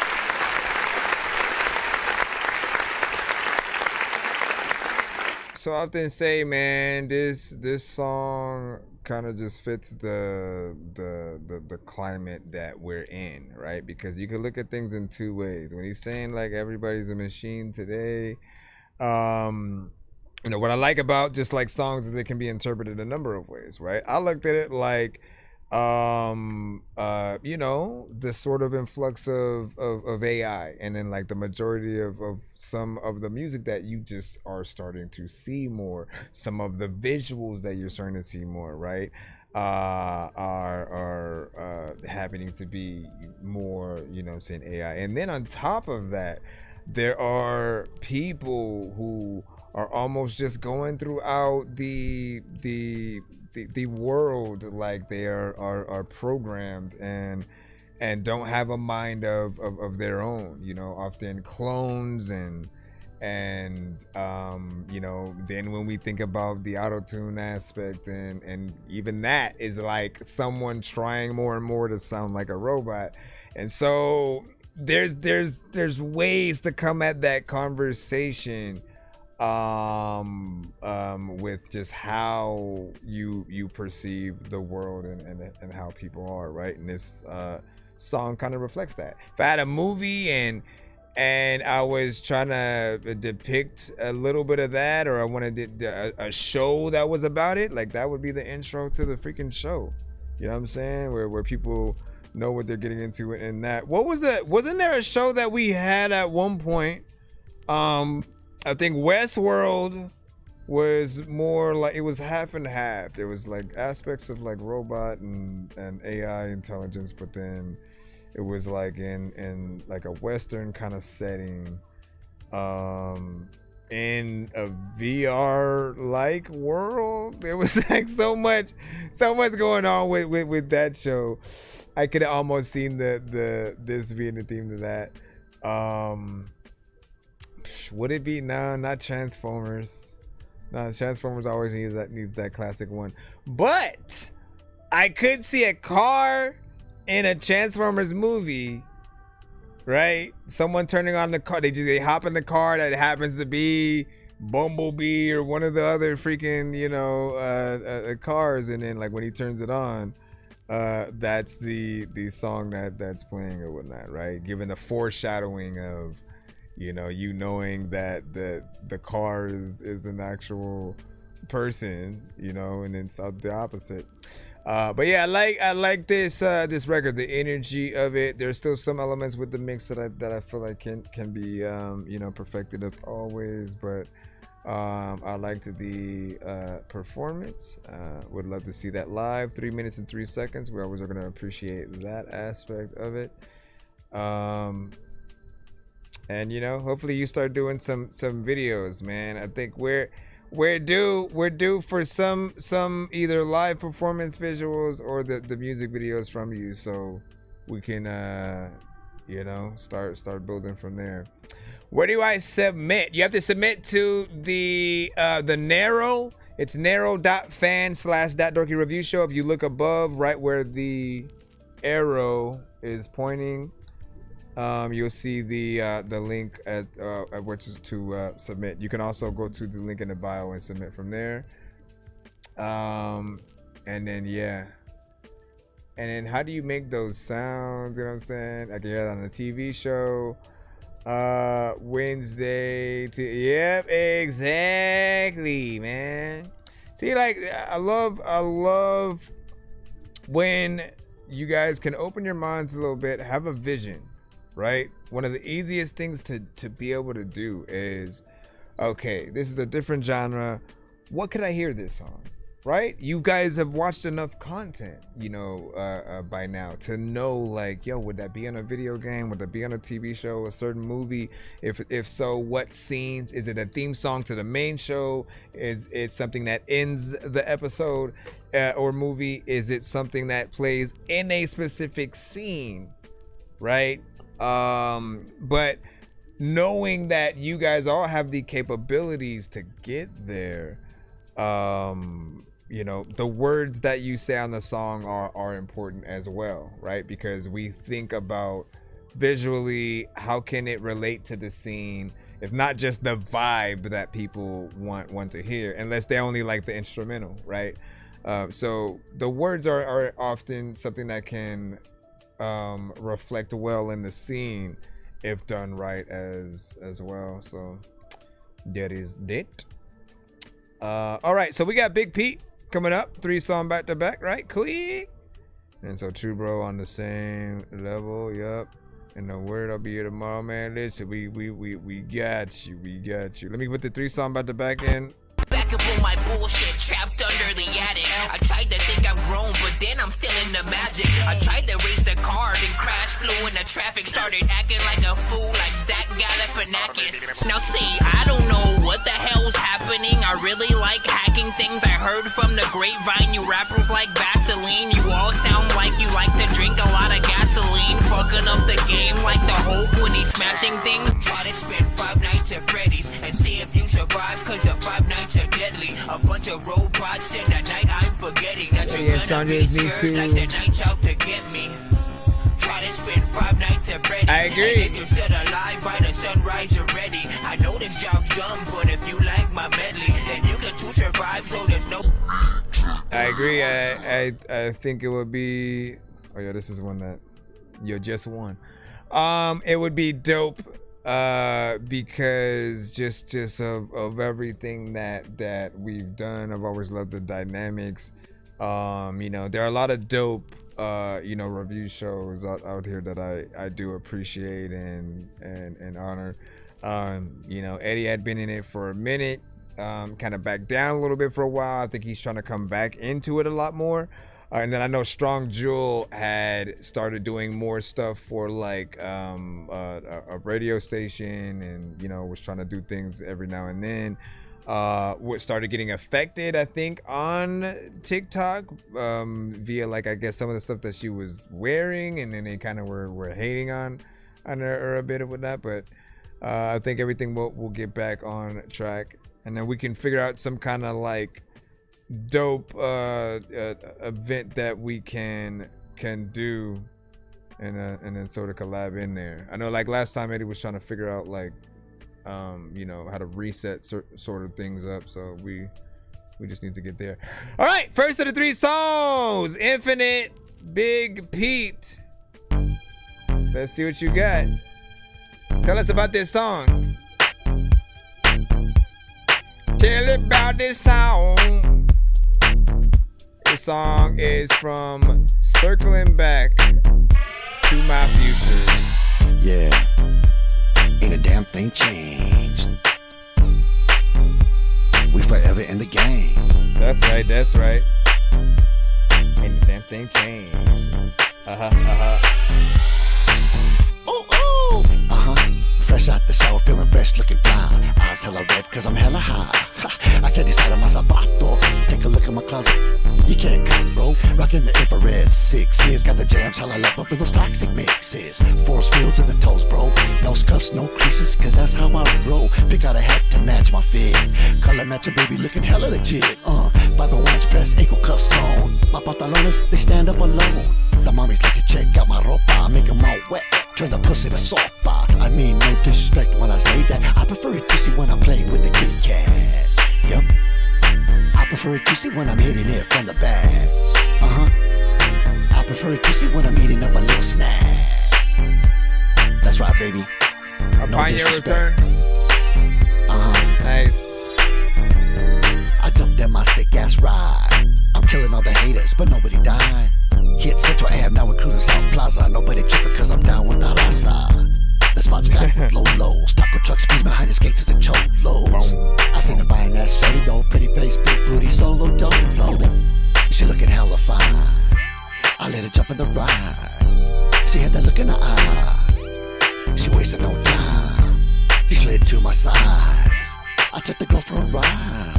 So I often say, man, this song kind of just fits the climate that we're in, right? Because you can look at things in two ways. When he's saying like everybody's a machine today, you know, what I like about just like songs is they can be interpreted a number of ways, right? I looked at it like, you know, the sort of influx of AI, and then like the majority of some of the music that you just are starting to see more, some of the visuals that you're starting to see more, right, are happening to be more, you know, saying AI. And then on top of that, there are people who are almost just going throughout the world like they are programmed and don't have a mind of their own, you know, often clones and you know, then when we think about the auto-tune aspect and even that is like someone trying more and more to sound like a robot. And so there's ways to come at that conversation with just how you perceive the world and how people are, right? And this song kind of reflects that. If I had a movie and I was trying to depict a little bit of that, or I wanted a show that was about it, like that would be the intro to the freaking show. You know what I'm saying? Where people know what they're getting into in that. What was it? Wasn't there a show that we had at one point? I think Westworld was more like, it was half and half. There was like aspects of like robot and AI intelligence, but then it was like in like a Western kind of setting, in a VR like world. There was like so much going on with that show. I could have almost seen this being the theme to that. Would it be? No, not Transformers. No, Transformers always needs that classic one. But I could see a car in a Transformers movie, right? Someone turning on the car. They hop in the car that happens to be Bumblebee or one of the other freaking, you know, cars, and then like when he turns it on, that's the song that's playing or whatnot, right? Given the foreshadowing of, you know, you knowing that the car is an actual person, you know, and it's the opposite. But yeah, I like this record, the energy of it. There's still some elements with the mix that I feel like can be you know, perfected as always, but I liked the performance. Would love to see that live. 3 minutes and 3 seconds. We always are gonna appreciate that aspect of it. And you know, hopefully you start doing some videos, man. I think we're due for some either live performance visuals or the music videos from you. So we can start building from there. Where do I submit? You have to submit to the narrow. It's narrow.fan/ThatDorkyReviewShow. If you look above, right where the arrow is pointing, you'll see the link at where to submit. You can also go to the link in the bio and submit from there. And then how do you make those sounds? You know what I'm saying? I can hear that on the TV show. Wednesday. Yep, exactly, man. See, like, I love when you guys can open your minds a little bit, have a vision, right? One of the easiest things to be able to do is, okay, this is a different genre. What could I hear this on? Right? You guys have watched enough content, by now to know, like, yo, would that be on a video game? Would that be on a TV show, a certain movie? If so, what scenes? Is it a theme song to the main show? Is it something that ends the episode or movie? Is it something that plays in a specific scene? Right? But knowing that you guys all have the capabilities to get there, the words that you say on the song are important as well, right? Because we think about visually, how can it relate to the scene? It's not just the vibe that people want to hear, unless they only like the instrumental, right? So the words are often something that can reflect well in the scene if done right as well. So that is it. All right, so we got Big Pete coming up, 3 song back to back, right? Quick. And so True Bro on the same level, yup. And the word, I'll be here tomorrow, man. Listen, we got you. Let me put the 3 song back to back in. Back up on my bullshit, trapped under the attic. I tried to think I'm grown, but then I'm still in the magic. I tried to race a car, then crash, flew into traffic, started acting like a fool, like Zach Galifianakis. Now see, I don't know what the hell's happening. I really like hacking things. I heard from the grapevine, you rappers like Vaseline. You all sound like you like to drink a lot of gasoline, fucking up the game like the Hulk when he's smashing things. Try to spend 5 nights at Freddy's and see if you survive, cause the 5 nights are deadly. A bunch of robots in the night, I'm forgetting that you're gonna be scared like the night's out to get me. Try to spend 5 nights at Freddy's. I agree. And if you're still alive by the sunrise, you're ready. I know this job's dumb, but if you like my medley, then you can too survive, so there's no... I agree. I think it would be... Oh yeah, this is one that you just won. It would be dope. Because just of everything that we've done, I've always loved the dynamics. There are a lot of dope review shows out here that I do appreciate and honor. Eddie had been in it for a minute, kind of backed down a little bit for a while. I think he's trying to come back into it a lot more. And then I know Strong Jewel had started doing more stuff for like a radio station, and was trying to do things every now and then. Started getting affected, I think, on TikTok via, like, I guess some of the stuff that she was wearing, and then they kind of were hating on her a bit with that. But I think everything will get back on track, and then we can figure out some kind of like dope event that we can do, and then sort of collab in there. I know, like, last time Eddie was trying to figure out like how to reset sort of things up, so we just need to get there. All right, first of the 3 songs, Infinite, Big Pete. Let's see what you got. Tell us about this song. Tell about this song. This song is from Circling Back to My Future. Yeah, ain't a damn thing changed. We forever in the game. That's right. Ain't a damn thing changed. Fresh out the shower, feeling fresh, looking fly. Eyes hella red, cause I'm hella high. I can't decide on my zapatos. Take a look at my closet. You can't cut, bro. Rocking the infrared 6 years. Got the jams, hella love up for those toxic mixes. Force fields in the toes, bro. No scuffs, no creases, cause that's how I roll. Pick out a hat to match my fit. Color match a baby, looking hella legit. 501's press, ankle cuffs on. My pantalones, they stand up alone. The mommies like to check out my ropa. I make them all wet. Turn the pussy to soft bar. I mean, no disrespect when I say that. I prefer it juicy when I'm playing with the kitty cat. Yup. I prefer it juicy when I'm hitting it from the back. I prefer it juicy when I'm eating up a little snack. That's right, baby. Upon your return. Nice. I jumped in my sick ass ride. I'm killing all the haters, but nobody died. Hit Central Ave, now we're cruising South Plaza. Nobody tripping cause I'm down with the raza. The spot's back with low lows. Taco truck speed behind his gangsters and cholos. I seen a fine ass shorty though. Pretty face, big booty, solo dolo. She looking hella fine. I let her jump in the ride. She had that look in her eye. She wasted no time. She slid to my side. I took the girl for a ride.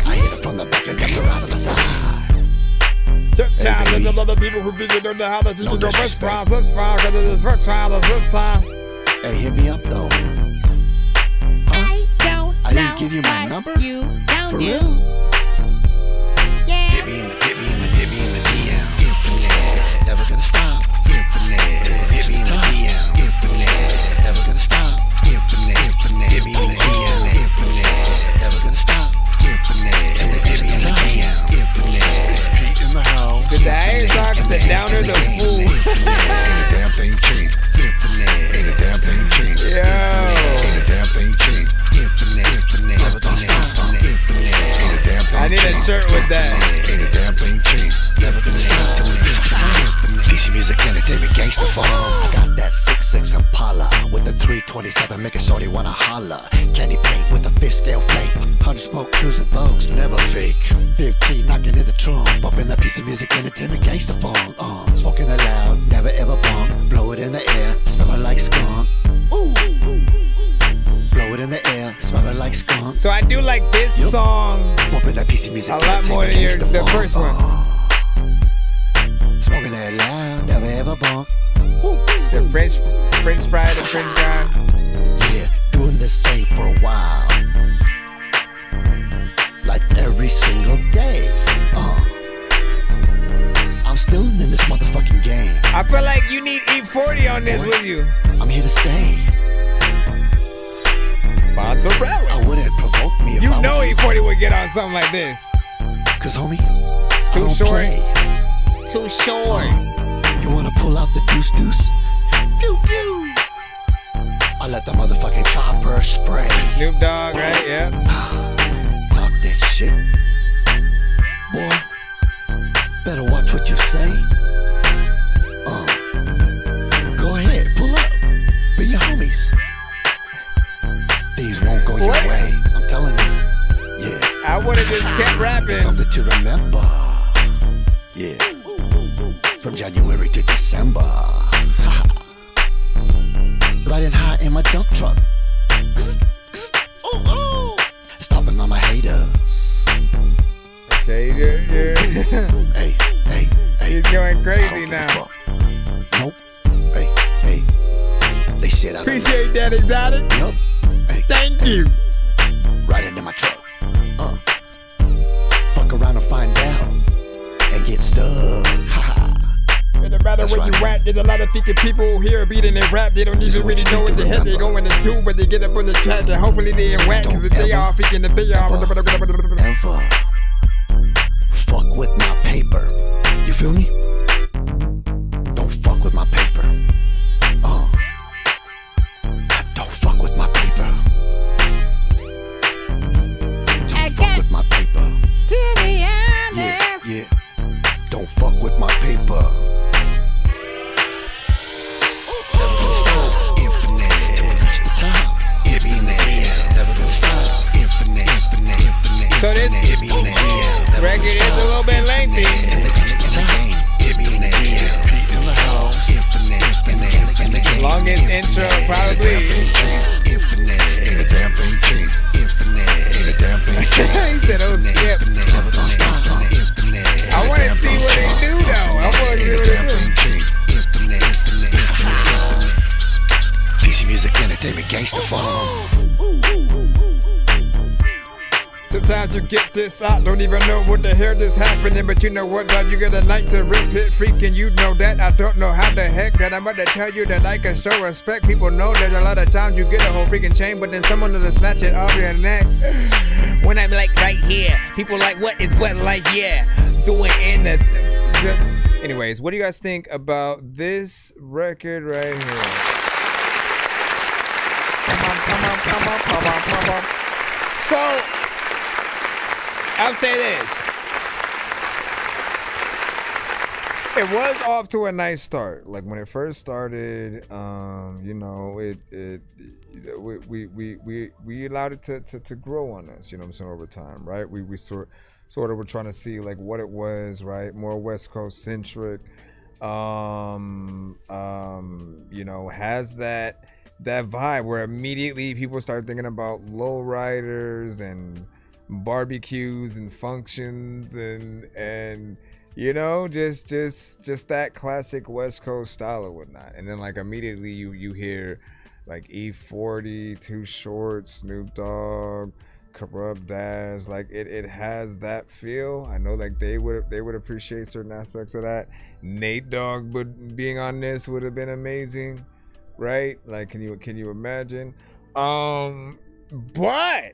I hit her from the back and dumped her out of the side. Hey, there's a lot of people who think they don't know how to do the best rounds this far because it is first round of this time. Hey, hit me up though. I didn't give you my number? For real? Yeah. Hit me in the DM. Infinite. Never gonna stop. Infinite. Hit me in the DM. Infinite. Never gonna stop. Infinite. Hit me in the DM. Infinite. Never gonna stop. Infinite. Hit me in the DM. Infinite. Pete in the house. The iron socks, the downer, the fool. Ain't a damn thing changed. Infinite. Ain't a damn thing changed. Yo. Ain't a damn thing changed. Infinite. Never gonna stop. Infinite. Ain't a damn thing I need a shirt with that. Ain't a damn thing changed. Never gonna stop. PC music entertainment gangsta phone. I got that 6'6" Impala with the 327, make a shorty wanna holla. Candy paint with a fish scale flake. 100 smoke cruising folks, never fake. 15 knocking in the trunk, bumping that piece of music entertainment gangsta phone. Smoking it loud, never ever bump. Blow it in the air, smelling like skunk. Ooh. Blow it in the air, smelling like skunk. So I do like this song bumping that piece of music a lot more than the first one. Smoking that loud, never ever bump. The French fry, the French guy. Yeah, doing this thing for a while. Like every single day. I'm still in this motherfucking game. I feel like you need E40 on this with you. I'm here to stay. Mozzarella. I wouldn't provoke me if you I know was E40 would get on something like this. Cause homie, too short. Play. Too short. You wanna pull out the deuce? Pew pew. I let the motherfucking chopper spray. Snoop Dogg, right? Yeah. Talk that shit. Boy, better watch what you say. Go ahead, pull up. Be your homies. These won't go your way. I'm telling you. Yeah. I would've just kept rapping. Something to remember. Yeah. From January to December. Riding high in my dump truck. Stopping on my haters. Okay, yeah. Hey. He's going crazy now. Nope. Hey. They shit out of me. Appreciate that, exotic. Yup. Hey. Thank you. Riding in my truck. Fuck around and find out. And get stuck. And no matter where you at, there's a lot of thinking people here beating their rap. They don't even really know what the heck they're going to do, but they get up on the track and hopefully they ain't whack because they are thinking the big ever fuck with my paper. You feel me? Don't fuck with my paper. Don't fuck with my paper. Don't fuck with my paper. To be honest. Yeah. Don't fuck with my paper. Never gonna stop. Infinite. Till we reach the top. Infinite. Never gonna stop. Infinite. So this record is a little bit lengthy. Longest intro, probably. Infinite. Ain't a damn thing change. Infinite. Ain't a damn thing change. He said, oh, skip. Never gonna stop. Infinite. I want to see what they do, though. I want to see what they do. Infinite. DC Music Entertainment Gangsta Phone. Sometimes you get this, I don't even know what the hell is happening, but you know what, dog, you get a night to rip it, freaking, you know that. I don't know how the heck that I'm about to tell you that I can show respect. People know that a lot of times you get a whole freaking chain, but then someone will snatch it off your neck. When I'm like right here, people like, what is what, like, yeah, doing in the Anyways, what do you guys think about this record right here? So, I'll say this. It was off to a nice start. Like when it first started, you know, we allowed it to grow on us, you know what I'm saying, over time, right? We sort of were trying to see like what it was, right? More West Coast centric. You know, has that vibe where immediately people start thinking about lowriders and barbecues and functions and you know, just that classic West Coast style or whatnot. And then like immediately you hear like E40, Too Short, Snoop Dogg, Corrupt Dash. Like it has that feel. I know like they would appreciate certain aspects of that. Nate Dogg being on this would have been amazing, right? Like can you imagine? But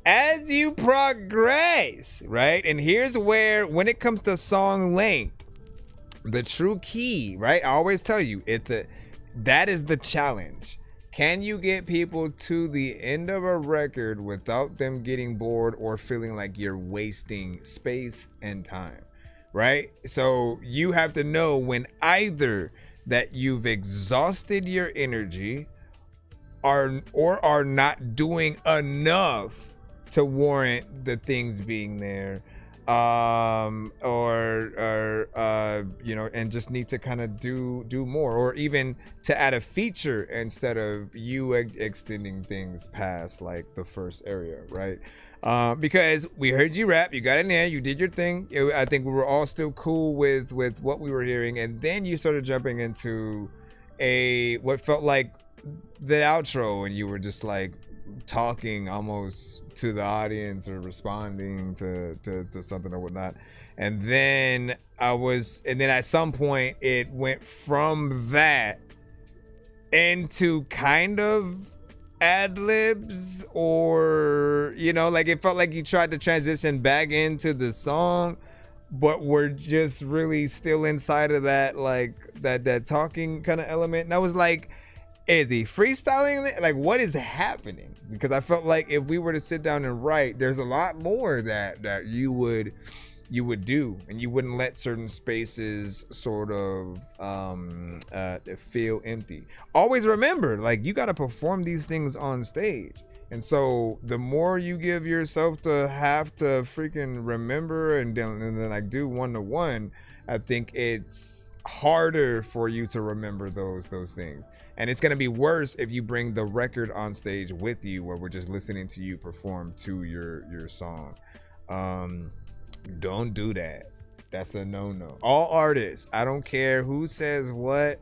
as you progress, right? And here's where, when it comes to song length, the true key, right? I always tell you, that is the challenge. Can you get people to the end of a record without them getting bored or feeling like you're wasting space and time, right? So you have to know when either that you've exhausted your energy or are not doing enough to warrant the things being there, or you know, and just need to kind of do more, or even to add a feature instead of you extending things past like the first area, right? Because we heard you rap, you got in there, you did your thing. I think we were all still cool with what we were hearing, and then you started jumping into what felt like the outro, and you were just like talking almost to the audience or responding to something or whatnot. And then at some point it went from that into kind of ad-libs, or you know, like it felt like you tried to transition back into the song, but we're just really still inside of that, like that talking kind of element. And I was like, is he freestyling? Like, what is happening? Because I felt like if we were to sit down and write, there's a lot more that you would do, and you wouldn't let certain spaces sort of feel empty. Always remember, like, you got to perform these things on stage. And so the more you give yourself to have to freaking remember and then like do one-to-one, I think it's harder for you to remember those things. And it's going to be worse if you bring the record on stage with you, where we're just listening to you perform to your song. Don't do that. That's a no-no. All artists, I don't care who says what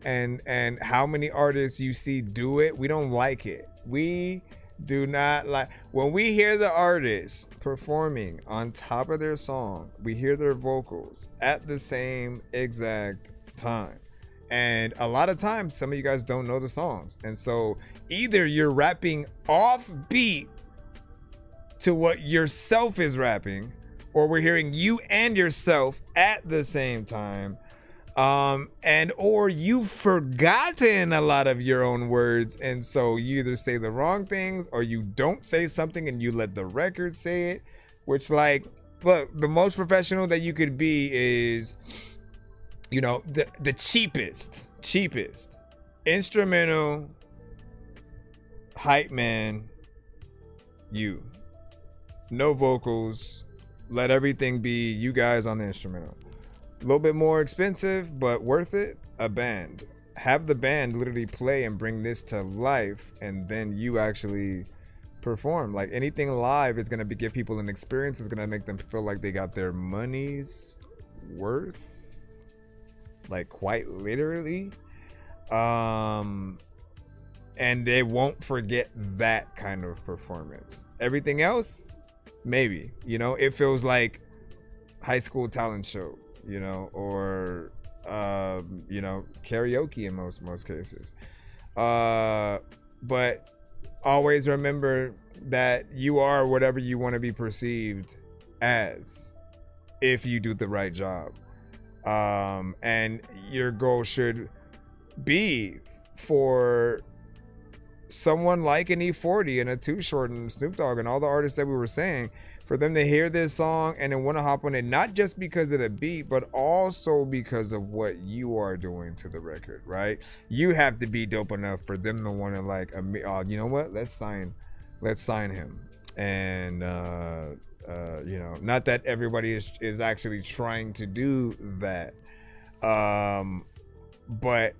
and how many artists you see do it, we don't like it. We do not like when we hear the artist performing on top of their song, we hear their vocals at the same exact time. And a lot of times some of you guys don't know the songs, and so either you're rapping off beat to what yourself is rapping, or we're hearing you and yourself at the same time, or you've forgotten a lot of your own words, and so you either say the wrong things or you don't say something and you let the record say it. Which, like, look, the most professional that you could be is, you know, the cheapest instrumental hype man, you, no vocals, let everything be you guys on the instrumental. A little bit more expensive, but worth it. A band have the band literally play and bring this to life, and then you actually perform. Like anything live is gonna give people an experience. It's gonna make them feel like they got their money's worth, like quite literally. And they won't forget that kind of performance. Everything else, maybe, you know, it feels like high school talent show, you know, or you know, karaoke in most cases. But always remember that you are whatever you want to be perceived as if you do the right job. And your goal should be for someone like an E40 and a Too Short and Snoop Dogg and all the artists that we were saying, for them to hear this song and then want to hop on it, not just because of the beat, but also because of what you are doing to the record, right? You have to be dope enough for them to want to like, you know what? Let's sign him. And you know, not that everybody is actually trying to do that, but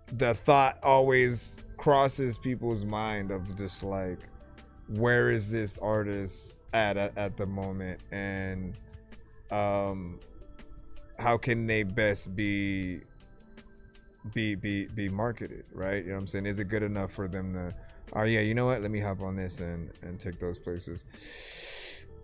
the thought always crosses people's mind of just like, where is this artist at the moment, and how can they best be marketed, right? You know what I'm saying? Is it good enough for them to, oh yeah, you know what, let me hop on this and take those places.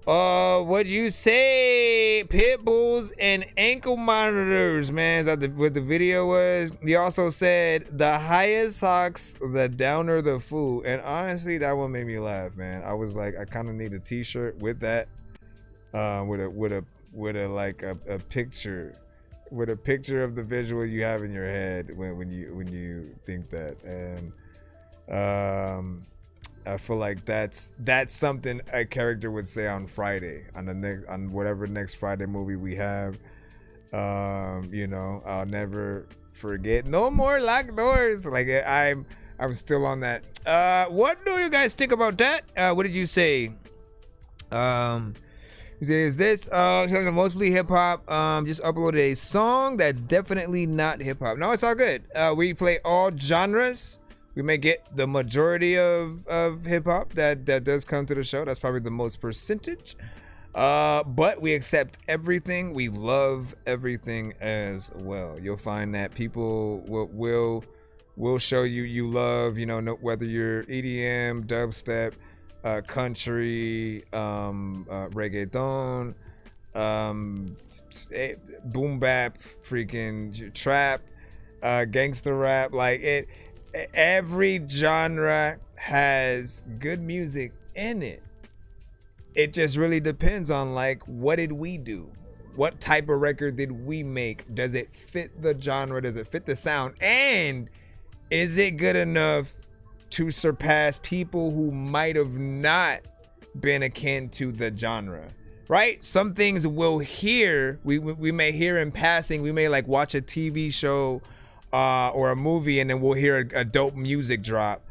What'd you say? Pit bulls and ankle monitors, man. Is that what the video was? He also said the higher socks, the downer the food. And honestly, that one made me laugh, man. I was like, I kind of need a t-shirt with that, with a like a picture, with a picture of the visual you have in your head when you think that. And I feel like that's something a character would say on Friday, on whatever next Friday movie we have. You know, I'll never forget. No more locked doors. Like I'm still on that. What do you guys think about that? What did you say? Is this mostly hip hop? Just uploaded a song that's definitely not hip hop. No, it's all good. We play all genres. We may get the majority of hip hop that does come to the show. That's probably the most percentage. But we accept everything. We love everything as well. You'll find that people will show you love, you know, whether you're EDM, dubstep, country, reggaeton, boom bap, freaking trap, gangster rap, like it. Every genre has good music in it. It just really depends on like, what did we do? What type of record did we make? Does it fit the genre? Does it fit the sound? And is it good enough to surpass people who might have not been akin to the genre? Right? Some things we'll hear, we may hear in passing. We may like watch a TV show or a movie, and then we'll hear a dope music drop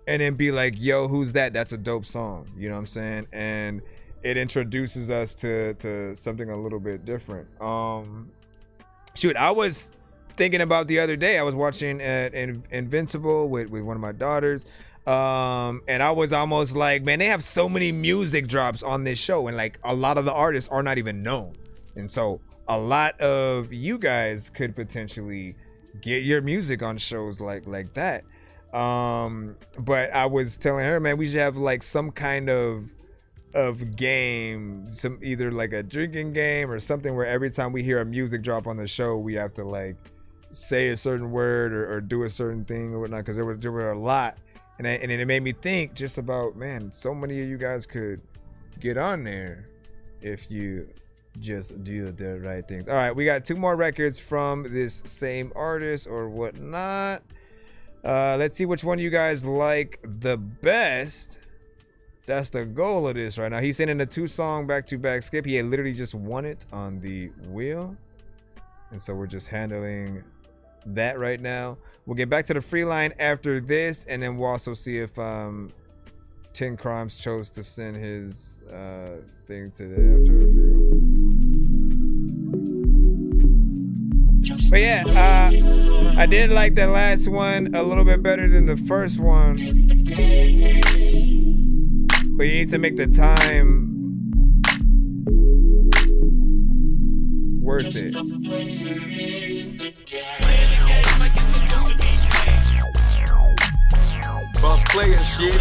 and then be like, yo, who's that? That's a dope song. You know what I'm saying? And it introduces us to something a little bit different. Shoot, I was thinking about the other day, I was watching Invincible with one of my daughters, and I was almost like, man, they have so many music drops on this show, and like a lot of the artists are not even known, and so a lot of you guys could potentially get your music on shows like that. But I was telling her, man, we should have like some kind of game, some either like a drinking game or something where every time we hear a music drop on the show, we have to like say a certain word or do a certain thing or whatnot, because there were a lot, and it made me think just about, man, so many of you guys could get on there if you just do the right things. All right, we got 2 more records from this same artist or whatnot. Let's see which one you guys like the best. That's the goal of this right now. He's sending a 2-song back-to-back skip. He had literally just won it on the wheel, and so we're just handling that right now. We'll get back to the free line after this, and then we'll also see if 10 Crimes chose to send his thing today after a few. But yeah, I did like the last one a little bit better than the first one. But you need to make the time worth it. Boss player shit.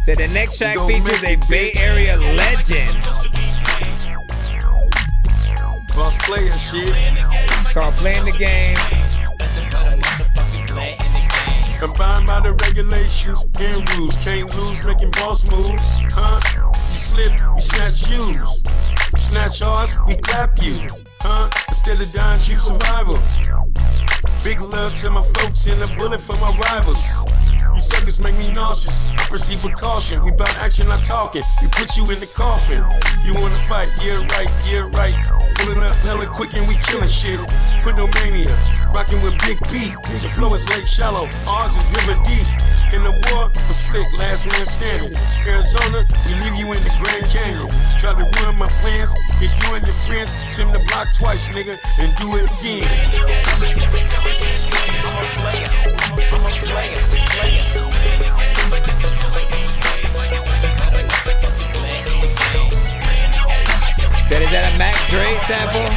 So the next track features a Bay Area legend. Boss player shit. It's called Playing the Game. Combined by the regulations and rules. Can't lose making boss moves. Huh? You slip, we snatch shoes. You snatch ours, we clap you. Huh? Instead of dying, choose survival. Big love to my folks and a bullet for my rivals. You suckers make me nauseous. I proceed with caution. We bout action, not talking. We put you in the coffin. You wanna fight? Yeah, right, yeah, right. Pulling up hella quick and we killing shit. Put no mania. Rocking with Big P. The flow is lake shallow. Ours is river deep. In the war, for slick, last man standing. Arizona, we leave you in the Grand Canyon. Try to ruin my plans. Get you and your friends. Sim the block twice, nigga, and do it again. Is that a Mac Dre sample?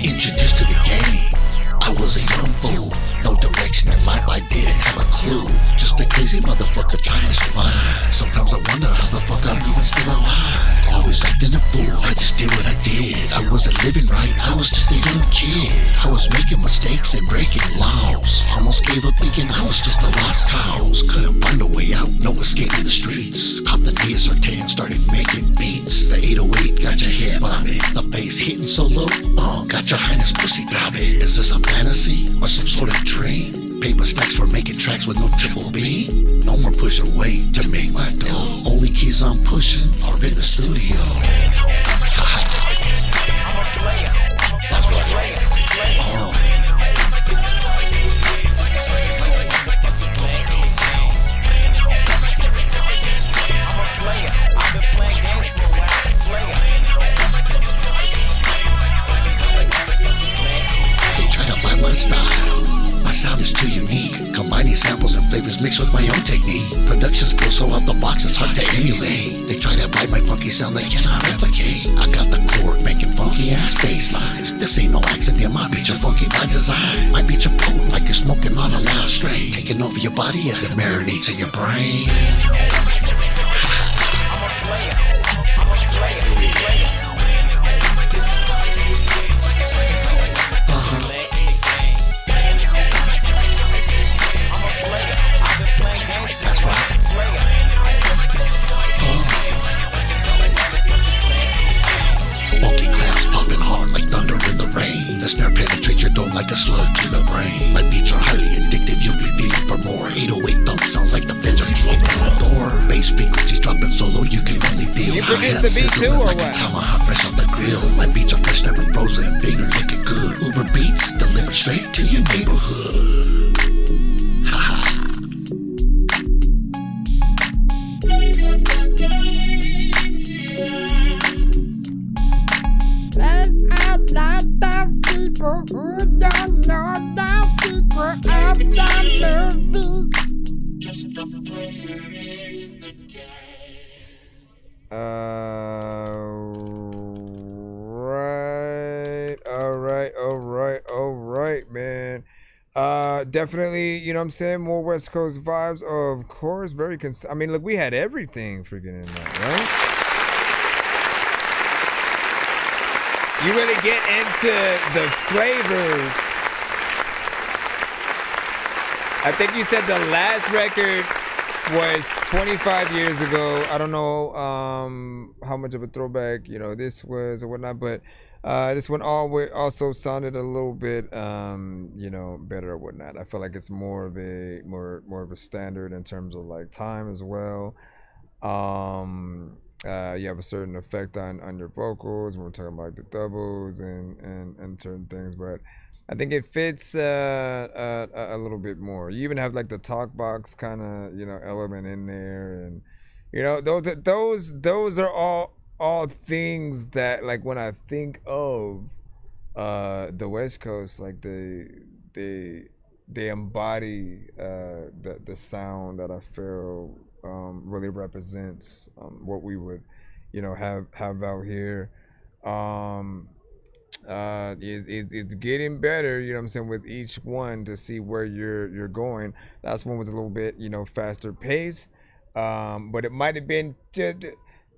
Introduced to the game, I was a young fool. No direction in life, I didn't have a clue. Just a crazy motherfucker trying to survive. Sometimes I wonder how the fuck I'm even still alive. Always acting a fool, I just did what I did. I wasn't living right, I was just a young kid. I was making mistakes and breaking laws. Almost gave up thinking I was just a lost cause. Couldn't find a way out, no escaping the streets. Caught the DSR-10, started making beats. The 808 got your head bobbing. The bass hitting so low, got your highness pussy throbbing. Is this a fantasy or some sort of dream? Paper stacks for making tracks with no triple B. No more push away to make my dough. Only keys I'm pushing are in the studio. That's right. They try to buy my style. My sound is too unique, combining samples and flavors mixed with my own technique. Production skills so out the box it's hard to emulate. They try to bite my funky sound they cannot replicate. I got the chord making funky ass bass lines. This ain't no accident, my beats are funky by design. My beats are potent like you're smoking on a loud strain. Taking over your body as it marinates in your brain. The snare penetrates your dome like a slug to the brain. My beats are highly addictive, you'll be feeling for more. 808 thump sounds like the bedroom open the door. Bass frequencies dropping solo, you can only feel. You produced the beat too, or like what? a tomahawk fresh off the grill. My beats are fresh, never frozen, bigger, looking good. Uber beats delivered straight to your neighborhood. There's a lot of people who don't know the secret of the movie. All right, man. Definitely, you know what I'm saying? More West Coast vibes, of course. Very I mean, look, we had everything freaking in that, right? You really get into the flavors. I think you said the last record was 25 years ago. I don't know how much of a throwback, you know, this was or whatnot, but this one also sounded a little bit, you know, better or whatnot. I feel like it's more of a standard in terms of like time as well. You have a certain effect on your vocals. We're talking about the doubles and certain things, but I think it fits a little bit more. You even have like the talk box kind of, you know, element in there, and You know, those are all things that, like, when I think of the West Coast, like they embody the sound that I feel really represents what we would, you know, have out here. It's getting better, you know what I'm saying, with each one to see where you're going. Last one was a little bit, you know, faster pace, but it might have been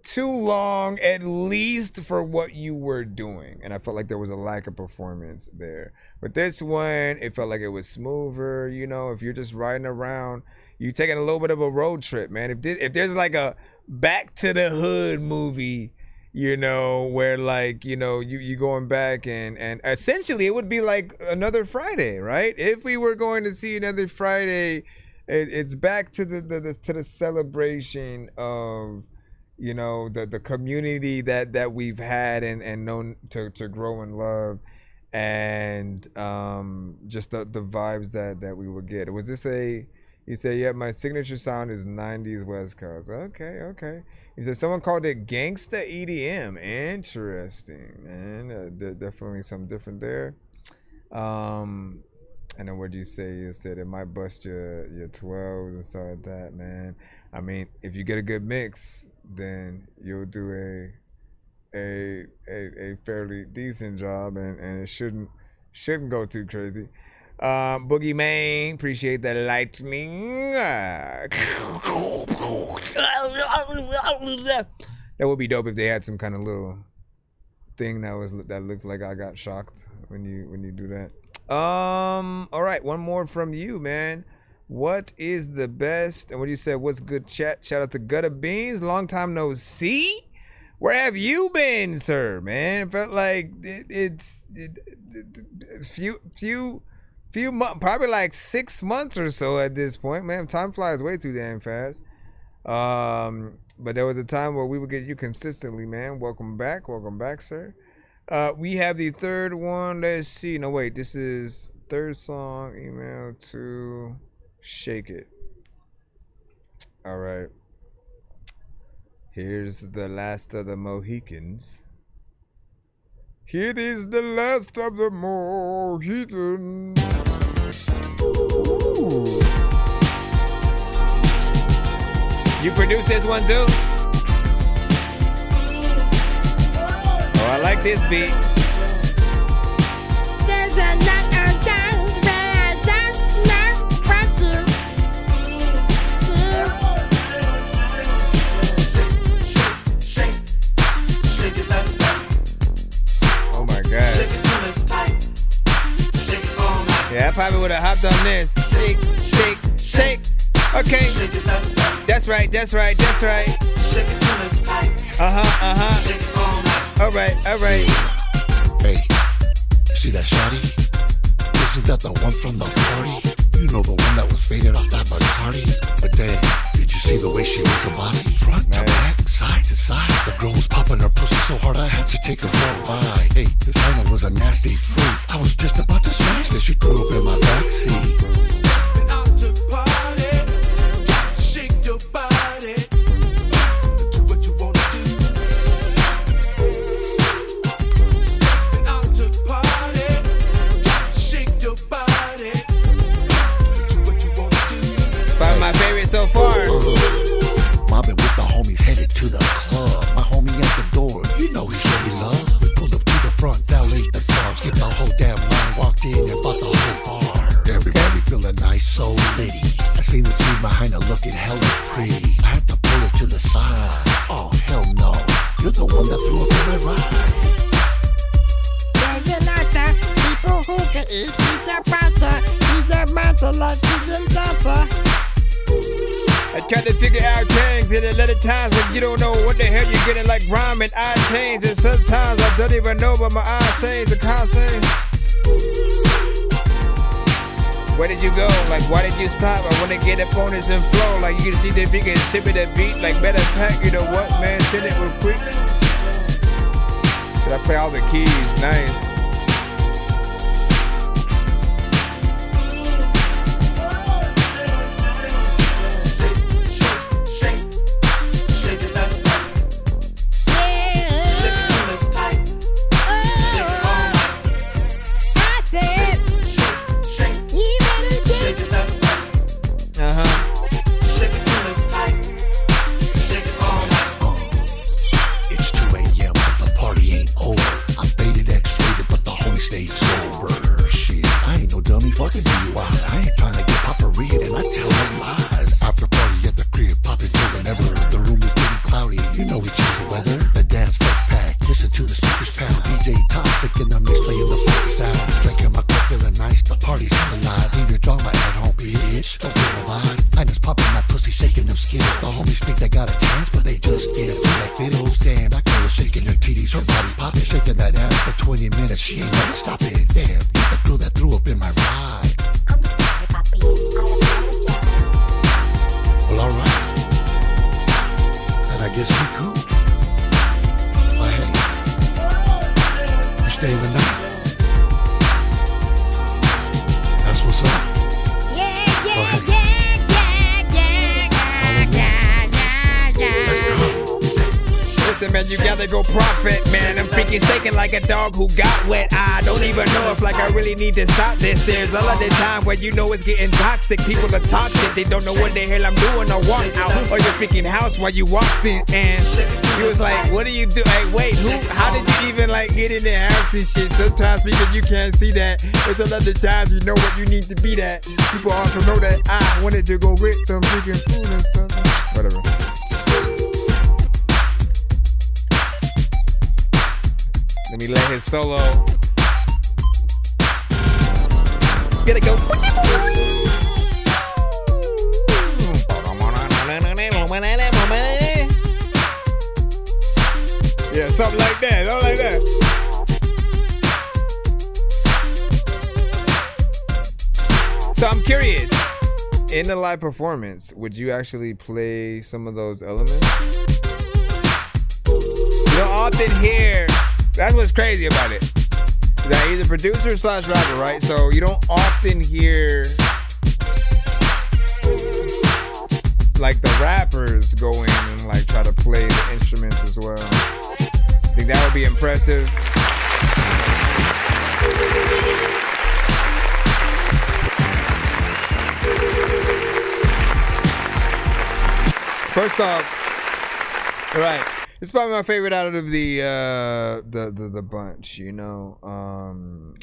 too long, at least for what you were doing, and I felt like there was a lack of performance there. But this one, it felt like it was smoother. You know, if you're just riding around, you're taking a little bit of a road trip, man. If there's like a Back to the Hood movie, you know, where, like, you know, you going back and essentially it would be like another Friday, right? If we were going to see another Friday, it's back to the celebration of, you know, the community that we've had and known to grow and love, and just the vibes that we would get. Was this you say, yeah, my signature sound is 90s West Coast. Okay. He said someone called it gangsta EDM. Interesting, man. Definitely something different there. And then what do you say? You said it might bust your 12s and stuff like that, man. I mean, if you get a good mix, then you'll do a fairly decent job, and it shouldn't go too crazy. Boogie Main, appreciate the lightning. That would be dope if they had some kind of little thing that looks like I got shocked when you do that. All right, one more from you, man. What is the best? And what you said, what's good, chat? Shout out to Gutter Beans. Long time no see. Where have you been, sir, man? It felt like it's few months, probably like 6 months or so at this point, man. Time flies way too damn fast. But there was a time where we would get you consistently, man. Welcome back, sir. We have the third one. Let's see. No, wait. This is third song. Email to Shake It. All right. Here's the last of the Mohicans. Here is the last of the Mohicans. Ooh. You produced this one too? Oh, I like this beat. There's a lot of times where I don't know what to do. Shake it, let's go. Oh my God. Shake it till it's tight. Shake it all night. Yeah, I probably would have hopped on this. Shake, shake, shake. Okay. Shake it, let's go. That's right. Shake it till it's tight. Shake it all night. All right. Hey, see that shawty? Isn't that the one from the party? You know, the one that was faded off that Bacardi? But damn, did you see the way she moved her body? Front to back, side to side. The girl was popping her pussy so hard I had to take her for a ride. Hey, this Hannah was a nasty freak. I was just about to smash this. She threw up in my backseat. Stepping out to party. Got to shake your body. Do what you wanna do. Stepping out to party. Got to shake your body. Do what you wanna do. Probably my favorite so far. Mobbing with the homies headed to the club. My homie at the door, you know he's ready love. We pulled up to the front, valeted the car, skipped the whole damn line, walked in and bought the whole bar. Everybody feeling nice, so litty. I seen this dude behind her looking hella pretty. I had to pull her to the side. Oh hell no, you're the one that threw up in my ride. There's a lot of people who can eat the matter like chicken dancer. I try to figure out things in a lot of times when you don't know what the hell you're getting, like rhyme and I change, and sometimes I don't even know what my eyes change. The constant. Where did you go? Like, why did you stop? I wanna get up on this and flow. Like, you can see the big and ship it a beat. Like, better pack, you know what, man? Send it real quick. Should I play all the keys? Nice. man, you gotta go profit, man. I'm freaking shaking like a dog who got wet. I don't even know if like I really need to stop this. There's a lot of time where you know it's getting toxic. People are toxic, they don't know what the hell I'm doing. I walk out of your freaking house while you walked in, and he was like, what do you do? Hey, wait, how did you even like get in the house and shit? Sometimes because you can't see that, there's a lot of times you know what you need to be that. People also know that I wanted to go get some freaking food and stuff. Whatever. Let me let his solo. Gotta go. Yeah, something like that. Something like that. So I'm curious. In the live performance, would you actually play some of those elements? You don't often hear. That's what's crazy about it. That he's a producer / rapper, right? So you don't often hear like the rappers go in and like try to play the instruments as well. I think that would be impressive. First off, all right. It's probably my favorite out of the bunch, you know.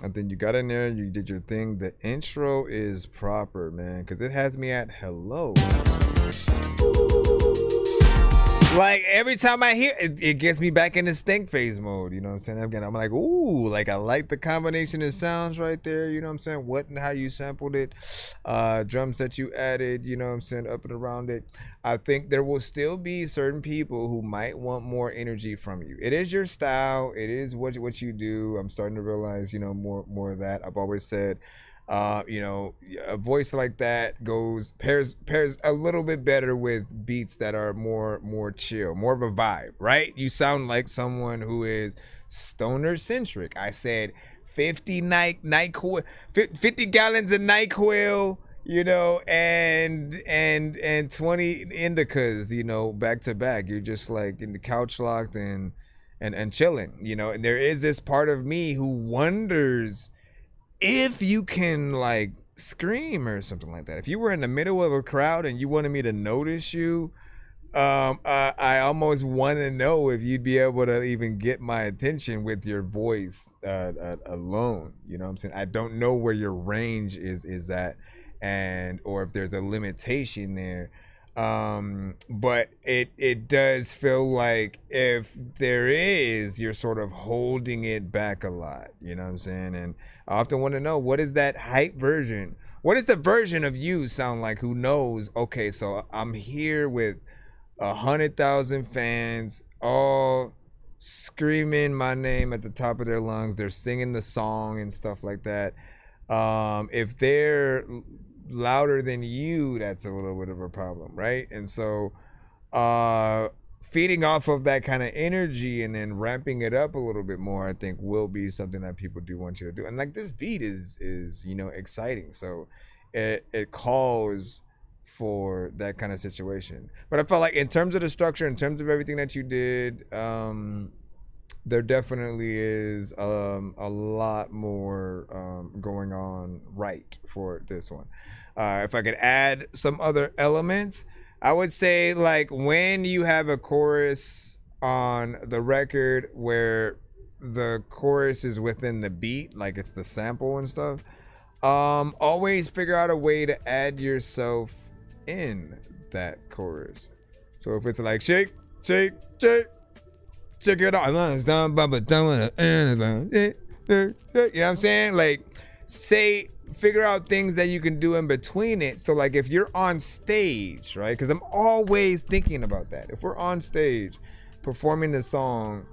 I think you got in there, you did your thing. The intro is proper, man, because it has me at hello. Like every time I hear it, it gets me back in the stink phase mode. You know what I'm saying? Again, I'm like, ooh, like I like the combination of sounds right there. You know what I'm saying? What and how you sampled it, drums that you added. You know what I'm saying? Up and around it. I think there will still be certain people who might want more energy from you. It is your style. It is what you do. I'm starting to realize, you know, more of that. I've always said, you know, a voice like that pairs a little bit better with beats that are more chill, more of a vibe, right? You sound like someone who is stoner centric. I said 50 NyQuil, 50 gallons of NyQuil, you know, and 20 indicas, you know, back to back. You're just like in the couch locked and chilling, you know. And there is this part of me who wonders if you can like scream or something like that. If you were in the middle of a crowd and you wanted me to notice you, I almost want to know if you'd be able to even get my attention with your voice alone. You know what I'm saying? I don't know where your range is at, and or if there's a limitation there. But it does feel like if there is, you're sort of holding it back a lot. You know what I'm saying? And I often want to know, what is that hype version? What does the version of you sound like who knows, okay, so I'm here with 100,000 fans all screaming my name at the top of their lungs. They're singing the song and stuff like that. If they're louder than you, that's a little bit of a problem, right? And so feeding off of that kind of energy and then ramping it up a little bit more, I think will be something that people do want you to do. And like this beat is you know, exciting, so it calls for that kind of situation. But I felt like in terms of the structure, in terms of everything that you did, there definitely is a lot more going on right for this one. If I could add some other elements, I would say like when you have a chorus on the record where the chorus is within the beat, like it's the sample and stuff, always figure out a way to add yourself in that chorus. So if it's like shake, shake, shake, check it out. You know what I'm saying? Like, figure out things that you can do in between it. So like if you're on stage, right? Because I'm always thinking about that. If we're on stage performing the song,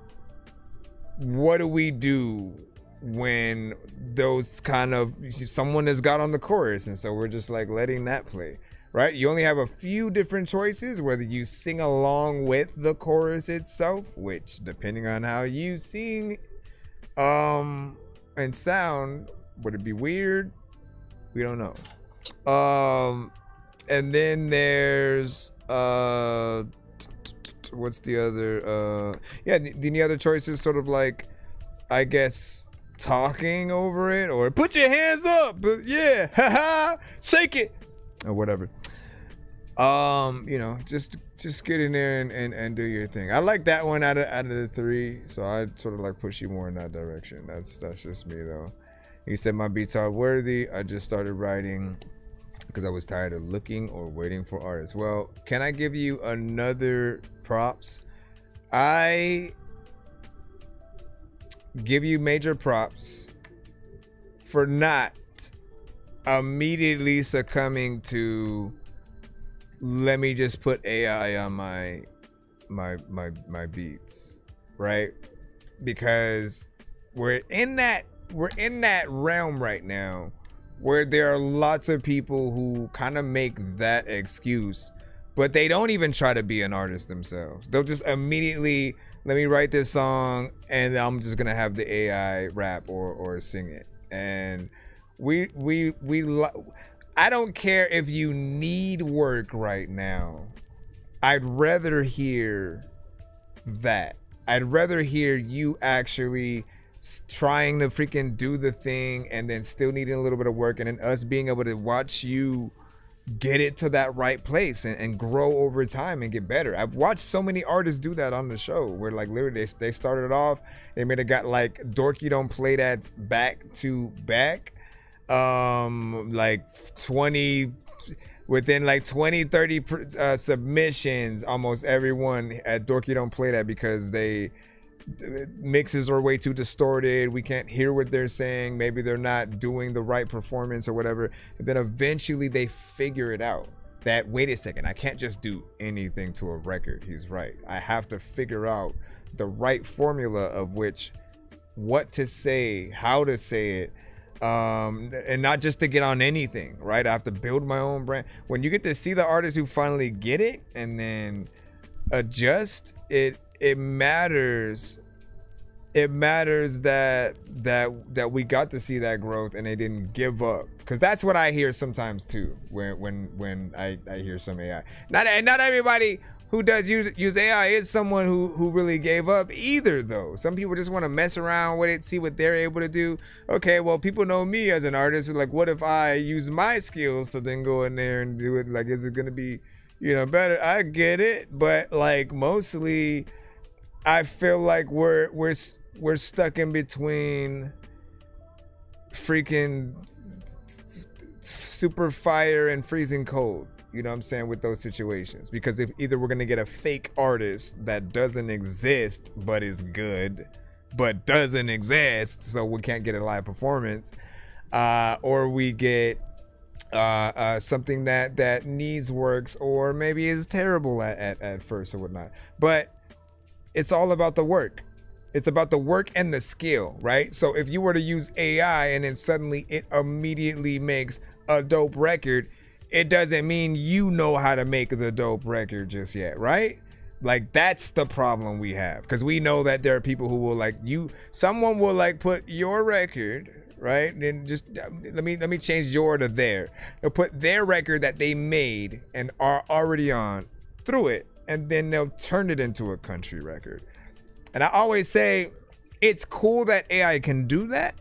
what do we do when those kind of, someone has got on the chorus and so we're just like letting that play, right? You only have a few different choices, whether you sing along with the chorus itself, which depending on how you sing and sound, would it be weird? We don't know. And then there's what's the other the other choices sort of like, I guess, talking over it or put your hands up, but yeah, haha, shake it or whatever. Just get in there and do your thing. I like that one out of the three, so I'd sort of like push you more in that direction. That's just me though. You said my beats are worthy. I just started writing because I was tired of looking or waiting for artists. Well, can I give you another props? I give you major props for not immediately succumbing to, let me just put AI on my beats, right? Because we're in that realm right now where there are lots of people who kind of make that excuse, but they don't even try to be an artist themselves. They'll just immediately, let me write this song and I'm just gonna have the AI rap or sing it. And I don't care if you need work right now. I'd rather hear that. I'd rather hear you actually trying to freaking do the thing and then still needing a little bit of work, and then us being able to watch you get it to that right place and grow over time and get better. I've watched so many artists do that on the show where like literally they started off, they made it got like Dorky Don't Play That's back to back. Like 20 within like 20-30 submissions, almost everyone at Dorky Don't Play That because they mixes are way too distorted, we can't hear what they're saying, maybe they're not doing the right performance or whatever. And then eventually they figure it out that, wait a second, I can't just do anything to a record. He's right, I have to figure out the right formula of which, what to say, how to say it, and not just to get on anything, right? I have to build my own brand. When you get to see the artists who finally get it and then adjust, it matters. It matters that we got to see that growth and they didn't give up, because that's what I hear sometimes too when I hear some AI. Not everybody who does use AI is someone who really gave up either though. Some people just want to mess around with it, see what they're able to do. Okay, well, people know me as an artist who like, what if I use my skills to then go in there and do it? Like, is it gonna be, better? I get it, but like mostly I feel like we're stuck in between freaking super fire and freezing cold. You know what I'm saying, with those situations, because if either we're gonna get a fake artist that doesn't exist but is good but doesn't exist, so we can't get a live performance, or we get something that needs works or maybe is terrible at first or whatnot. But it's all about the work. It's about the work and the skill, right? So if you were to use AI and then suddenly it immediately makes a dope record, it doesn't mean you know how to make the dope record just yet, right? Like, that's the problem we have, because we know that there are people who will someone will put your record, right? And just let me change your to there. They'll put their record that they made and are already on through it, and then they'll turn it into a country record. And I always say it's cool that AI can do that,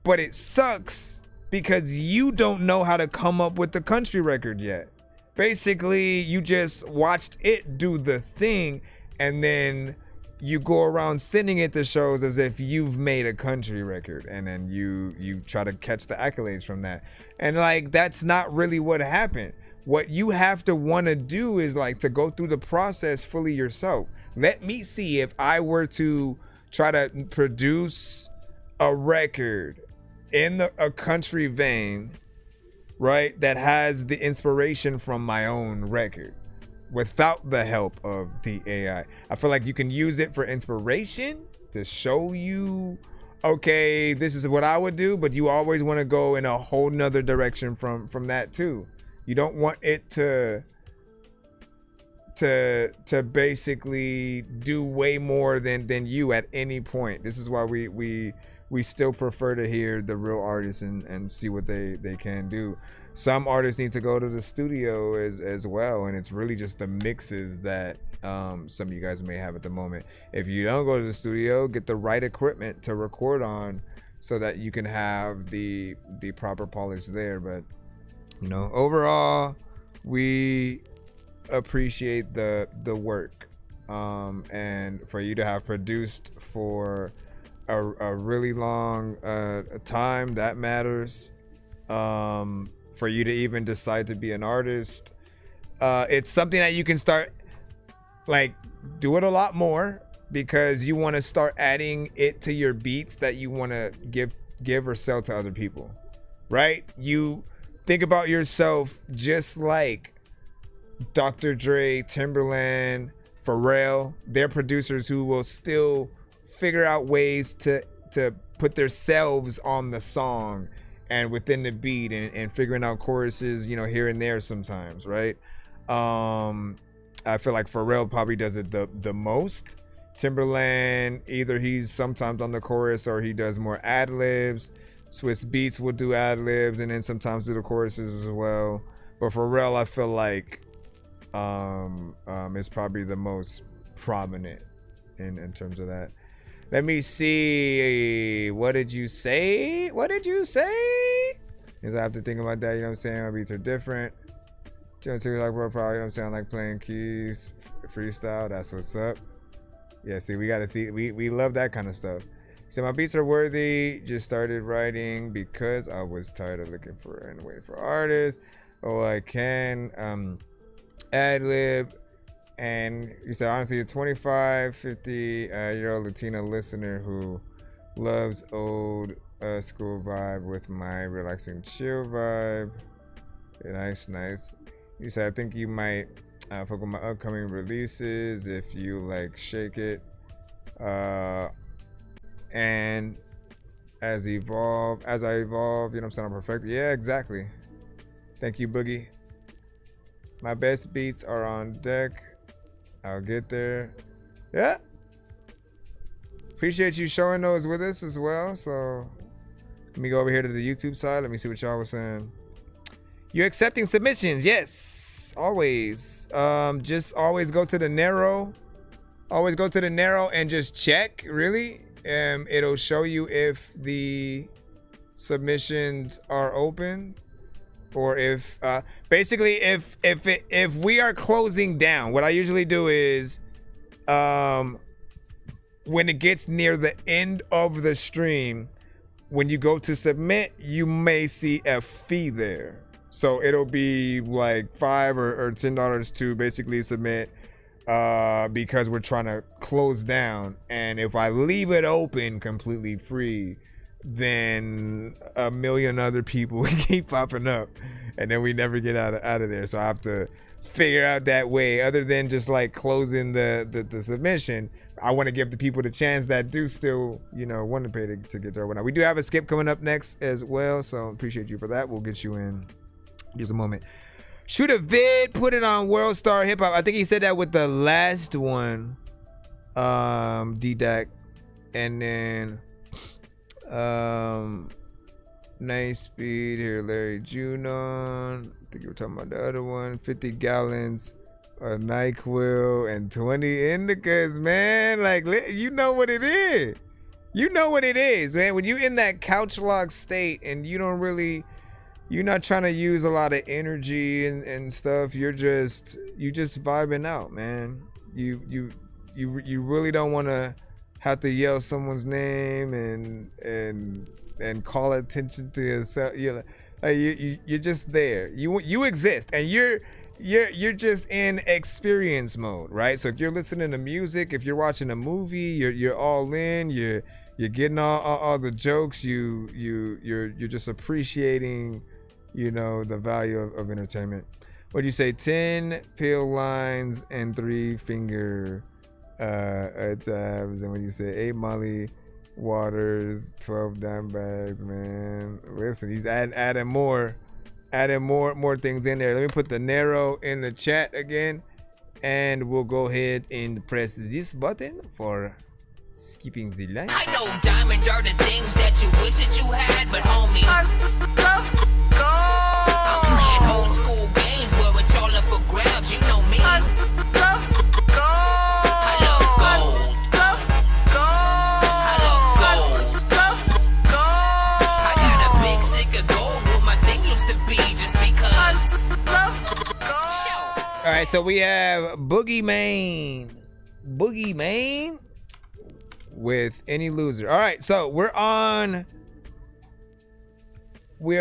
but it sucks because you don't know how to come up with the country record yet. Basically, you just watched it do the thing, and then you go around sending it to shows as if you've made a country record, and then you try to catch the accolades from that. And that's not really what happened. What you have to want to do is to go through the process fully yourself. Let me see if I were to try to produce a record in a country vein, right, that has the inspiration from my own record without the help of the AI. I feel like you can use it for inspiration to show you, okay, this is what I would do, but you always want to go in a whole nother direction from that too. You don't want it to basically do way more than you at any point. This is why we we still prefer to hear the real artists and see what they can do. Some artists need to go to the studio as well, and it's really just the mixes that some of you guys may have at the moment. If you don't go to the studio, get the right equipment to record on so that you can have the proper polish there. But you know, overall, we appreciate the work, and for you to have produced for a really long time, that matters. For you to even decide to be an artist, it's something that you can start like do it a lot more, because you want to start adding it to your beats that you want to give or sell to other people, right? You think about yourself just like Dr. Dre, Timberland, Pharrell. They're producers who will still figure out ways to put themselves on the song and within the beat, and figuring out choruses, you know, here and there sometimes, right? I feel like Pharrell probably does it the most. Timberland, either he's sometimes on the chorus or he does more ad-libs. Swiss Beats will do ad-libs and then sometimes do the choruses as well. But Pharrell, I feel like is probably the most prominent in terms of that. Let me see. What did you say? What did you say? Because I have to think about that. You know what I'm saying? My beats are different. Like, bro, probably, you know what I'm saying? I like playing keys, freestyle. That's what's up. Yeah, see, we got to see. We love that kind of stuff. So my beats are worthy. Just started writing because I was tired of looking for and waiting for artists. Oh, I can ad-lib. And you said, honestly, a 25, 50-year-old Latina listener who loves old school vibe with my relaxing chill vibe. Yeah, nice. You said, I think you might fuck with my upcoming releases if you like Shake It. And as I evolve, you know what I'm saying, I'm perfect. Yeah, exactly. Thank you, Boogie. My best beats are on deck. I'll get there. Yeah. Appreciate you showing those with us as well. So let me go over here to the YouTube side. Let me see what y'all was saying. You accepting submissions? Yes, always. Just always go to the narrow. Always go to the narrow and just check. Really, it'll show you if the submissions are open. Or if basically if we are closing down, what I usually do is when it gets near the end of the stream, when you go to submit, you may see a fee there. So it'll be like $5 or $10 to basically submit because we're trying to close down. And if I leave it open completely free, then a million other people keep popping up and then we never get out of there. So I have to figure out that way other than just like closing the submission. I want to give the people the chance that do still, you know, want to pay to get there. We do have a skip coming up next as well, so appreciate you for that. We'll get you in just a moment. Shoot a vid, put it on World Star Hip Hop. I think he said that with the last one, DDAC, and then nice speed here, Larry Junon. I think you were talking about the other one. 50 gallons of NyQuil and 20 indicas, man. Like, you know what it is. You know what it is, man. When you're in that couch lock state and you're not trying to use a lot of energy and stuff. You're just vibing out, man. You really don't want to have to yell someone's name and call attention to yourself. You're just there. You exist, and you're just in experience mode, right? So if you're listening to music, if you're watching a movie, you're all in. You're getting all the jokes. You're just appreciating, you know, the value of entertainment. What'd you say? 10 pill lines and 3 finger tabs, and when you say 8 Molly waters, 12 dime bags, man. Listen, he's adding more things in there. Let me put the narrow in the chat again, and we'll go ahead and press this button for skipping the line. I know diamonds are the things that you wish that you had, but homie, I'm playing old school games where it's all up for grabs. You know me. I love gold. I got a big stick of gold where my thing used to be just because. All right, so we have Boogie Mane with Any Loser. All right, so we're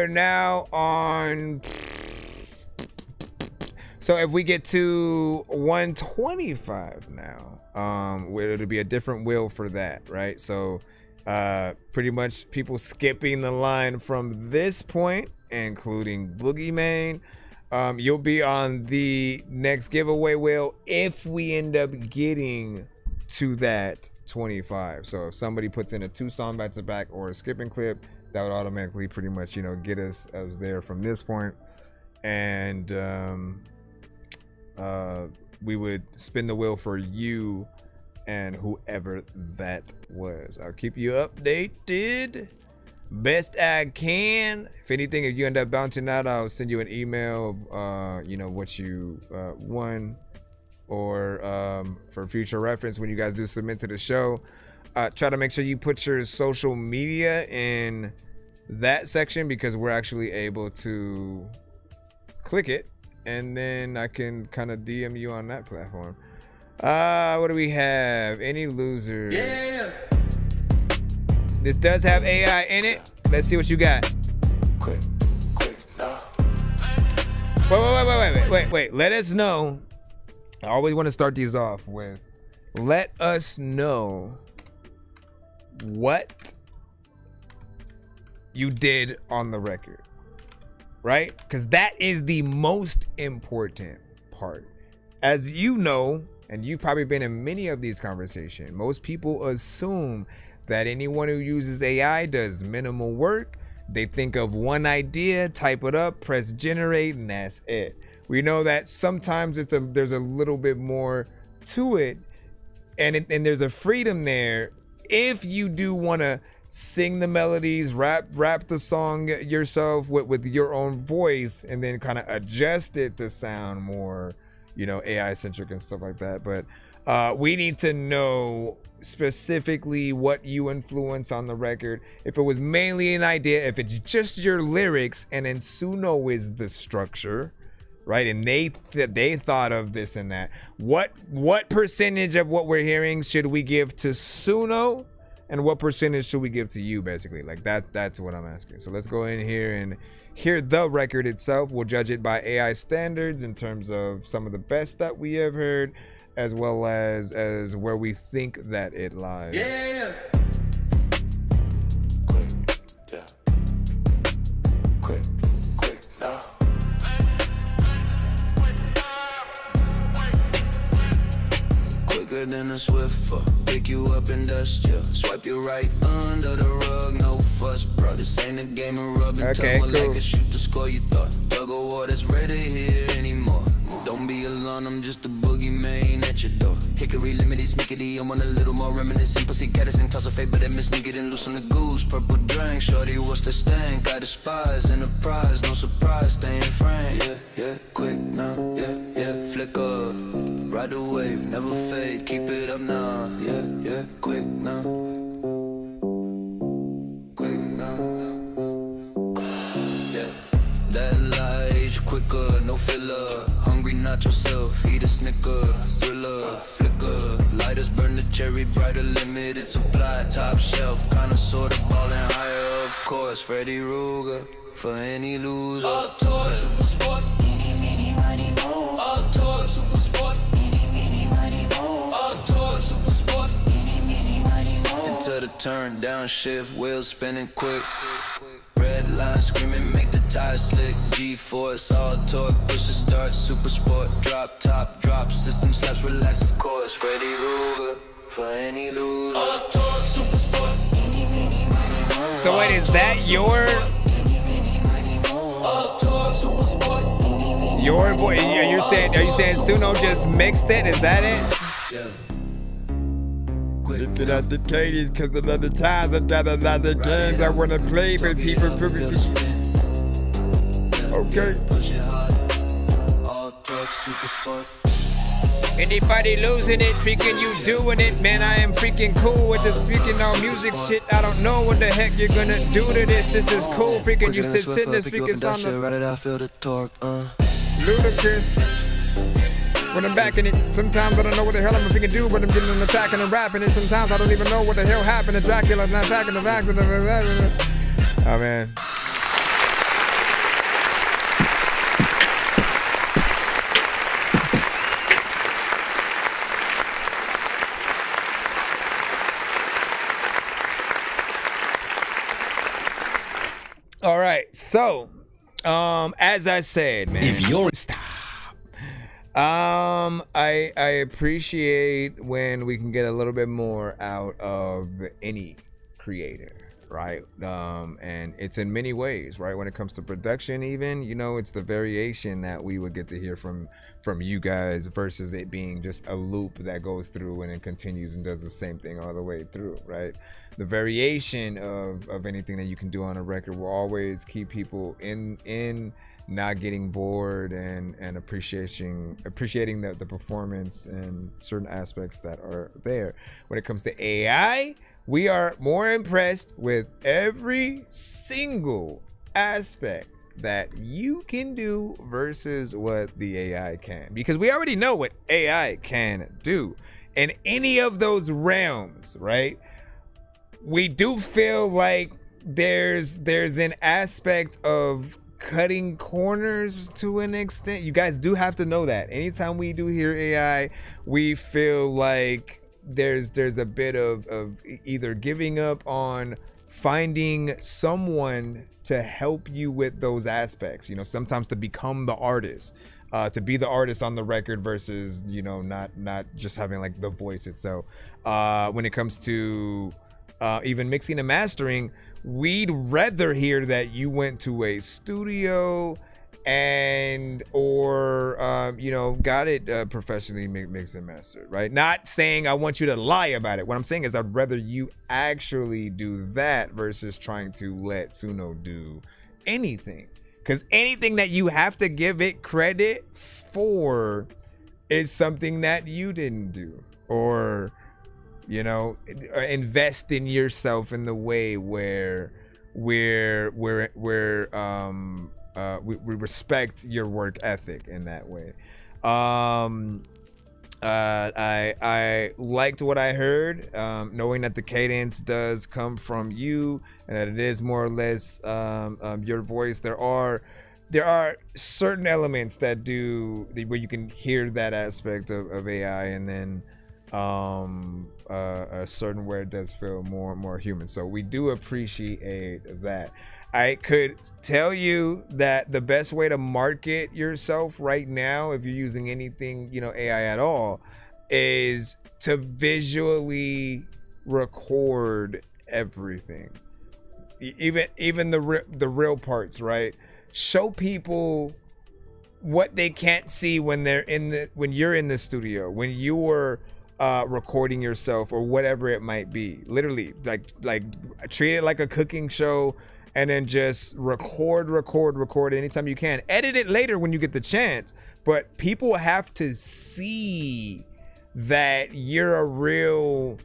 now on. So if we get to 125 now, it'll be a different wheel for that, right? So pretty much people skipping the line from this point, including Boogie Mane. You'll be on the next giveaway wheel if we end up getting to that 25. So if somebody puts in a 2-song back to back or a skipping clip, that would automatically pretty much, get us there from this point. And we would spin the wheel for you and whoever that was. I'll keep you updated best I can. If anything, if you end up bouncing out, I'll send you an email of what you won, or for future reference when you guys do submit to the show. Try to make sure you put your social media in that section, because we're actually able to click it and then I can kind of DM you on that platform. What do we have? Any Loser? Yeah. This does have AI in it. Let's see what you got. Quick, no. Wait. Let us know. I always want to start these off with, let us know what you did on the record, right? Because that is the most important part. As you know, and you've probably been in many of these conversations, most people assume that anyone who uses AI does minimal work. They think of one idea, type it up, press generate, and that's it. We know that sometimes there's a little bit more to it, and there's a freedom there if you do want to sing the melodies, rap the song yourself with your own voice, and then kind of adjust it to sound more, AI centric and stuff like that. But we need to know specifically what you influence on the record. If it was mainly an idea, if it's just your lyrics, and then Suno is the structure, right? And they thought of this and that. What percentage of what we're hearing should we give to Suno, and what percentage should we give to you, basically? Like that's what I'm asking. So let's go in here and hear the record itself. We'll judge it by AI standards in terms of some of the best that we have heard, as well as where we think that it lies. Yeah. Quick, now. Quicker than a Swiffer, pick you up and dust ya. Swipe you right under the rug, no fuss, bro. This ain't a game of rubbing tongue like a shoot to score. You thought tug of war that's ready here anymore. Don't be alone, I'm just a boogeyman at your door. Hickory, limited, sneakity, I want a little more reminiscent. Pussy caddis and toss a fate, but I miss me getting loose on the goose. Purple drink, shorty, what's the stank? Got a spies and a prize, no surprise, staying frank. Yeah, quick now, yeah, flicker. Ride the wave, never fade, keep it up now. Yeah, quick now. Quick now. Yeah, that light, quicker, no filler. Hungry, not yourself, eat a Snicker. Thriller, flicker, lighters burn the cherry, brighter, limited supply. Top shelf, kinda sorta ballin' higher, of course. Freddy Ruger, for any loser. All toys, super sport. Eeny, meeny, miny, moe. All toys, super sport. Eeny, meeny, miny, moe. All toys, super sport. Eeny, meeny, miny, moe. Into the turn, down shift, wheels spinning quick. Red line screaming, make the tires slick. G-force, all torque, push to start, super sport. Drop top, drop, system slaps, relax, of course. Freddy Ruger, for any loser. All torque, super sport. Eeny, meeny, miny, moe. So wait, is that your voice? Are you saying Suno just mixed it? Is that it? Yeah. Quick Looking at the Katie's because another time I got a lot of games I want to play, but people. Okay. Anybody losing it, freaking you doing it, man, I am freaking cool with the speaking on music shit. I don't know what the heck you're gonna do to this. This is cool, freaking you sitting there speaking on the ludicrous. When I'm back in it, sometimes I don't know what the hell I'm freaking do, but I'm getting an attack and I'm rapping it. Sometimes I don't even know what the hell happened to Dracula and attacking the vaccine. Oh man. All right, so as I said, man, if you're I appreciate when we can get a little bit more out of any creator, right? And it's in many ways, right? When it comes to production, even, you know, it's the variation that we would get to hear from you guys versus it being just a loop that goes through and it continues and does the same thing all the way through, right? The variation of anything that you can do on a record will always keep people in not getting bored and appreciating the performance and certain aspects that are there. When it comes to AI, we are more impressed with every single aspect that you can do versus what the AI can, because we already know what AI can do in any of those realms, right? We do feel like there's an aspect of cutting corners to an extent. You guys do have to know that anytime we do hear AI, we feel like there's a bit of either giving up on finding someone to help you with those aspects, you know, sometimes to become the artist, to be the artist on the record versus, you know, not just having like the voice itself. When it comes to even mixing and mastering, we'd rather hear that you went to a studio or you know, got it professionally mixed and mastered, right? Not saying I want you to lie about it. What I'm saying is I'd rather you actually do that versus trying to let Suno do anything, because anything that you have to give it credit for is something that you didn't do, or, you know, invest in yourself in the way where we respect your work ethic in that way. I liked what I heard, knowing that the cadence does come from you and that it is more or less your voice. There are certain elements that do where you can hear that aspect of AI, and then a certain where it does feel more human. So we do appreciate that. I could tell you that the best way to market yourself right now, if you're using anything, you know, AI at all, is to visually record everything, even the real parts, right? Show people what they can't see when you're in the studio, when you're recording yourself or whatever it might be. Literally, like treat it like a cooking show, and then just record anytime you can. Edit it later when you get the chance, but people have to see that you're a real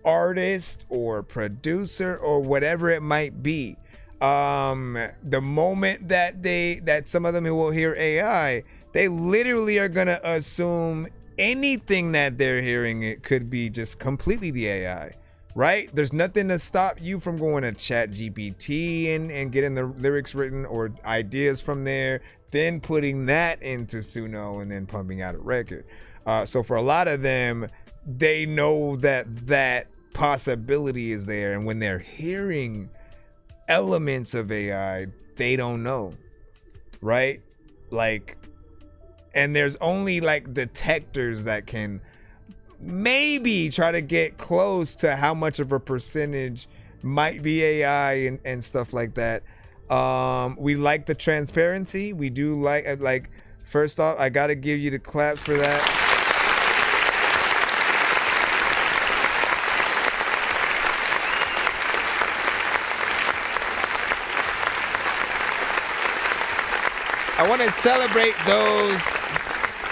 artist or producer or whatever it might be. The moment that some of them who will hear AI, they literally are gonna assume anything that they're hearing, it could be just completely the AI, right? There's nothing to stop you from going to ChatGPT and getting the lyrics written or ideas from there, then putting that into Suno and then pumping out a record. So for a lot of them, they know that possibility is there, and when they're hearing elements of AI, they don't know, right? Like, and there's only like detectors that can maybe try to get close to how much of a percentage might be AI and stuff like that. We like the transparency. We do like first off, I gotta give you the clap for that. I want to celebrate those.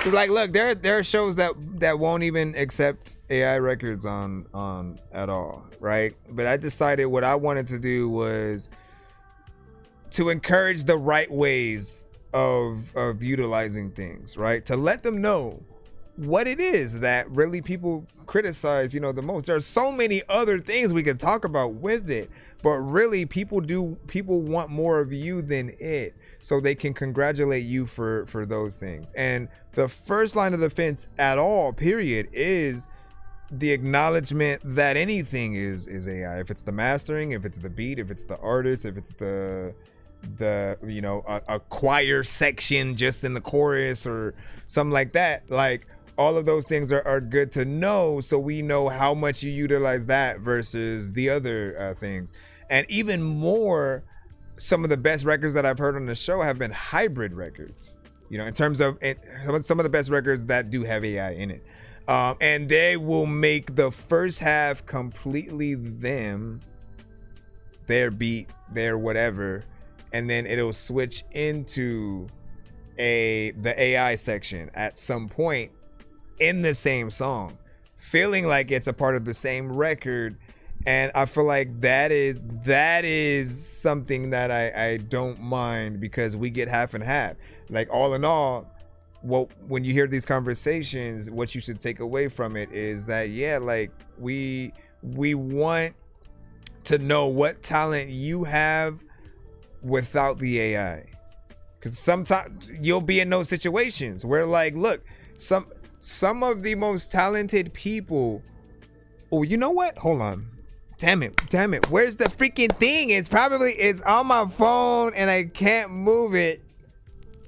'Cause, like, look, there are shows that won't even accept AI records on at all, right? But I decided what I wanted to do was to encourage the right ways of utilizing things, right? To let them know what it is that really people criticize, the most. There are so many other things we could talk about with it, but really people want more of you than it, so they can congratulate you for those things. And the first line of defense at all, period, is the acknowledgement that anything is AI. If it's the mastering, if it's the beat, if it's the artist, if it's the a choir section just in the chorus or something like that, like all of those things are good to know, so we know how much you utilize that versus the other things. And even more, some of the best records that I've heard on the show have been hybrid records, in terms of some of the best records that do have AI in it. And they will make the first half completely them, their beat, their whatever, and then it'll switch into the AI section at some point in the same song, feeling like it's a part of the same record. And I feel like that is something that I don't mind, because we get half and half. Like, all in all, when you hear these conversations, what you should take away from it is that, yeah, like we want to know what talent you have without the AI. Because sometimes you'll be in those situations where, like, look, some of the most talented people. Oh, you know what? Hold on. Damn it. Where's the freaking thing? It's on my phone and I can't move it.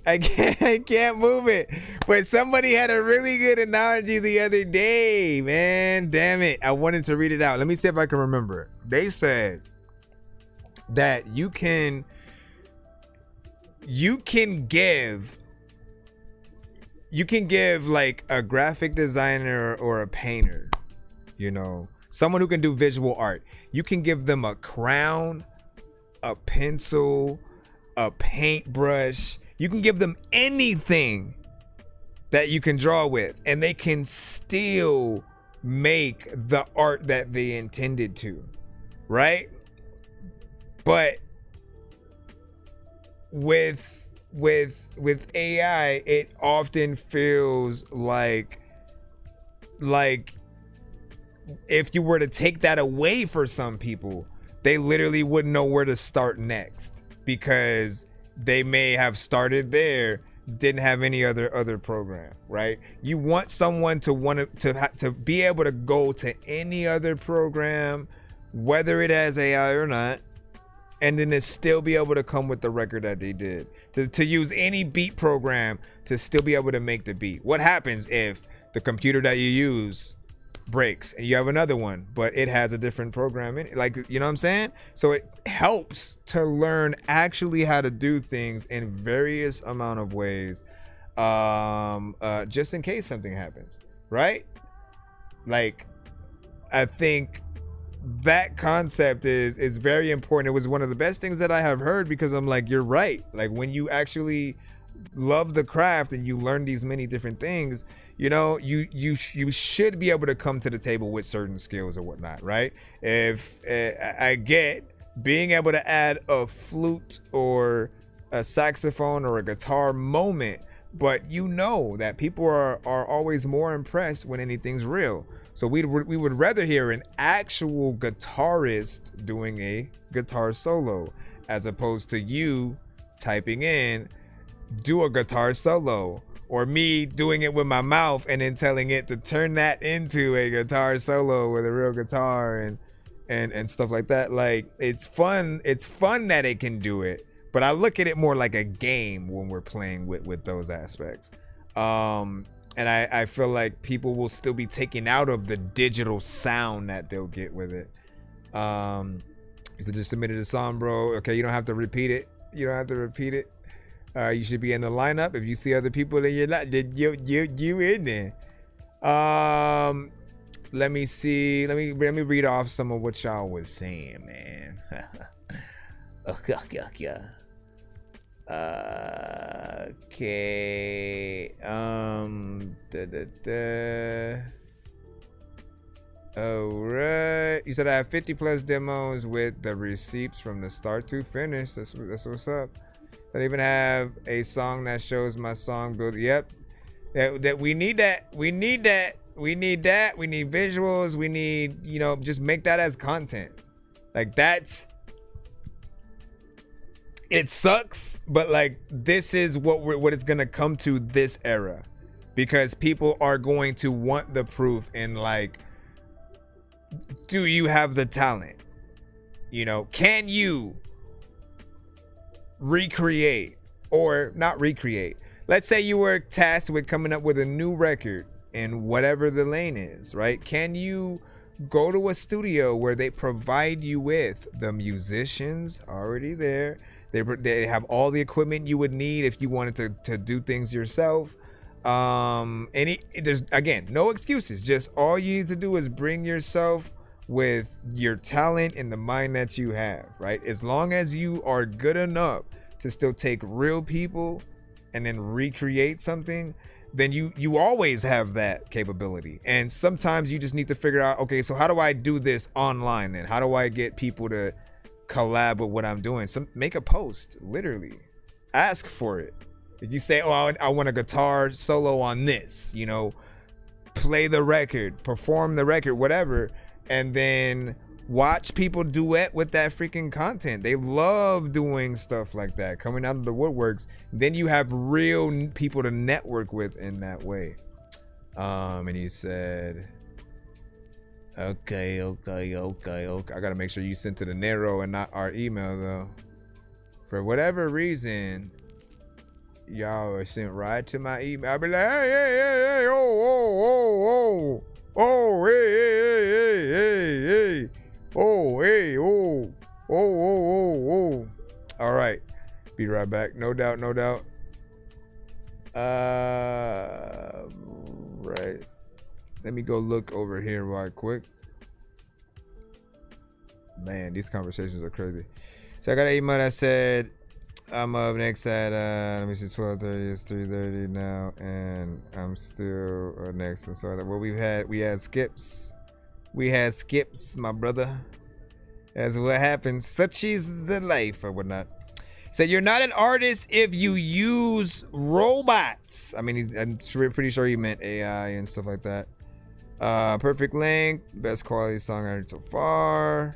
I can't move it. But somebody had a really good analogy the other day, man. Damn it. I wanted to read it out. Let me see if I can remember. They said that you can give like a graphic designer or a painter, someone who can do visual art. You can give them a crown, a pencil, a paintbrush. You can give them anything that you can draw with, and they can still make the art that they intended to, right? But with AI, it often feels like if you were to take that away for some people, they literally wouldn't know where to start next, because they may have started there, didn't have any other program, right? You want someone to be able to go to any other program, whether it has AI or not, and then to still be able to come with the record that they did. To use any beat program to still be able to make the beat. What happens if the computer that you use breaks and you have another one, but it has a different program in it? Like, you know what I'm saying? So it helps to learn actually how to do things in various amount of ways, just in case something happens, right? Like, I think that concept is very important. It was one of the best things that I have heard, because I'm like, you're right. Like, when you actually love the craft and you learn these many different things, you should be able to come to the table with certain skills or whatnot, right? If I get being able to add a flute or a saxophone or a guitar moment, but that people are always more impressed when anything's real. So we would rather hear an actual guitarist doing a guitar solo, as opposed to you typing in, do a guitar solo, or me doing it with my mouth and then telling it to turn that into a guitar solo with a real guitar and stuff like that. Like, it's fun that it can do it, but I look at it more like a game when we're playing with those aspects. And I feel like people will still be taken out of the digital sound that they'll get with it. So just submitted a song, bro. Okay, you don't have to repeat it. You should be in the lineup. If you see other people that you're not, you in there. Let me see. Let me read off some of what y'all was saying, man. Okay. Alright. You said I have 50 plus demos with the receipts from the start to finish. That's what's up. I even have a song that shows my song build. Yep. That we need that. We need that. We need that. We need visuals. We need, you know, just make that as content. Like that's, it sucks, but like this is what it's gonna come to this era, because people are going to want the proof in like, do you have the talent? You know, can you recreate or not recreate? Let's say you were tasked with coming up with a new record in whatever the lane is, right? Can you go to a studio where they provide you with the musicians already there? They have all the equipment you would need if you wanted to do things yourself. There's again no excuses. Just all you need to do is bring yourself with your talent and the mind that you have, right? As long as you are good enough to still take real people and then recreate something, then you always have that capability. And sometimes you just need to figure out, okay, so how do I do this online then? How do I get people to collab with what I'm doing? Make a post, literally. Ask for it. If you say, oh, I want a guitar solo on this, you know, play the record, perform the record, whatever, and then watch people duet with that freaking content. They love doing stuff like that, coming out of the woodworks. Then you have real people to network with in that way. And he said, okay. I gotta make sure you sent to the Nero and not our email though. For whatever reason, y'all are sent right to my email. I'll be like, hey, oh, hey. Oh. All right. Be right back. No doubt. Right. Let me go look over here right quick. Man, these conversations are crazy. So I got an email that said, I'm up next at, let me see, 12:30, it's 3:30 now, and I'm still next. And so well, we had skips. We had skips, my brother. That's what happens. Such is the life or whatnot. Said you're not an artist if you use robots. I mean, I'm pretty sure he meant AI and stuff like that. Perfect length, best quality song I heard so far.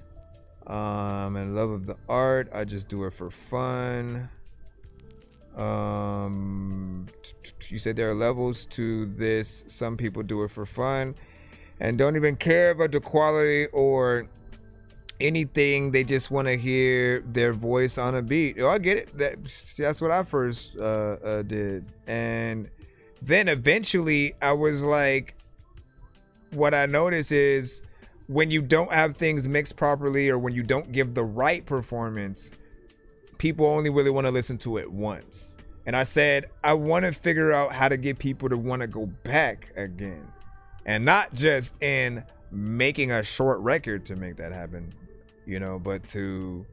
And love of the art. I just do it for fun. You said there are levels to this. Some people do it for fun and don't even care about the quality or anything. They just want to hear their voice on a beat. Oh, I get it. That's what I first did. And then eventually I was like, what I notice is when you don't have things mixed properly or when you don't give the right performance, people only really want to listen to it once. And I said, I want to figure out how to get people to want to go back again. And not just in making a short record to make that happen, you know, but to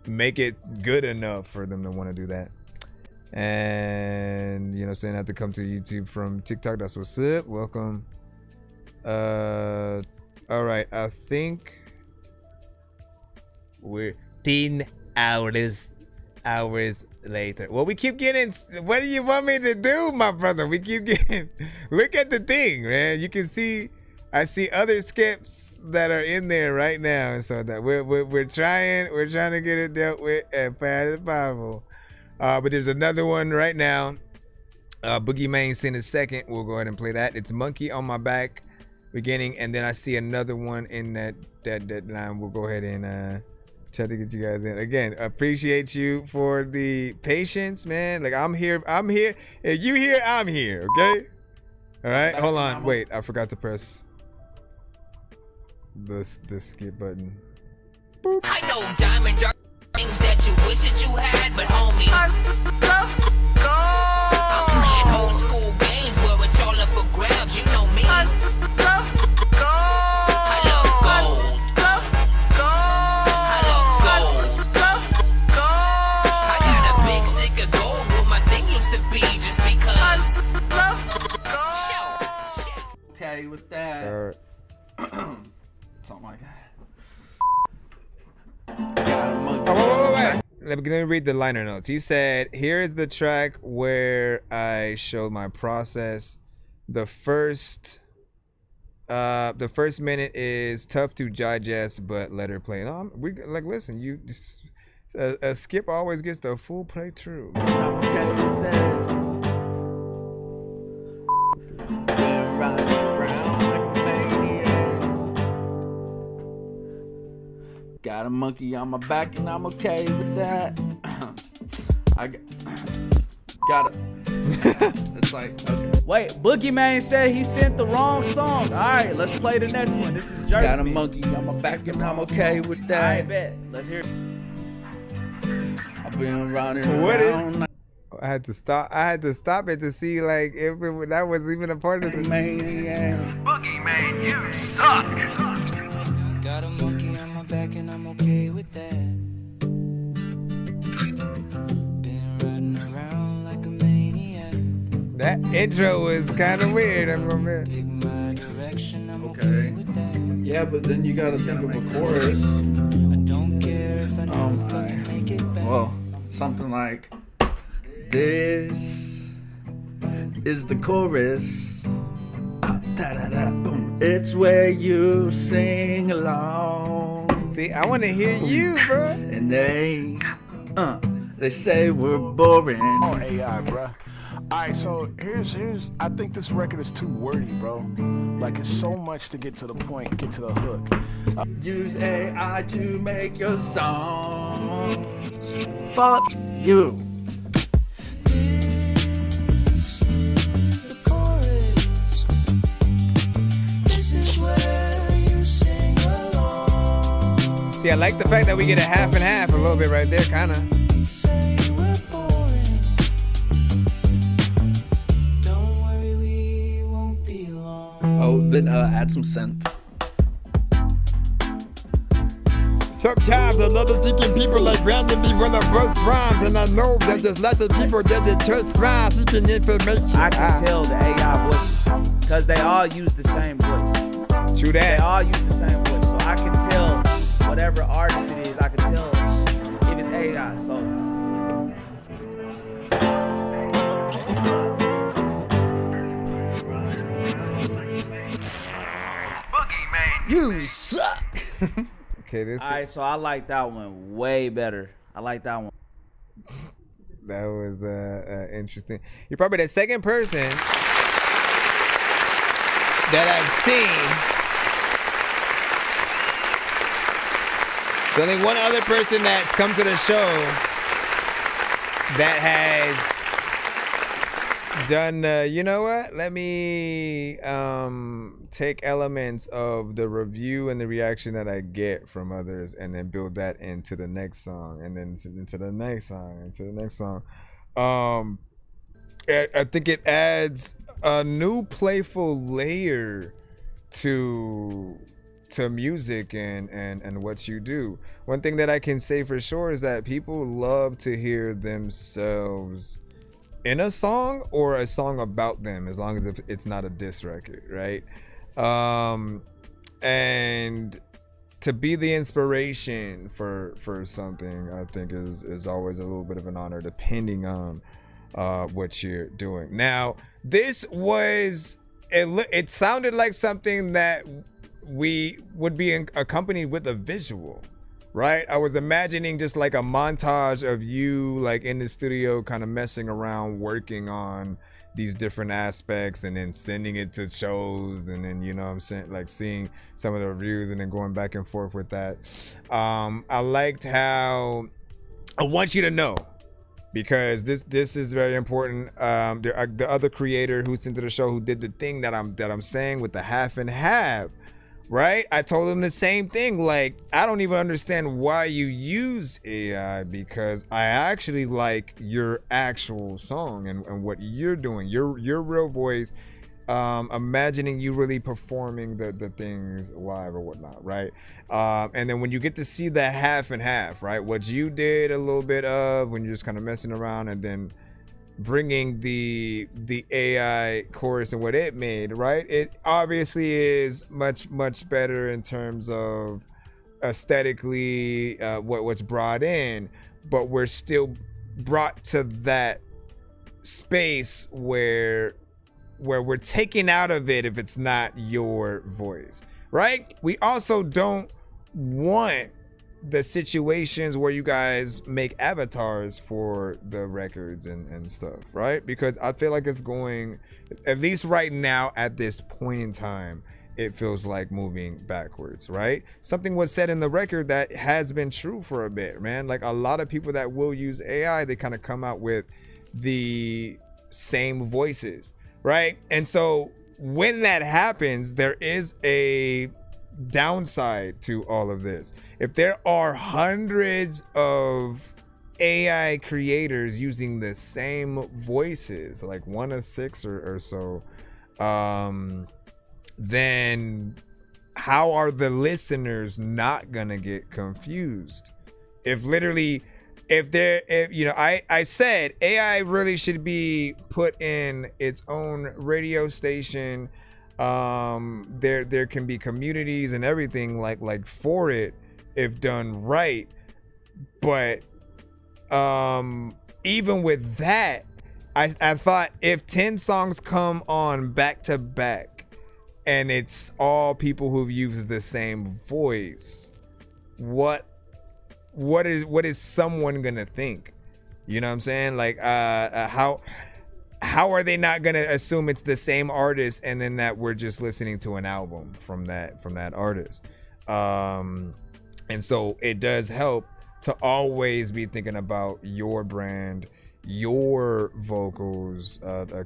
make it good enough for them to want to do that. And, you know, saying I have to come to YouTube from TikTok. That's what's up. Welcome. All right, I think we're 10 hours later. Well, we keep getting, what do you want me to do, my brother? We keep getting, look at the thing, man. You can see, I see other skips that are in there right now. And so that we're trying to get it dealt with as fast as possible. But there's another one right now. Boogie Main sent a second. We'll go ahead and play that. It's Monkey on My Back. Beginning, and then I see another one in that line. We'll go ahead and try to get you guys in. Again, appreciate you for the patience, man. Like I'm here. If you here, I'm here. Okay. All right. Hold on. Wait, I forgot to press the skip button. Boop. I know diamonds are things that you wish that you had, but homie, I'm playing old school games where it's all up for grabs. You know me. something like that. Wait. Let me read the liner notes. He said, "Here is the track where I showed my process. The first minute is tough to digest, but let her play." No, we like listen. You a skip always gets the full playthrough. Got a monkey on my back and I'm okay with that. I got it. It's like, okay. Wait, Boogeyman said he sent the wrong song. All right, let's play the next one. This is Jerky. Got a monkey on my back and I'm okay with that. All right, bet. Let's hear it. I've been running around. I had to stop it to see like if that was even a part of the Boogeyman, you suck. Got a monkey on my back and I'm okay with that. Been riding around like a maniac. That intro was kind of weird. I'm gonna Pick my direction, I'm okay with that. Yeah, but then you gotta think of a chorus. I don't care if I don't fucking make it back. Well, something like this is the chorus. Da-da-da, boom. It's where you sing along. See, I want to hear you, bro. And they say we're boring. Oh, AI, bro. All right, so here's. I think this record is too wordy, bro. Like it's so much to get to the point, get to the hook. Use AI to make your song. Fuck you. See, I like the fact that we get a half and half a little bit right there, kind of. Oh, then add some synth. Sometimes I love thinking people like randomly when I bust rhymes, and I know that there's lots of people that just rhymes seeking information. I can tell the AI voices because they all use the same voice. True that. They all use the same voice, so I can tell whatever artist it is. I can tell if it's AI. So. You suck. Okay, this. All right, so I like that one way better. I like that one. That was interesting. You're probably the second person that I've seen. There's only one other person that's come to the show that has done, you know what? Let me take elements of the review and the reaction that I get from others and then build that into the next song and then into the next song, into the next song. I think it adds a new playful layer to music and what you do. One thing that I can say for sure is that people love to hear themselves in a song or a song about them, as long as it's not a diss record, right? And to be the inspiration for something, I think is always a little bit of an honor, depending on what you're doing. Now, this was it sounded like something that we would be accompanied with a visual, right? I was imagining just like a montage of you like in the studio kind of messing around, working on these different aspects and then sending it to shows, and then, you know what I'm saying, like seeing some of the reviews and then going back and forth with that. I liked how, I want you to know, because this is very important. The other creator who sent to the show who did the thing that I'm saying with the half and half, right? I told him the same thing. Like, I don't even understand why you use AI, because I actually like your actual song and what you're doing, your real voice. Imagining you really performing the things live or whatnot, right? And then when you get to see the half and half, right? What you did a little bit of when you're just kind of messing around, and then bringing the AI chorus and what it made, right? It obviously is much better in terms of aesthetically what's brought in, but we're still brought to that space where we're taken out of it if it's not your voice, right? We also don't want the situations where you guys make avatars for the records and stuff, right? Because I feel like it's going, at least right now at this point in time, it feels like moving backwards, right? Something was said in the record that has been true for a bit, man. Like a lot of people that will use AI, they kind of come out with the same voices, right? And so when that happens, there is a downside to all of this. If there are hundreds of AI creators using the same voices, like 1 of 6 or so, then how are the listeners not gonna get confused? If I said AI really should be put in its own radio station. There can be communities and everything like for it if done right, but even with that, I thought if 10 songs come on back to back and it's all people who've used the same voice, what is someone gonna think? You know what I'm saying? Like how are they not gonna assume it's the same artist and then that we're just listening to an album from that artist? And so it does help to always be thinking about your brand, your vocals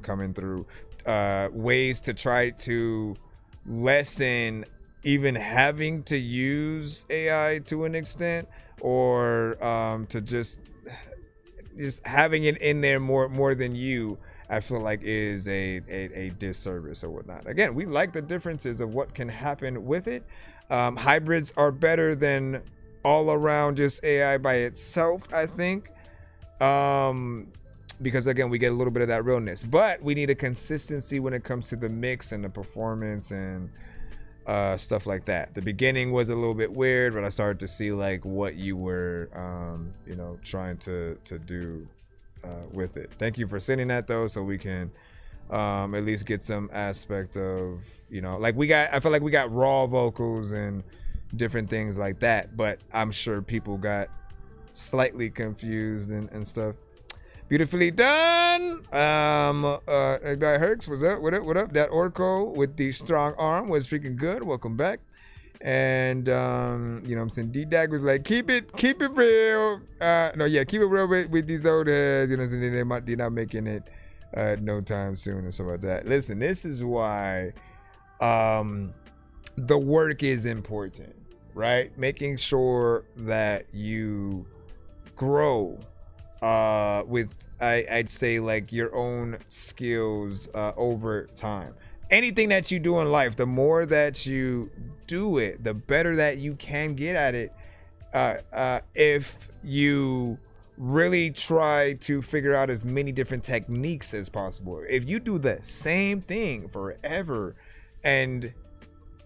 coming through, ways to try to lessen even having to use AI to an extent, or to just having it in there more than you, I feel like is a disservice or whatnot. Again, we like the differences of what can happen with it. Hybrids are better than all around just AI by itself, I think. Because again, we get a little bit of that realness, but we need a consistency when it comes to the mix and the performance and stuff like that. The beginning was a little bit weird, but I started to see like what you were trying to do with it. Thank you for sending that though, so we can at least get some aspect of, I feel like we got raw vocals and different things like that, but I'm sure people got slightly confused and stuff. Beautifully done. Guy Herx, what's up? What up? That Orco with the strong arm was freaking good. Welcome back. And what I'm saying, D-Dag was like, keep it real. Keep it real with these old heads. They're not making it no time soon and stuff like that. Listen, this is why the work is important, right? Making sure that you grow with I'd say like your own skills over time. Anything that you do in life, the more that you do it, the better that you can get at it. If you really try to figure out as many different techniques as possible. If you do the same thing forever and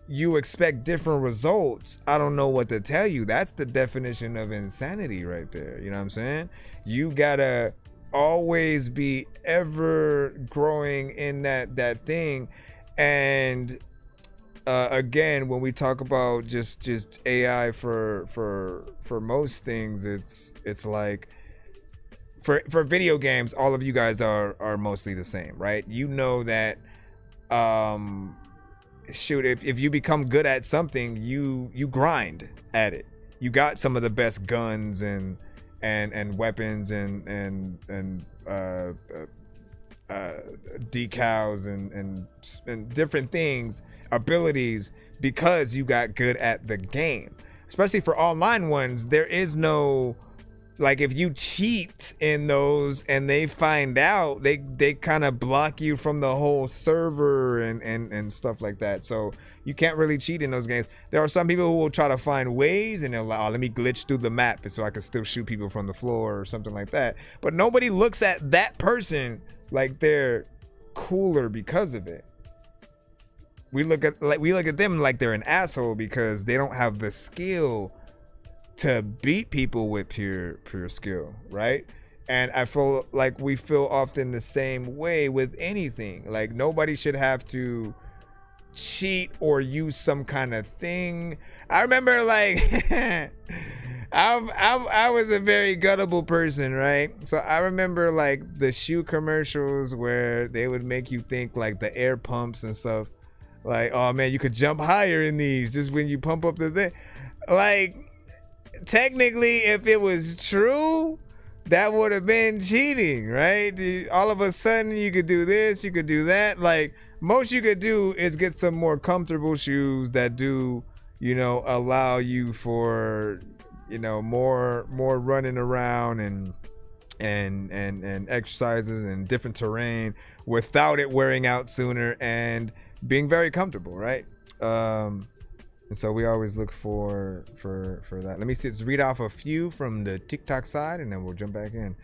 you expect different results, I don't know what to tell you. That's the definition of insanity right there. You know what I'm saying? You gotta always be ever growing in that thing. And again, when we talk about just AI for most things, it's like for video games, all of you guys are mostly the same, right? You know that if you become good at something, you grind at it. You got some of the best guns and weapons and decals and different things, abilities, because you got good at the game. Especially for online ones, there is no like if you cheat in those and they find out, they kind of block you from the whole server and stuff like that. So you can't really cheat in those games. There are some people who will try to find ways and they'll like, oh, let me glitch through the map so I can still shoot people from the floor or something like that. But nobody looks at that person like they're cooler because of it. We look at them like they're an asshole because they don't have the skill to beat people with pure skill, right? And I feel like we feel often the same way with anything. Like nobody should have to cheat or use some kind of thing. I remember like I was a very gullible person, right? So I remember like the shoe commercials where they would make you think like the air pumps and stuff. Like, oh man, you could jump higher in these just when you pump up the thing. Like, technically, if it was true, that would have been cheating, right? All of a sudden, you could do this, you could do that. Like, most you could do is get some more comfortable shoes that do, you know, allow you for, you know, more running around and exercises and different terrain without it wearing out sooner and being very comfortable, right? And so we always look for that. Let me see. Let's read off a few from the TikTok side, and then we'll jump back in.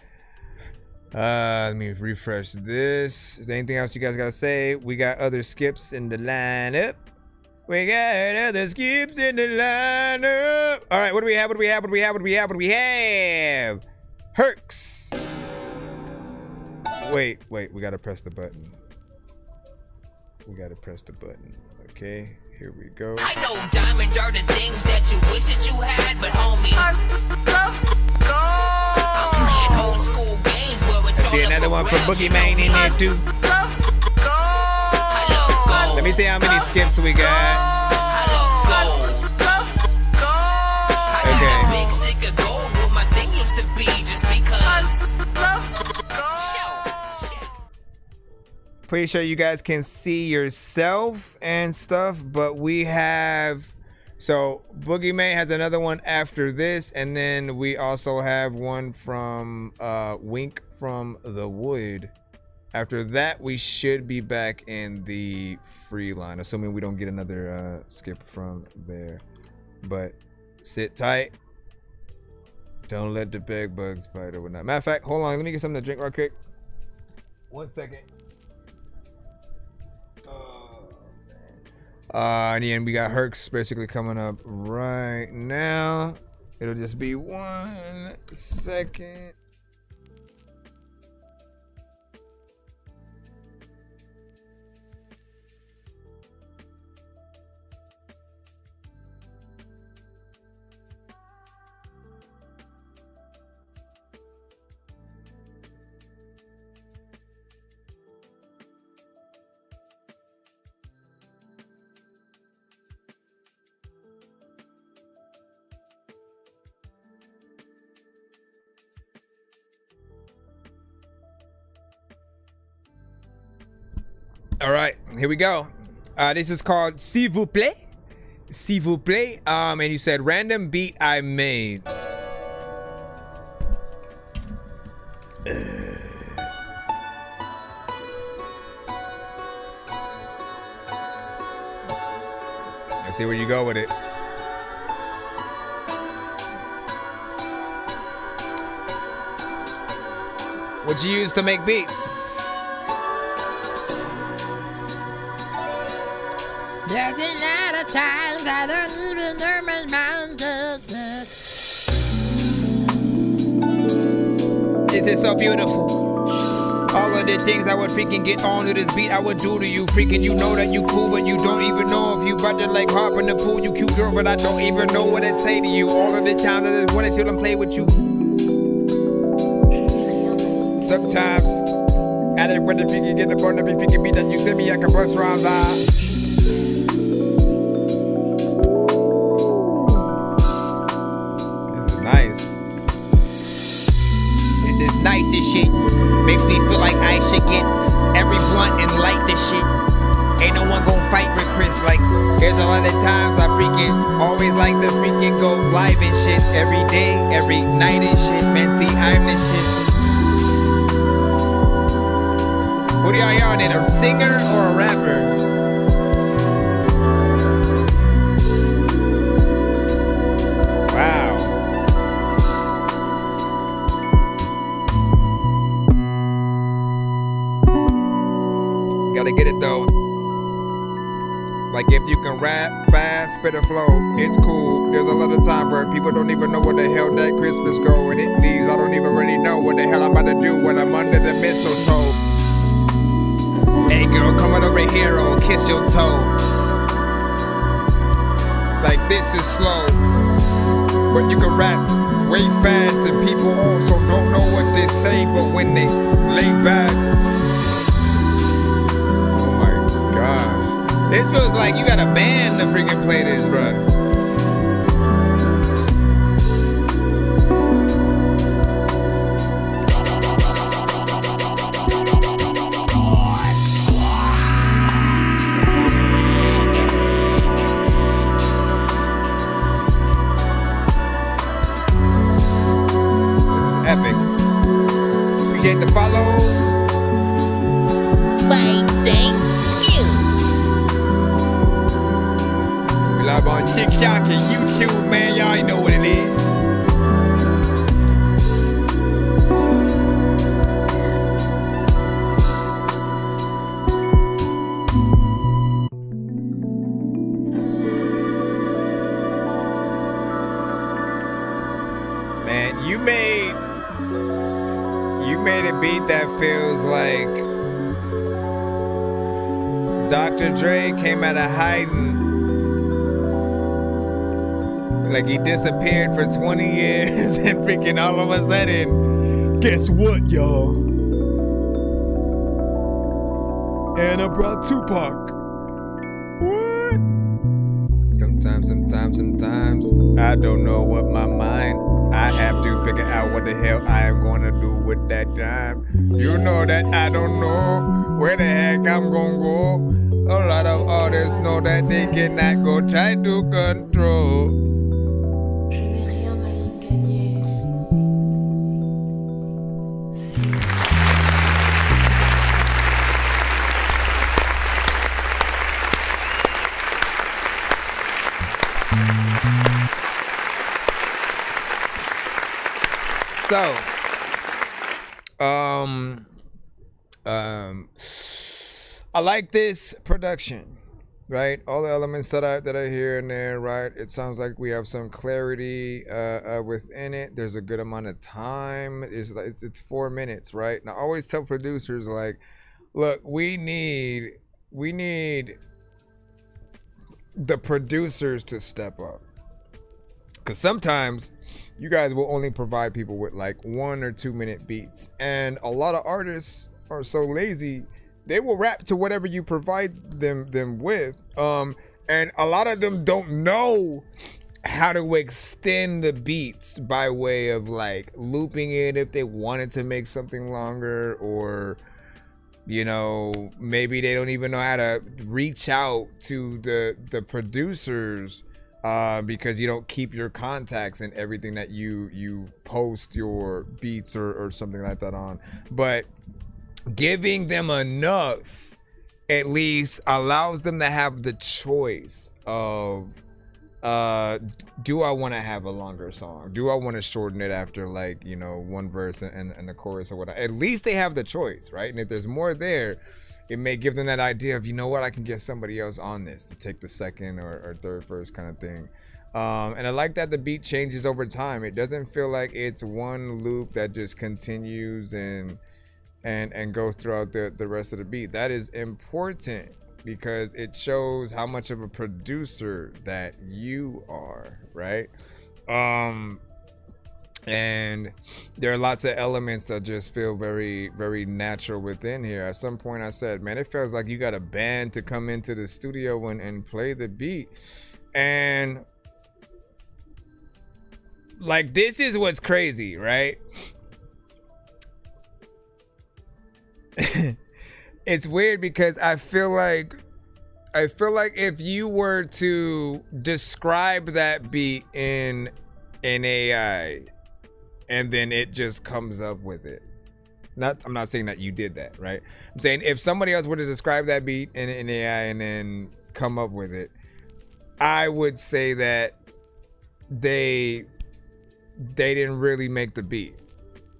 Let me refresh this. Is there anything else you guys gotta say? We got other skips in the lineup. We got other skips in the lineup. All right, what do we have? Herx. Wait. We gotta press the button. Okay, here we go. I know diamonds are the things that you wish that you had, but homie, I'm playing old school games where it's I see another one from Boogeyman in there too. Let me see how many skips we got. Okay. Big stick of gold where my thing used to be just because. Pretty sure you guys can see yourself and stuff, but we have, so Boogeyman has another one after this, and then we also have one from Wink from the Wood. After that, we should be back in the free line, assuming we don't get another skip from there. But sit tight. Don't let the bed bugs bite or whatnot. Matter of fact, hold on, let me get something to drink real quick. 1 second. And then we got Herx basically coming up right now. It'll just be 1 second. All right, here we go. This is called S'il vous plaît. S'il vous plaît. And you said random beat I made. Let's see where you go with it. What you use to make beats? There's a lot of times I don't even know my mind does it. This is so beautiful. All of the things I would freaking get on to this beat I would do to you. Freaking you know that you cool, but you don't even know if you about to like hop in the pool. You cute girl, but I don't even know what I'd say to you. All of the times I just wanted to play with you. Sometimes, I didn't want to freaking get the button up if you can beat that you send me, I can bust rhymes out. Nice as shit. Makes me feel like I should get every blunt and light this shit. Ain't no one gon' fight with Chris. Like, there's a lot of times I freaking always like to freaking go live and shit. Every day, every night and shit. Man, see, I'm this shit. What are y'all in? A singer or a rapper? Wow. Gotta get it though. Like if you can rap fast, spit a flow, it's cool. There's a lot of time where people don't even know what the hell that Christmas go and it leaves. I don't even really know what the hell I'm about to do when I'm under the mistletoe. Hey girl, come on over here, I'll kiss your toe. Like this is slow, but you can rap way fast and people also don't know what they say, but when they lay back, oh my gosh. This feels like you got a band to freaking play this, bruh. Epic. Appreciate the follow. Bye, thank you. We live on TikTok and YouTube, man. Y'all already know what it is. Man, you made a beat that feels like Dr. Dre came out of hiding. Like he disappeared for 20 years and freaking all of a sudden, guess what, y'all? And I brought Tupac. What? Sometimes, I don't know what my mind. I have to figure out what the hell I am gonna do with that time. You know that I don't know where the heck I'm gonna go. A lot of others know that they cannot go try to control. So, I like this production, right? All the elements that I hear in there, right? It sounds like we have some clarity within it. There's a good amount of time. It's 4 minutes, right? Now, I always tell producers, like, look, we need the producers to step up, because sometimes you guys will only provide people with like 1 or 2 minute beats, and a lot of artists are so lazy they will rap to whatever you provide them with, and a lot of them don't know how to extend the beats by way of like looping it if they wanted to make something longer, or you know, maybe they don't even know how to reach out to the producers, because you don't keep your contacts and everything that you post your beats or something like that on. But giving them enough at least allows them to have the choice of, do I want to have a longer song? Do I want to shorten it after, like, you know, one verse and the chorus or whatever? At least they have the choice, right? And if there's more there, it may give them that idea of, you know what, I can get somebody else on this to take the second or third verse kind of thing. And I like that the beat changes over time. It doesn't feel like it's one loop that just continues and goes throughout the rest of the beat. That is important because it shows how much of a producer that you are, right? And there are lots of elements that just feel very, very natural within here. At some point I said, man, it feels like you got a band to come into the studio and play the beat. And like, this is what's crazy, right? It's weird because I feel like I feel like if you were to describe that beat in AI and then it just comes up with it. I'm not saying that you did that, right? I'm saying if somebody else were to describe that beat in AI and then come up with it, I would say that they didn't really make the beat.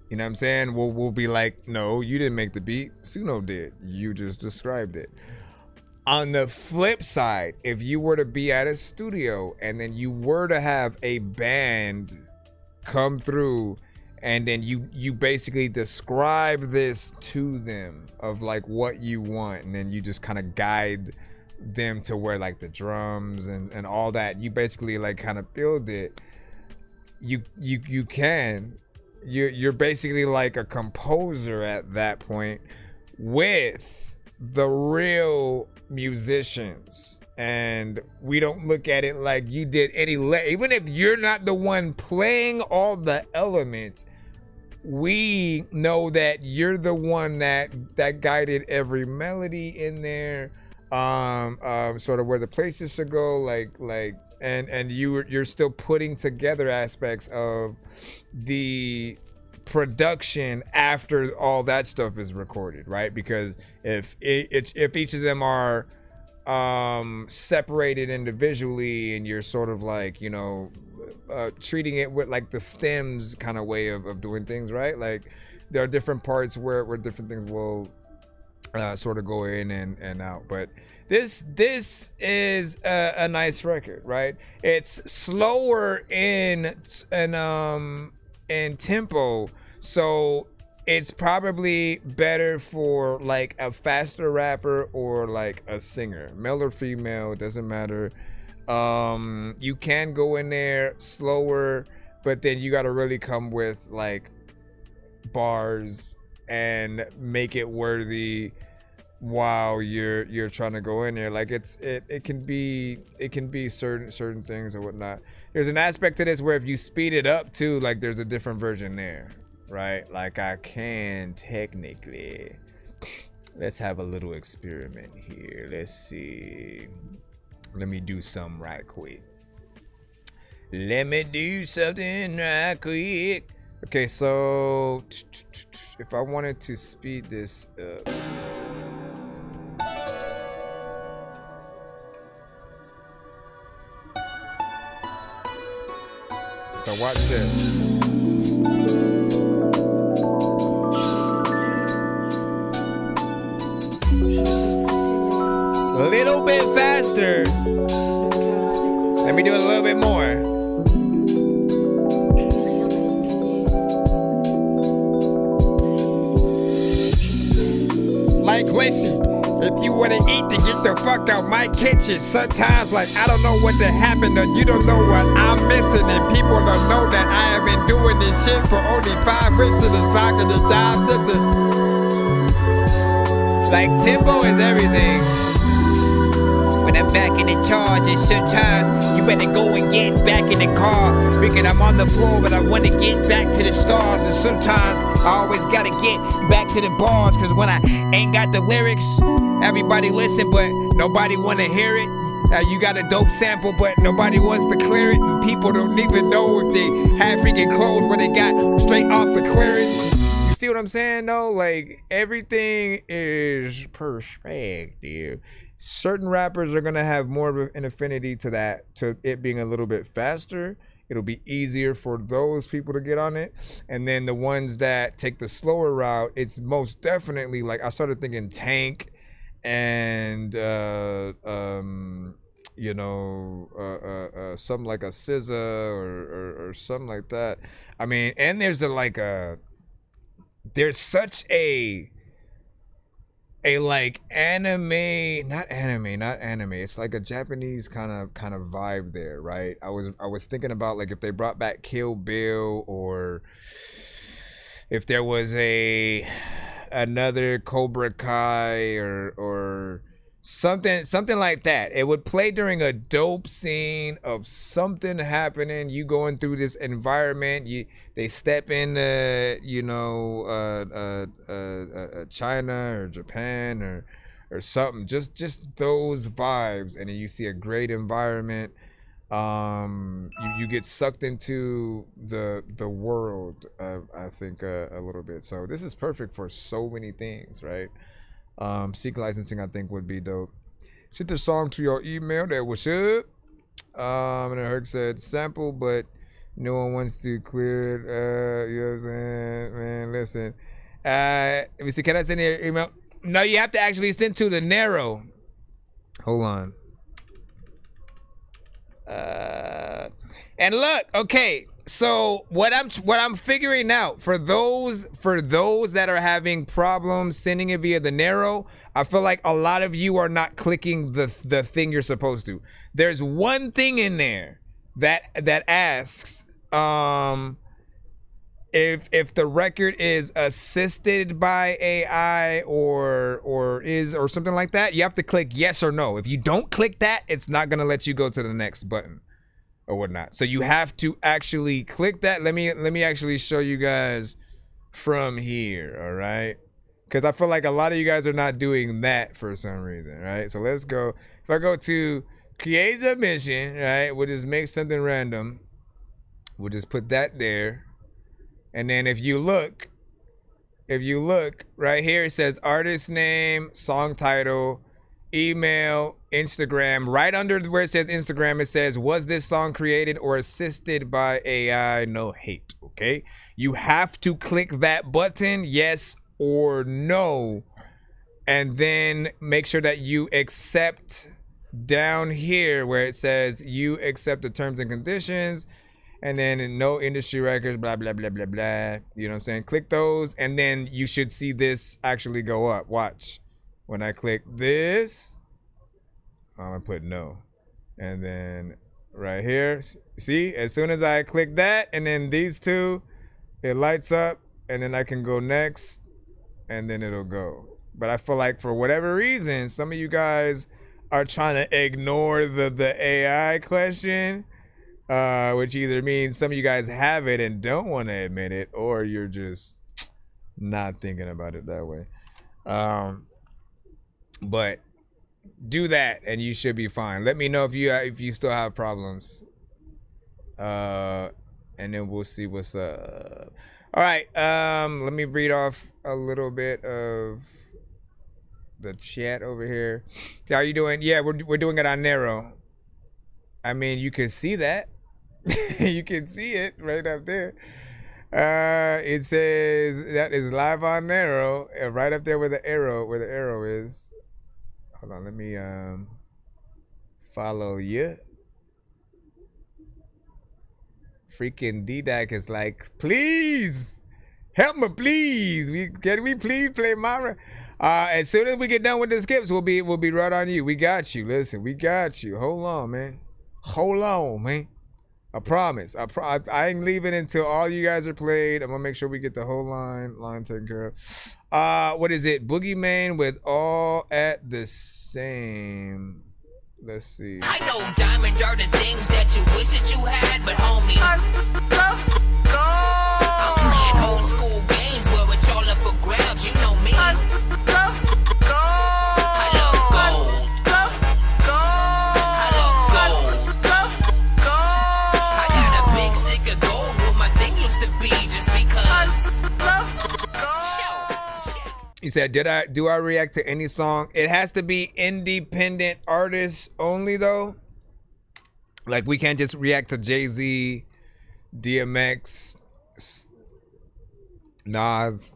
You know what I'm saying? We'll be like, no, you didn't make the beat. Suno did. You just described it. On the flip side, if you were to be at a studio and then you were to have a band come through and then you basically describe this to them of like what you want, and then you just kind of guide them to where like the drums and all that, you basically like kind of build it. You're basically like a composer at that point with the real musicians, and we don't look at it like you did any even if you're not the one playing all the elements, we know that you're the one that guided every melody in there, sort of where the places should go, and you're still putting together aspects of the production after all that stuff is recorded, right? Because if each of them are separated individually and you're sort of like, you know, treating it with like the stems kind of way of doing things, right? Like there are different parts where different things will sort of go in and out. But this is a nice record, right? It's slower in tempo, so it's probably better for like a faster rapper or like a singer, male or female, doesn't matter. You can go in there slower, but then you got to really come with like bars and make it worthy while you're trying to go in there. Like it can be certain things or whatnot. There's an aspect to this where if you speed it up too, like there's a different version there, right? Like I can technically, let's have a little experiment here. Let's see. Let me do something right quick. Okay, so if I wanted to speed this up. So watch this. A little bit faster. Let me do it a little bit more. Like, listen, if you wanna eat, then get the fuck out my kitchen. Sometimes, like, I don't know what happened, or you don't know what I'm missing, and people don't know that I have been doing this shit for only 5 weeks to the track of the dive. Like, tempo is everything. When I'm back in the charge, and sometimes you better go and get back in the car. Freaking I'm on the floor, but I want to get back to the stars. And sometimes I always gotta get back to the bars, cause when I ain't got the lyrics, everybody listen, but nobody wanna hear it. You got a dope sample, but nobody wants to clear it, and people don't even know if they have freaking clothes where they got straight off the clearance. You see what I'm saying though? Like, everything is perspective. Certain rappers are gonna have more of an affinity to that, to it being a little bit faster. It'll be easier for those people to get on it. And then the ones that take the slower route, it's most definitely like, I started thinking Tank and you know, something like a SZA or something like that. I mean, and there's such a like anime, not anime. It's like a Japanese kind of vibe there, right? I was thinking about like if they brought back Kill Bill, or if there was another Cobra Kai or something like that. It would play during a dope scene of something happening. You going through this environment. They step into, you know, China or Japan or something. Just those vibes, and then you see a great environment. You get sucked into the world, I think, a little bit. So this is perfect for so many things, right? Seek licensing, I think, would be dope. Ship the song to your email. That was up. And Herc said sample, but no one wants to clear it. You know what I'm saying? Man, listen. Let me see. Can I send you an email? No, you have to actually send to the narrow. Hold on. And look, okay. So what I'm figuring out for those that are having problems sending it via the narrow, I feel like a lot of you are not clicking the thing you're supposed to. There's one thing in there that asks if the record is assisted by AI or something like that. You have to click yes or no. If you don't click that, it's not gonna let you go to the next button or whatnot. So you have to actually click that. Let me actually show you guys from here, all right? Because I feel like a lot of you guys are not doing that for some reason, right? So let's go. If I go to create a mission, right? We'll just make something random. We'll just put that there. And then if you look right here, it says artist name, song title, email, Instagram. Right under where it says Instagram, it says, was this song created or assisted by AI? No hate, okay? You have to click that button, yes or no, and then make sure that you accept down here where it says you accept the terms and conditions, and then no industry records, blah, blah, blah, blah, blah. You know what I'm saying? Click those, and then you should see this actually go up. Watch. When I click this, I'm gonna put no. And then right here, see, as soon as I click that, and then these two, it lights up, and then I can go next, and then it'll go. But I feel like for whatever reason, some of you guys are trying to ignore the AI question, which either means some of you guys have it and don't want to admit it, or you're just not thinking about it that way. But do that and you should be fine. Let me know if you still have problems, and then we'll see what's up. All right, let me read off a little bit of the chat over here. How are you doing? Yeah, we're doing it on narrow. I mean, you can see that. You can see it right up there. It says that is live on narrow, right up there where the arrow is. Hold on, let me follow you. Freaking D-Dak is like, please help me, please. Can we please play my? As soon as we get done with the skips, we'll be right on you. We got you. Listen, we got you. Hold on, man. Hold on, man. I promise. I ain't leaving until all you guys are played. I'm gonna make sure we get the whole line taken care of. What is it? Boogeyman with all at the same. Let's see. I know diamonds are the things that you wish that you had, but homie, I'm playing old school games where it's all up for grabs. You know me. I love gold. I love gold. I got a big stick of gold where my thing used to be just because. He said, do I react to any song? It has to be independent artists only though. Like we can't just react to Jay-Z, DMX, Nas.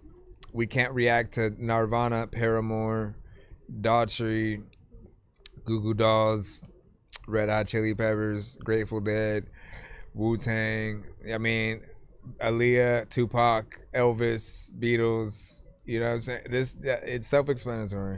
We can't react to Nirvana, Paramore, Daughtry, Goo Goo Dolls, Red Hot Chili Peppers, Grateful Dead, Wu-Tang. I mean, Aaliyah, Tupac, Elvis, Beatles. You know what I'm saying? It's self-explanatory.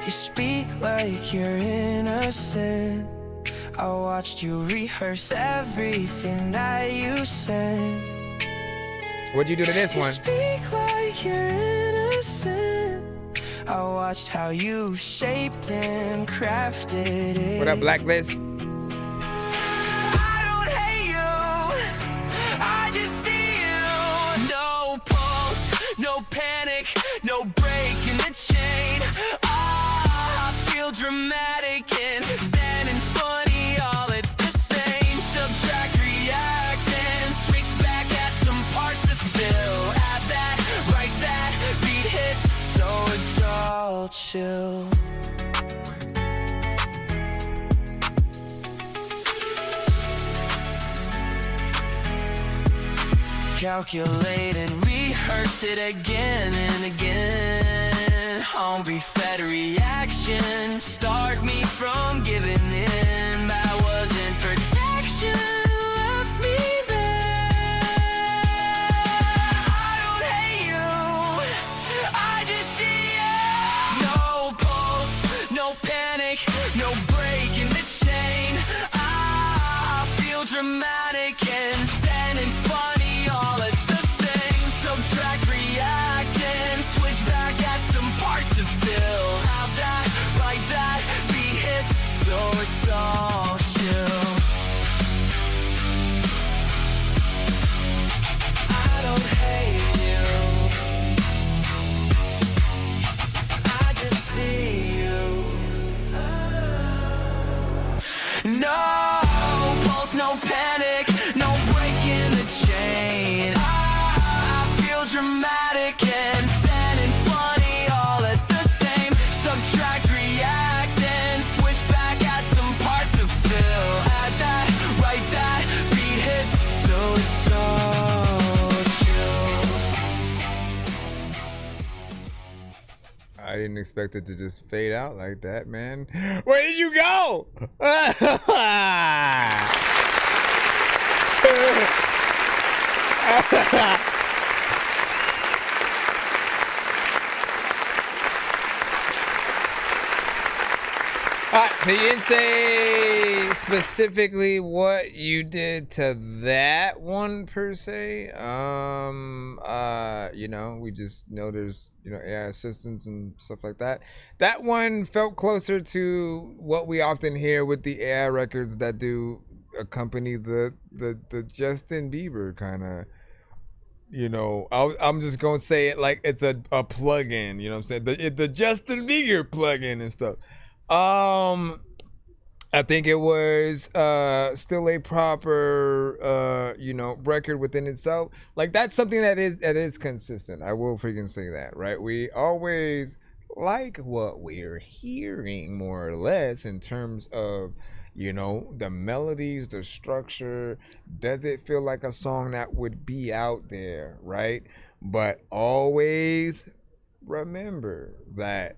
You speak like you're innocent. I watched you rehearse everything that you said. What'd you do to this one? You speak like you're innocent. I watched how you shaped and crafted it. What up, Blacklist? I don't hate you, Calculated, rehearsed it again and again. Hungry fed reaction, start me from giving in. That wasn't protection, left me there. I don't hate you, I just see you. No pulse, no panic, no break in the chain. I feel dramatic and sad and funny all at the same. Subtract, react, and switch back at some parts to fill. Have that, like that, beat hits, so it's all chill. I don't hate you, I just see you. No pulse, no panic, no break in the chain. I feel dramatic and sad and funny all at the same. Subtract, react, and switch back at some parts to fill. Add that, write that, beat hits, so it's all chill. I didn't expect it to just fade out like that, man. Where did you go? So you didn't say specifically what you did to that one per se. You know, we just know there's, you know, AI assistants and stuff like that. That one felt closer to what we often hear with the AI records that do accompany the Justin Bieber kind of, you know, I'm just gonna say it like it's a plug-in, you know what I'm saying? The Justin Bieber plug-in and stuff. I think it was still a proper you know, record within itself. Like that's something that is consistent. I will freaking say that, right? We always like what we're hearing more or less in terms of, you know, the melodies, the structure. Does it feel like a song that would be out there, right? But always remember that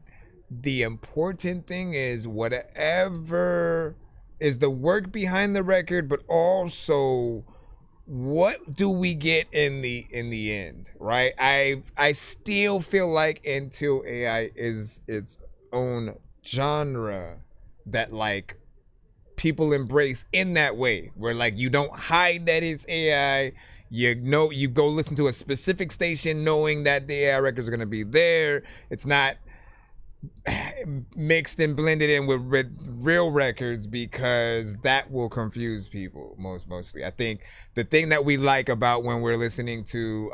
the important thing is whatever is the work behind the record, but also what do we get in the end, right? I still feel like until AI is its own genre that like people embrace in that way, where like you don't hide that it's AI. You know, you go listen to a specific station knowing that the AI records are gonna be there. It's not mixed and blended in with real records, because that will confuse people mostly. I think the thing that we like about when we're listening to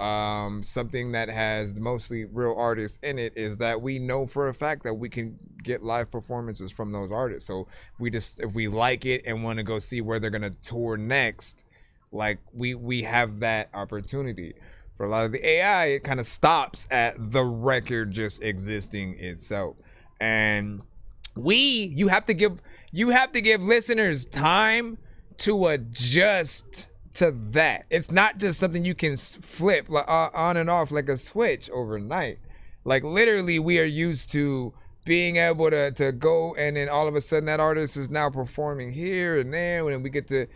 something that has mostly real artists in it is that we know for a fact that we can get live performances from those artists. So if we like it and want to go see where they're gonna tour next, like we have that opportunity. For a lot of the AI, it kind of stops at the record just existing itself. And you have to give listeners time to adjust to that. It's not just something you can flip on and off like a switch overnight. Like literally, we are used to being able to go, and then all of a sudden that artist is now performing here and there, and we get to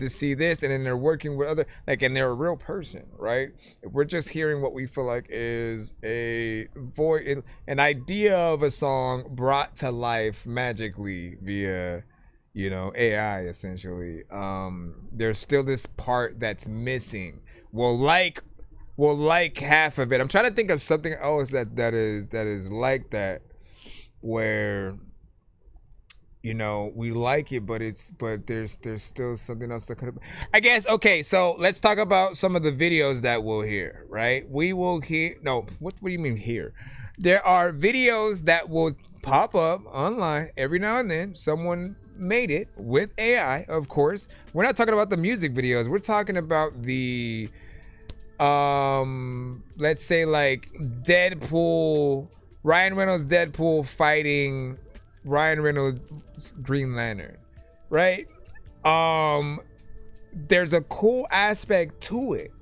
see this, and then they're working with other, like, and they're a real person, right? If we're just hearing what we feel like is an idea of a song brought to life magically via, you know, AI essentially. There's still this part that's missing. We'll like half of it. I'm trying to think of something else that is like that, where, you know, we like it, but there's still something else that could have, I guess. Okay, so let's talk about some of the videos that we'll hear, right? We will hear, no, what do you mean hear? There are videos that will pop up online every now and then. Someone made it with AI, of course. We're not talking about the music videos. We're talking about the let's say like Deadpool, Ryan Reynolds Deadpool fighting Ryan Reynolds Green Lantern, right? There's a cool aspect to it,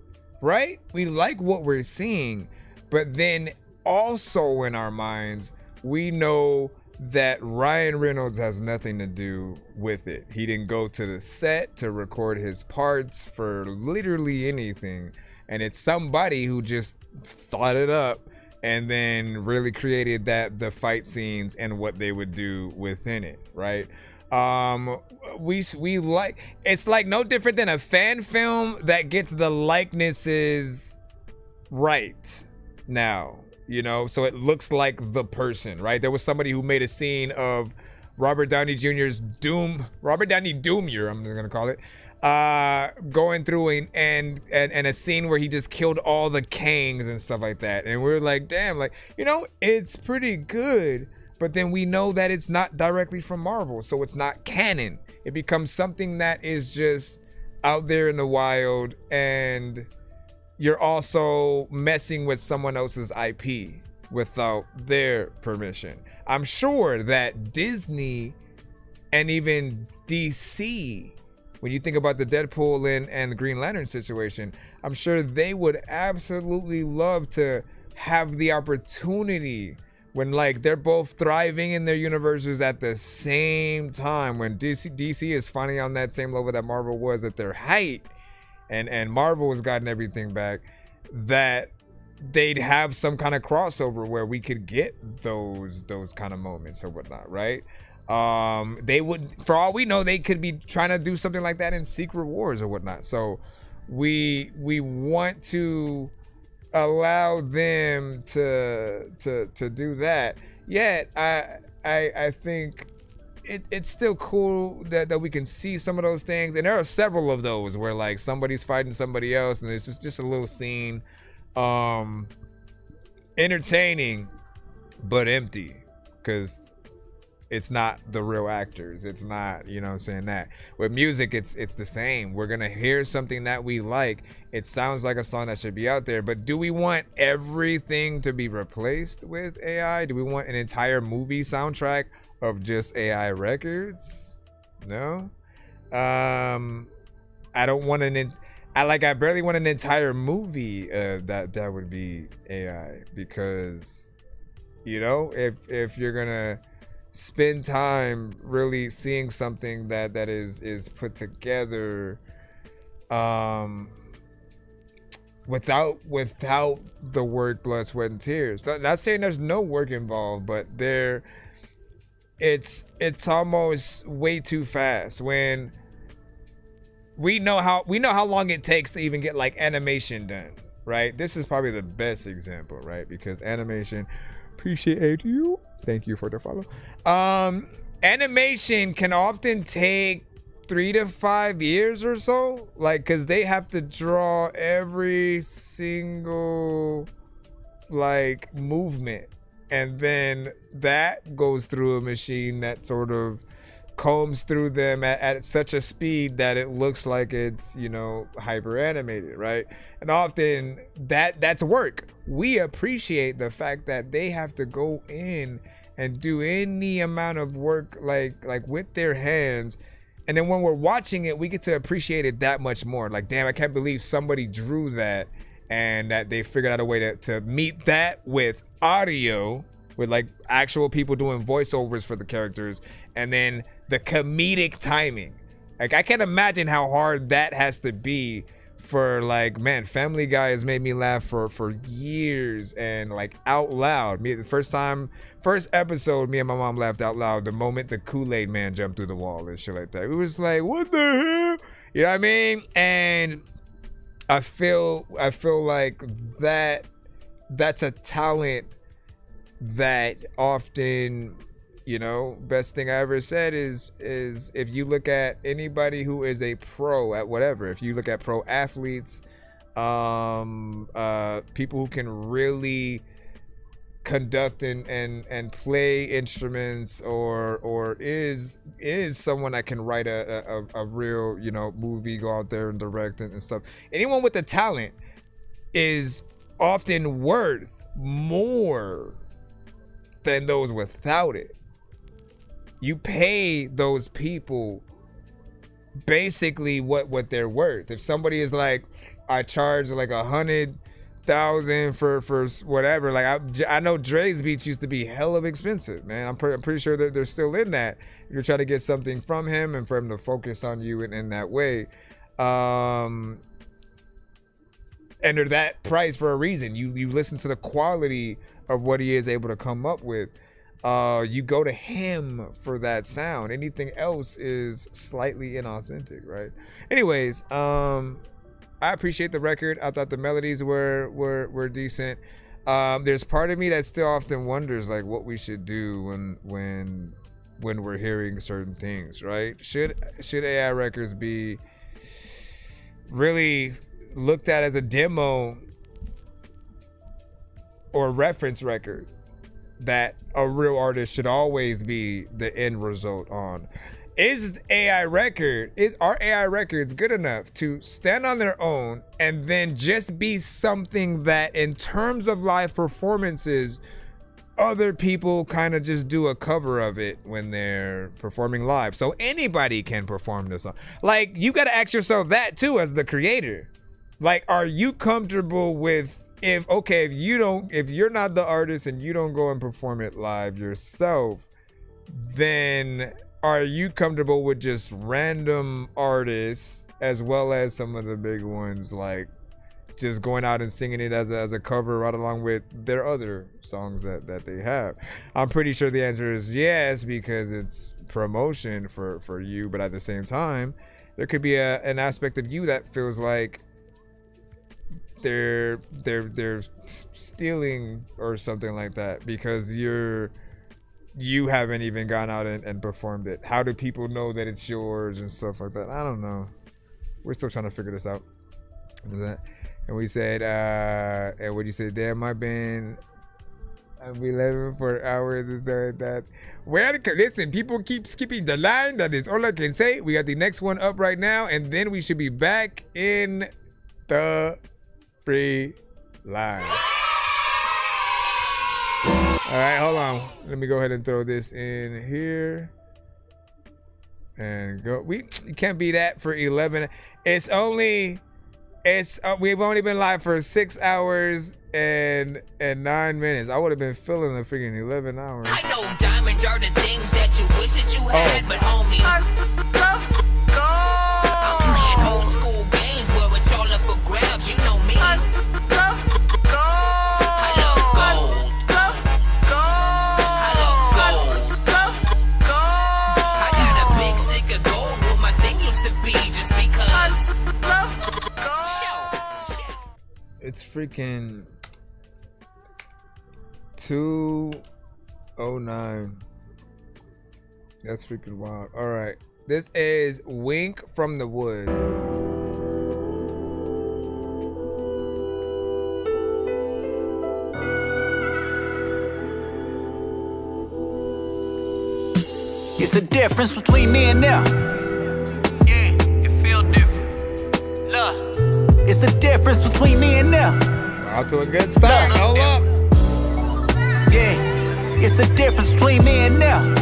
right? We like what we're seeing, but then also in our minds, we know that Ryan Reynolds has nothing to do with it. He didn't go to the set to record his parts for literally anything. And it's somebody who just thought it up and then really created the fight scenes and what they would do within it, right? We like, it's like no different than a fan film that gets the likenesses right now, you know, so it looks like the person, right? There was somebody who made a scene of Robert Downey Jr.'s Robert Downey Doomier, I'm gonna call it, going through and a scene where he just killed all the Kangs and stuff like that, and we're like, damn, like, you know, it's pretty good, but then we know that it's not directly from Marvel, so it's not canon. It becomes something that is just out there in the wild, and you're also messing with someone else's IP without their permission. I'm sure that Disney and even DC, when you think about the Deadpool and the Green Lantern situation, I'm sure they would absolutely love to have the opportunity when, like, they're both thriving in their universes at the same time, when DC is finally on that same level that Marvel was at their height, and Marvel has gotten everything back, that they'd have some kind of crossover where we could get those kind of moments or whatnot, right? They would, for all we know, they could be trying to do something like that in Secret Wars or whatnot. So we want to allow them to do that. Yet I think it's still cool that we can see some of those things, and there are several of those where, like, somebody's fighting somebody else and it's just a little scene, entertaining but empty, because it's not the real actors. It's not, you know what I'm saying, that. With music, it's the same. We're gonna hear something that we like. It sounds like a song that should be out there, but do we want everything to be replaced with AI? Do we want an entire movie soundtrack of just AI records? No. I don't want I barely want an entire movie that would be AI, because, you know, if you're gonna spend time really seeing something that is put together without the work, blood, sweat, and tears. Not saying there's no work involved, but it's almost way too fast. When we know how long it takes to even get, like, animation done, right? This is probably the best example, right? Because animation, appreciate you. Thank you for the follow. Animation can often take 3 to 5 years or so, like, because they have to draw every single, like, movement, and then that goes through a machine that sort of combs through them at such a speed that it looks like it's, you know, hyper animated, right? And often that's work. We appreciate the fact that they have to go in and do any amount of work, like with their hands, and then when we're watching it, we get to appreciate it that much more. Like, damn, I can't believe somebody drew that, and that they figured out a way to meet that with audio, with, like, actual people doing voiceovers for the characters, and then the comedic timing. Like, I can't imagine how hard that has to be for, like, man, Family Guy has made me laugh for years, and, like, out loud. The first episode, me and my mom laughed out loud the moment the Kool-Aid man jumped through the wall and shit like that. We was like, what the hell? You know what I mean? And I feel like that's a talent that often, you know, best thing I ever said is if you look at anybody who is a pro at whatever, if you look at pro athletes, people who can really conduct and play instruments, or is someone that can write a real, you know, movie, go out there and direct and stuff. Anyone with the talent is often worth more than those without it. You pay those people basically what they're worth. If somebody is like, I charge like 100,000 for whatever. Like I know Dre's beats used to be hell of expensive, man. I'm pretty sure that they're still in that. If you're trying to get something from him and for him to focus on you in that way. And they're that price for a reason. You listen to the quality of what he is able to come up with. You go to him for that sound. Anything else is slightly inauthentic, right? Anyways, I appreciate the record. I thought the melodies were decent. There's part of me that still often wonders like what we should do when we're hearing certain things, right? Should AI records be really looked at as a demo or reference record that a real artist should always be the end result on? Are AI records good enough to stand on their own and then just be something that in terms of live performances, other people kind of just do a cover of it when they're performing live? So anybody can perform this song. Like, you got to ask yourself that too as the creator. Like, are you comfortable with if you're not the artist and you don't go and perform it live yourself, then are you comfortable with just random artists as well as some of the big ones, like just going out and singing it as a cover right along with their other songs that they have? I'm pretty sure the answer is yes, because it's promotion for you, but at the same time, there could be an aspect of you that feels like they're stealing or something like that because you haven't even gone out and performed it. How do people know that it's yours and stuff like that? I don't know. We're still trying to figure this out. And we said, and when you said, damn, I've been 11 for hours and stuff like that. Well, listen, people keep skipping the line. That is all I can say. We got the next one up right now, and then we should be back in the free line. All right, hold on. Let me go ahead and throw this in here. And go. You can't be that for 11. We've only been live for 6 hours and 9 minutes. I would have been filling the freaking 11 hours. I know diamonds are the things that you wish that you had, but homie, I'm playing old school games where it's all up for grabs. You know me. I love gold. I love gold. I got a big stick of gold where my thing used to be just because. It's freaking 2:09. That's freaking wild. All right. This is Wink from the Wood. It's a difference between me and them. Yeah, it feel different. Look. It's a difference between me and them. Out to a good start. Hold up. Yeah, it's a difference between me and them.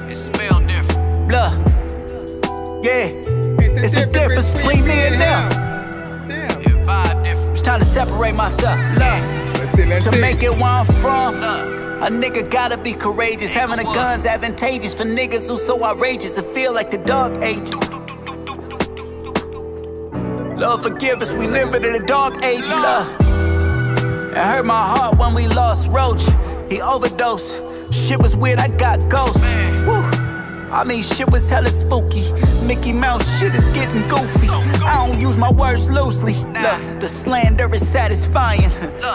It smell different. Blah. Yeah, it's a difference between me and them. It vibe different. It's time to separate myself. Look, to make it where I'm from. A nigga gotta be courageous. Having a gun's advantageous for niggas who so outrageous to feel like the dark ages. Lord forgive us, we living in the dark ages. It hurt my heart when we lost Roach. He overdosed. Shit was weird, I got ghosts. Woo. I mean, shit was hella spooky. Mickey Mouse shit is getting goofy. I don't use my words loosely. Look, the slander is satisfying.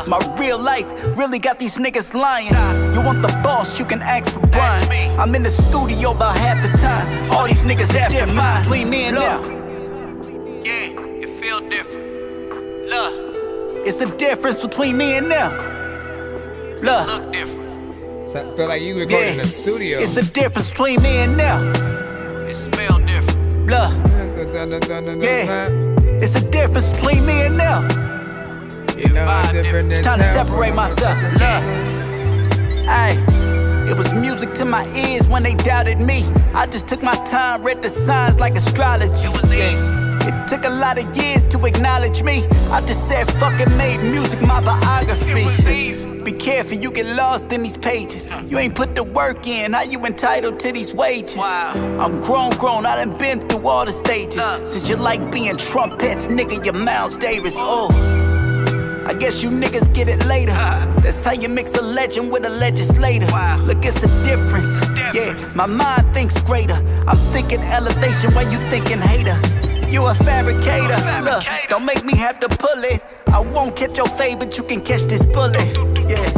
My real life really got these niggas lying. You want the boss, you can ask for Brian. I'm in the studio about half the time. All these niggas after mine. Between me and them. Yeah, it feel different. Look. It's a difference between me and them. Look. Look different. So I feel like you recording in the studio. It's a difference between me and them. It smell different. Look. Yeah. It's a difference between me and them. It vibe different. It's time to separate myself. Look. Ay. It was music to my ears when they doubted me. I just took my time, read the signs like astrology. It was easy. It took a lot of years to acknowledge me. I just said fuck it, made music my biography. Be careful, you get lost in these pages. You ain't put the work in, how you entitled to these wages? I'm grown, I done been through all the stages. Since you like being trumpets, nigga, you're Miles Davis. Oh, I guess you niggas get it later. That's how you mix a legend with a legislator. Look, it's a difference. Yeah, my mind thinks greater. I'm thinking elevation while you thinking hater. You a fabricator. Look, don't make me have to pull it. I won't catch your fade, but you can catch this bullet. Yeah,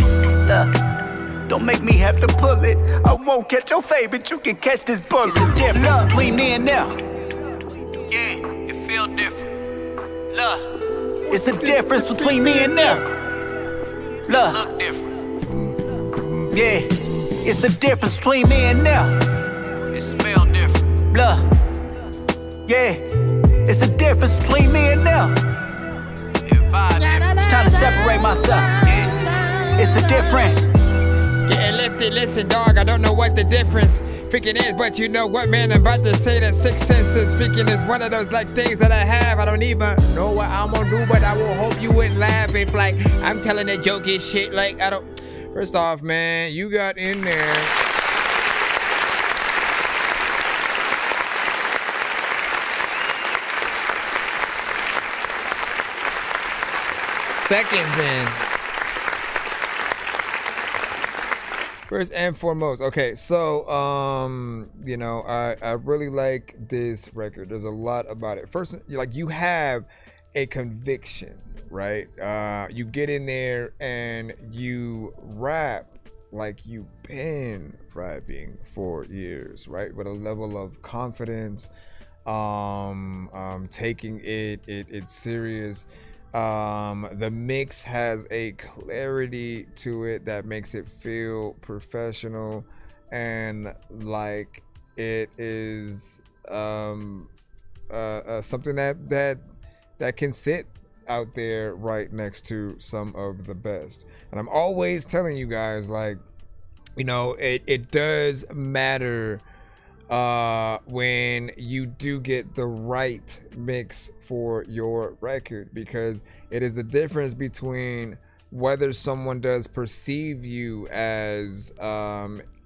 look, don't make me have to pull it. I won't catch your fade, but you can catch this bullet. It's a difference between me and them. Yeah, it feel different. Love. It's a difference between me and them. Look. Look different. Yeah, it's a difference between me and them. It smell different. Look. Yeah, it's a difference between me and them. It's time to separate myself. It's a difference. Getting lifted, listen, dog, I don't know what the difference freaking is, but you know what, man, I'm about to say that sixth senses freaking is one of those like things that I have. I don't even know what I'm gonna do, but I will hope you wouldn't laugh if like I'm telling a jokey shit. Like I don't. First off, man, you got in there. Seconds in. First and foremost, okay, so you know, I really like this record. There's a lot about it. First, like, you have a conviction, right? You get in there and you rap like you've been rapping for years, right? With a level of confidence, taking it serious. The mix has a clarity to it that makes it feel professional and like it is something that can sit out there right next to some of the best. And I'm always telling you guys, like, you know, it does matter when you do get the right mix for your record, because it is the difference between whether someone does perceive you as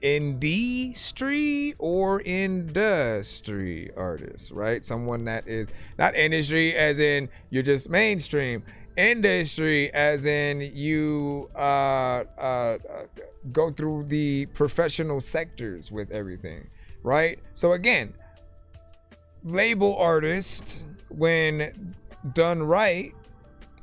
indie or industry artist, right? Someone that is not industry as in you're just mainstream, industry as in you go through the professional sectors with everything, right? So again, label artists, when done right,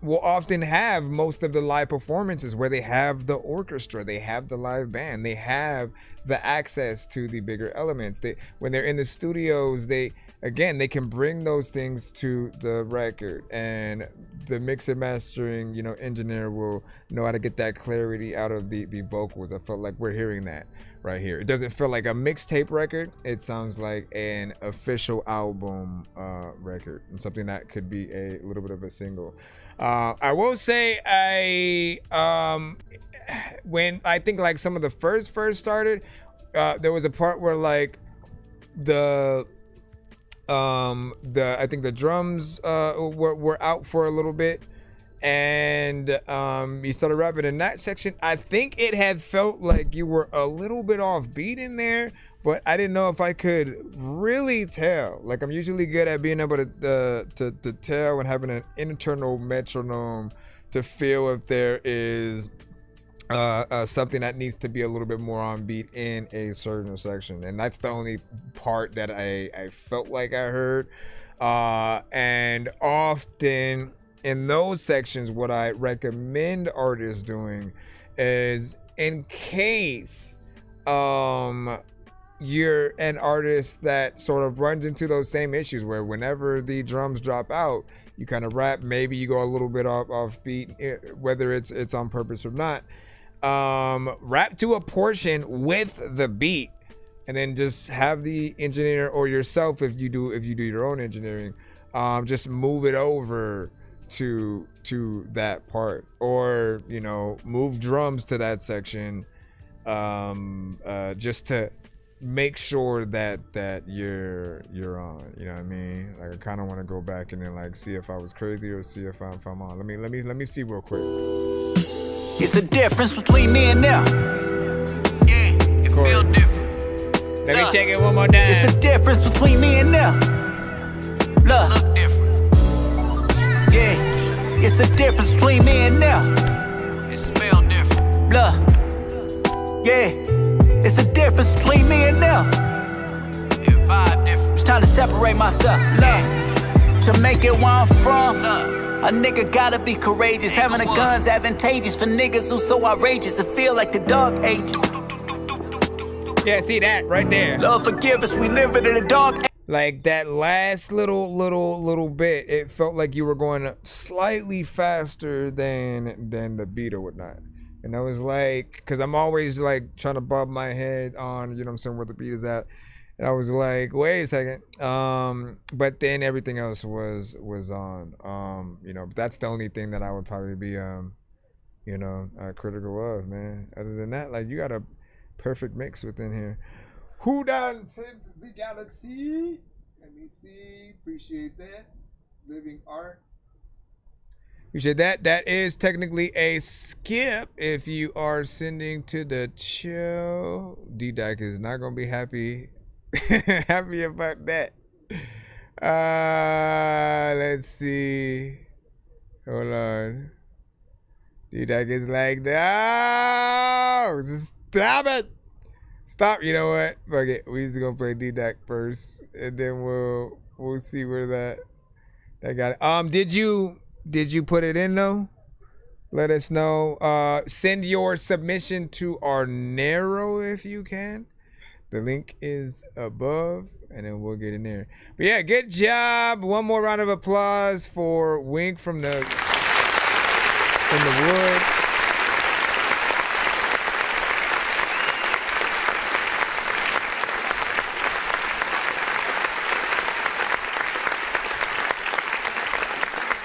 will often have most of the live performances where they have the orchestra, they have the live band, they have the access to the bigger elements. When they're in the studios, they can bring those things to the record, and the mix and mastering, you know, engineer will know how to get that clarity out of the vocals. I felt like we're hearing that right here. It doesn't feel like a mixtape record. It sounds like an official album record, and something that could be a little bit of a single. I will say, when I think like some of the first started, there was a part where like I think the drums were out for a little bit, and you started rapping in that section. I think it had felt like you were a little bit off beat in there, but I didn't know if I could really tell. Like, I'm usually good at being able to tell and having an internal metronome to feel if there is something that needs to be a little bit more on beat in a certain section, and that's the only part that I felt like I heard. And often in those sections, what I recommend artists doing is, in case you're an artist that sort of runs into those same issues where whenever the drums drop out, you kind of rap, maybe you go a little bit off beat, whether it's on purpose or not. Rap to a portion with the beat, and then just have the engineer, or yourself if you do your own engineering, just move it over to that part, or, you know, move drums to that section, just to make sure that you're on. You know what I mean? Like I kind of want to go back and then like see if I was crazy or see if I'm on. Let me see real quick. It's a difference between me and them. Yeah, it feel different. Let me check it one more time. It's a difference between me and them. Look. Look different. Yeah, it's a difference between me and them. It smell different. Look. Yeah, it's a difference between me and them. It vibe different. It's time to separate myself. Look, to make it where I'm from. A nigga gotta be courageous. Having a gun's advantageous for niggas who so outrageous to feel like the dark ages. Yeah, see that right there. Lord forgive us, we living in the dark. Like that last little bit, it felt like you were going slightly faster than the beat or whatnot. And I was like, cause I'm always like trying to bob my head on, you know what I'm saying, where the beat is at. And I was like, wait a second. But then everything else was on. You know, that's the only thing that I would probably be critical of, man. Other than that, like you got a perfect mix within here. Who done sent the galaxy? Let me see. Appreciate that. Living art. Appreciate that. That is technically a skip if you are sending to the show. D-Dyke is not gonna be happy about that. Let's see. Hold on. D-Dyke is like, no, stop it. Stop. You know what? Fuck it. We just gonna play D-Dyke first, and then we'll see where that got it. Did you put it in though? Let us know. Send your submission to our Narrow if you can. The link is above, and then we'll get in there. But yeah, good job. One more round of applause for Wink from the Wood.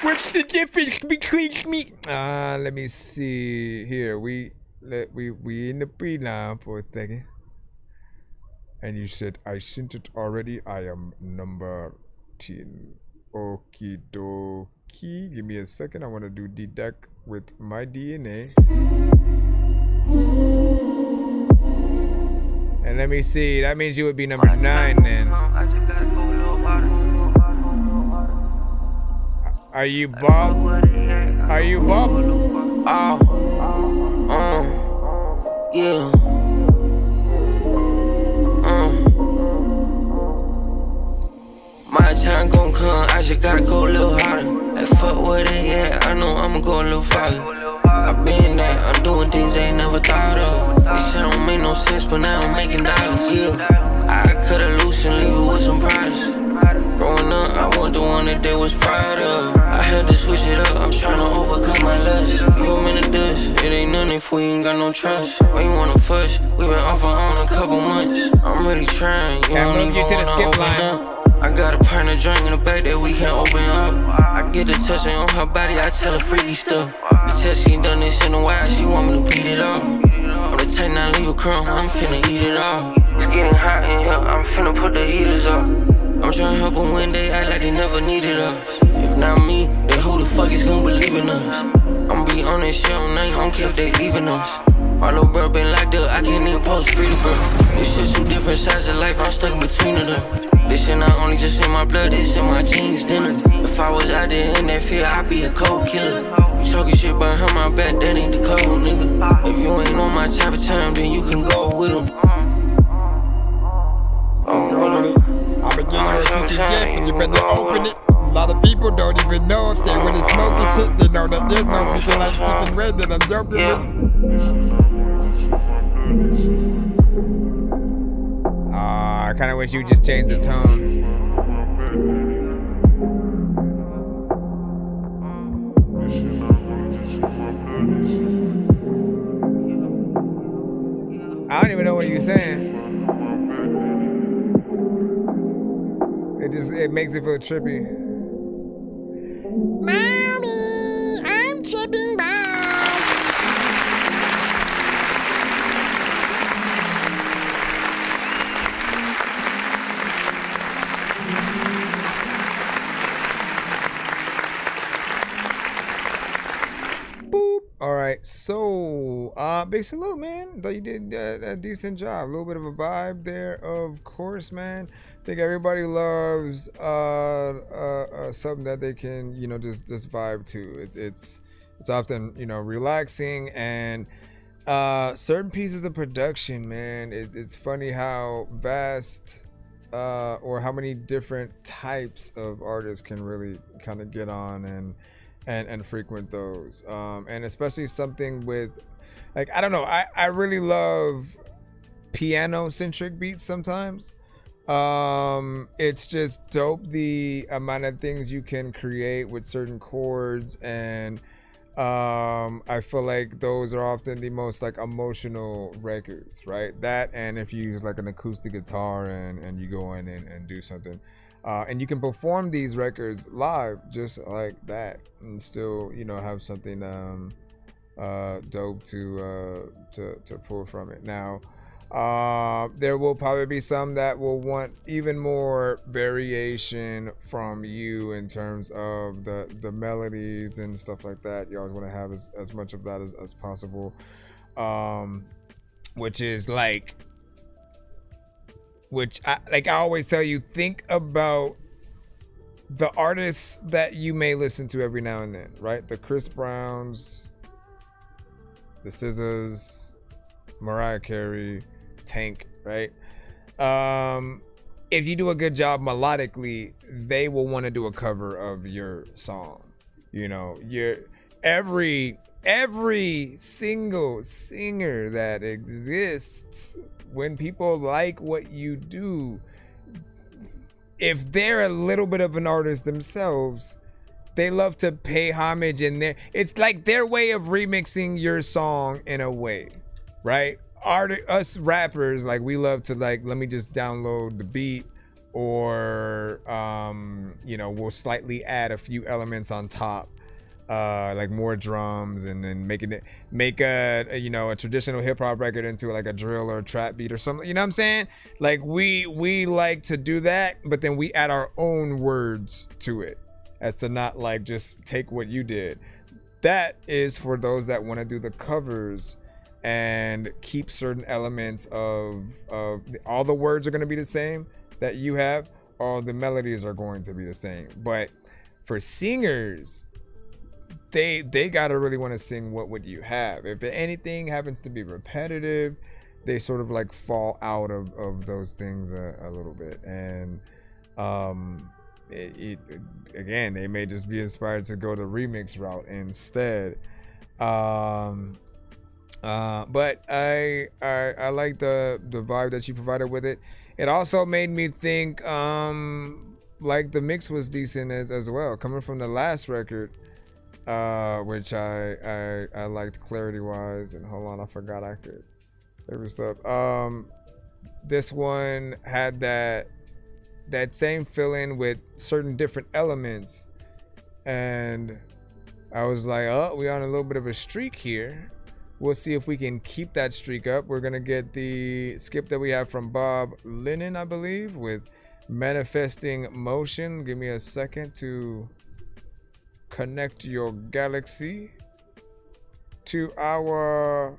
What's the difference between me? Let me see here. We in the pre-line for a second. And you said, I sent it already. I am number 10. Okie dokie. Give me a second. I want to do deduct with my DNA. And let me see. That means you would be number 9 then. Are you Bob? Are you Bob? Yeah. My time gon' come, I just gotta go a little harder. Like fuck what it, yeah, I know I'ma go a little farther. I been there, I'm doing things I ain't never thought of. This shit don't make no sense, but now I'm making dollars. Yeah, I cut it loose and leave it with some products. Growing up, I was the one that they was proud of. I had to switch it up, I'm tryna overcome my lust. Leave them in the dust, it ain't nothing if we ain't got no trust. Why you wanna fuss? We been off and on a couple months. I'm really trying, you don't even wanna open up. I got a partner drink in the back that we can't open up. I get the touching on her body, I tell her freaky stuff. Because she ain't done this in a while, she want me to beat it up. On the tank, now leave a crumb, I'm finna eat it all. It's getting hot in here, I'm finna put the heaters up. I'm tryna help them when they act like they never needed us. If not me, then who the fuck is gonna believe in us? I'ma be on this shit all night, I don't care if they leaving us. My little bro been locked up, I can't even post free to bro. This shit two different sides of life, I'm stuck between them. This shit not only just in my blood, it's in my genes, dinner. If I was out there in that field, I'd be a cold killer. You talking shit behind my back, that ain't the code, nigga. If you ain't on my type of time, then you can go with them. I'ma give you a sticky gift and you better open it. A lot of people don't even know if they when they smoking shit, they know that there's no people like freaking red that I'm joking with. I kinda wish you just changed the tone. I don't even know what you're saying. It makes it feel trippy. Mommy, I'm tripping balls. All right, so big salute, man. Though you did a decent job, a little bit of a vibe there, of course, man. I think everybody loves something that they can, just vibe to. It's often, relaxing, and certain pieces of production, man. It's funny how vast or how many different types of artists can really kind of get on and frequent those, and especially something with, like, I don't know, I really love piano centric beats sometimes. It's just dope the amount of things you can create with certain chords, and I feel like those are often the most like emotional records, right? That, and if you use like an acoustic guitar and you go in and do something, and you can perform these records live just like that, and still, have something dope to pull from it. Now, there will probably be some that will want even more variation from you in terms of the melodies and stuff like that. You always want to have as much of that as possible, which is like, I always tell you, think about the artists that you may listen to every now and then, right? The Chris Browns, the SZAs, Mariah Carey, Tank, right? If you do a good job melodically, they will want to do a cover of your song. Every single singer that exists, when people like what you do, if they're a little bit of an artist themselves, they love to pay homage in there. It's like their way of remixing your song in a way, right? Us rappers, like, we love to, like, let me just download the beat, or we'll slightly add a few elements on top, like more drums, and then make a traditional hip-hop record into like a drill or a trap beat or something. You know what I'm saying? Like, we like to do that, but then we add our own words to it, as to not like just take what you did. That is for those that want to do the covers and keep certain elements of all the words are going to be the same that you have, all the melodies are going to be the same. But for singers, they gotta really want to sing what would you have. If anything happens to be repetitive, they sort of like fall out of those things a little bit, and again, they may just be inspired to go the remix route instead. But I like the vibe that you provided with it. It also made me think like the mix was decent as well, coming from the last record, which I liked clarity wise. And hold on, I forgot there was stuff. This one had that same feeling with certain different elements, and I was like, oh, we're on a little bit of a streak here. We'll see if we can keep that streak up. We're gonna get the skip that we have from Bob Lennon, I believe, with Manifesting Motion. Give me a second to connect your galaxy to our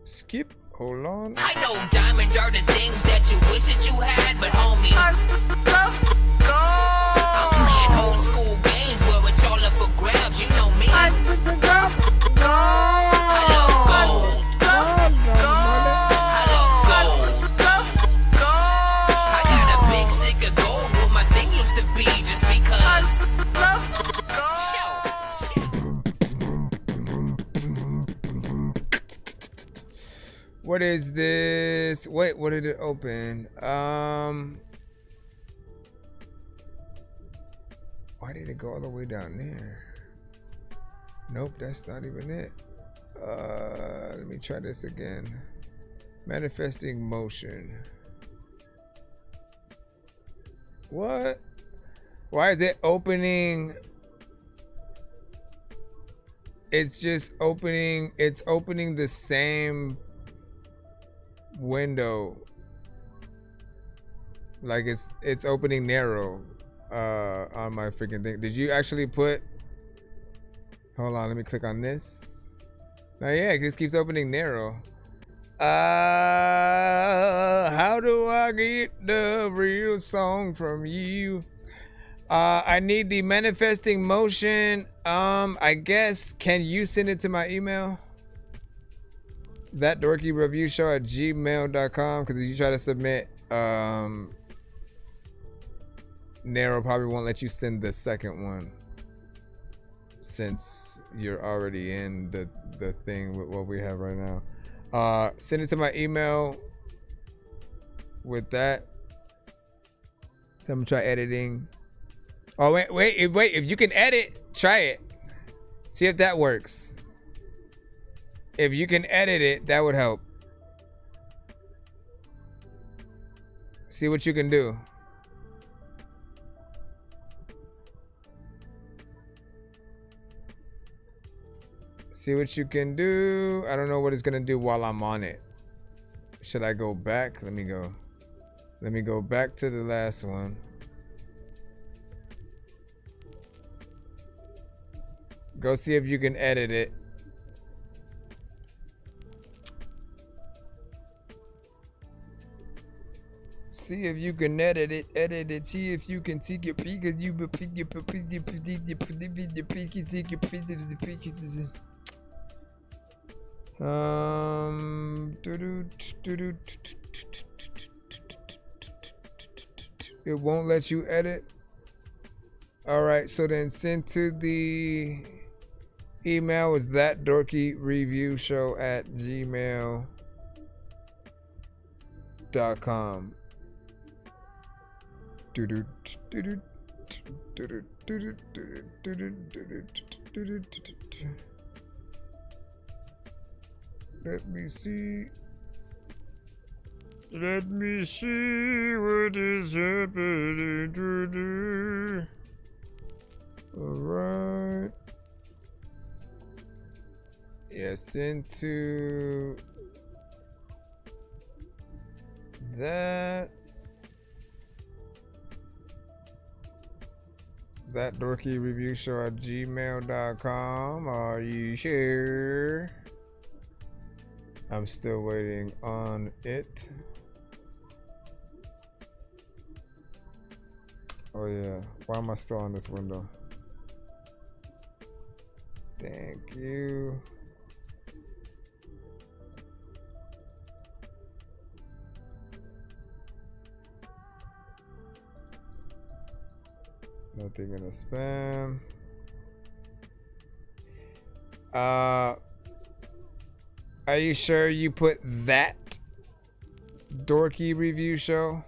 skip. Hold on. I know diamonds are the things that you wish that you had, but homie, I'm playing old school games where it's all up for grabs. You know me. I love gold. I got a big stick of gold where my thing used to be, just because. What is this? Wait, what did it open? Why did it go all the way down there? Nope, that's not even it. Let me try this again. Manifesting Motion. What? Why is it opening? It's just opening. It's opening the same window. Like it's opening narrow on my freaking thing. Did you actually put? Hold on, let me click on this. Oh yeah, it just keeps opening narrow. How do I get the real song from you? I need the manifesting motion. I guess, can you send it to my email? ThatDorkyReviewShow@gmail.com, because if you try to submit, Narrow probably won't let you send the second one, since you're already in the thing with what we have right now. Send it to my email with that. So I'm gonna try editing. Oh wait, if you can edit, try it. See if that works. If you can edit it, that would help. See what you can do. See what you can do. I don't know what it's gonna do while I'm on it. Should I go back? Let me go. Let me go back to the last one. Go see if you can edit it. See if you can edit it. See if you can take your peek. You peek your it won't let you edit. All right, so then send to the email is ThatDorkyReviewShow@gmail.com. Let me see. Let me see what is happening today. All right. Yeah, send to that. ThatDorkyReviewShow@gmail.com. Are you sure? I'm still waiting on it. Oh yeah, why am I still on this window? Thank you. Nothing in the spam. Are you sure you put that Dorky Review Show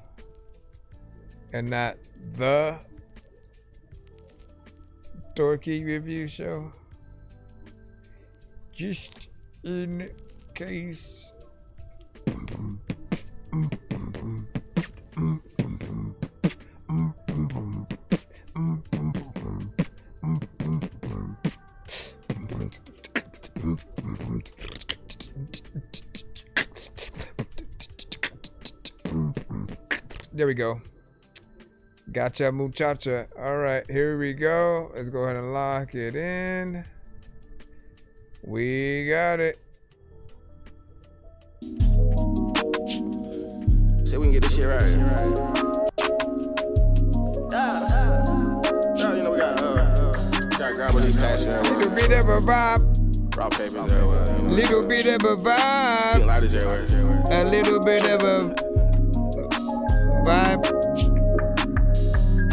and not the Dorky Review Show? Just in case. There we go. Gotcha, muchacha. All right, here we go. Let's go ahead and lock it in. We got it. See, we can get this shit right. You know, we gotta grab a little passion. Little bit of a vibe. Rock papers everywhere. You know, little bit of a vibe. Lighters everywhere. A little bit of a vibe.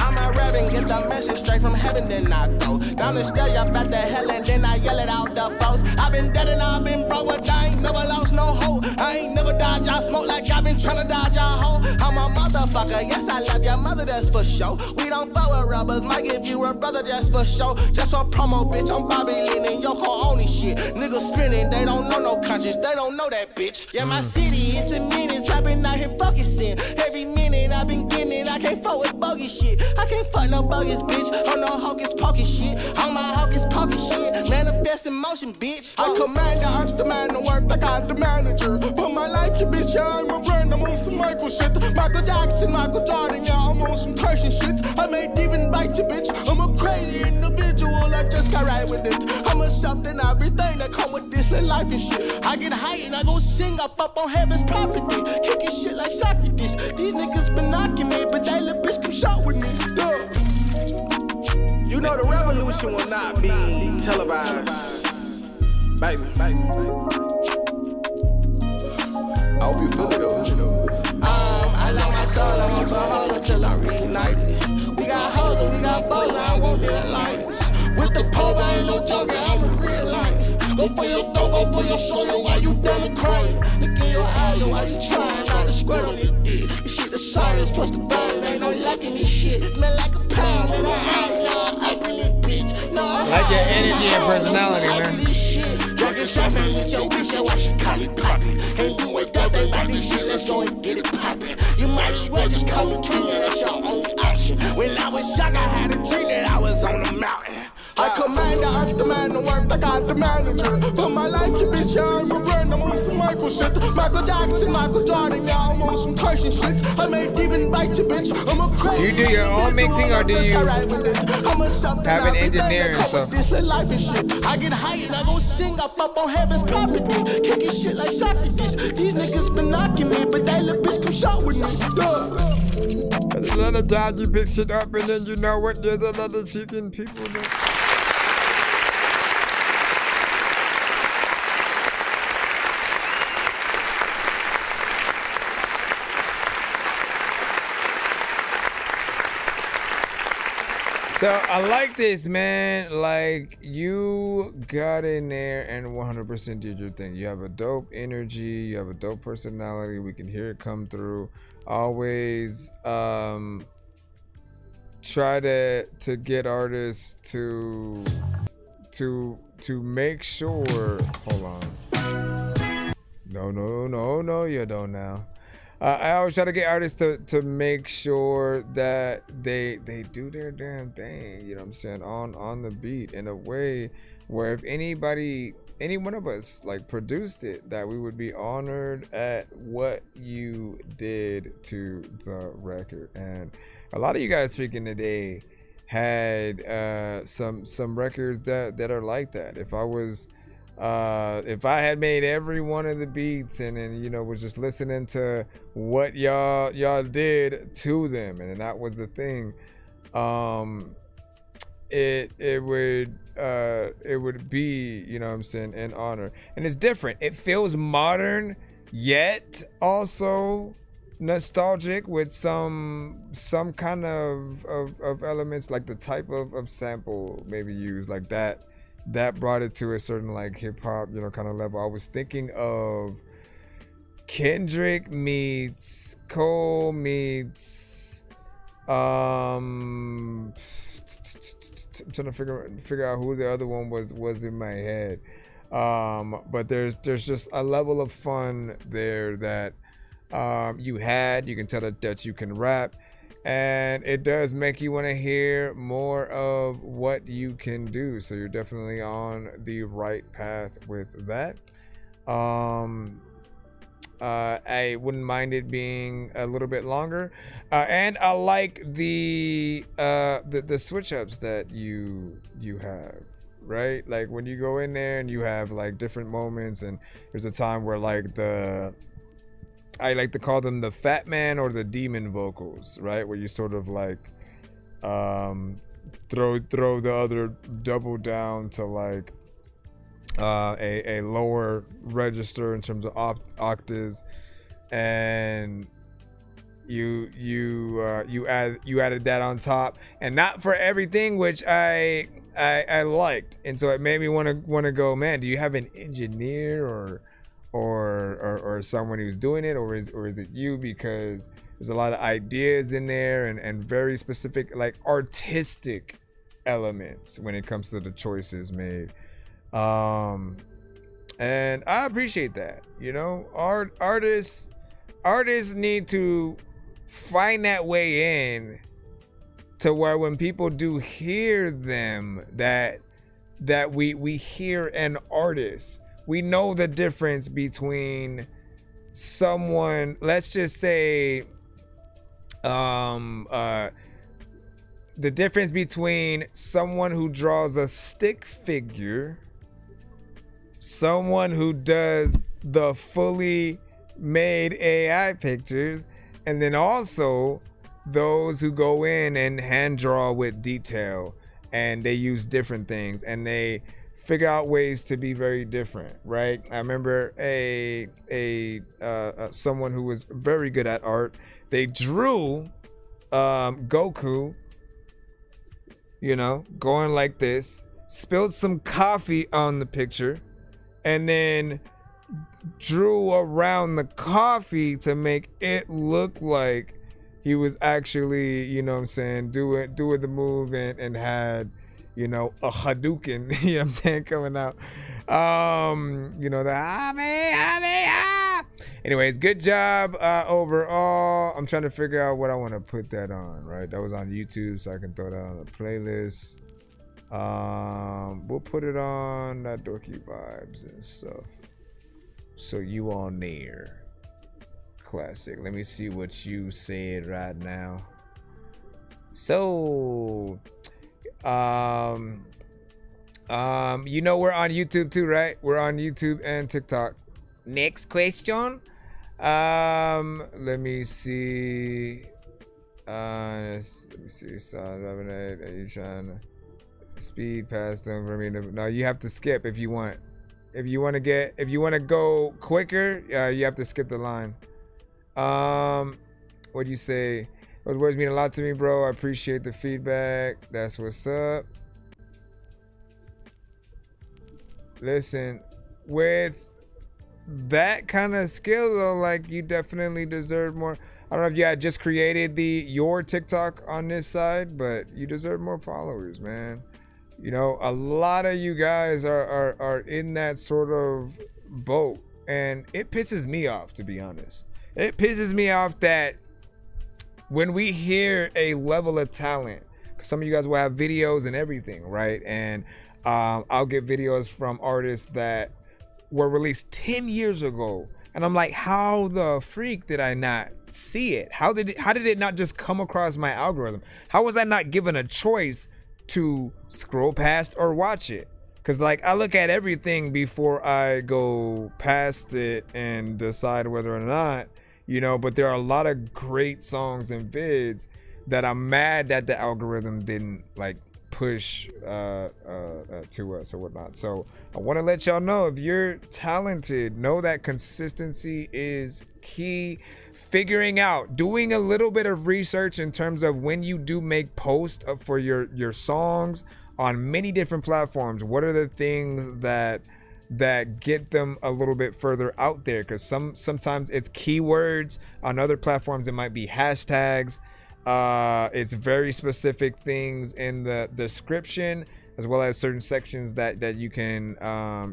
I'ma rap and get the message straight from heaven, then I go down the scale, you back to hell, and then I yell it out the folks. I've been dead and I've been broke, but I ain't never lost no hope. I ain't never dodged y'all smoke like I've been tryna dodge y'all hoe. I'm a motherfucker, yes, I love your mother, that's for sure. We don't throw with rubbers, might give you a brother, just for show. Just for promo, bitch, I'm Bobby Lynn and Yoko Oni shit. Niggas spinning, they don't know no conscience, they don't know that bitch. Yeah, my city, it's a menace, I've been out here focusing. Every minute I've been getting it, I can't fuck with bogey shit. I can't fuck no bogus bitch, on no hocus pocus shit. On my hocus pocus shit, manifest in motion, bitch. I command the earth, demand the work, like I'm the manager. For my life, you bitch, yeah, I'm a brand, I'm on some Michael shit. Michael Jackson, Michael Jordan, yeah, I'm on some Tyson shit. I may even bite you, bitch. I'm a crazy individual, I just got right with it. I'm a accepting everything that come with this little life and shit. I get high and I go sing up on heaven's property. Kicking shit like Socrates. These niggas been knocking me, but that little bitch come shot with me. Yeah. You know the revolution will not be televised. Baby. I hope you feel it though. I like my soul, I won't fall hard until I'm reunited. We got hoes and we got balls, I won't need alliance. With the pole, I ain't no joker, I'm a real life. Go for your throat, go for your shoulder while you done crying. Look in your eyes while you trying not to squirt on your dick. This shit the science plus the burn, ain't no luck in this shit. Smell like a pound, and I up in this bitch. No, I like your energy and personality, man. Drinking champagne with your bitch, that's why she call me poppin'. Ain't do it nothing about this shit, let's go and get it poppin'. You might as well just call me king, and that's your only option. When I was young, I had a dream that I was on the mountain. I command the earth, demand the work, I got the manager. For my life, you bitch, yeah, I'm a brand, I'm on some Michael shit. Michael Jackson, Michael Jordan, yeah, I'm on some Tyson shit. I may even bite you, bitch, I'm a crazy. You do your own mixing or do you have an engineer and stuff? This life and shit. I get high and I go sing up on heaven's property. Kicking shit like Socrates. These niggas been knocking me, but that little bitch come shot with me. There's a lot of times you pick shit up and then you know what, there's a lot of freaking people there. So I like this, man. Like, you got in there and 100% did your thing. You have a dope energy. You have a dope personality. We can hear it come through. Always try to get artists to make sure. Hold on. No, you don't now. I always try to get artists to make sure that they do their damn thing, you know what I'm saying, on the beat in a way where if any one of us like produced it, that we would be honored at what you did to the record. And a lot of you guys freaking today had some records that are like that. If I had made every one of the beats and then, you know, was just listening to what y'all did to them, and that was the thing, it would be, you know what I'm saying, an honor. And it's different. It feels modern, yet also nostalgic with some kind of elements, like the type of sample maybe used, like that brought it to a certain like hip hop, you know, kind of level. I was thinking of Kendrick meets Cole meets I'm trying to figure out who the other one was in my head. But there's just a level of fun there that you can tell that you can rap. And it does make you want to hear more of what you can do. So you're definitely on the right path with that. I wouldn't mind it being a little bit longer. And I like the switch ups that you have, right? Like when you go in there and you have like different moments, and there's a time where like I like to call them the fat man or the demon vocals, right? Where you sort of like throw the other double down to like a lower register in terms of octaves, and you added that on top, and not for everything, which I liked, and so it made me want to go, man, do you have an engineer or someone who's doing it, or is it you? Because there's a lot of ideas in there and very specific, like artistic elements when it comes to the choices made. And I appreciate that, you know. Artists need to find that way in to where when people do hear them, that we hear an artist. We know the difference between someone, let's just say, the difference between someone who draws a stick figure someone who does the fully made AI pictures, and then also those who go in and hand draw with detail, and they use different things and they figure out ways to be very different, right? I remember someone who was very good at art. They drew Goku, you know, going like this, spilled some coffee on the picture, and then drew around the coffee to make it look like he was actually, you know what I'm saying, doing the move and had, you know, a Hadouken, you know what I'm saying, coming out. You know, the anyways, good job overall. I'm trying to figure out what I want to put that on, right? That was on YouTube, so I can throw that on the playlist. We'll put it on that Dorky Vibes and stuff. So you on there. Classic. Let me see what you said right now. So you know we're on YouTube too, right? We're on YouTube and TikTok. Next question. Let me see. Let me see. Sound 11, 8. Are you trying to speed past them for me? No, you have to skip if you want. If you want to go quicker, you have to skip the line. What do you say? Those words mean a lot to me, bro. I appreciate the feedback. That's what's up. Listen, with that kind of skill though, like, you definitely deserve more. I don't know if you had just created your TikTok on this side, but you deserve more followers, man. You know, a lot of you guys are in that sort of boat, and it pisses me off, to be honest. It pisses me off that when we hear a level of talent, 'cause some of you guys will have videos and everything, right? And I'll get videos from artists that were released 10 years ago, and I'm like, how the freak did I not see it? How did it not just come across my algorithm? How was I not given a choice to scroll past or watch it? Because, like, I look at everything before I go past it and decide whether or not, you know, but there are a lot of great songs and vids that I'm mad that the algorithm didn't, like, push to us or whatnot. So I want to let y'all know, if you're talented, know that consistency is key. Figuring out, doing a little bit of research in terms of when you do make posts for your songs on many different platforms, what are the things that get them a little bit further out there? Because sometimes it's keywords. On other platforms it might be hashtags. It's very specific things in the description, as well as certain sections that you can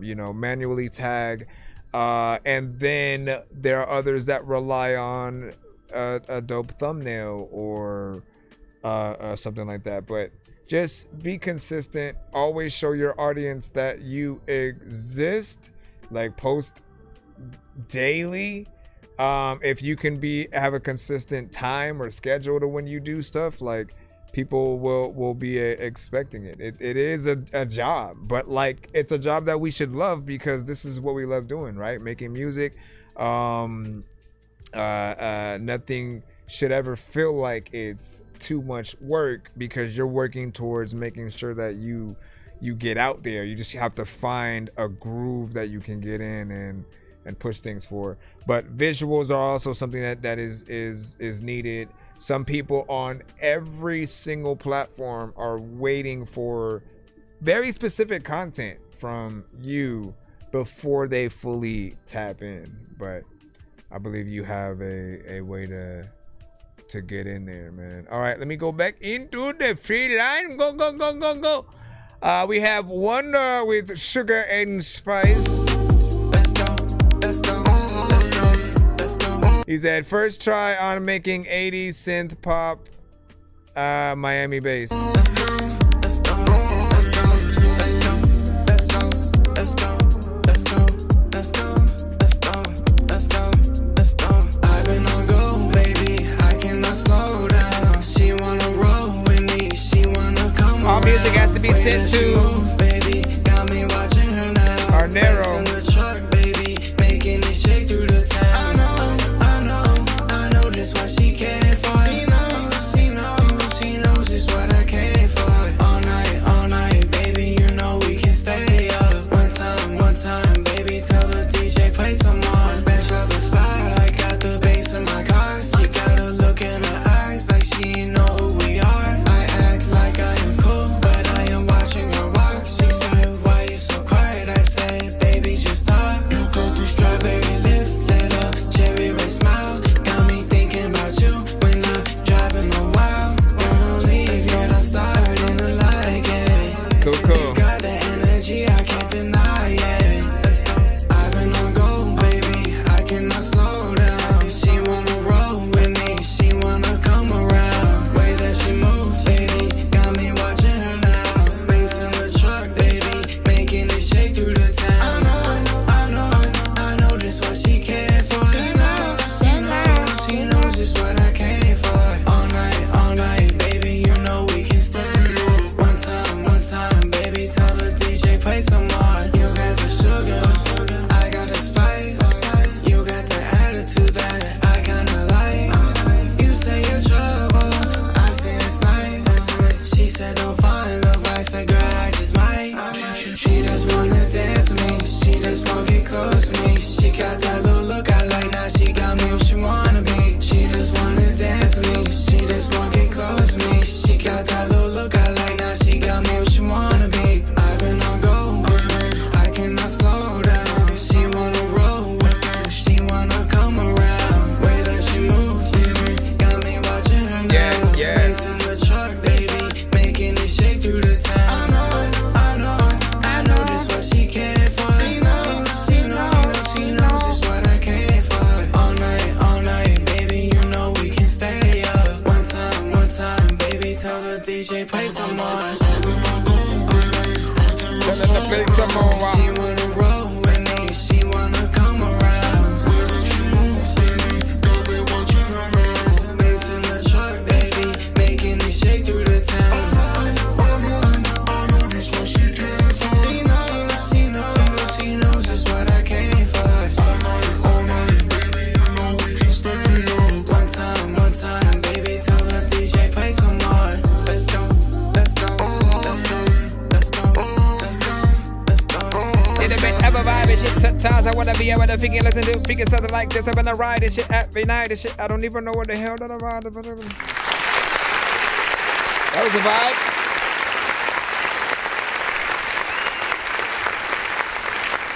you know, manually tag. And then there are others that rely on a dope thumbnail or something like that. But just be consistent. Always show your audience that you exist. Like, post daily. If you can have a consistent time or schedule to when you do stuff, like, people will be expecting it. It is a job, but, like, it's a job that we should love, because this is what we love doing, right? Making music. Nothing should ever feel like it's too much work, because you're working towards making sure that you get out there. You just have to find a groove that you can get in and push things for. But visuals are also something that is needed. Some people on every single platform are waiting for very specific content from you before they fully tap in. But I believe you have a way to get in there, man. All right, let me go back into the free line. Go. We have Wonder with Sugar and Spice. He said, first try on making 80s synth pop, Miami bass. All music has to be sent to our Nero. In the truck, baby, making it shake through the town. I know just what she came for. She knows just what I came for. All night, baby, you know we can stay up. One time, baby, tell the DJ play some more. Bash up the spot, I got the bass in my car. She got a look in her eyes like she know who we are. I act like I am cool, but I am watching her walk. She said, why you so quiet? I said, baby, just stop. You got these strawberry lips lit up, cherry red smile. Got me thinking about you when I'm driving a while. When I leave, yet I'm starting to like it. Cool. You got the energy, I can't deny it. I've been on go, baby, I cannot slow down. She wanna roll with me, she wanna come around. Way that she moves, baby, got me watching her now. Bass in the truck, baby, making it shake through the town. I know just what she came for. She knows just what I came for. All night, baby, you know we can stay. One time, baby, tell the DJ play some more. You got the sugar, I got the spice. You got the attitude that I kinda like. You say you're trouble, I say it's nice. She said don't fall in love, I said girl I just might. She just wanna dance with me, she just wanna get close to me. She got that little look I like, now she got me what she wanna be. She just wanna dance with me, she just wanna get close to me. She got that little look I like, now she got me what she wanna be. I've been on go, I cannot slow down. She wanna roll with me, she wanna come around. Way that she moves, got me watching her now. Bass in the truck, baby, making it shake through the town. I know just what she came for. She knows just what I came for. All night, baby, you know we can stay up. One time, baby, tell the DJ play some more. She wanna roll with me, she wanna come around. Bass in the truck, baby, making it shake through the town. She knows just what I came for. One time, baby, tell the DJ play some more. Let's go. In a bit of a vibe and shit. Sometimes I wanna be able to freaking listen to freaking something like this. I'm gonna ride this shit every night and shit. I don't even know what the hell that I ride. That was a vibe.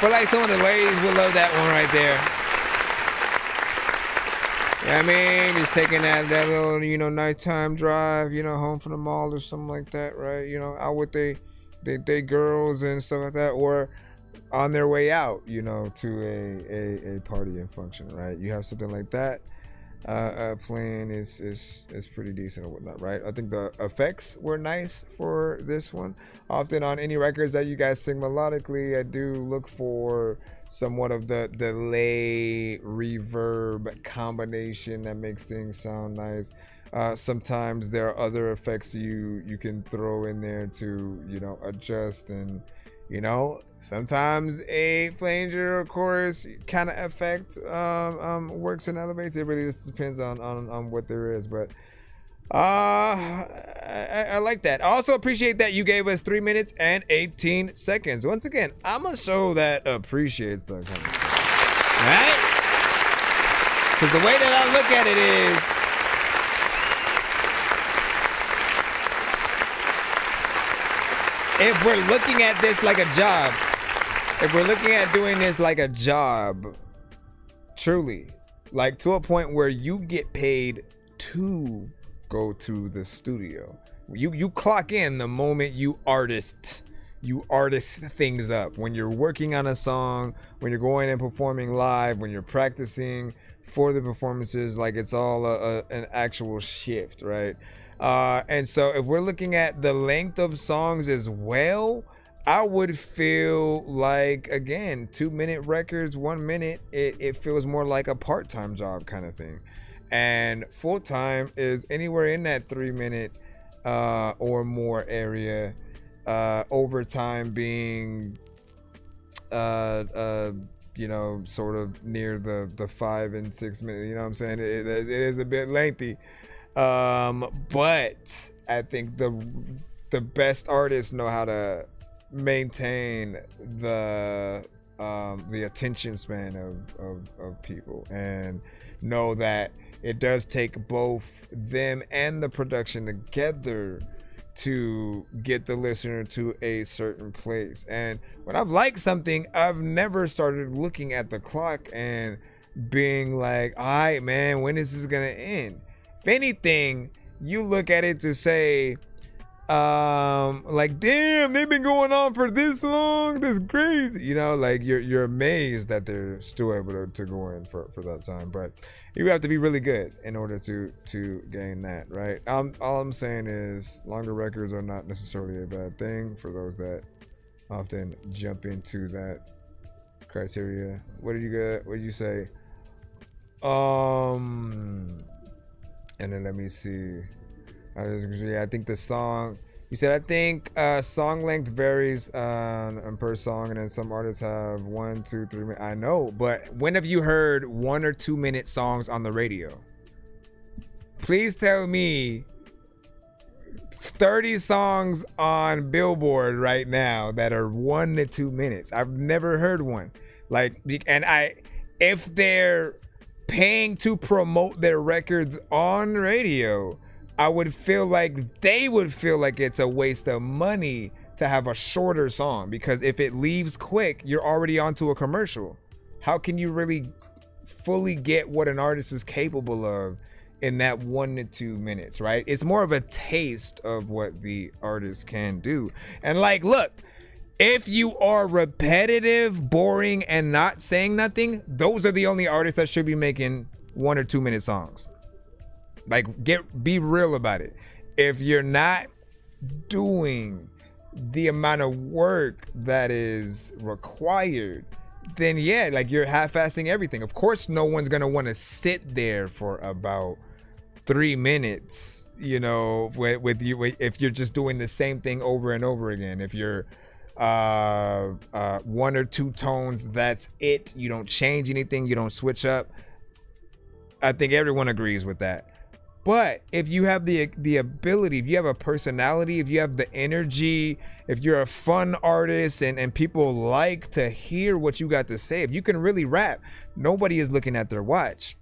But like some of the ladies will love that one right there. Yeah, I mean, just taking that little, nighttime drive, home from the mall or something like that, right? Out with they girls and stuff like that, or on their way out, to a party and function, right? You have something like that playing is pretty decent and whatnot, right? I think the effects were nice for this one. Often on any records that you guys sing melodically, I do look for somewhat of the delay reverb combination that makes things sound nice. Sometimes there are other effects you can throw in there to adjust, and sometimes a flanger or chorus kind of effect works and elevates. It really just depends on what there is, but I like that. I also appreciate that you gave us 3 minutes and 18 seconds. Once again, I'm a show that appreciates that kind of stuff, right? Because the way that I look at it is, if we're looking at this like a job, if we're looking at doing this like a job, truly, like to a point where you get paid to go to the studio, you clock in the moment you artist things up. When you're working on a song, when you're going and performing live, when you're practicing for the performances, like it's all an actual shift, right? And so if we're looking at the length of songs as well, I would feel like, again, 2-minute records, 1 minute, it feels more like a part-time job kind of thing. And full-time is anywhere in that 3-minute or more area. Overtime being you know, sort of near the 5 and 6 minutes. You know what I'm saying? It is a bit lengthy, but I think the best artists know how to maintain the attention span of people, and know that it does take both them and the production together to get the listener to a certain place. And when I've liked something, I've never started looking at the clock and being like, all right, man, when is this gonna end? If anything, you look at it to say, like, damn, they've been going on for this long, this crazy, you know, like you're amazed that they're still able to go in for that time. But you have to be really good in order to gain that, right? All I'm saying is longer records are not necessarily a bad thing for those that often jump into that criteria. What did you say? And then let me see. I think the song, you said, I think song length varies per song, and then some artists have 1, 2, 3 minutes. I know, but when have you heard 1 or 2 minute songs on the radio? Please tell me 30 songs on Billboard right now that are 1 to 2 minutes. I've never heard one. Like, and if they're paying to promote their records on radio, I would feel like they would feel like it's a waste of money to have a shorter song, because if it leaves quick, you're already onto a commercial. How can you really fully get what an artist is capable of in that 1 to 2 minutes, right? It's more of a taste of what the artist can do. And like, look, if you are repetitive, boring, and not saying nothing, those are the only artists that should be making 1 or 2 minute songs. Like, be real about it. If you're not doing the amount of work that is required, then yeah, like, you're half-assing everything. Of course, no one's gonna want to sit there for about 3 minutes, you know, with you, if you're just doing the same thing over and over again. If you're 1 or 2 tones, that's it. You don't change anything. You don't switch up. I think everyone agrees with that. But if you have the ability, if you have a personality, if you have the energy, if you're a fun artist and people like to hear what you got to say, if you can really rap, nobody is looking at their watch.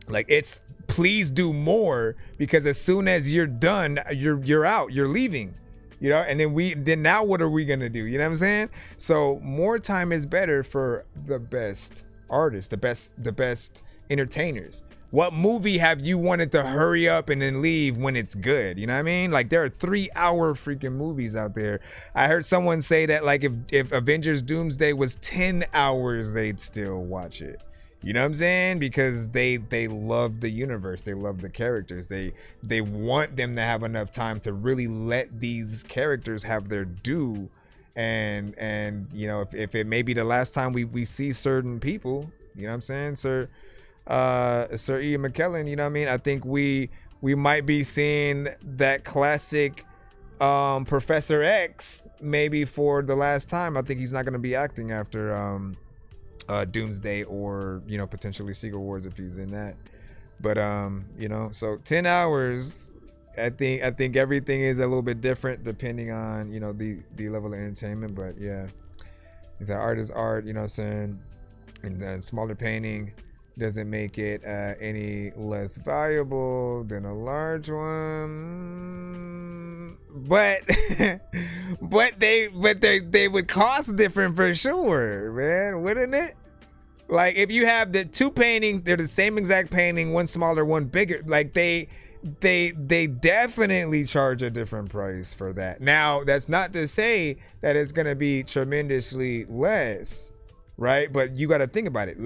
Like, it's please do more, because as soon as you're done, you're out, you're leaving, you know, and then now what are we gonna do? You know what I'm saying? So more time is better for the best artists, the best entertainers. What movie have you wanted to hurry up and then leave when it's good? You know what I mean? Like, there are 3-hour freaking movies out there. I heard someone say that, like, if Avengers Doomsday was 10 hours, they'd still watch it. You know what I'm saying? Because they love the universe. They love the characters. They want them to have enough time to really let these characters have their due. And you know, if it may be the last time we see certain people, you know what I'm saying? Sir Ian McKellen, you know what I mean? I think we might be seeing that classic Professor X maybe for the last time. I think he's not going to be acting after Doomsday, or, you know, potentially Secret Wars if he's in that. But you know, so 10 hours, I think everything is a little bit different depending on, you know, the level of entertainment. But yeah, it's art is art, you know what I'm saying? And smaller painting doesn't make it any less valuable than a large one, but they would cost different for sure, man, wouldn't it? Like, if you have the 2 paintings, they're the same exact painting, one smaller, one bigger, like they definitely charge a different price for that. Now, that's not to say that it's gonna be tremendously less, right? But you got to think about it.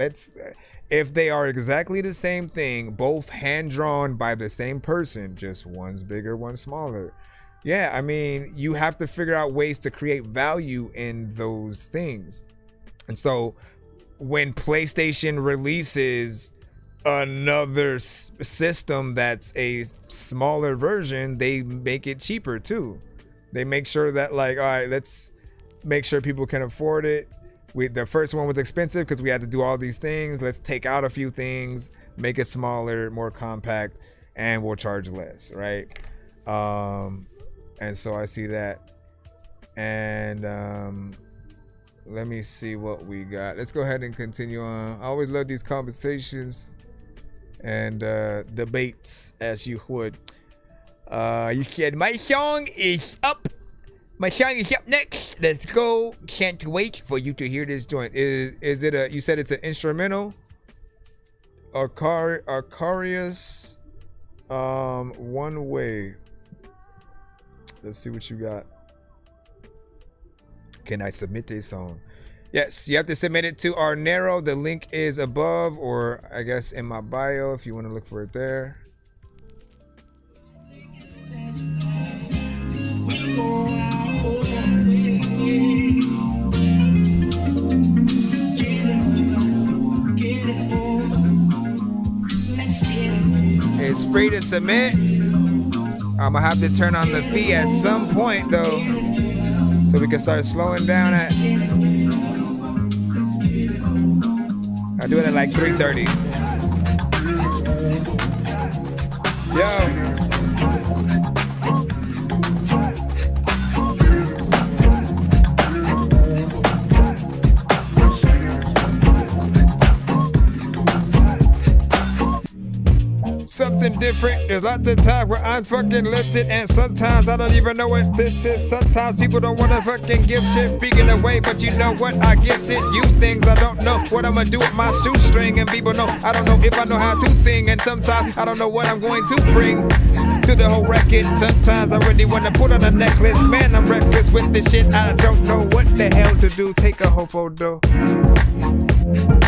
If they are exactly the same thing, both hand drawn by the same person, just one's bigger, one's smaller. Yeah, I mean, you have to figure out ways to create value in those things. And so when PlayStation releases another system that's a smaller version, they make it cheaper too. They make sure that, like, all right, let's make sure people can afford it. the first one was expensive because we had to do all these things. Let's take out a few things, make it smaller, more compact, and we'll charge less, right? And so I see that. And let me see what we got. Let's go ahead and continue on. I always love these conversations and debates, as you would. You said my song is up. My song is up next. Let's go. Can't wait for you to hear this joint. Is it a? You said it's an instrumental. Arcarius, One Way. Let's see what you got. Can I submit this song? Yes, you have to submit it to our Narrow. The link is above, or I guess in my bio if you want to look for it there. It's free to submit. I'm gonna have to turn on the fee at some point though, so we can start slowing down at. I'll do it at like 3:30. Yo. Something different. There's lots of times where I'm fucking lifted, and sometimes I don't even know what this is. Sometimes people don't wanna fucking give shit freaking away, but you know what? I gifted you things I don't know what I'm gonna do with my shoestring, and people know I don't know if I know how to sing, and sometimes I don't know what I'm going to bring to the whole record. Sometimes I really wanna put on a necklace. Man, I'm reckless with this shit. I don't know what the hell to do. Take a whole photo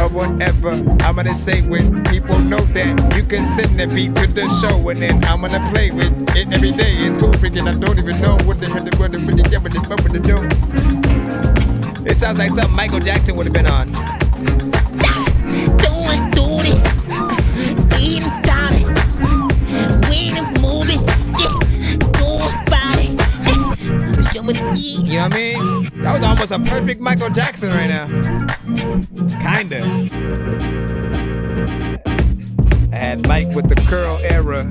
of whatever I'm gonna say when people know that you can send the beat to the show, and then I'm gonna play with it every day. It's cool freaking, I don't even know what the hell to do. It sounds like something Michael Jackson would have been on. You know what I mean? That was almost a perfect Michael Jackson right now. Kinda. I had Mike with the curl era.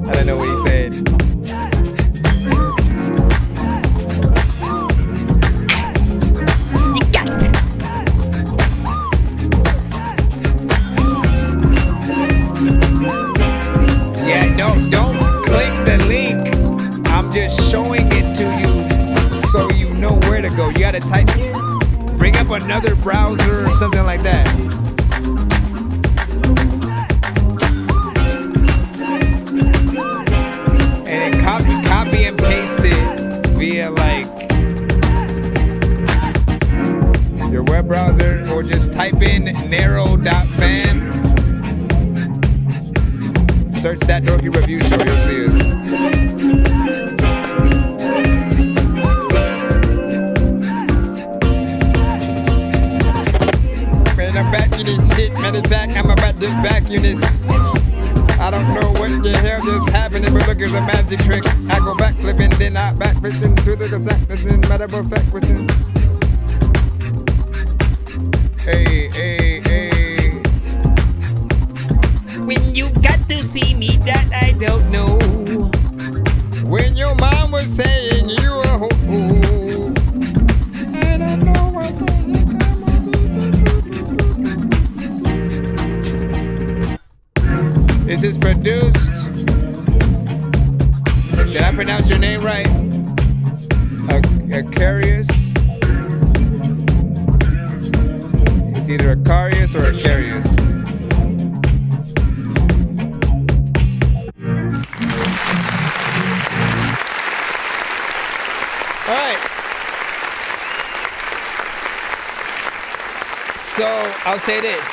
I don't know what he said. Don't click the link. I'm just showing it to you so you know where to go. You gotta type, bring up another browser or something like that. And then copy and paste it via like your web browser, or just type in narrow.fan. Search That Dorky Review Show, you'll see us. Man, I'm back in this shit, man, it's back, I'm about to vacuum this. I don't know what the hell just happened, but look, it's a magic trick. I go back flipping, then I back flipping to the sack, matter of fact, hey, hey, hey. When you got to see me, that I don't know. When your mom was saying you were ho-ho, I don't know what the heck. This is produced. Did I pronounce your name right? Acarius. It's either Acarius or Acarius. All right. So I'll say this.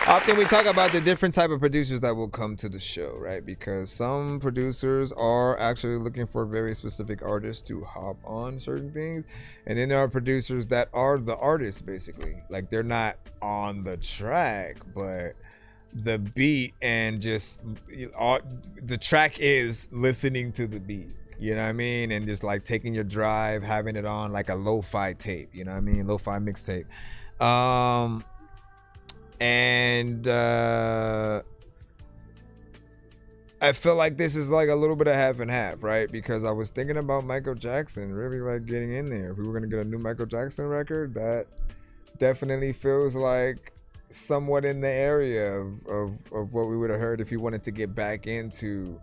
Often we talk about the different type of producers that will come to the show, right? Because some producers are actually looking for very specific artists to hop on certain things. And then there are producers that are the artists, basically. Like, they're not on the track, but the beat and just the track is listening to the beat. You know what I mean? And just like taking your drive, having it on like a lo-fi tape. You know what I mean? Lo-fi mixtape. And I feel like this is like a little bit of half and half, right? Because I was thinking about Michael Jackson really like getting in there. If we were gonna get a new Michael Jackson record, that definitely feels like somewhat in the area of what we would have heard if he wanted to get back into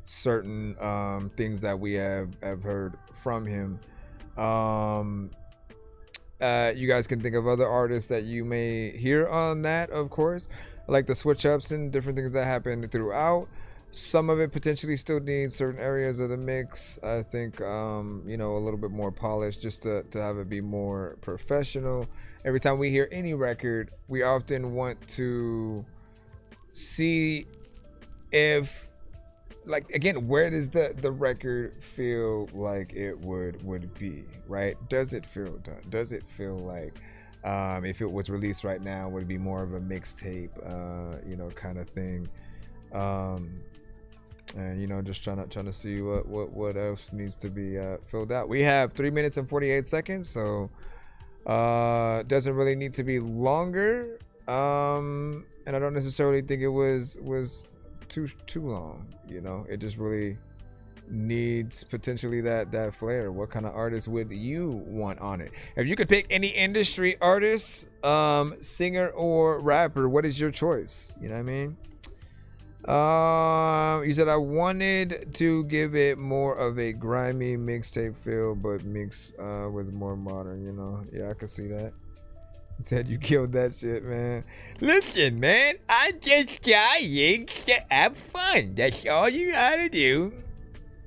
certain things that we have heard from him. You guys can think of other artists that you may hear on that, of course, like the switch ups and different things that happen throughout. Some of it potentially still needs certain areas of the mix. I think, a little bit more polished just to have it be more professional. Every time we hear any record, we often want to see if, like, again, where does the record feel like it would be, right? Does it feel done? Does it feel like if it was released right now, would it be more of a mixtape, kind of thing? And just trying to see what else needs to be filled out. We have 3 minutes and 48 seconds, so doesn't really need to be longer. And I don't necessarily think it was too long. It just really needs potentially that flair. What kind of artist would you want on it? If you could pick any industry artist, singer or rapper, what is your choice? You know what I mean? You said I wanted to give it more of a grimy mixtape feel, but mix with more modern. Yeah, I could see that. Said you killed that shit, man. Listen, man, I'm just trying to have fun. That's all you gotta do.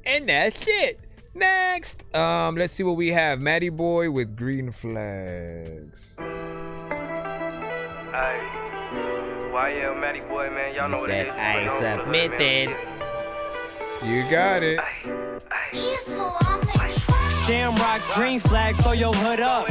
And that's it. Next. Let's see what we have. Matty Boy with Green Flags. YL Matty Boy, man. Y'all know what it is. I submitted. You got it. Shamrocks, green flags, throw your hood up.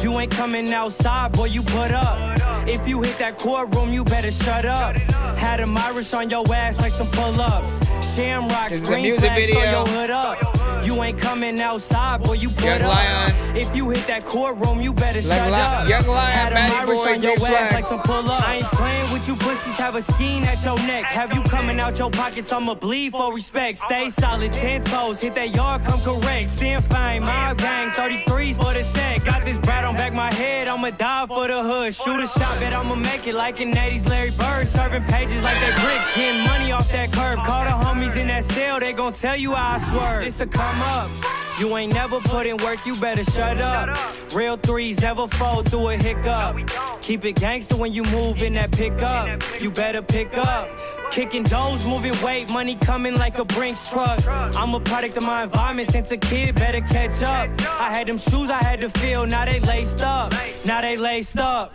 You ain't coming outside, boy, you put up. If you hit that courtroom, you better shut up. Had a Irish on your ass like some pull-ups. Shamrocks, green flags, throw your hood up. You ain't coming outside, boy, you put up. If you hit that courtroom, you better shut up. Young Lion, Had a Matty Irish Boy, on your green ass flags. like some pull-ups. I ain't playing with you pussies, have a skein at your neck. Have you coming out your pockets, I'ma bleed for respect. Stay solid, 10 toes, hit that yard, come correct. Sin fine, mob gang, 33s for the set. Got this brat on back my head, I'ma die for the hood. Shoot a shot, bet I'ma make it like an 80s Larry Bird. Serving pages like they bricks, getting money off that curb. Call the homies in that cell, they gon' tell you how I swerve. It's to come up. You ain't never put in work, you better shut up. Real threes never fold through a hiccup. Keep it gangster when you move in that pickup. You better pick up. Kicking doors, moving weight, money coming like a Brinks truck. I'm a product of my environment since a kid, better catch up. I had them shoes I had to fill, now they laced up. Now they laced up.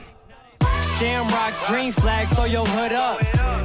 Shamrocks, green flags, throw your hood up.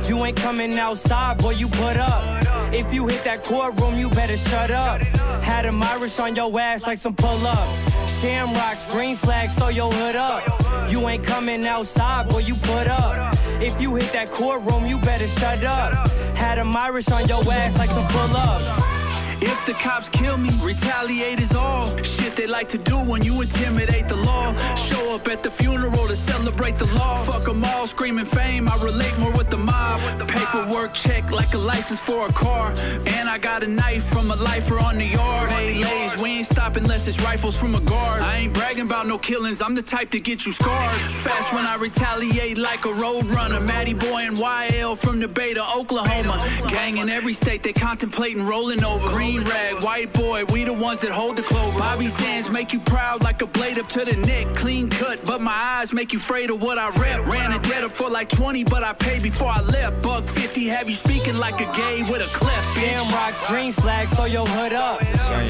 You ain't coming outside, boy, you put up. If you hit that courtroom, you better shut up. Had a Irish on your ass like some pull-ups. Shamrocks, green flags, throw your hood up. You ain't coming outside, boy, you put up. If you hit that courtroom, you better shut up. Had a Irish on your ass like some pull-ups. If the cops kill me, retaliate is all. Shit they like to do when you intimidate the law. Show up at the funeral to celebrate the law. Fuck them all, screaming fame, I relate more with the mob. Paperwork check like a license for a car. And I got a knife from a lifer on the yard. Hey, lays, we ain't stopping unless it's rifles from a guard. I ain't bragging about no killings, I'm the type to get you scarred. Fast when I retaliate like a road runner. Matty Boy and YL from the Bay to Oklahoma. Gang in every state, they contemplating rolling over. Green rag, white boy, we the ones that hold the clover. Bobby Sands make you proud like a blade up to the neck. Clean cut, but my eyes make you afraid of what I rep. Ran a debt up for like 20, but I paid before I left. Buck 50, have you speaking like a gay with a cleft. Shamrocks, green flags, throw your hood up.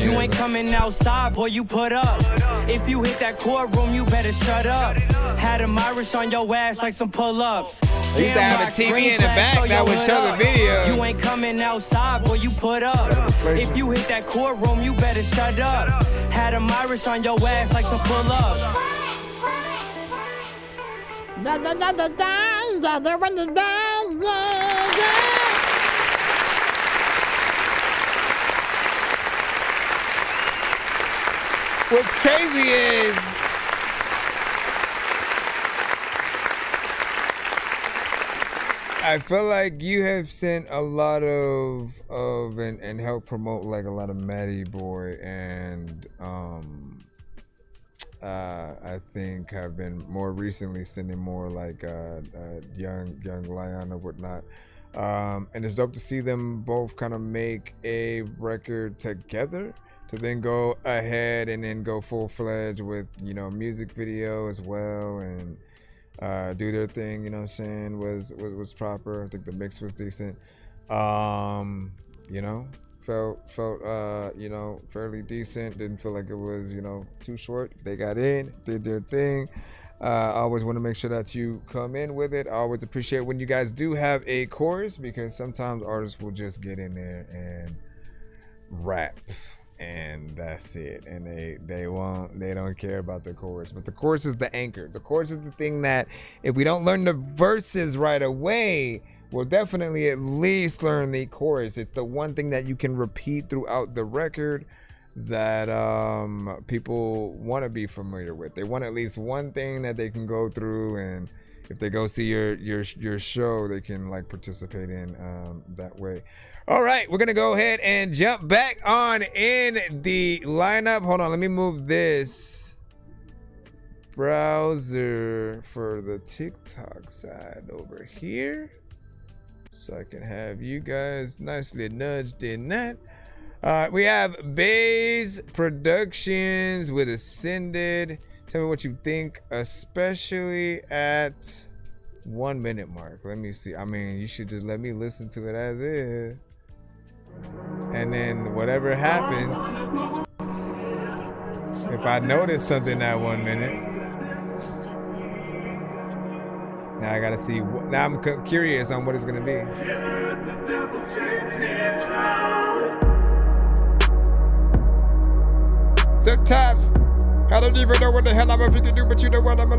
You ain't coming outside. outside, boy, you put up. If you hit that courtroom, you better shut up. Had them Irish on your ass like some pull-ups. They used to have a TV in the back that would show the videos. You ain't coming outside, boy, you put up. If you hit that courtroom, you better shut up. Had them Irish on your ass like some pull-ups. What's crazy is I feel like you have sent a lot of and helped promote like a lot of Matty Boy and I think have been more recently sending more like young Lion or whatnot. And it's dope to see them both kind of make a record together to then go ahead and then go full-fledged with, you know, music video as well and do their thing, you know what I'm saying, was proper. I think the mix was decent. You know, felt you know, fairly decent. Didn't feel like it was, you know, too short. They got in, did their thing. I always want to make sure that you come in with it. I always appreciate when you guys do have a chorus, because sometimes artists will just get in there and rap and that's it, and they don't care about the chorus. But the chorus is the anchor. The chorus is the thing that if we don't learn the verses right away, we'll definitely at least learn the chorus. It's the one thing that you can repeat throughout the record that people want to be familiar with. They want at least one thing that they can go through, and if they go see your show, they can like participate in that way. All right, we're gonna go ahead and jump back on in the lineup. Hold on, let me move this browser for the TikTok side over here so I can have you guys nicely nudged in that. We have Bays Productions with Ascended. Tell me what you think, especially at 1 minute mark. Let me see. I mean, you should just let me listen to it as is. And then whatever happens, if I notice something at 1 minute, now I gotta see. Now I'm curious on what it's gonna be. So Tops, I don't even know what the hell I'm going to do, but you know what? Let me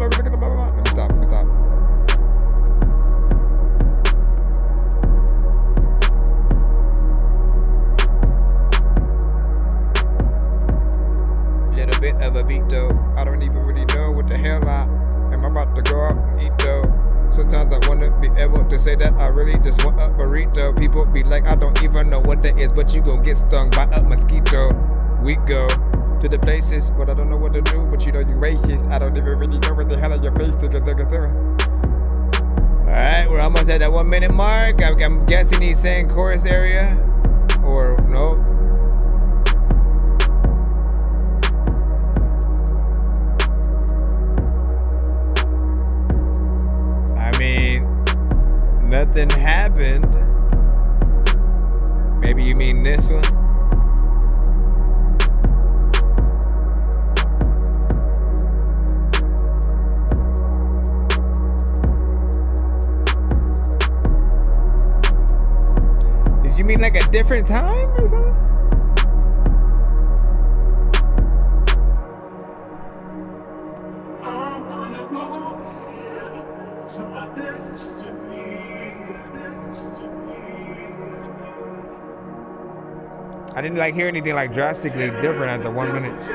stop. Little bit of a beat though. I don't even really know what the hell I am about to go out and eat though. Sometimes I wanna be able to say that I really just want a burrito. People be like, I don't even know what that is, but you gon' get stung by a mosquito. We go to the places, but I don't know what to do, but you know you racist. I don't even really know what the hell on your face. Alright, we're almost at that 1 minute mark. I'm guessing he's saying chorus area. Or no. I mean, nothing happened. Maybe you mean this one? You mean like a different time or something? I didn't like hear anything like drastically different at the 1 minute.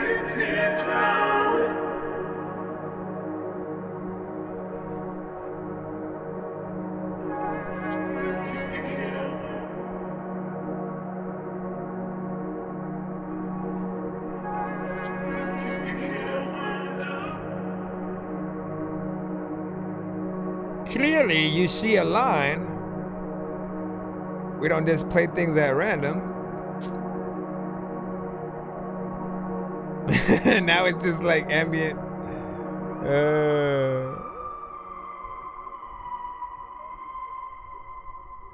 Clearly, you see a line. We don't just play things at random. Now it's just like ambient.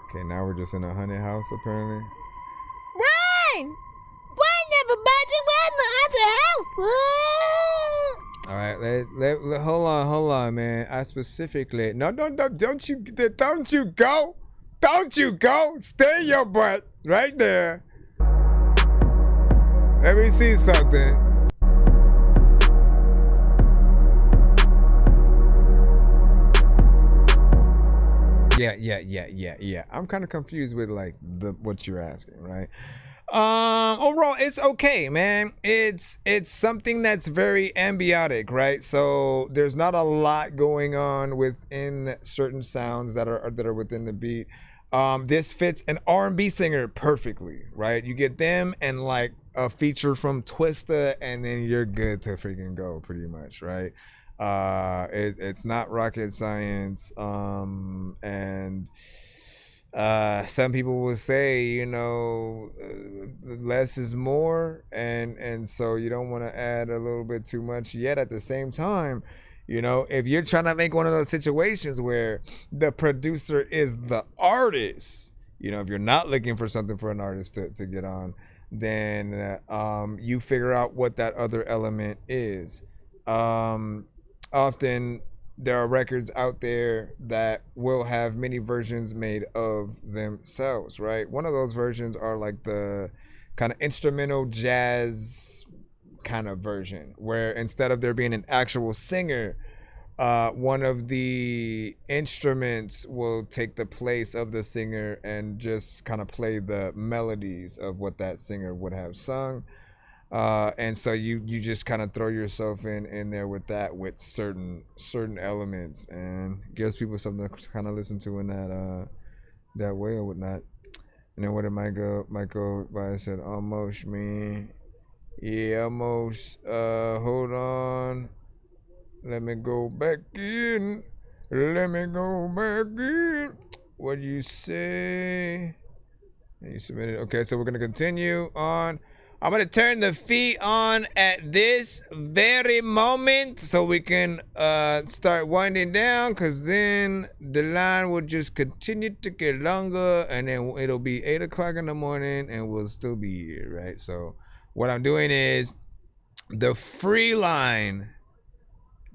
Okay, now we're just in a haunted house apparently. Run! Run, everybody! We're in the other All right, hold on, man. I specifically don't you go, stay your butt right there. Let me see something. Yeah. I'm kind of confused with like what you're asking, right? Overall, it's okay, man. It's something that's very ambiotic, right? So there's not a lot going on within certain sounds that are within the beat. This fits an R&B singer perfectly, right? You get them and like a feature from Twista, and then you're good to freaking go, pretty much, right? It's not rocket science, and some people will say, you know, less is more, and so you don't want to add a little bit too much. Yet at the same time, you know, if you're trying to make one of those situations where the producer is the artist, you know, if you're not looking for something for an artist to get on, then you figure out what that other element is. Often there are records out there that will have many versions made of themselves, right? One of those versions are like the kind of instrumental jazz kind of version, where instead of there being an actual singer, one of the instruments will take the place of the singer and just kind of play the melodies of what that singer would have sung. And so you just kind of throw yourself in there with that, with certain elements, and gives people something to kind of listen to in that way or whatnot. And then what did Michael by said, almost me. Yeah, almost. Hold on. Let me go back in. What do you say? You submitted. Okay, so we're gonna continue on. I'm gonna turn the feed on at this very moment so we can start winding down, because then the line will just continue to get longer, and then it'll be 8 o'clock in the morning and we'll still be here, right? So what I'm doing is the free line,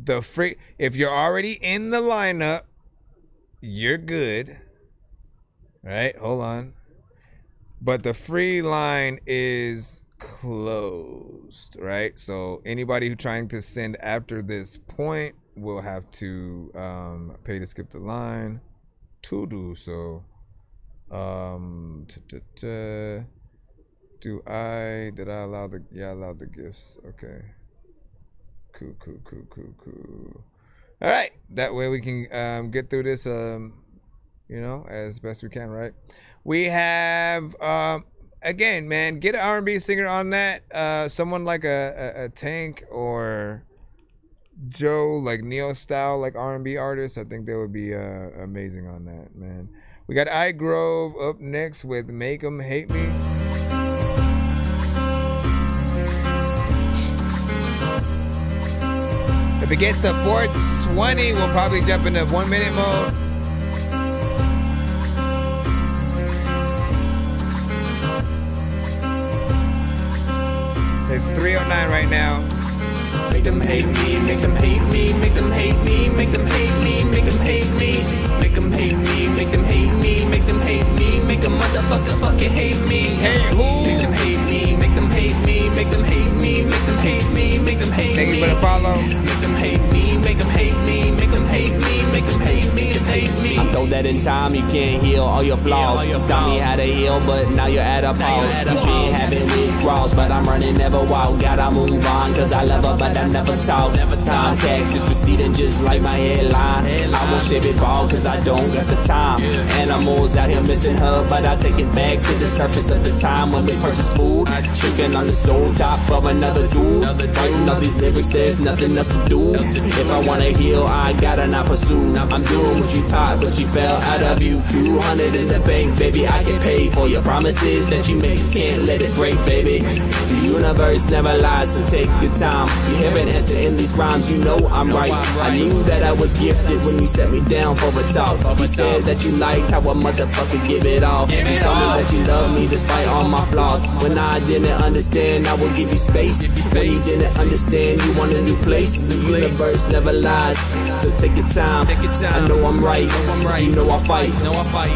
if you're already in the lineup, you're good, right? Hold on. But the free line is closed, right? So anybody who's trying to send after this point will have to pay to skip the line to do so. Did I allow the I allowed the gifts. Okay, cool. All right, that way we can get through this you know, as best we can, right? We have again, man, get an R&B singer on that. Someone like a Tank or Joe, like Neo style, like R&B artists. I think they would be amazing on that, man. We got iGrove up next with Make 'Em Hate Me. If it gets to 420, we'll probably jump into 1 minute mode. It's 3:09 right now. Make them hate me, make them hate me, make them hate me, make them hate me, make them hate me, make them hate me, make them hate me, make them hate me, make them motherfucker fucking hate me. Hey, who? Make them hate me, make them hate me, make them hate me, make them hate me, make them hate me. Thank you for the follow. Make them hate me, make them hate me, make them hate me, make them hate me, hate me. I'm told that in time you can't heal all your flaws. You taught me how to heal, but now you're at a pause. You been having withdrawals, but I'm running, never walk. Gotta move on, cause I love her, but I never talk. Time tactics receding just like my headline. I won't shave it bald, cause I don't got the time. Animals out here missing her, but I take it back to the surface of the time when we purchased food. Tripping on the stove top of another dude. Writing all these lyrics, there's nothing else to do. If I wanna heal, I gotta not pursue. I'm doing what you taught, but you fell hell out of you. 200 in the bank, baby, I can pay for your promises that you make. Can't let it break, baby. The universe never lies, so take your time. You hear an answer in these rhymes, you know I'm right. I knew that I was gifted when you set me down for a talk. You said that you liked how a motherfucker give it all. You told me that you love me despite all my flaws. When I didn't understand, I would give you space. When you didn't understand, you want a new place. The universe never lies, so take your time. I know I'm right, you know I fight.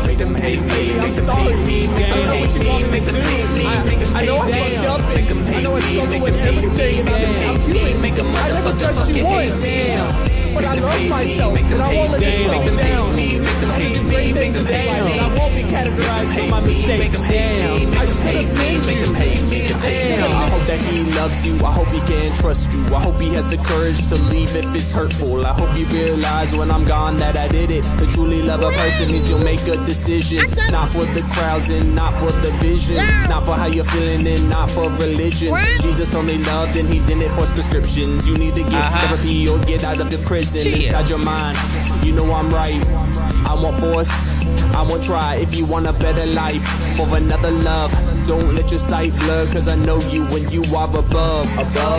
Make them hate me, make them hate me, make them hate me, make them hate me, make them hate me, make them hate me, make them hate me, make them motherfucking hate me. But I love myself, and I won't let this break them down. Make them hate me, make them down. I won't be categorized for my mistakes. Damn, I still make them hate me. I hope that he loves you, I hope he can trust you. I hope he has the courage to leave if it's hurtful. I hope you realize when I'm gone that I did it. To truly love a person means you'll make a decision. Not for the crowds and not for the vision. Not for how you're feeling and not for religion. Jesus only loved and he did it for prescriptions. You need to get therapy or get out of the prison. Inside your mind, you know I'm right. I want force, I won't try. If you want a better life for another love, don't let your sight blur, cause I know you when you are above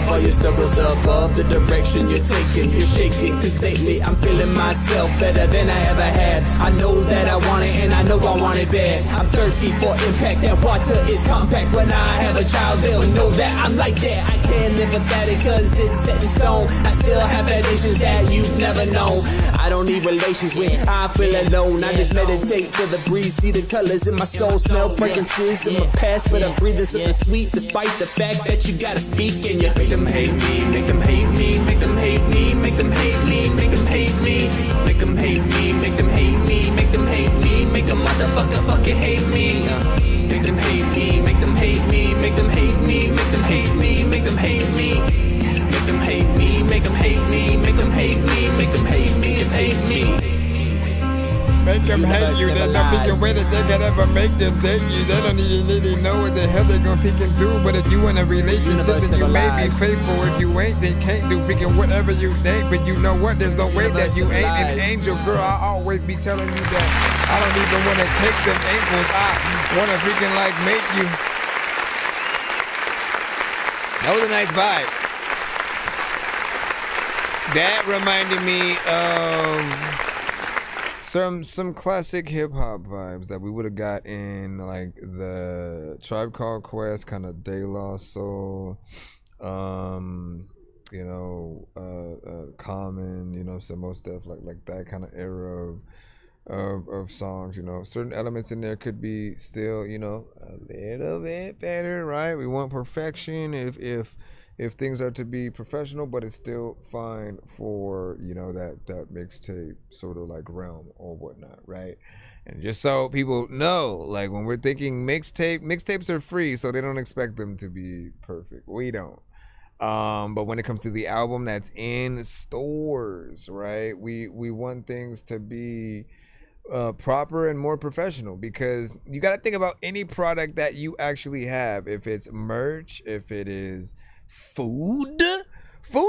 all your struggles, above the direction you're taking. You're shaking, cause lately I'm feeling myself better than I ever had. I know that I want it and I know I want it bad. I'm thirsty for impact, that water is compact. When I have a child, they'll know that I'm like that. I can't live without it cause it's set in stone. I still have additions that you've never known. I don't need relations when I feel alone. I just meditate for the breeze, see the colors in my soul, smell fragrances in my past, but I'm breathing something sweet despite the fact that you gotta speak and you make them hate me, make them hate me, make them hate me, make them hate me, make them hate me, make them hate me, make them hate me, make them hate me, make a motherfucker fucking hate me. Make them hate me, make them hate me, make them hate me, make them hate me, make them hate me, make them hate me, make them hate me, make them hate me, make them hate me, make them hate me. Make them hate you, there's no freaking way that they can ever make them date you. They don't even really know what the hell they're gonna freaking do. But if you in a relationship, then you may be faithful. If you ain't, they can't do freaking whatever you think. But you know what? There's no way that you ain't an angel, girl. I always be telling you that I don't even want to take them ankles. I want to freaking like make you. That was a nice vibe. That reminded me of some classic hip hop vibes that we would have got in like the Tribe Called Quest, kind of De La Soul, you know, Common, you know, some more stuff like that kind of era of songs. You know, certain elements in there could be still, you know, a little bit better, right? We want perfection if things are to be professional, but it's still fine for, you know, that mixtape sort of like realm or whatnot, right? And just so people know, like when we're thinking mixtapes are free, so they don't expect them to be perfect. We don't. But when it comes to the album that's in stores, right, we want things to be proper and more professional, because you got to think about any product that you actually have. If it's merch, if it is food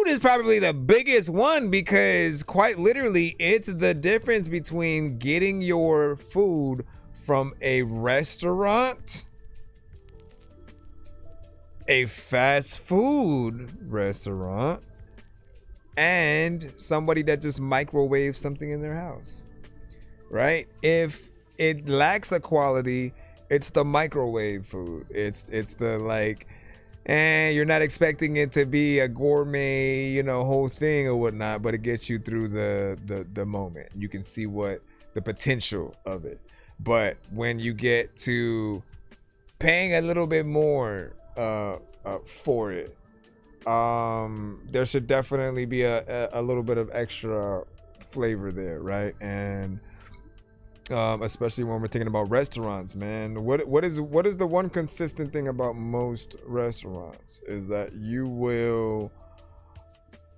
is probably the biggest one, because quite literally it's the difference between getting your food from a restaurant, a fast food restaurant, and somebody that just microwaves something in their house, right? If it lacks the quality, it's the microwave food. It's the like, and you're not expecting it to be a gourmet, you know, whole thing or whatnot, but it gets you through the moment. You can see what the potential of it. But when you get to paying a little bit more for it, there should definitely be a little bit of extra flavor there, right? And especially when we're thinking about restaurants, man. What is the one consistent thing about most restaurants is that you will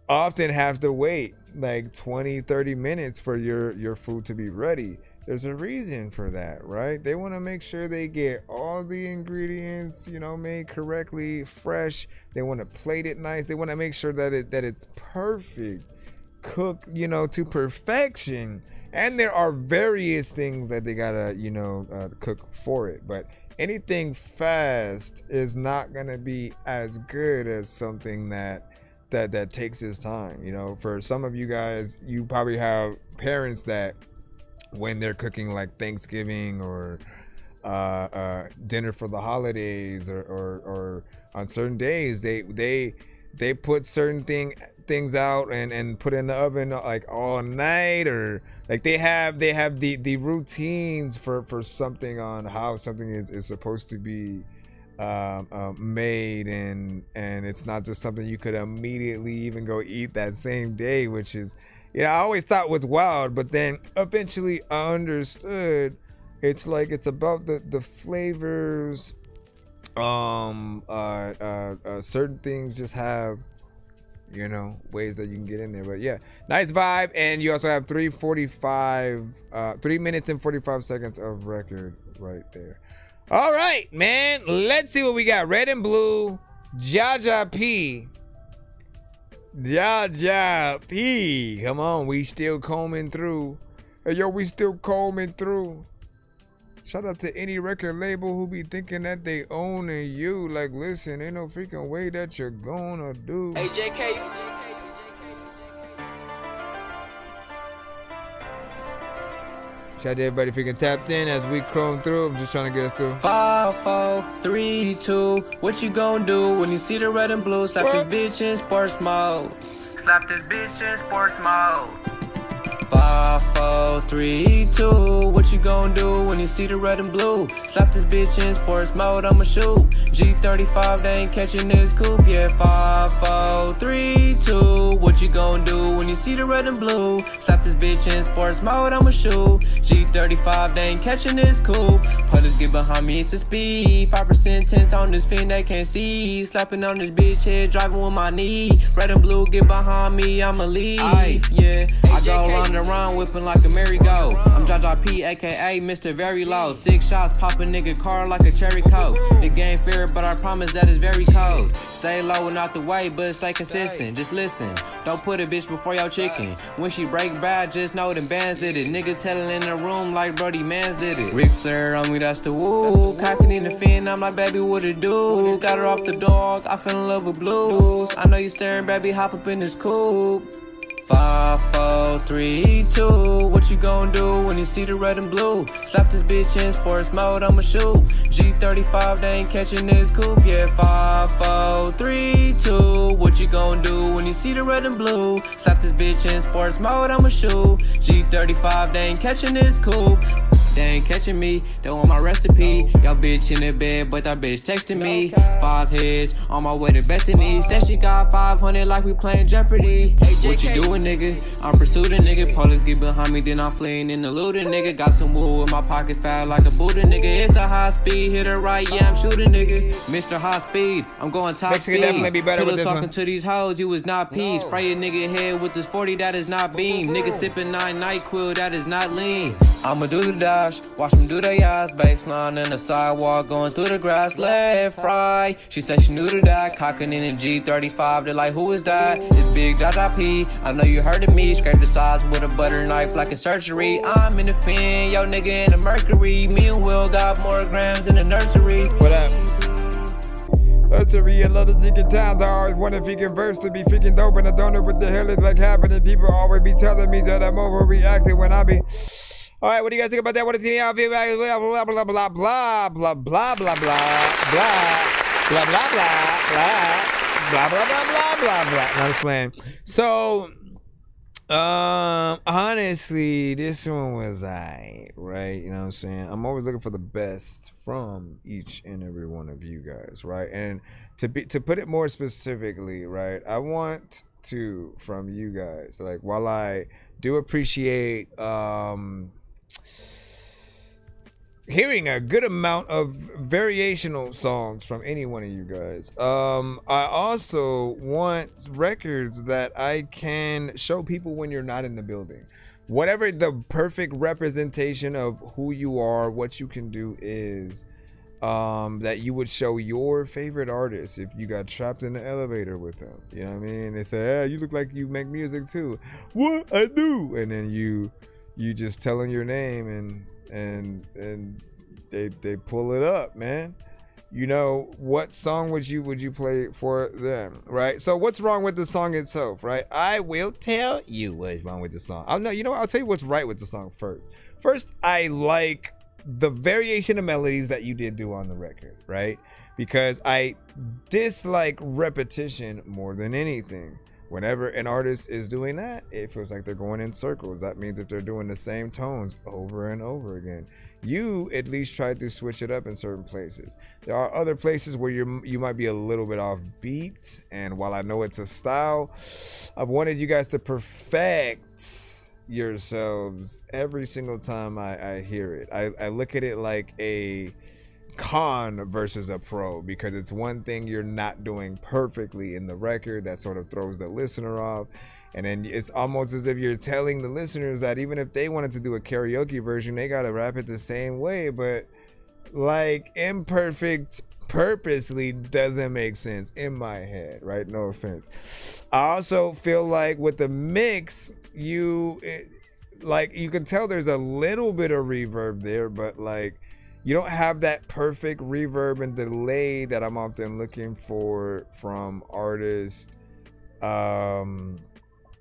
often have to wait like 20-30 minutes for your food to be ready. There's a reason for that, right? They want to make sure they get all the ingredients, you know, made correctly, fresh. They want to plate it nice. They want to make sure that it's perfect cook, you know, to perfection. And there are various things that they gotta, you know, cook for it. But anything fast is not gonna be as good as something that takes its time. You know, for some of you guys, you probably have parents that when they're cooking like Thanksgiving or dinner for the holidays or on certain days, they put certain things out and put in the oven like all night, or like they have the routines for something on how something is supposed to be made, and it's not just something you could immediately even go eat that same day, which is, you know, I always thought was wild, but then eventually I understood it's like it's about the flavors. Certain things just have, you know, ways that you can get in there. But yeah, nice vibe. And you also have 3 minutes and 45 seconds of record right there. All right, man, let's see what we got. Red and Blue, Jaja P. Come on, we still combing through. Hey, yo, we still combing through. Shout out to any record label who be thinking that they owning you. Like, listen, ain't no freaking way that you're gonna do. Hey, JK. Shout out to everybody freaking tapped in as we chrome through. I'm just trying to get us through. 5, 4, 3, 2. What you gonna do when you see the red and blue? Slap this bitch in sports mode. Slap this bitch in sports mode. 5, 4, 3, 2. What you gonna do when you see the red and blue? Slap this bitch in sports mode, I'ma shoot. G35, they ain't catching this coupe. Yeah, 5, 4, 3, 2. What you gonna do when you see the red and blue? Slap this bitch in sports mode, I'ma shoot. G35, they ain't catching this coupe. Putters get behind me, it's a speed. 5% tense on this fin, they can't see. Slapping on this bitch head, driving with my knee. Red and blue get behind me, I'ma leave. Yeah, I go round and round, whipping like a merry-go. I'm Jaja P, aka Mr. Very Low. 6 shots, pop a nigga car like a cherry coke. The game fair, but I promise that it's very cold. Stay low and out the way, but stay consistent. Just listen, don't put a bitch before your chicken. When she break bad, just know them bands did it. Nigga telling in the room like Brody Mans did it. Ric Flair on me, that's the woo. Cocking in the fin, I'm like, baby, what it do? Got her off the dog, I fell in love with blues. I know you staring, baby, hop up in this coupe. 5, 4, 3, 2. What you gonna do when you see the red and blue? Slap this bitch in sports mode, I'ma shoot. G35, they ain't catching this coupe. Yeah, 5, 4, 3, 2. What you gonna do when you see the red and blue? Slap this bitch in sports mode, I'ma shoot. G35, they ain't catching this coupe. They ain't catching me, they want my recipe. Y'all bitch in the bed, but that bitch texting me. 5 heads, on my way to Bethany. Said she got 500 like we playing Jeopardy. What you doing, nigga? I'm pursuing, nigga. Police get behind me, then I'm fleeing in the looting, nigga. Got some wool in my pocket, fat like a Buddha, nigga. It's a high speed, hit her right, yeah, I'm shooting, nigga. Mr. High Speed, I'm going top speed. Definitely be better with this talking one. to these hoes, you was not peas. Spray a nigga head with this 40, that is not beam. Nigga sipping 9 NyQuil, that is not lean. I'ma do the dash, watch them do their ass. Baseline in the sidewalk, going through the grass, left, right. She said she knew to that, cocking in a G35. They're like, who is that? It's Big Jaja P. I know you heard of me. Scrape the sides with a butter knife like a surgery. I'm in the fin, yo nigga in the Mercury. Me and Will got more grams in the nursery. What up? Nursery, a lot of freaking times I always want to freaking verse to be freaking dope, and I don't know what the hell is like happening. People always be telling me that I'm overreacting when I be. All right, what do you guys think about that? What is the outfit? Blah blah blah blah blah blah blah blah blah blah blah blah blah blah blah blah blah blah blah. Not just playing. So, honestly, this one was right? You know what I'm saying? I'm always looking for the best from each and every one of you guys, right? And to put it more specifically, right? I want to from you guys, like, while I do appreciate hearing a good amount of variational songs from any one of you guys, I also want records that I can show people when you're not in the building. Whatever the perfect representation of who you are, what you can do is, that you would show your favorite artist if you got trapped in the elevator with them. You know what I mean? They say, "Hey, you look like you make music too." What? I do. And then you just tell them your name and they pull it up, man. You know, what song would you play for them, right? So what's wrong with the song itself, right? I will tell you what's wrong with the song. I'll tell you what's right with the song first. First, I like the variation of melodies that you did do on the record, right? Because I dislike repetition more than anything. Whenever an artist is doing that, it feels like they're going in circles. That means if they're doing the same tones over and over again. You at least try to switch it up in certain places. There are other places where you might be a little bit off beat, and while I know it's a style, I've wanted you guys to perfect yourselves every single time I hear it. I look at it like a con versus a pro, because it's one thing you're not doing perfectly in the record that sort of throws the listener off, and then it's almost as if you're telling the listeners that even if they wanted to do a karaoke version, they gotta rap it the same way. But like, imperfect purposely doesn't make sense in my head, right? No offense. I also feel like with the mix, you can tell there's a little bit of reverb there, but like, you don't have that perfect reverb and delay that I'm often looking for from artists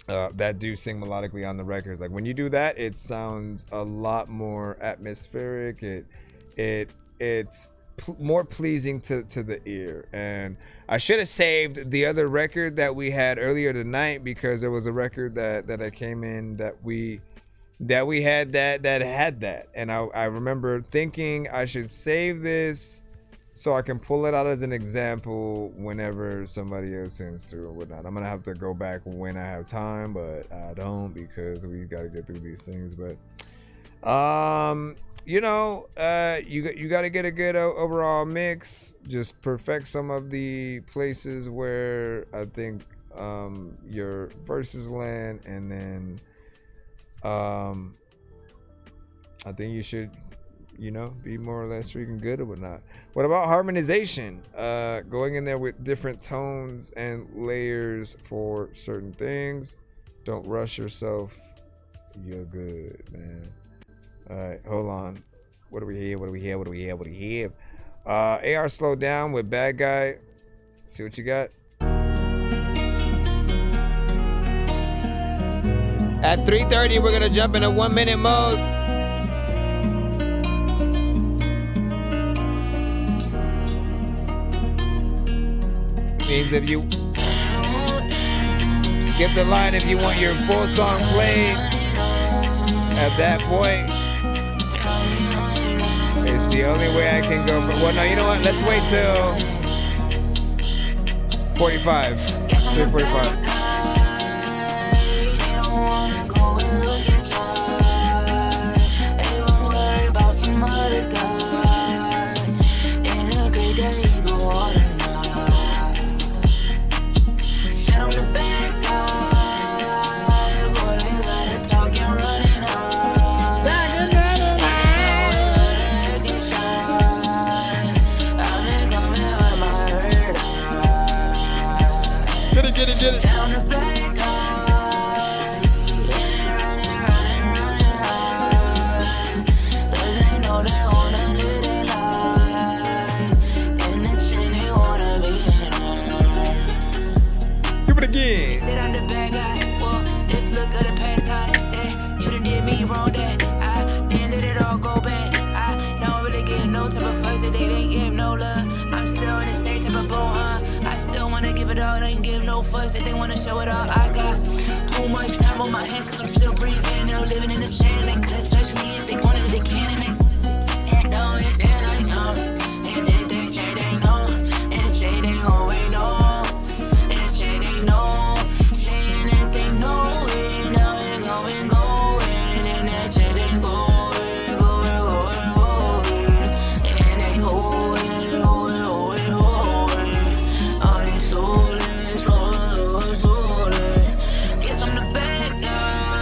that do sing melodically on the records. Like, when you do that, it sounds a lot more atmospheric. It's more pleasing to the ear. And I should have saved the other record that we had earlier tonight, because there was a record that I came in that we had that had that, and I remember thinking I should save this so I can pull it out as an example whenever somebody else sends through or whatnot. I'm gonna have to go back when I have time, but I don't, because we got to get through these things. But you got to get a good overall mix. Just perfect some of the places where I think your verses land, and then I think you should, be more or less freaking good or whatnot. What about harmonization? Going in there with different tones and layers for certain things. Don't rush yourself. You're good, man. All right, hold on. What do we have? AR Slow Down with Bad Guy. See what you got. At 3:30, we're gonna jump into 1 minute mode. Means if you skip the line if you want your full song played at that point. It's the only way I can go. Well, no, you know what? Let's wait till 45. 3:45. Get it. Give it again. Sit on the bad guy. Well, this look of the past time. You done did me wrong that. Then let it all go back. I don't really get no type of fuss if they didn't give no love. I'm still in the same type of boat, I still wanna give it all, ain't give no fucks if they wanna show it all. I got too much time on my hands, cause I'm still breathing. They're living in the sand, they couldn't touch me if they wanted, they can, and they know it, they're like, no. And they say they know, and say they always know, and say they know, saying that they know it, now they going, and they say they go, and they hold it. Guess I'm the bad guy.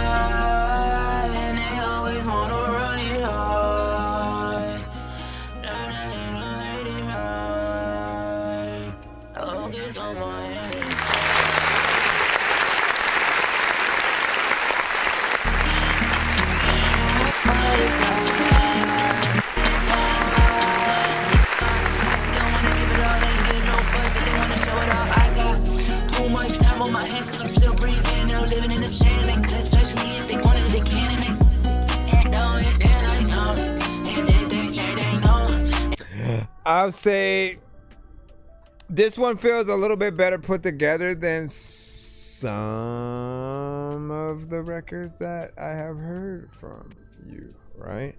I'll say this one feels a little bit better put together than some of the records that I have heard from you, right?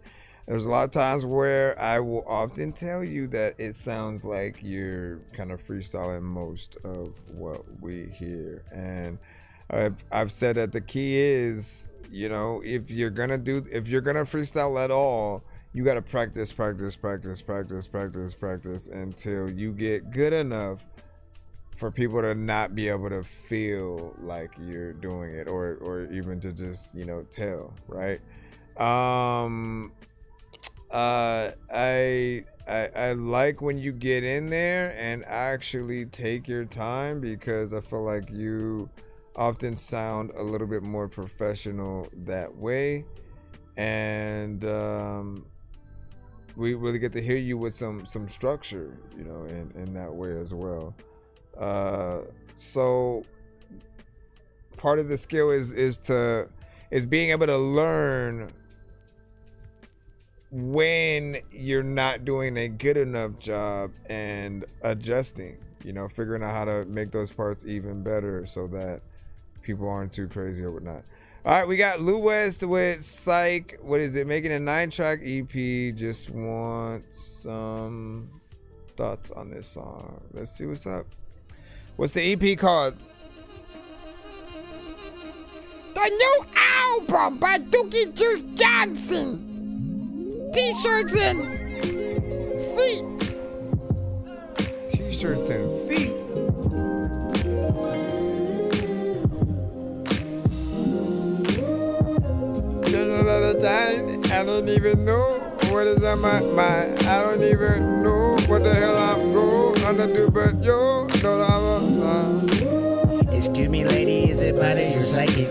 There's a lot of times where I will often tell you that it sounds like you're kind of freestyling most of what we hear. And I've said that the key is, you know, if you're gonna freestyle at all, you gotta practice until you get good enough for people to not be able to feel like you're doing it, or even to just, you know, tell, right? I like when you get in there and actually take your time, because I feel like you often sound a little bit more professional that way, and we really get to hear you with some structure, you know, in that way as well. So part of the skill is being able to learn when you're not doing a good enough job and adjusting, you know, figuring out how to make those parts even better so that people aren't too crazy or whatnot. All right, we got Lou West with Psych. What is it? Making a 9-track EP. Just want some thoughts on this song. Let's see what's up. What's the EP called? The new album by Dookie Juice Johnson. T-shirts and feet. T-shirts and feet. There's another time I don't even know what is on my mind. I don't even know what the hell I'm gonna do, but yo, Excuse me, lady, is it part of your psyche?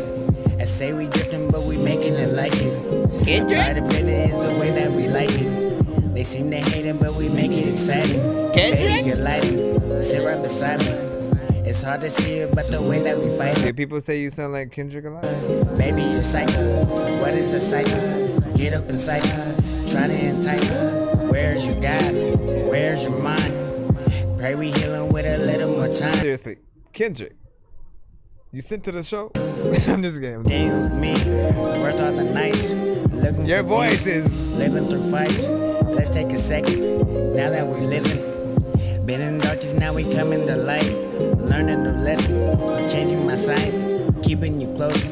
I say we drifting, but we making it like you. Part of it is the way that we like it. They seem to hate it, but we make it exciting. Baby, you're lighting. Sit right beside me. It's hard to see it, but the way that we fight it. People say you sound like Kendrick a lot. Baby, you're psycho. What is the cycle? Get up and cycle. Try to entice. Where's your God? Where's your mind? Pray we heal him with a little more time. Seriously, Kendrick, you sent to the show? I'm just kidding. Damn with me, worth all the nights. Looking your for voice peace, is living through fights. Let's take a second. Now that we living, been in the darkest, now we coming to light. Learning a new lesson, changing my side, keeping you close,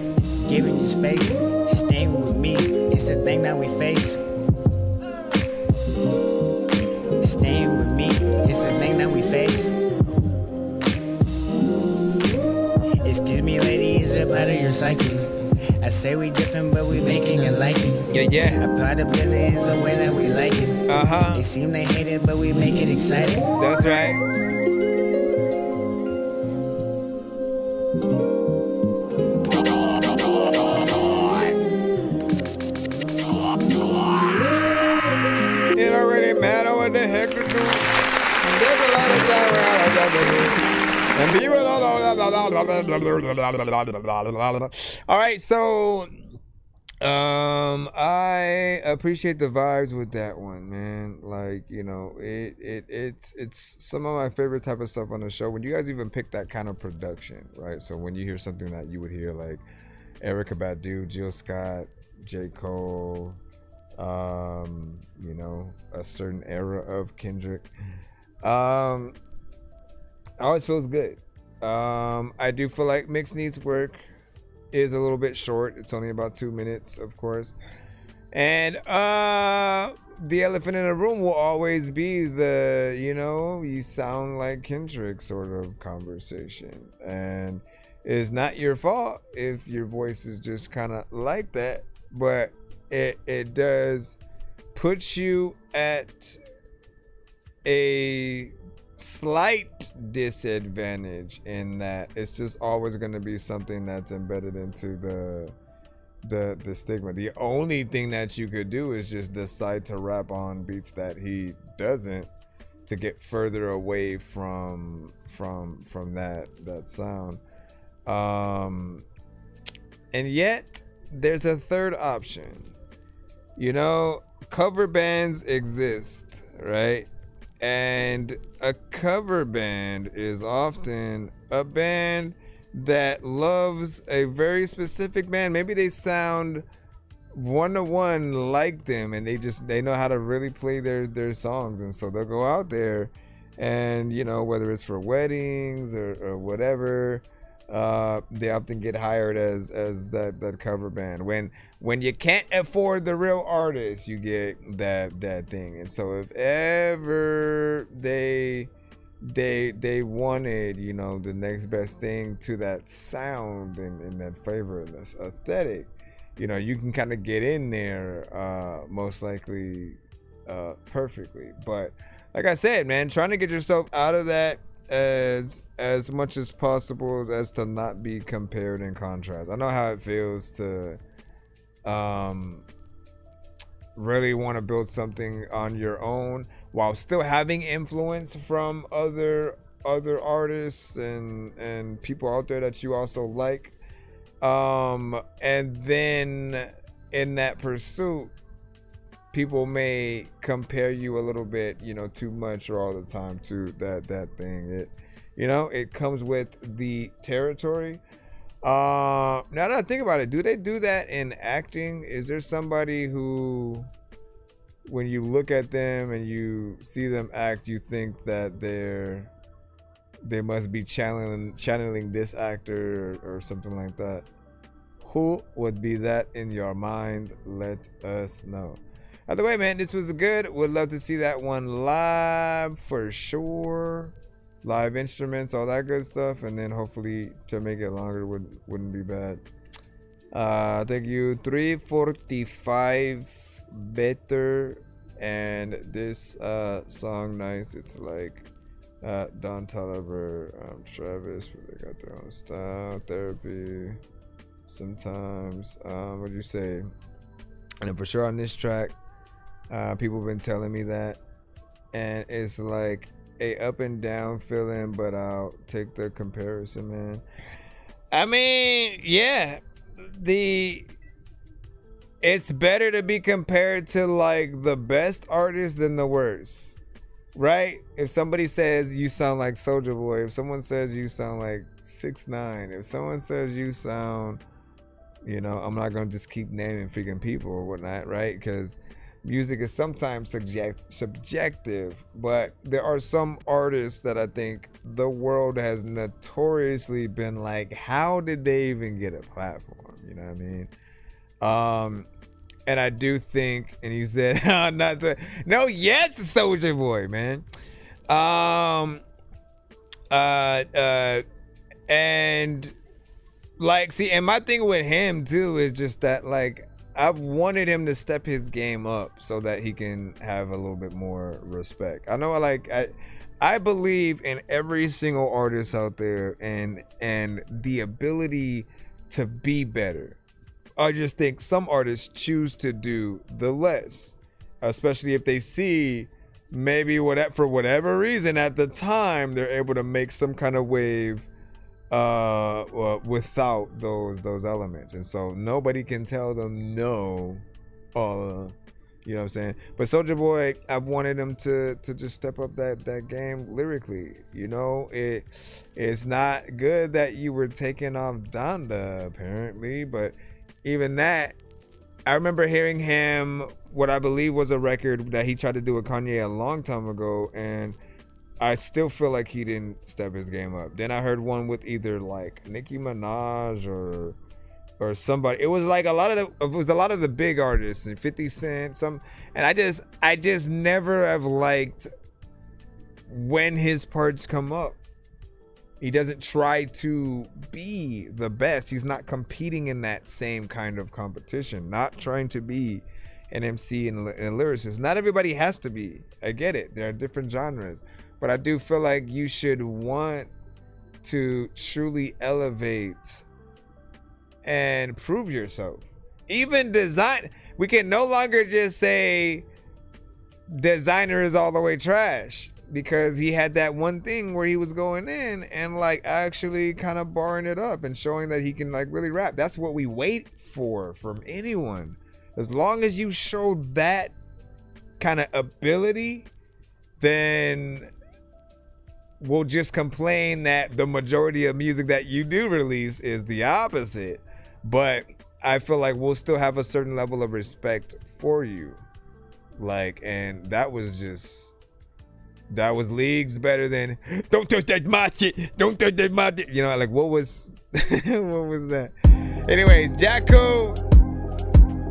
giving you space. Staying with me, it's the thing that we face. Staying with me, it's the thing that we face. Excuse me, lady, is it part of your psyche? I say we different, but we making it like it. Yeah. A part of it is the way that we like it. They seem they hate it, but we make it exciting. That's right. It don't really matter what the heck you do. There's a lot of time around and people don't. All right, so I appreciate the vibes with that one, man. Like, you know, it's some of my favorite type of stuff on the show when you guys even pick that kind of production, right? So when you hear something that you would hear like Erykah Badu, Jill Scott, J. Cole, you know, a certain era of Kendrick, always feels good. I do feel like Mix Needs Work is a little bit short. It's only about 2 minutes, of course. And the elephant in the room will always be the, you know, you sound like Kendrick sort of conversation. And it's not your fault if your voice is just kind of like that, but it does put you at a slight disadvantage in that it's just always going to be something that's embedded into the stigma. The only thing that you could do is just decide to rap on beats that he doesn't, to get further away from that sound. And yet there's a third option. You know, cover bands exist, right? And a cover band is often a band that loves a very specific band. Maybe they sound one-to-one like them, and they know how to really play their songs, and so they'll go out there and, you know, whether it's for weddings or whatever, they often get hired as that cover band. When you can't afford the real artist, you get that thing. And so if ever they wanted, you know, the next best thing to that sound and that flavor and that aesthetic, you know, you can kind of get in there most likely perfectly. But like I said, man, trying to get yourself out of that as much as possible, as to not be compared and contrast. I know how it feels to really want to build something on your own while still having influence from other artists and people out there that you also like, and then in that pursuit, people may compare you a little bit, you know, too much or all the time to that thing. It comes with the territory. Now that I think about it, do they do that in acting? Is there somebody who, when you look at them and you see them act, you think that they must be channeling this actor or something like that? Who would be that in your mind? Let us know. Either way, man, this was good. Would love to see that one live for sure. Live instruments, all that good stuff, and then hopefully to make it longer wouldn't be bad. Thank you. 345 better, and this song nice. It's like Don Toliver, Travis, they got their own style, therapy. Sometimes, what do you say? And then for sure on this track, people have been telling me that, and it's like a up and down feeling, but I'll take the comparison, man. I mean, yeah, it's better to be compared to like the best artist than the worst, right? If somebody says you sound like Soulja Boy, if someone says you sound like 6ix9ine, if someone says you sound, you know, I'm not gonna just keep naming freaking people or whatnot, right? Because music is sometimes subjective, but there are some artists that I think the world has notoriously been like, how did they even get a platform? You know what I mean? And I do think, and he said, yes, Soulja Boy, man. And like, see, and my thing with him too is just that, like, I've wanted him to step his game up so that he can have a little bit more respect. I know, like, I believe in every single artist out there and the ability to be better. I just think some artists choose to do the less, especially if they see maybe for whatever reason at the time they're able to make some kind of wave without those elements, and so nobody can tell them no. You know what I'm saying? But Soulja Boy, I've wanted him to just step up that game lyrically. You know, it's not good that you were taking off Donda apparently, but even that, I remember hearing him, what I believe was a record that he tried to do with Kanye a long time ago, and I still feel like he didn't step his game up. Then I heard one with either like Nicki Minaj or somebody. It was like a lot of the big artists and 50 Cent, and I just never have liked when his parts come up. He doesn't try to be the best. He's not competing in that same kind of competition. Not trying to be an MC and lyricist. Not everybody has to be. I get it. There are different genres. But I do feel like you should want to truly elevate and prove yourself. Even design. We can no longer just say designer is all the way trash, because he had that one thing where he was going in and like actually kind of barring it up and showing that he can like really rap. That's what we wait for from anyone. As long as you show that kind of ability, then we'll just complain that the majority of music that you do release is the opposite. But I feel like we'll still have a certain level of respect for you. Like, and that was leagues better than don't touch that my shit. Don't touch that my shit. You know, like what was what was that? Anyways, Jakku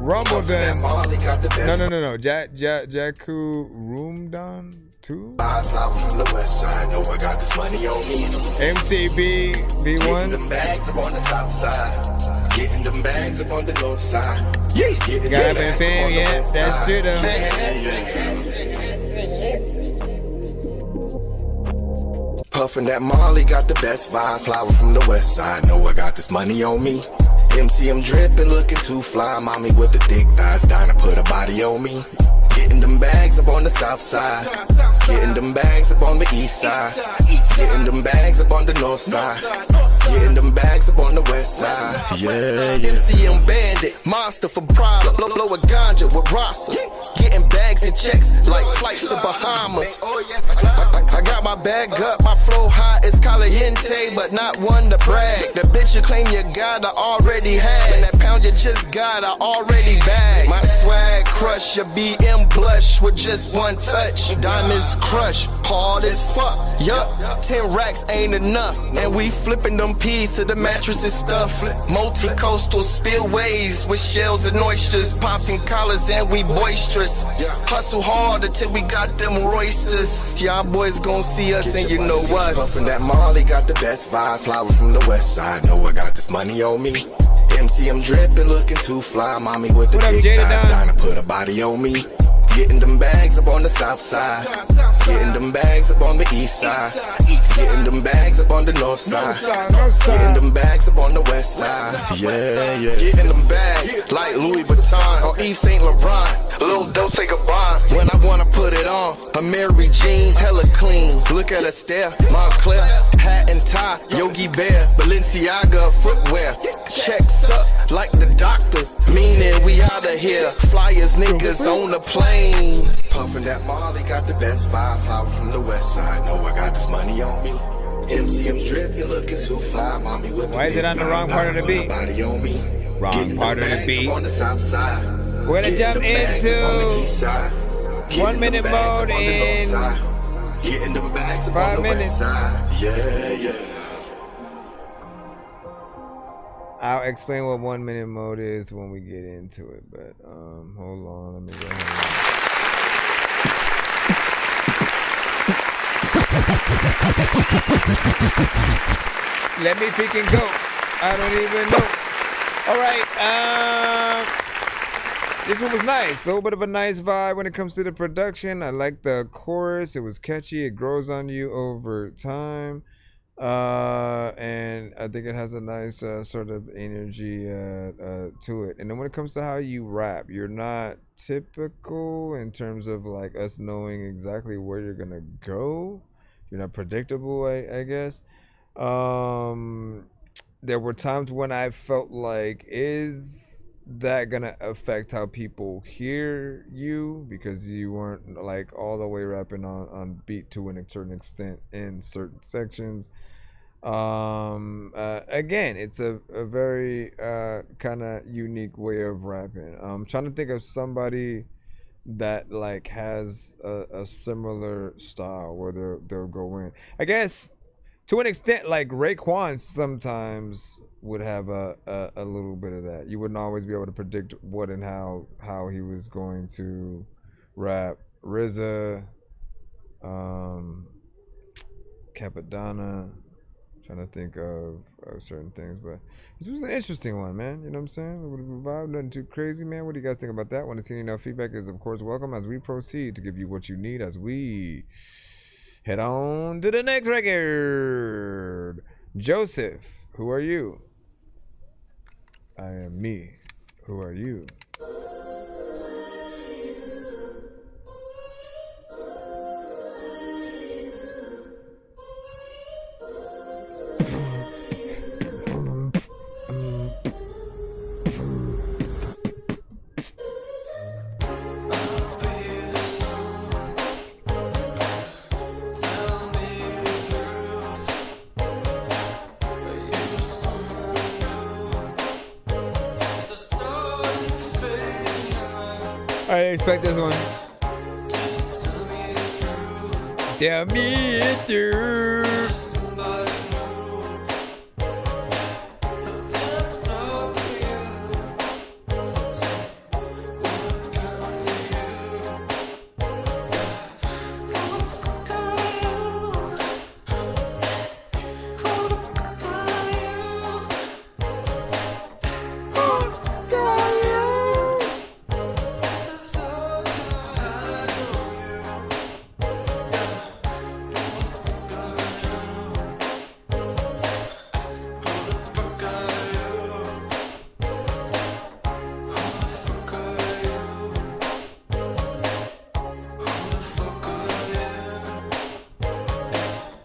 Rumbledon. No. Jakku Roomdon 2. From the west side, know I got this money on me. MCB Getting B1. them bags up on the south side. Getting them bags up on the north side. Yeah. Got been fan, yeah, that's true though. Puffin' that Molly, got the best vibe. Flower from the west side, know I got this money on me. MCM drippin', looking too fly. Mommy with the thick thighs, dying to put a body on me. Getting them bags up on the south side. Getting them bags up on the east side. Getting them bags up on the north side. Getting them bags up on the west side. Yeah. MCM bandit, monster for pride. Blow a ganja with roster. Getting bags and checks like flights to Bahamas. I got my bag up, my flow high, it's caliente, but not one to brag. The bitch you claim you got, I already had. And that pound you just got, I already bagged. My swag crush, your BM blush with just one touch. Diamonds crush, hard as fuck. Yup, 10 racks ain't enough. And we flipping them peas to the mattress and stuff. Multi-coastal spillways with shells and oysters. Popping collars and we boisterous. Hustle hard until we got them roysters. Y'all boys gon' see us and you know us. Puffin' that Molly, got the best vibe. Flower from the west side, know I got this money on me. MCM drippin', looking too fly. Mommy with the big thighs, dying to put a body on me. Getting them bags up on the south side. Getting them bags up on the east side. Getting them bags up on the north side. Getting them bags up on the west side. Yeah. Getting them bags like Louis Vuitton or Yves Saint Laurent. Lil Dolce Gabbana. When I wanna put it on, a Mary jeans, hella clean. Look at her stare, Montclair, hat and tie, Yogi Bear, Balenciaga footwear. Checks up like the doctors, meaning we outta here. Flyers, niggas on the plane. Puffin' that Molly, got the best vibe. Flower from the west side, know I got this money on me. MCM drip, you looking too fly. Mommy with Why is it on the wrong part of the beat? Wrong part of the beat. On the south side. We're gonna jump into 1 minute mode in 5 minutes. Yeah. I'll explain what 1 minute mode is when we get into it, but hold on, let me go ahead. Let me freaking go. I don't even know. All right, this one was nice. A little bit of a nice vibe when it comes to the production. I like the chorus. It was catchy. It grows on you over time. And I think it has a nice sort of energy to it. And then when it comes to how you rap, you're not typical in terms of like us knowing exactly where you're gonna go. You're not predictable, I guess. There were times when I felt like, is that gonna affect how people hear you, because you weren't like all the way rapping on beat to a certain extent in certain sections. Again, it's a very kind of unique way of rapping. I'm trying to think of somebody that like has a similar style where they'll go in. I guess to an extent, like Raekwon sometimes would have a little bit of that. You wouldn't always be able to predict what and how he was going to rap. RZA, Capadonna. Trying to think of certain things, but this was an interesting one, man. You know what I'm saying? Vibe, nothing too crazy, man. What do you guys think about that? Want to see any feedback is, of course, welcome as we proceed to give you what you need as we head on to the next record. Joseph, who are you? I am me. Who are you? I didn't expect this one. Tell me it's true.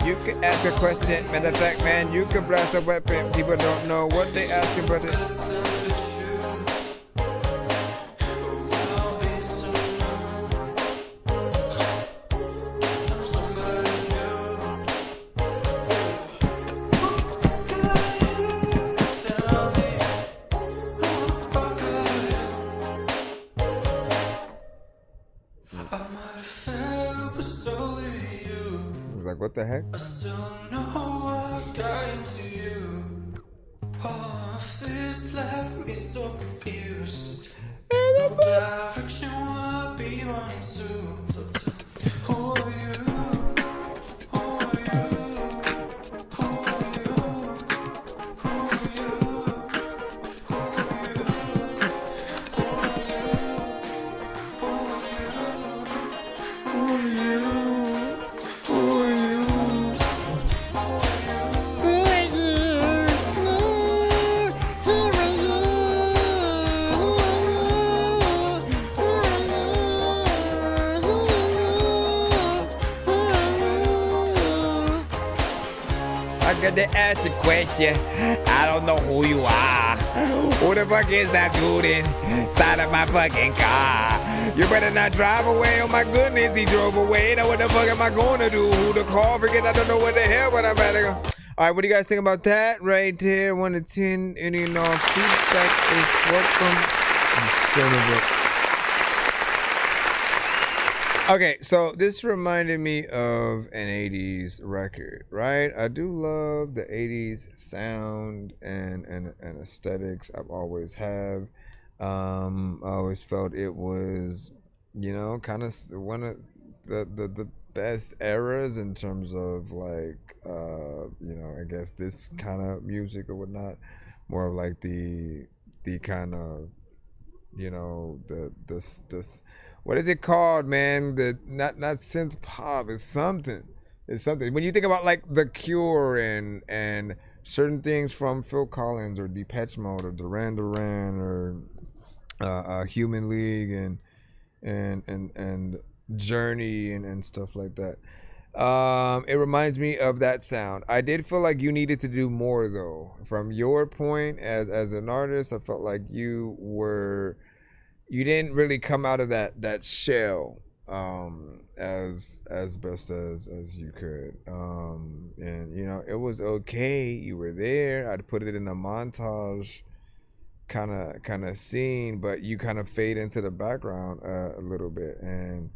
You can ask a question, matter of fact, man, you can blast a weapon. People don't know what they asking, but it's like, what the heck? To ask the question, I don't know who you are. Who the fuck is that dude inside of my fucking car? You better not drive away. Oh my goodness, he drove away. Now what the fuck am I gonna do? Who to call? Freaking, I don't know what the hell, but I'm better go. All right, what do you guys think about that right there? 1 to 10. Any and all feedback is welcome. Son of a... Okay, so this reminded me of an 80s record, right? I do love the 80s sound and aesthetics. I've always have. I always felt it was, you know, kind of one of the best eras in terms of like, you know, I guess this kind of music or whatnot. More of like the kind of, you know, this what is it called, man? The not synth pop. It's something. It's something. When you think about like The Cure and certain things from Phil Collins or Depeche Mode or Duran Duran or Human League and Journey and stuff like that. It reminds me of that sound. I did feel like you needed to do more though. From your point as an artist, I felt like you didn't really come out of that shell as best as you could, and you know it was okay. You were there. I'd put it in a montage kind of scene, but you kind of fade into the background a little bit, and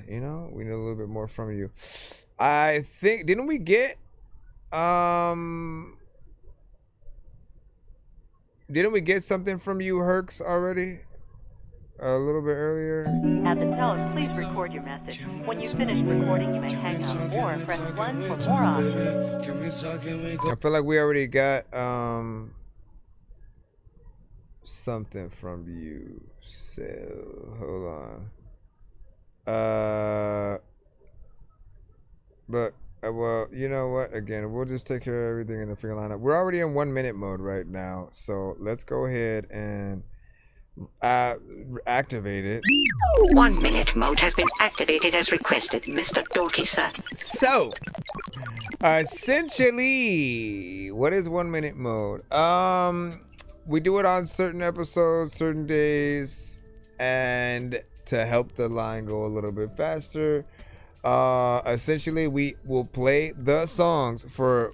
you know, we need a little bit more from you. I think didn't we get Didn't we get something from you, Herx, already? A little bit earlier? At the tone, please record your message. When you finish recording, you may hang up or press 1 for more options. I feel like we already got something from you. So, hold on. Look. Well, you know what? Again, we'll just take care of everything in the finger lineup. We're already in 1 minute mode right now, so let's go ahead and activate it. 1 minute mode has been activated as requested, Mr. Dorky, sir. So, essentially, what is 1 minute mode? We do it on certain episodes, certain days, and to help the line go a little bit faster. Essentially we will play the songs for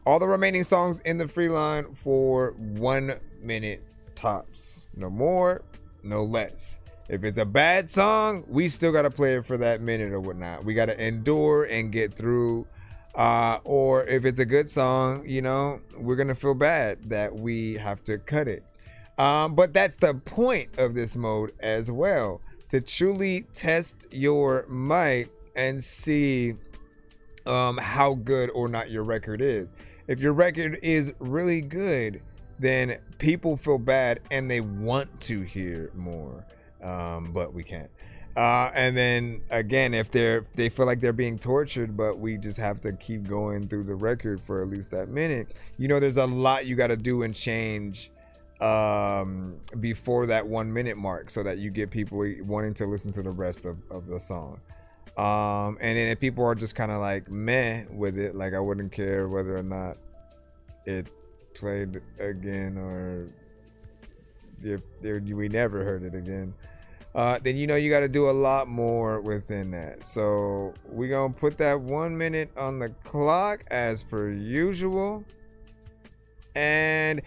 all the remaining songs in the free line for 1 minute tops, no more, no less. If it's a bad song, we still gotta play it for that minute or whatnot. We gotta endure and get through. Or if it's a good song, you know, we're gonna feel bad that we have to cut it. But that's the point of this mode as well, to truly test your mic and see how good or not your record is. If your record is really good, then people feel bad and they want to hear more, but we can't. And then again, if they feel like they're being tortured, but we just have to keep going through the record for at least that minute, you know, there's a lot you got to do and change before that 1 minute mark, so that you get people wanting to listen to the rest of the song. And then if people are just kind of like meh with it, like I wouldn't care whether or not it played again, or if we never heard it again, then you know you got to do a lot more within that. So we're gonna put that 1 minute on the clock as per usual. And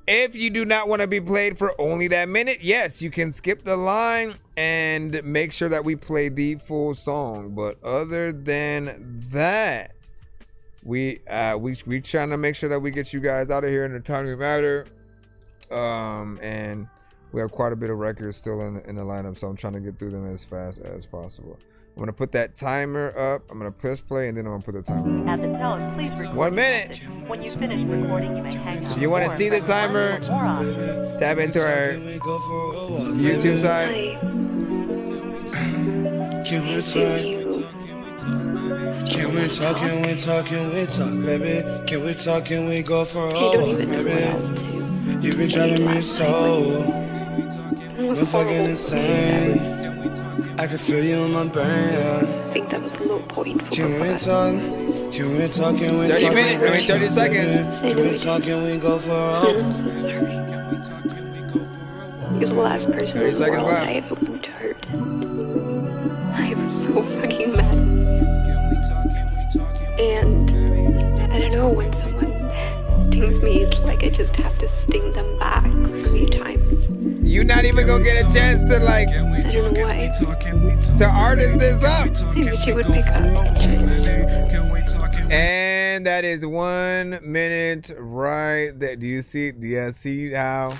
if you do not want to be played for only that minute, yes, you can skip the line and make sure that we play the full song. But other than that, we trying to make sure that we get you guys out of here in a timely manner. And we have quite a bit of records still in the lineup, so I'm trying to get through them as fast as possible. I'm gonna put that timer up. I'm gonna press play, and then I'm gonna put the timer on. At the tone, please record 1 minute. When you finish recording, you may hang up. You want to see the timer? Tap into our YouTube side. Can we talk? Can we talk? Can we talk? Can we talk, baby? Can we talk? Can we go for a walk, baby? You've been driving me so fucking insane. I can feel you in my brain. I think that's a low point. Can we talk? Can we talk? Can we talk? 30 minutes, 30 seconds. Can we talk? Can we go for a You're the last person 30 in the seconds world left. I ever want to hurt. I am so fucking mad. And I don't know, when someone stings me, it's like I just have to sting them back 3 times. You're not even gonna get a chance to like to artist this up. Maybe she would pick up. And that is 1 minute right there. Do you see how?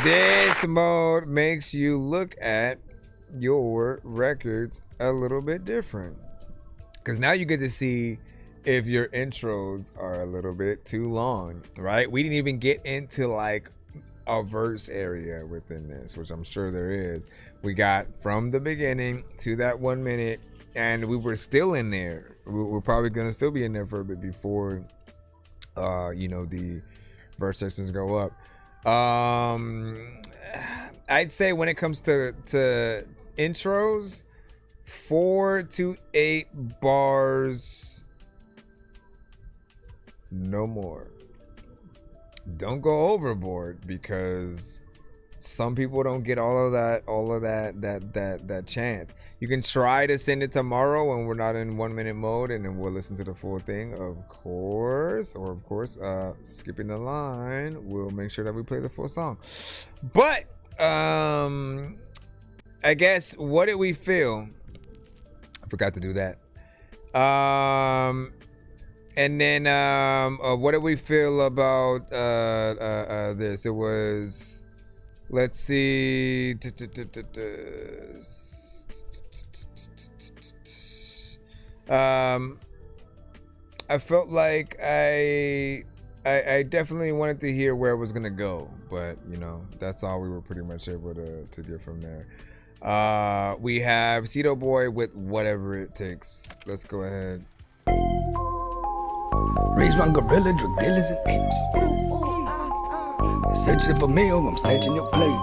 This mode makes you look at your records a little bit different, because now you get to see if your intros are a little bit too long, right? We didn't even get into like a verse area within this, which I'm sure there is. We got from the beginning to that 1 minute, and we were still in there. We're probably gonna still be in there for a bit before you know, the verse sections go up. I'd say when it comes to intros, 4 to 8 bars, no more. Don't go overboard, because some people don't get all of that chance. You can try to send it tomorrow when we're not in 1 minute mode, and then we'll listen to the full thing, of course. Or of course, skipping the line, we'll make sure that we play the full song. But I guess, what did we feel? I forgot to do that. And then what did we feel about this? It was, let's see, I felt like I definitely wanted to hear where it was gonna go, but you know, that's all we were pretty much able to get from there. We have Cedo Boy with Whatever It Takes. Let's go ahead. Raise my gorilla, drug dealers and apes. Searching for meal, I'm snatching your plate.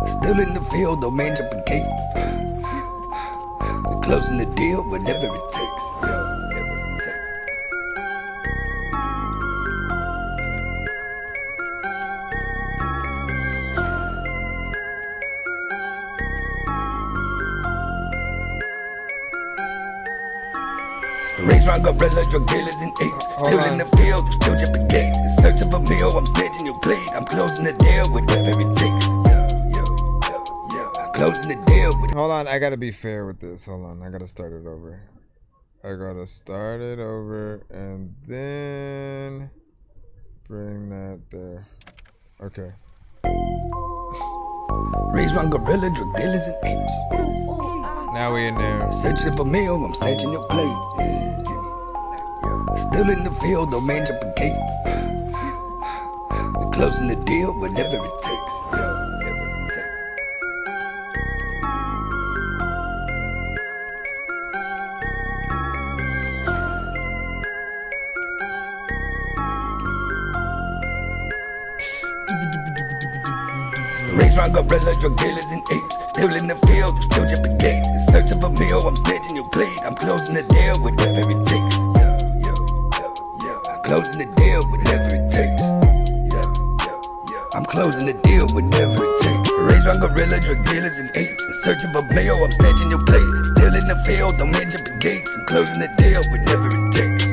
Still in the field, though man jumping gates. We're closing the deal, whatever it takes. Raise around gorillas, drug dealers, and apes. Still in the field, I'm still jumping gates. In search of a meal, I'm snatching your plate. I'm closing the deal with whatever it takes. Closing the deal with. Hold on, I gotta be fair with this. Hold on, I gotta start it over. I gotta start it over and then bring that there. Okay. Raised around gorilla, drug dealers, and apes. Now we in there. Searching for meal, I'm snatching your plate. Still in the field, no man jumping gates. We're closing the deal, whatever it takes. Raised around gorillas, drug dealers, and apes. Still in the field, I'm still jumping gates. In search of a meal, I'm snatching your plate. I'm closing the deal, whatever it takes. Closing the deal, whatever it takes. I'm closing the deal, whatever it takes. Raised around gorillas, drug dealers, and apes. In search of a meal, I'm snatching your plate. Still in the field, no man jumping gates. I'm closing the deal, whatever it takes.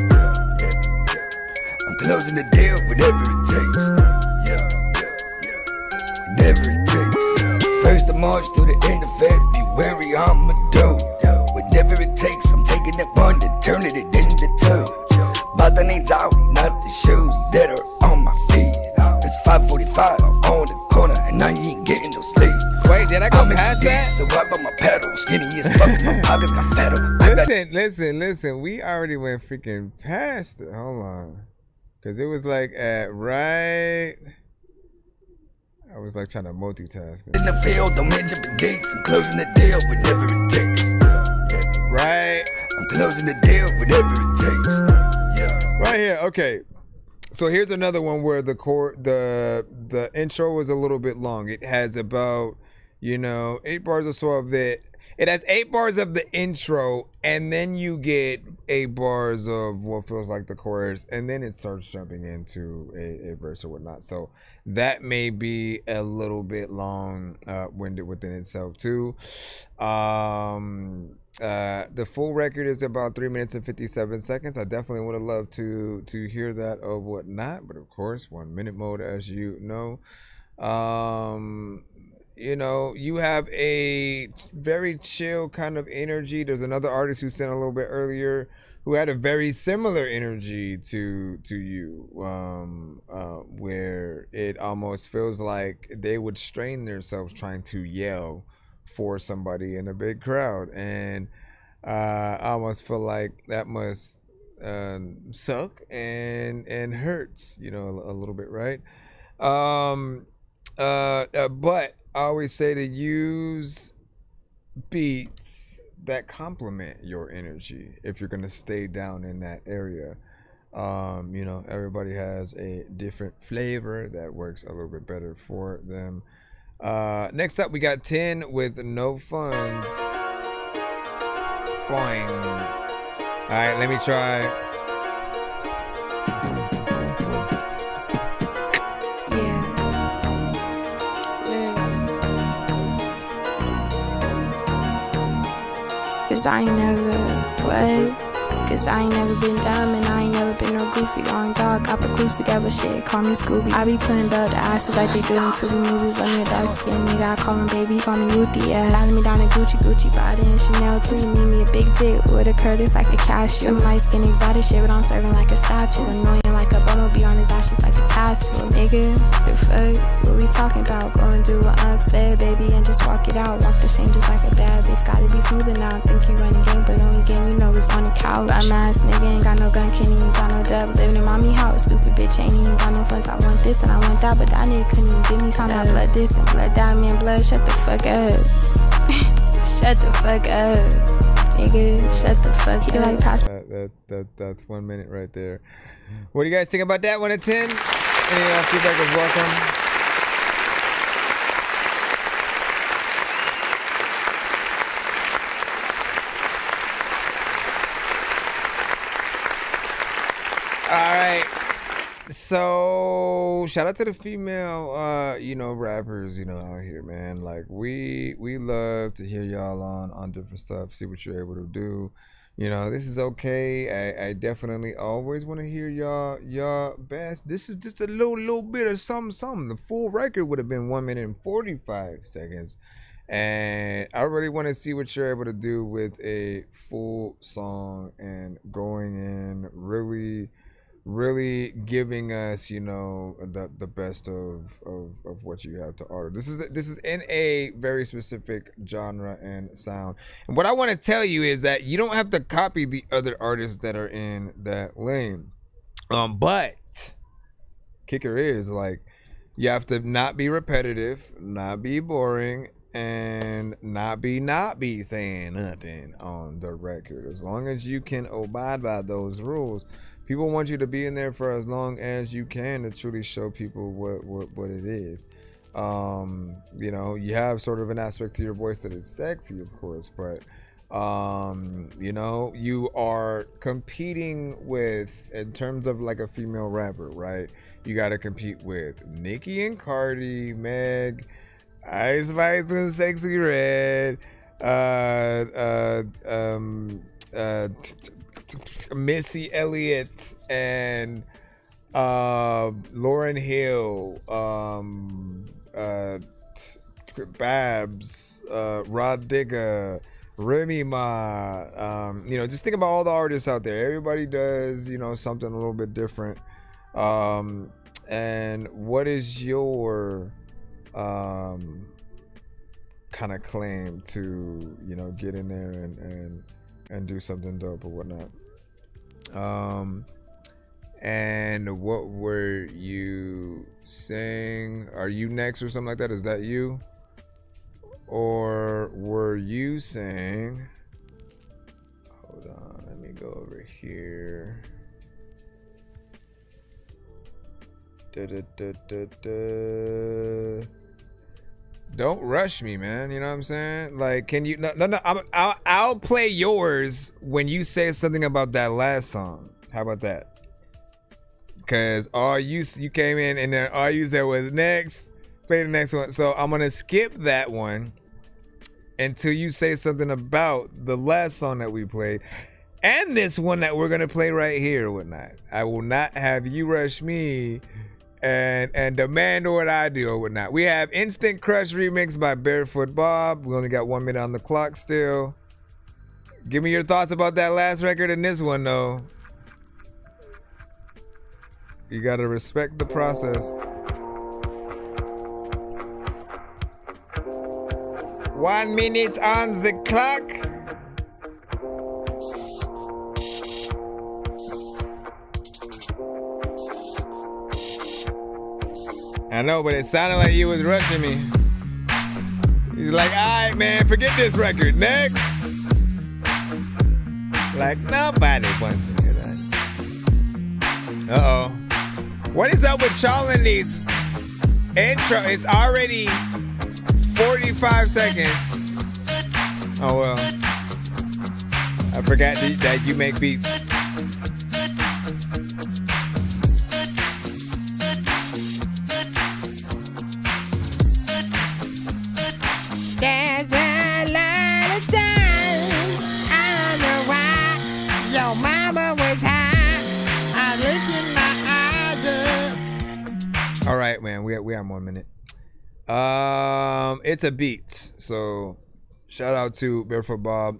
I'm closing the deal, whatever it takes. Whatever it takes. 1st of March through the end of February, I'ma do whatever it takes. I'm taking that one and turning it into two. But the name's out, not the shoes that are on my feet. It's 5:45 on the corner, and I ain't getting no sleep. Wait, did I go past that? So I bought my pedal, skinny as fuck, my pockets got fatter. Listen. We already went freaking past it. Hold on, cause it was like at right. I was like trying to multitask. In the field, don't man jumping gates. I'm closing the deal, whatever it takes. Right. I'm closing the deal, whatever it takes. Right here. Okay. So here's another one where the intro was a little bit long. It has about 8 bars or so of it. It has 8 bars of the intro, and then you get 8 bars of what feels like the chorus, and then it starts jumping into a verse or whatnot. So that may be a little bit long-winded within itself too. The full record is about 3 minutes and 57 seconds. I definitely would have loved to hear that or whatnot, but of course, 1 minute mode, as you know. You have a very chill kind of energy. There's another artist who sent a little bit earlier who had a very similar energy to you, where it almost feels like they would strain themselves trying to yell for somebody in a big crowd, and I almost feel like that must suck and hurts, a little bit, right? But I always say to use beats that complement your energy if you're gonna stay down in that area. Everybody has a different flavor that works a little bit better for them. Next up, we got 10 with No Funds. Boing. All right, let me try. Cause I ain't never, Cause I ain't never been dumb and I ain't never been no goofy. Wrong dog, I put clues together, shit, call me Scooby. I be putting up the asses like they do in TV movies. Let me a dark skin nigga, I call him baby, call me Ruthie, yeah. Dialing me down in Gucci body and Chanel too. Need me a big dick with a Curtis like a cashew. Some light skin exotic shit, but I'm serving like a statue. Annoying like a bumblebee on his ass just like a tassel. Nigga, the fuck, what we talking about? Go and do what Unc said, baby, and just walk it out. Walk the same just like a bad bitch, gotta be smoother now. Think you running game, but only game you know is on the couch. I'm ass nigga, ain't got no gun, can't even got no dub. Living in mommy house, stupid bitch, ain't even got no funds. I want this and I want that, but that nigga couldn't even give me stuff. Blood this and blood that, man, blood, shut the fuck up. Shut the fuck up. Nigga, shut the fuck up. Like pass. That's 1 minute right there. What do you guys think about that? 1 to 10? Any feedback is welcome. All right. So shout out to the female rappers, out here, man. Like we love to hear y'all on different stuff, see what you're able to do. You know, this is okay. I definitely always want to hear y'all best. This is just a little bit of something. The full record would have been 1 minute and 45 seconds. And I really want to see what you're able to do with a full song and going in really giving us, you know, the best of what you have to offer. This is in a very specific genre and sound. And what I want to tell you is that you don't have to copy the other artists that are in that lane. But kicker is, like, you have to not be repetitive, not be boring, and not be saying nothing on the record. As long as you can abide by those rules, people want you to be in there for as long as you can to truly show people what it is. You know, you have sort of an aspect to your voice that is sexy, of course, but you know, you are competing with, in terms of like a female rapper, right? You got to compete with Nicki and Cardi, Meg, Ice Spice and Sexy Red, Missy Elliott, and Lauryn Hill, Babs, Rod Digga, Remy Ma. You know, just think about all the artists out there. Everybody does, you know, something a little bit different. And what is your kind of claim to, you know, get in there and do something dope or whatnot? And what were you saying? Are you next or something like that? Is that you? Or were you saying, hold on, let me go over here. Don't rush me, man. You know what I'm saying? Like, can you? No. I'll play yours when you say something about that last song. How about that? Because all you came in and then all you said was next. Play the next one. So I'm gonna skip that one until you say something about the last song that we played and this one that we're gonna play right here or whatnot. I will not have you rush me and demand what I do or whatnot. We have Instant Crush remix by Barefoot Bob. We only got 1 minute on the clock still. Give me your thoughts about that last record and this one, though. You gotta respect the process. 1 minute on the clock. I know, but it sounded like you was rushing me. He's like, all right, man, forget this record. Next. Like, nobody wants to hear that. Uh-oh. What is up with y'all in these intro? It's already 45 seconds. Oh, well. I forgot that you make beats. There's a lot of time. I don't know why your mama was high. I looked in my eyes. All right, man. We have 1 minute. It's a beat. So shout out to Barefoot Bob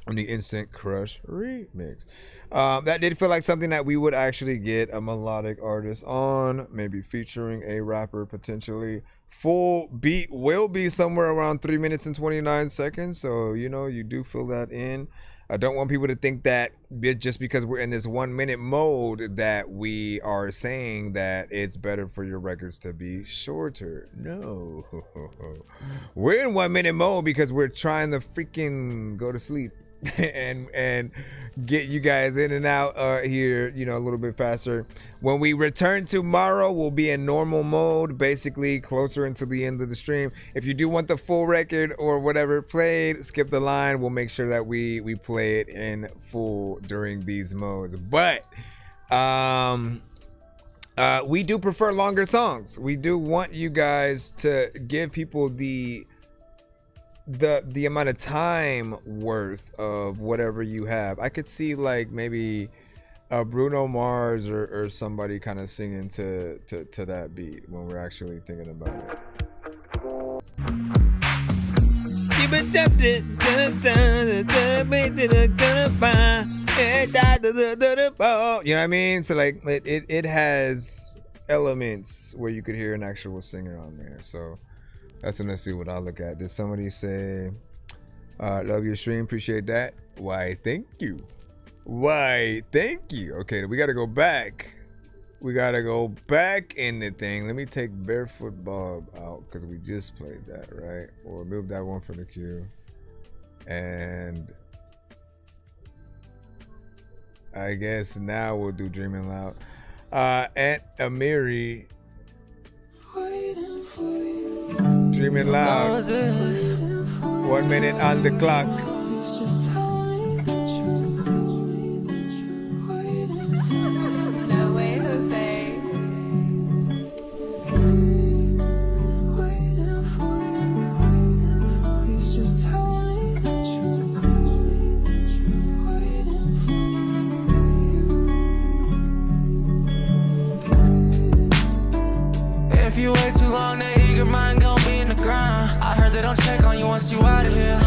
on the Instant Crush remix. That did feel like something that we would actually get a melodic artist on, maybe featuring a rapper potentially. Full beat will be somewhere around 3 minutes and 29 seconds. So, you know, you do fill that in. I don't want people to think that just because we're in this 1 minute mode that we are saying that it's better for your records to be shorter. No. We're in 1 minute mode because we're trying to freaking go to sleep and get you guys in and out here, you know, a little bit faster. When we return tomorrow, we'll be in normal mode, basically closer into the end of the stream. If you do want the full record or whatever played, skip the line. We'll make sure that we play it in full during these modes. But we do prefer longer songs. We do want you guys to give people the the amount of time worth of whatever you have. I could see like maybe Bruno Mars or somebody kind of singing to that beat when we're actually thinking about it. You know what I mean? So like it has elements where you could hear an actual singer on there. So that's gonna see what I look at. Did somebody say love your stream, appreciate that? Why thank you. Why thank you. Okay, we gotta go back. We gotta go back in the thing. Let me take Barefoot Bob out because we just played that, right? Or move that one from the queue. And I guess now we'll do Dreaming Loud. Aunt Amiri, Dreaming Loud. 1 minute on the clock. No way, Jose. If you wait too long, that eager mind gon' be in the ground. I heard they don't check on you once you out of here.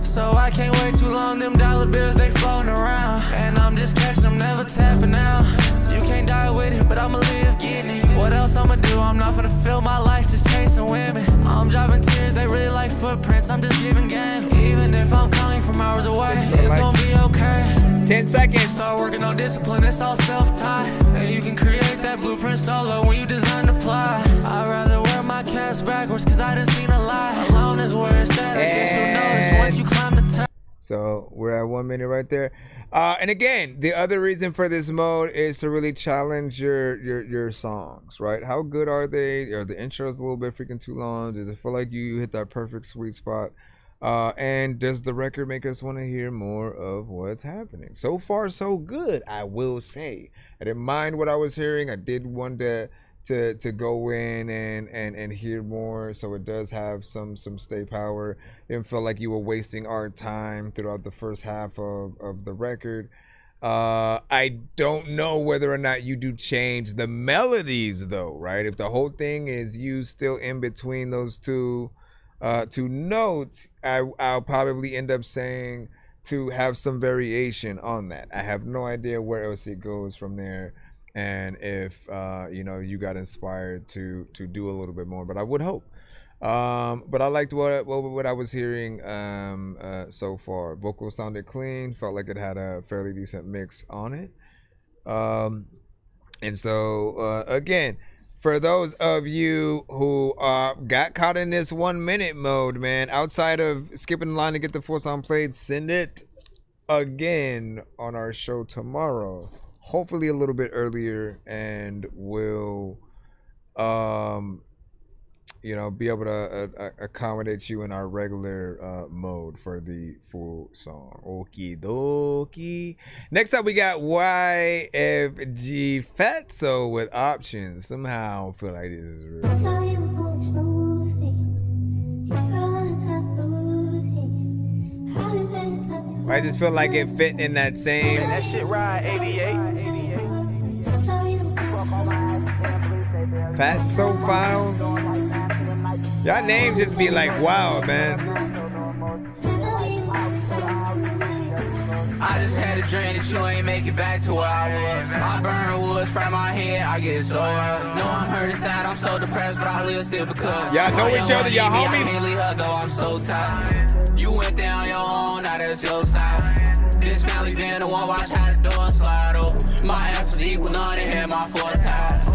So I can't wait too long, them dollar bills, they floating around. And I'm just catching them, never tapping out. You can't die with it, but I'ma live getting it. What else I'ma do? I'm not finna fill my life just chasing women. I'm dropping tears, they really like footprints, I'm just giving game. Even if I'm calling from hours away, it's gonna be okay. 10 seconds. Start working on discipline, it's all self-taught. And you can create that blueprint solo when you design to apply. I'd rather wear my caps backwards, cause I done seen a lot. Alone is where it's at, I guess you'll notice once you climb the top. So we're at 1 minute right there. And again, the other reason for this mode is to really challenge your songs, right? How good are they? Are the intros a little bit freaking too long? Does it feel like you hit that perfect sweet spot? And does the record make us want to hear more of what's happening? So far, so good, I will say. I didn't mind what I was hearing. I did want to go in and hear more, so it does have some stay power. It didn't feel like you were wasting our time throughout the first half of the record. I don't know whether or not you do change the melodies though, right? If the whole thing is you still in between those two notes, I'll probably end up saying to have some variation on that. I have no idea where else it goes from there. And if you got inspired to do a little bit more, but I would hope. But I liked what I was hearing so far. Vocals sounded clean. Felt like it had a fairly decent mix on it. And so again, for those of you who got caught in this 1 minute mode, man, outside of skipping the line to get the full song played, send it again on our show tomorrow. Hopefully a little bit earlier, and we'll be able to accommodate you in our regular mode for the full song. Okie dokie. Next up we got YFG Fatso with Options. Somehow I feel like this is real. I just feel like it fit in that same. Man, that shit ride 88. Fatso Files. Y'all names just be like, wow, man. I just had a dream that you ain't make it back to where I was. I burn woods from my head, I get so up. No, I'm hurt inside, I'm so depressed, but I live still because. Y'all know each other, y'all homies. I can't leave her though, I'm so tired. You went down your own, now that's your side. This family's been the one watch how the door slide over. My ass was equal, none, it had my force tied.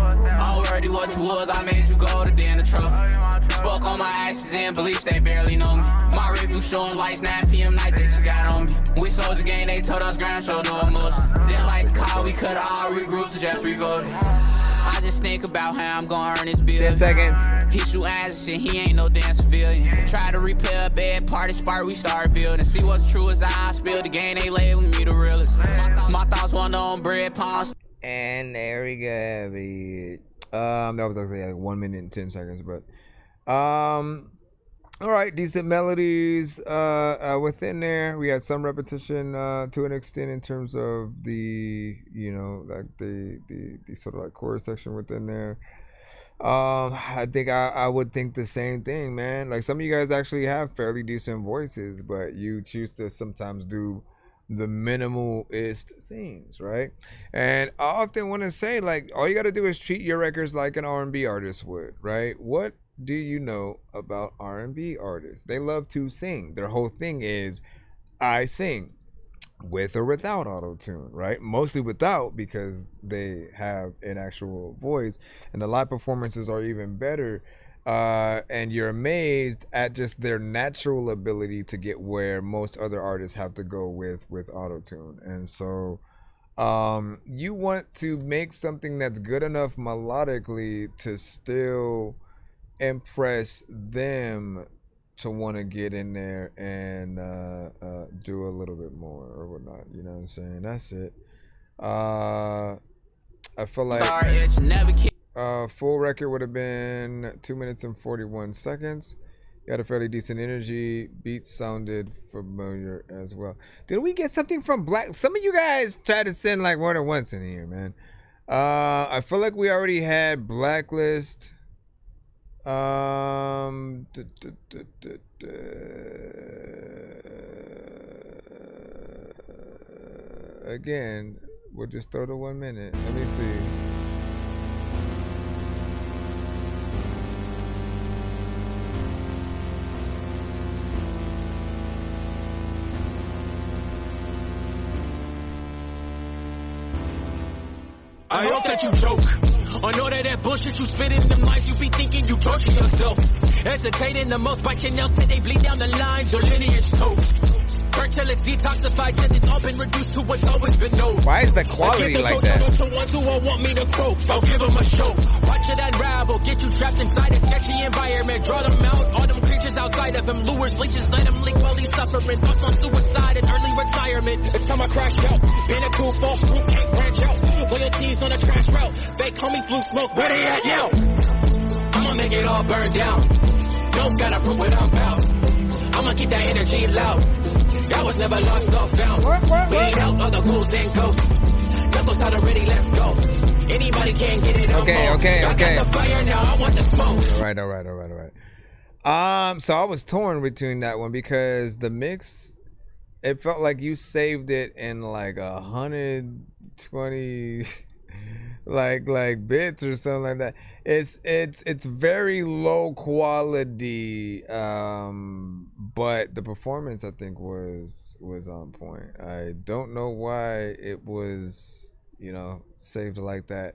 Already what you was, I made you go to dinner trophy. Spoke on my actions and beliefs, they barely know me. My review showing lights, 9 p.m. night, they just got on me. We soldier gang, they told us ground show no emotion. Didn't like the call, we could've all regrouped to just revoted. I just think about how I'm gonna earn this bill. 10 seconds. He shoot eyes and shit, he ain't no damn civilian. Try to repair a bad party spark, we started building. See what's true as I spill the game, they label me the realest. My thoughts wonder on bread palms. And there we go. That was actually like 1 minute and 10 seconds, but All right, decent melodies within there. We had some repetition to an extent in terms of the, you know, like the sort of like chorus section within there. I think I would think the same thing, man. Like some of you guys actually have fairly decent voices, but you choose to sometimes do the minimalist things, right? And I often want to say, like, all you got to do is treat your records like an R&B artist would, right? What do you know about R&B artists? They love to sing. Their whole thing is, I sing. With or without auto-tune, right? Mostly without, because they have an actual voice, and the live performances are even better, and you're amazed at just their natural ability to get where most other artists have to go with auto-tune. And so you want to make something that's good enough melodically to still impress them, to want to get in there and do a little bit more or whatnot, you know what I'm saying? That's it. I feel like full record would have been 2 minutes and 41 seconds. You had a fairly decent energy. Beats sounded familiar as well. Did we get something from Black? Some of you guys tried to send like more than once in here, man. I feel like we already had Blacklist. Again, we'll just throw the 1 minute. Let me see. I hope that you joke. I know that bullshit you spit in them lies, you be thinking you torture yourself. Hesitating the most, bite your nails till they bleed down the lines, your lineage toast. Burn till it's detoxified, till it's all been reduced to what's always been known. Why is the quality like that? To ones who all want me to croak, I'll give them a show. Watch it unravel, get you trapped inside a sketchy environment. Draw them out, all them creatures outside of him. Lures, leeches, let them leak while he's suffering. Thoughts on suicide and early retirement. It's time I crashed out. Been a cool false group, can't branch out. Loyalties on a trash route. Fake homies flew smoke, where they at, yo? I'ma make it all burn down. Don't gotta prove what I'm about. I'ma keep that energy loud. That was never lost or found. Weed out all the ghouls and ghosts. Knuckles out already, let's go. Anybody can get it. Okay. I got the fire now, I want the smoke. All right. So I was torn between that one because the mix, it felt like you saved it in like 120 like bits or something like that. It's very low quality, but the performance I think was on point. I don't know why it was, you know, saved like that,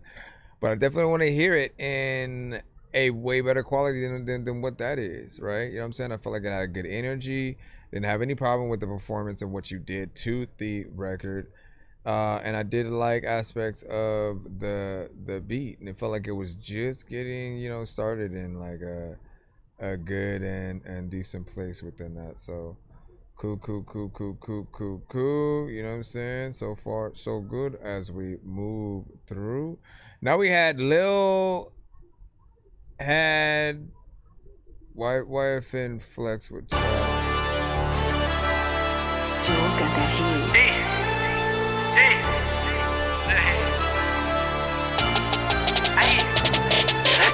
but I definitely want to hear it in a way better quality than what that is, right? You know what I'm saying? I felt like it had a good energy, didn't have any problem with the performance and what you did to the record. And I did like aspects of the beat, and it felt like it was just getting, you know, started in like a good and decent place within that. So cool. You know what I'm saying? So far, so good as we move through. Now we had Lil had YFN Flex with Fuel's got that heat.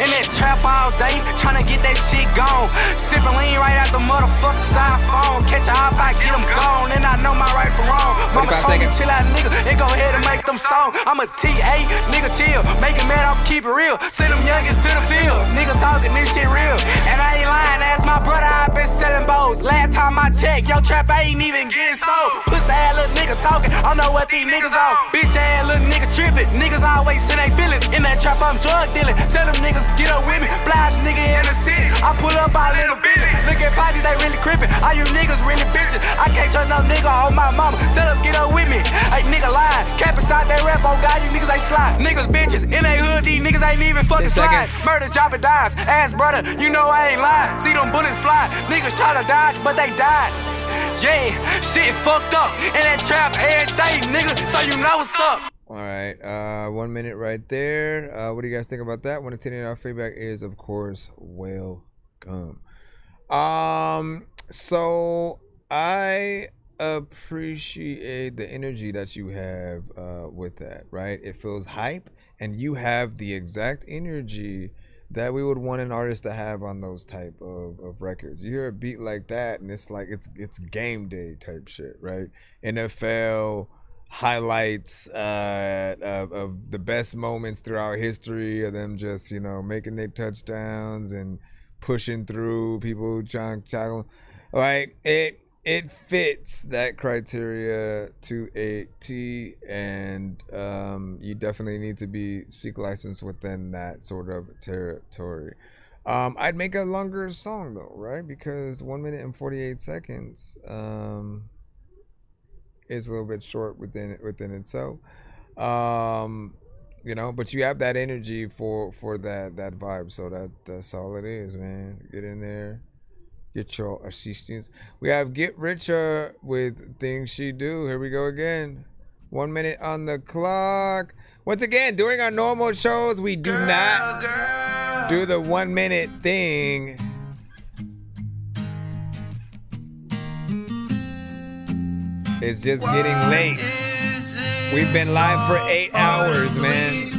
In that trap all day, tryna get that shit gone. Sippin' lean right out the motherfucking styrofoam. Catch a hop, I get them gone, and I know my right from wrong. Mama told me chill out, nigga, and go ahead and make them songs. I'm a TA, nigga chill, make it mad, I'll keep it real. Send them youngins to the field, nigga talking this shit real. And I ain't lying, ask my brother, I been selling bows. Last time I checked, yo trap ain't even getting sold. Pussy ass little nigga talking, I know what these niggas on. Bitch ass little nigga trippin', niggas always in they feelings. In that trap, I'm drug dealing, tell them niggas get up with me, blast nigga in the city. I pull up all in the business. Look at parties, they really crippin'. All you niggas really bitches. I can't trust no nigga on my mama. Tell them get up with me. Hey nigga lying. Cap inside that rap on God, you niggas ain't slide. Niggas bitches. In they hood, these niggas ain't even fucking slide. Murder, dropping dimes. Ass brother, you know I ain't lying. See them bullets fly. Niggas try to dodge, but they died. Yeah, shit fucked up. In that trap every day, nigga. So you know what's up. All right, 1 minute right there. What do you guys think about that? Want to tell you our feedback is, of course, welcome. So I appreciate the energy that you have with that, right? It feels hype, and you have the exact energy that we would want an artist to have on those type of records. You hear a beat like that, and it's like it's game day type shit, right? NFL highlights of the best moments throughout history of them just, you know, making their touchdowns and pushing through people trying to tackle. Like it fits that criteria to a T, and you definitely need to be SEEK licensed within that sort of territory. I'd make a longer song though, right? Because 1 minute and 48 seconds is a little bit short within itself. You know, but you have that energy for that vibe, so that's all it is, man. Get in there. Get your assistance. We have Get Richer with Things She Do. Here we go again. 1 minute on the clock. Once again, during our normal shows, we do not do the 1 minute thing. It's just getting late. We've been live for 8 hours, man.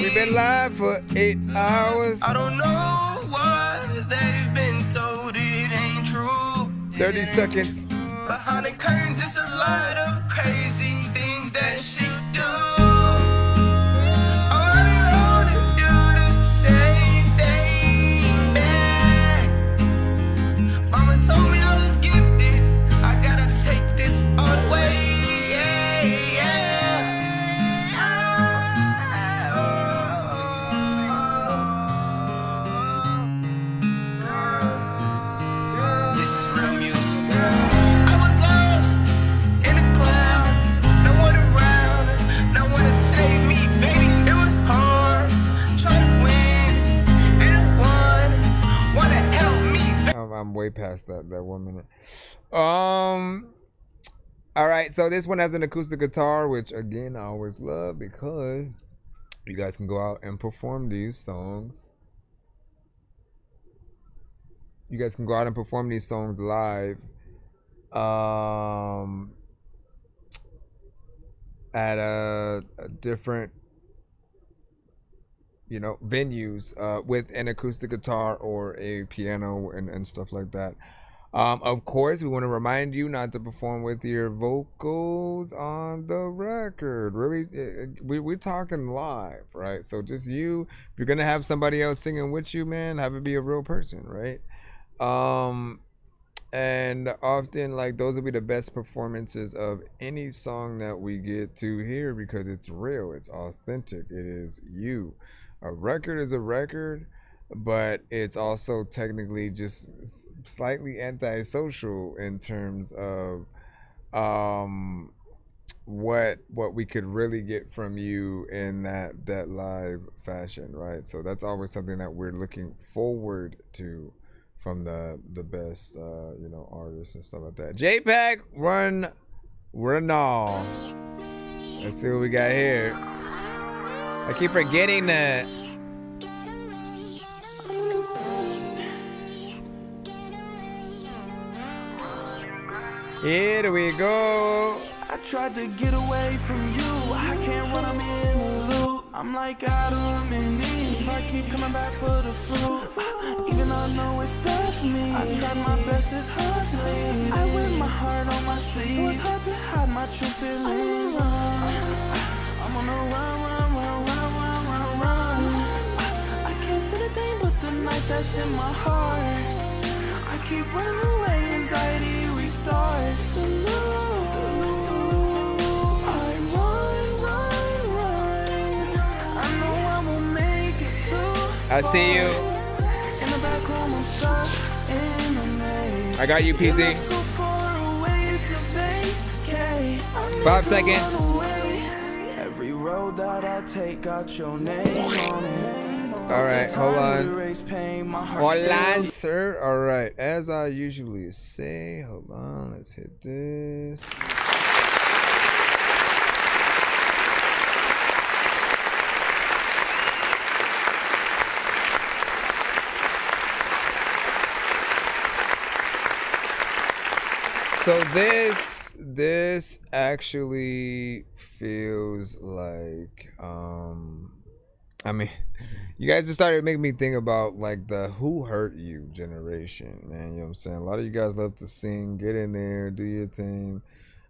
We've been live for 8 hours. I don't know what they've been told, it ain't true. 30 seconds. Behind the curtains, it's a lot of crazy things that she do. All around to do the same thing back. Mama told me I was gifted. I gotta take this all the way. I'm way past that 1 minute. All right, so this one has an acoustic guitar, which again I always love because you guys can go out and perform these songs. You guys can go out and perform these songs live at a different, you know, venues with an acoustic guitar or a piano and stuff like that. Of course, we want to remind you not to perform with your vocals on the record. Really, we're talking live, right? So just you, if you're going to have somebody else singing with you, man, have it be a real person, right? And often, like, those will be the best performances of any song that we get to hear because it's real, it's authentic, it is you. A record is a record, but it's also technically just slightly antisocial in terms of what we could really get from you in that live fashion, right? So that's always something that we're looking forward to from the best you know, artists and stuff like that. JPEG, run all. Let's see what we got here. I keep forgetting that. Here we go. I tried to get away from you. I can't run, I'm in a loop. I'm like Adam and Eve. I keep coming back for the fruit. Even though I know it's bad for me. I tried my best, it's hard to leave. I wear my heart on my sleeve, so it's hard to hide my true feelings. I'm on a run. I can't feel a thing but the knife that's in my heart. I keep running away, anxiety restarts. I see you. In the back room, I'm stuck in a maze. I got you, PZ. 5 seconds. Every road that I take got your name on it. All right, hold on. Hold on, sir. All right, as I usually say, hold on. Let's hit this. So this actually feels like I mean, you guys just started making me think about like the who hurt you generation, man. You know what I'm saying? A lot of you guys love to sing, get in there, do your thing.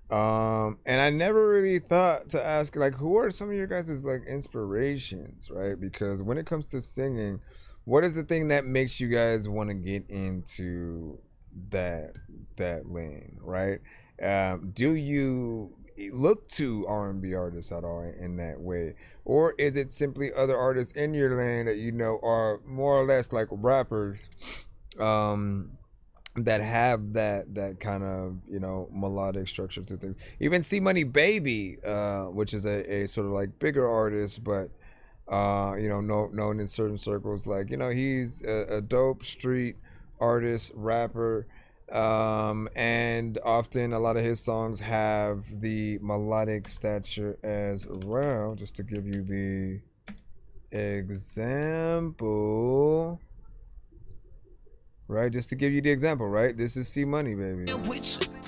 And I never really thought to ask like who are some of your guys' like inspirations, right? Because when it comes to singing, what is the thing that makes you guys want to get into that lane, right? Do you look to R&B artists at all in that way, or is it simply other artists in your lane that you know are more or less like rappers that have that kind of, you know, melodic structure to things? Even C Money Baby, which is a sort of like bigger artist, but you know, known in certain circles, like, you know, he's a dope street artist, rapper. And often a lot of his songs have the melodic stature as well. Just to give you the example, right? Just to give you the example, right? This is C Money Baby.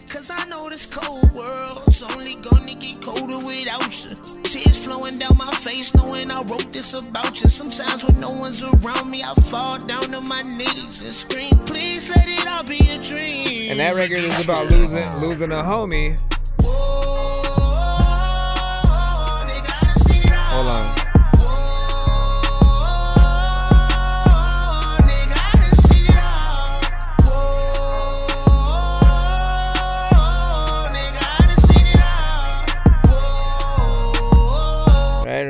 Cause I know this cold world's only gonna get colder without you. Tears flowing down my face knowing I wrote this about you. Sometimes when no one's around me, I fall down to my knees and scream, please let it all be a dream. And that record is about losing a homie. Hold on.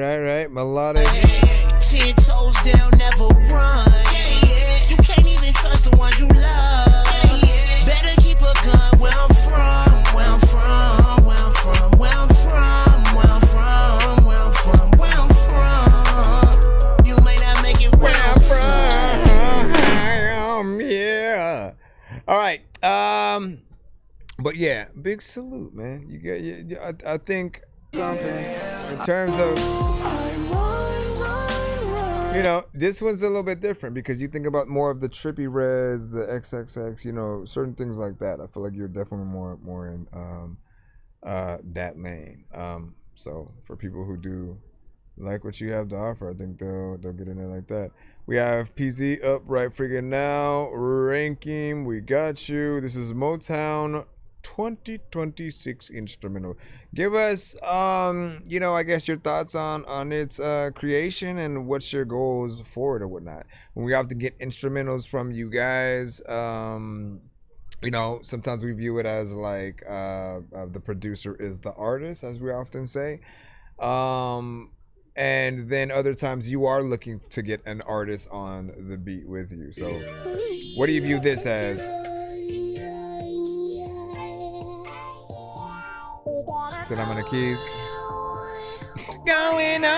Right. Melodic. 10 toes down, never run. You can't even trust the ones you love. Better keep a gun where I'm from, where I'm from, where I'm from, where I'm from, where I'm from, where I'm from, where I'm from. You may not make it where I'm from. Yeah. All right. But yeah, big salute, man. You get. I think something in terms of, you know, this one's a little bit different because you think about more of the Trippy Reds, the XXX, you know, certain things like that. I feel like you're definitely more in that lane. So for people who do like what you have to offer, I think they'll get in there like that. We have PZ up right freaking now, ranking. We got you. This is Motown 2026 instrumental. Give us you know, I guess your thoughts on its creation and what's your goals for it or whatnot. When we have to get instrumentals from you guys, you know, sometimes we view it as like the producer is the artist, as we often say, and then other times you are looking to get an artist on the beat with you. So what do you view this as? Sit I'm on the keys. Going on.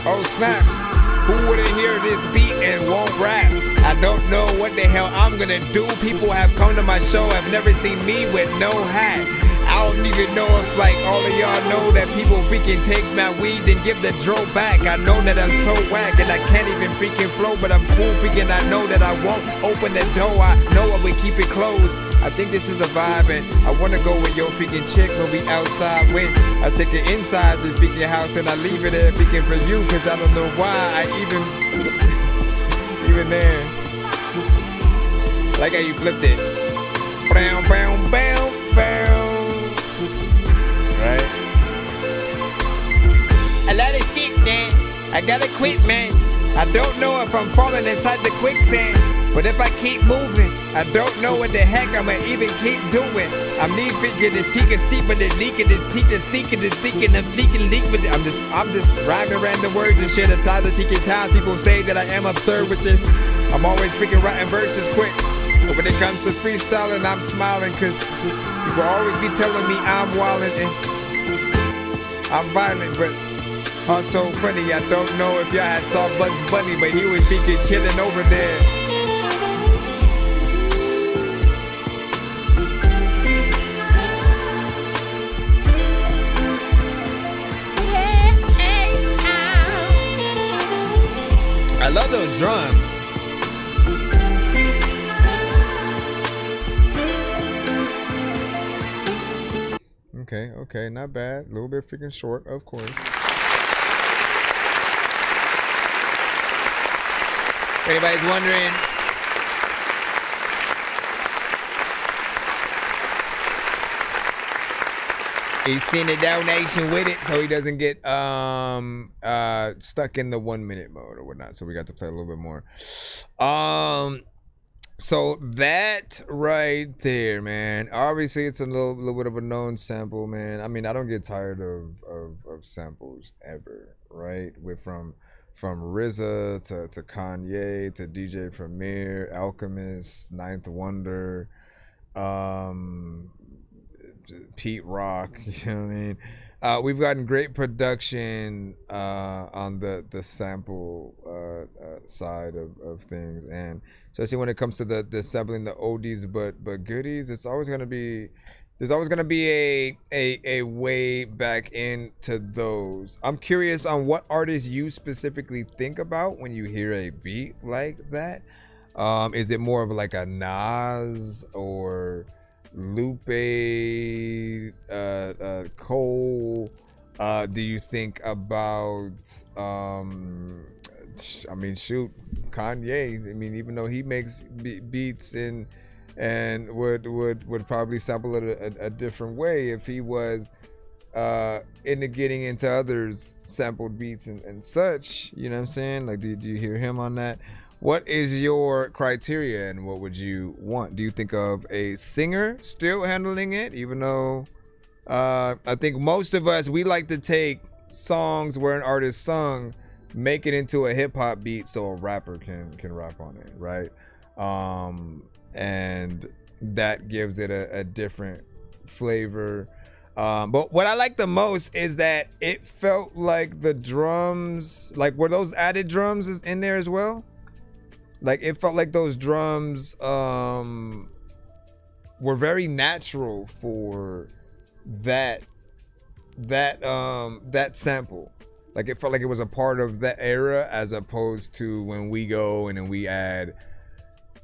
Oh, snaps. Who wouldn't hear this beat and won't rap? I don't know what the hell I'm gonna do. People have come to my show, have never seen me with no hat. I don't even know if like all of y'all know that people freaking take my weed and give the dro back. I know that I'm so whack and I can't even freaking flow, but I'm cool freaking. I know that I won't open the door. I know I would keep it closed. I think this is a vibe and I wanna go with your freaking chick when we outside. When I take it inside the freaking house and I leave it there freaking for you, cause I don't know why I even there. Like how you flipped it. Bow, bow, bow, bow. Right? A lot of shit, man. I gotta quit, man. I don't know if I'm falling inside the quicksand, but if I keep moving, I don't know what the heck I'ma even keep doing. I'm need figuring if he can see, but the leaking, the teacher thinking, the thinking, I'm thinking, leak with it. I'm just rhyming random words and shit. At times of thinking time, people say that I am absurd with this. I'm always freaking writing verses quick. But when it comes to freestyling, I'm smiling, cause you will always be telling me I'm wildin' and I'm violent, but also funny. I don't know if y'all had saw Bugs Bunny, but he was freaking chilling over there. I love those drums. Okay, not bad. A little bit freaking short, of course. If anybody's wondering, he's seen a donation with it, so he doesn't get stuck in the 1 minute mode or whatnot. So we got to play a little bit more. So that right there, man. Obviously, it's a little bit of a known sample, man. I mean, I don't get tired of samples ever, right? From RZA to Kanye to DJ Premier, Alchemist, Ninth Wonder, Pete Rock. You know what I mean? We've gotten great production on the sample side of things, and especially when it comes to the sampling the oldies but goodies, it's always gonna be there's always gonna be a way back into those. I'm curious on what artists you specifically think about when you hear a beat like that. Is it more of like a Nas or Lupe, Cole? Do you think about I mean, shoot, Kanye? I mean, even though he makes beats and would probably sample it a different way if he was into getting into others sampled beats and such. You know what I'm saying? Like, do you hear him on that? What is your criteria and what would you want? Do you think of a singer still handling it, even though I think most of us, we like to take songs where an artist sung, make it into a hip hop beat so a rapper can rap on it, right? And that gives it a different flavor. But what I like the most is that it felt like the drums, like, were those added drums in there as well? Like, it felt like those drums were very natural for that sample. Like, it felt like it was a part of that era, as opposed to when we go and then we add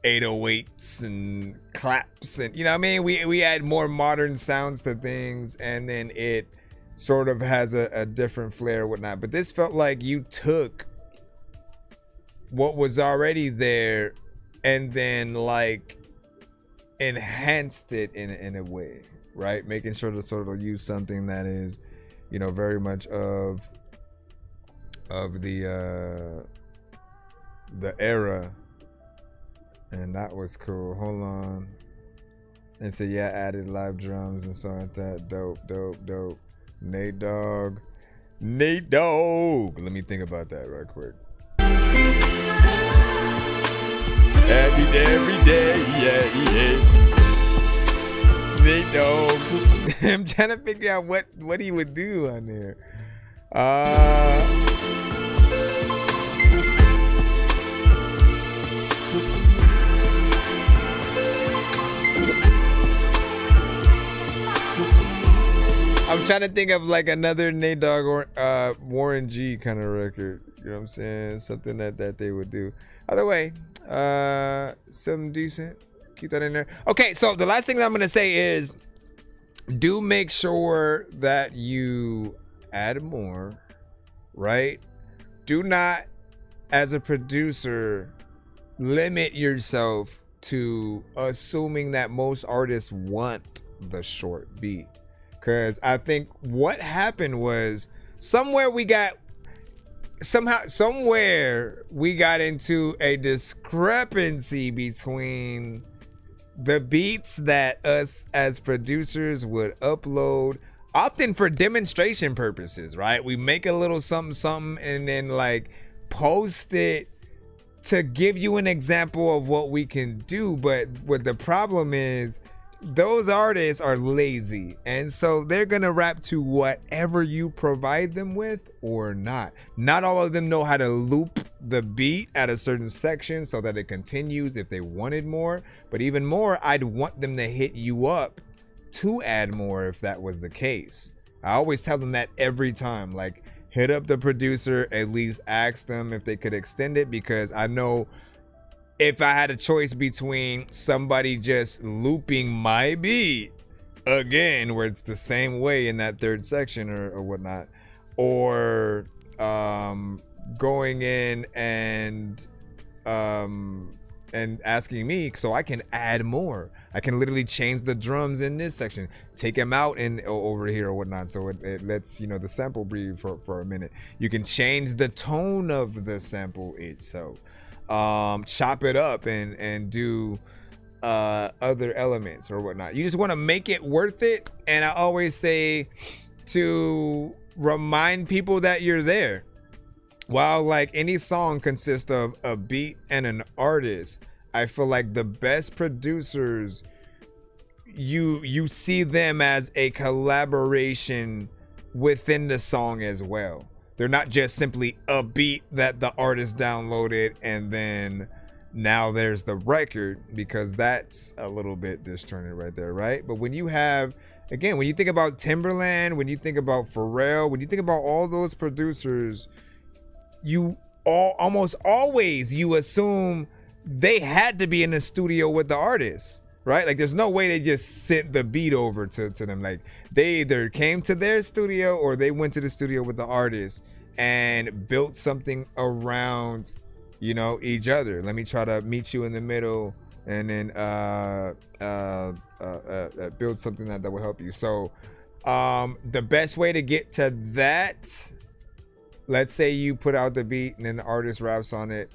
808s and claps and, you know what I mean? We add more modern sounds to things, and then it sort of has a different flair or whatnot. But this felt like you took what was already there and then, like, enhanced it in a way, right? Making sure to sort of use something that is, you know, very much of the era. And that was cool. Hold on. And so, yeah, added live drums and stuff like that. Dope. Nate Dogg. Let me think about that right quick. Every day, yeah. Nate Dogg. I'm trying to figure out what he would do on there. I'm trying to think of like another Nate Dogg or Warren G kind of record. You know what I'm saying? Something that they would do. Either way, something decent. Keep that in there. Okay, so the last thing that I'm going to say is, do make sure that you add more, right? Do not, as a producer, limit yourself to assuming that most artists want the short beat. Because I think what happened was somewhere we got into a discrepancy between the beats that us as producers would upload, often for demonstration purposes, right? We make a little something and then like post it to give you an example of what we can do. But what the problem is, those artists are lazy, and so they're gonna rap to whatever you provide them with or not. Not all of them know how to loop the beat at a certain section so that it continues if they wanted more. But even more, I'd want them to hit you up to add more if that was the case. I always tell them that every time. Like, hit up the producer, at least ask them if they could extend it, because I know if I had a choice between somebody just looping my beat again, where it's the same way in that third section or whatnot, or going in and asking me so I can add more. I can literally change the drums in this section, take them out and over here or whatnot. So it lets the sample breathe for a minute. You can change the tone of the sample itself, chop it up and do other elements or whatnot. You just want to make it worth it. And I always say to remind people that you're there. While like any song consists of a beat and an artist, I feel like the best producers, you see them as a collaboration within the song as well. They're not just simply a beat that the artist downloaded and then now there's the record, because that's a little bit disjointed right there, right? But when you have, again, when you think about Timberland, when you think about Pharrell, when you think about all those producers, you almost always you assume they had to be in the studio with the artist, right? Like there's no way they just sent the beat over to them. Like they either came to their studio or they went to the studio with the artist and built something around each other. Let me try to meet you in the middle and then build something that will help you. So the best way to get to that, let's say you put out the beat and then the artist raps on it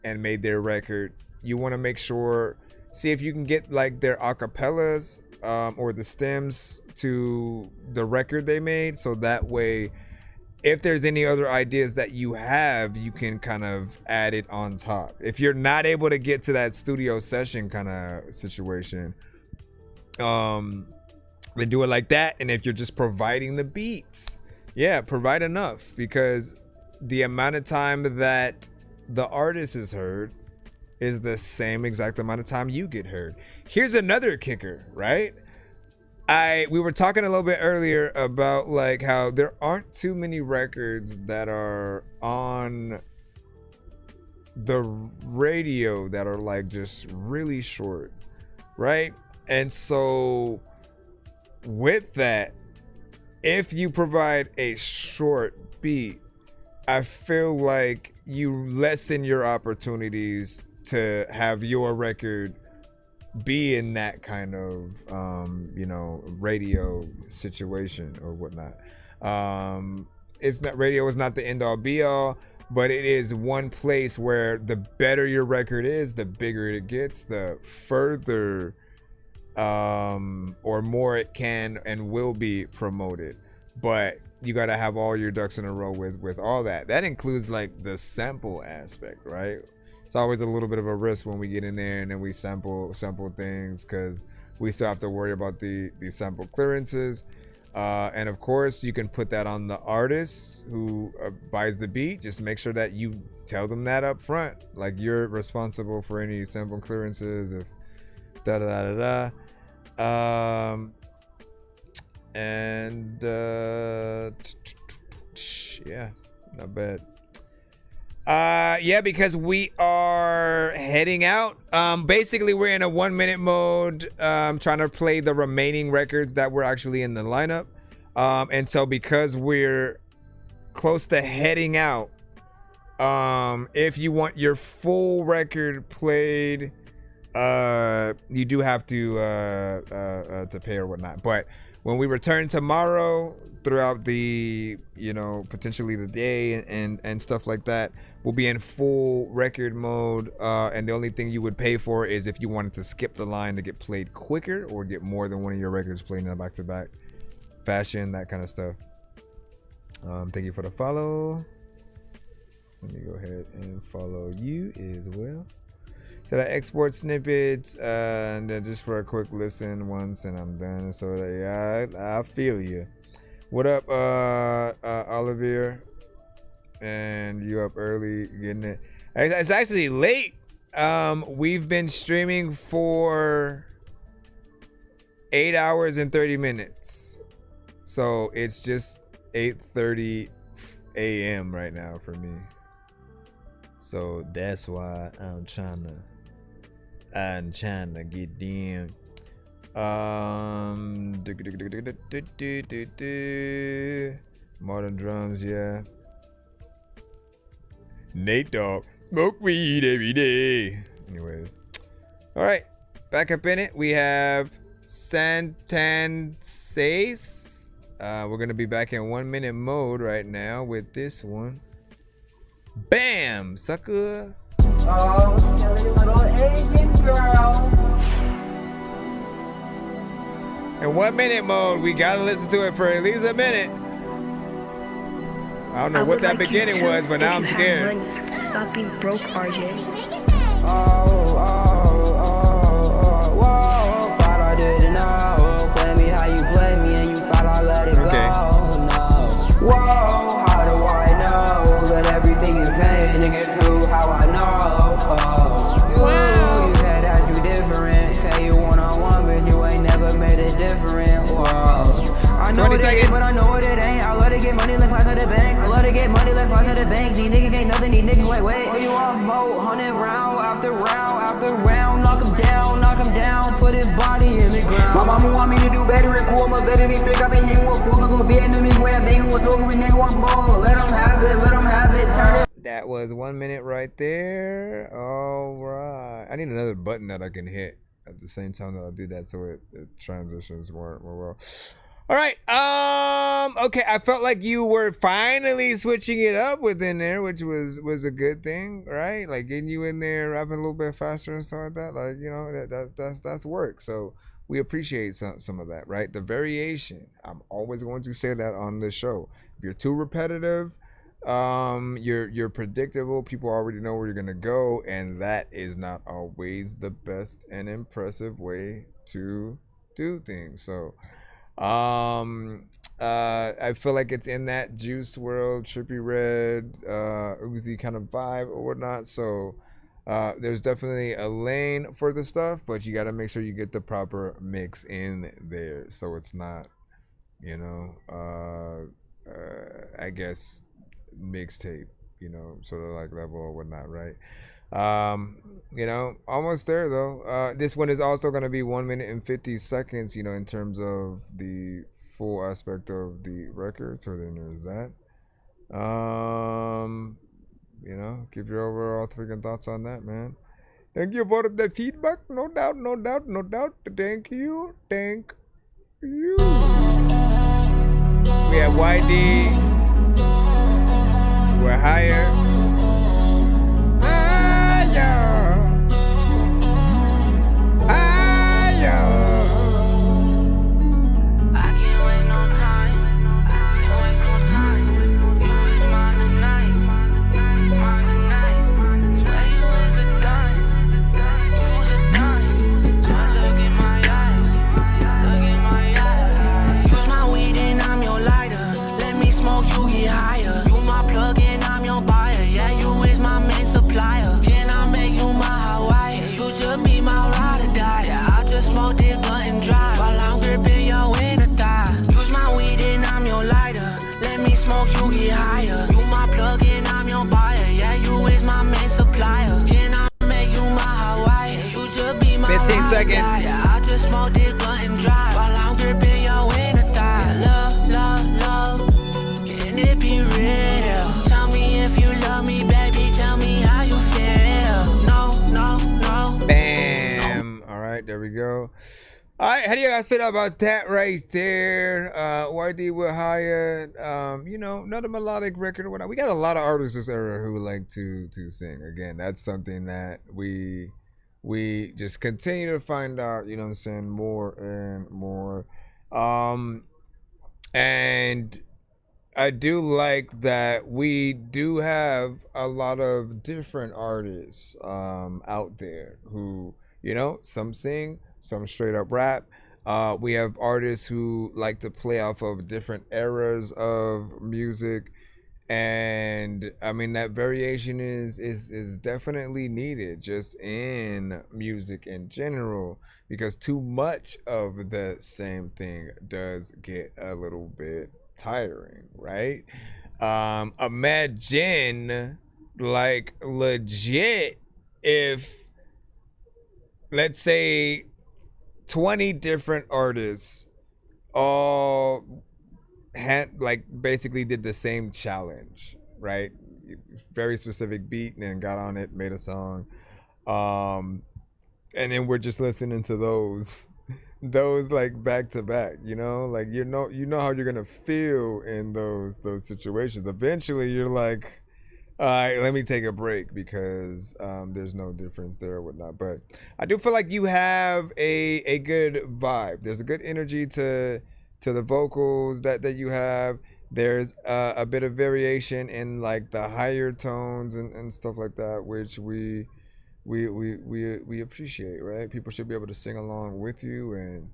and made their record. You want to make sure, see if you can get like their acapellas or the stems to the record they made. So that way, if there's any other ideas that you have, you can kind of add it on top. If you're not able to get to that studio session kind of situation, then do it like that. And if you're just providing the beats, yeah, provide enough, because the amount of time that the artist is heard is the same exact amount of time you get heard. Here's another kicker, right? We were talking a little bit earlier about like how there aren't too many records that are on the radio that are like just really short, right? And so with that, if you provide a short beat, I feel like you lessen your opportunities to have your record be in that kind of radio situation or whatnot. It's not, radio is not the end all be all, but it is one place where the better your record is, the bigger it gets, the further or more it can and will be promoted. But you got to have all your ducks in a row with all that. That includes like the sample aspect, right? It's always a little bit of a risk when we get in there and then we sample things, because we still have to worry about the sample clearances. And of course, you can put that on the artist who buys the beat. Just make sure that you tell them that up front, like you're responsible for any sample clearances. If and yeah, not bad. Yeah, because we are heading out. Basically, we're in a 1 minute mode, trying to play the remaining records that were actually in the lineup. And so because we're close to heading out, if you want your full record played, you do have to pay or whatnot. But when we return tomorrow, throughout the potentially the day and stuff like that, we'll be in full record mode, and the only thing you would pay for is if you wanted to skip the line to get played quicker or get more than one of your records played in a back-to-back fashion, that kind of stuff. Thank you for the follow. Let me go ahead and follow you as well. So I export snippets and then just for a quick listen once and I'm done. So that, yeah, I feel you. What up, Olivier? And you up early getting it. It's actually late. We've been streaming for 8 hours and 30 minutes. So it's just 8:30 a.m. right now for me. So that's why I'm trying to get in. Modern drums, yeah. Nate Dogg, smoke weed every day. Anyways, all right, back up in it. We have Santances. We're gonna be back in 1 minute mode right now with this one. Bam, sucker. Oh, silly little Asian girl. In 1 minute mode, we gotta listen to it for at least a minute. I don't know what that beginning was, but now I'm scared. Stop being broke, RJ. Whoa, thought I didn't know. Play me how you play me and you thought I let it go. No. Whoa, how do I know that everything you saying is true? How I know? You said that you different. Say you one-on-one, but you ain't never made it different. Whoa. I know what it is, but I know what it ain't. I love to get money like flies at the bank. I love to get money like flies at the bank. These niggas ain't nothing, these niggas wait. Oh, you off mode, 100 round after round after round. Knock him down, put his body in the ground. My mama want me to do better and cool. I'm a veteran, fake up and hang with fools. Go Vietnamese way, I'm thinking what's over and they want more. Let them have it, turn it. That was 1 minute right there. All right. I need another button that I can hit at the same time that I do that so it transitions more well. All right. Okay. I felt like you were finally switching it up within there, which was a good thing, right? Like getting you in there, rapping a little bit faster and stuff like that. Like, you know, that's work. So we appreciate some of that, right? The variation. I'm always going to say that on the show. If you're too repetitive, you're predictable. People already know where you're gonna go, and that is not always the best and impressive way to do things. So I feel like it's in that Juice World, Trippie Redd, Uzi kind of vibe or whatnot. So there's definitely a lane for the stuff, but you got to make sure you get the proper mix in there, so it's not, you know, I guess mixtape, you know, sort of like level or whatnot, right? You know, almost there though. This one is also going to be 1 minute and 50 seconds, you know, in terms of the full aspect of the record. So then there's that. You know, give your overall freaking thoughts on that, man. Thank you for the feedback. No doubt. Thank you. We have YD. We're higher. I just smoke dick, blunt and drive while I'm gripping your inner thigh. Love, can it be real? Tell me if you love me, baby. Tell me how you feel. No. Bam. All right, there we go. All right, how do you guys feel about that right there? YD with Hyatt, you know, another melodic record or whatnot. We got a lot of artists this era who like to sing. Again, that's something that we just continue to find out, you know what I'm saying, more and more. And I do like that we do have a lot of different artists out there who, you know, some sing, some straight up rap. We have artists who like to play off of different eras of music. And I mean, that variation is definitely needed just in music in general, because too much of the same thing does get a little bit tiring, right? Imagine, like, legit if, let's say, 20 different artists all basically did the same challenge, right? Very specific beat, and then got on it, made a song. And then we're just listening to those like back to back, you know, like you know how you're gonna feel in those situations. Eventually you're like, all right, let me take a break because there's no difference there or whatnot. But I do feel like you have a good vibe. There's a good energy to the vocals that you have. There's a bit of variation in like the higher tones and stuff like that, which we appreciate, right? People should be able to sing along with you and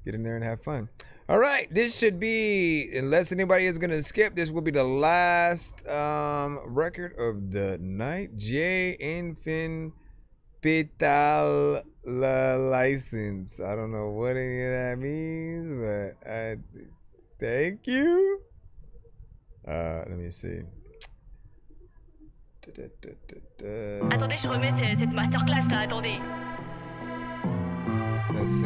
get in there and have fun. All right, this should be, unless anybody is gonna skip, this will be the last record of the night. J Infinital License. I don't know what any of that means, but thank you. Let me see. Attendez, je remets cette masterclass là, attendez. Let's see.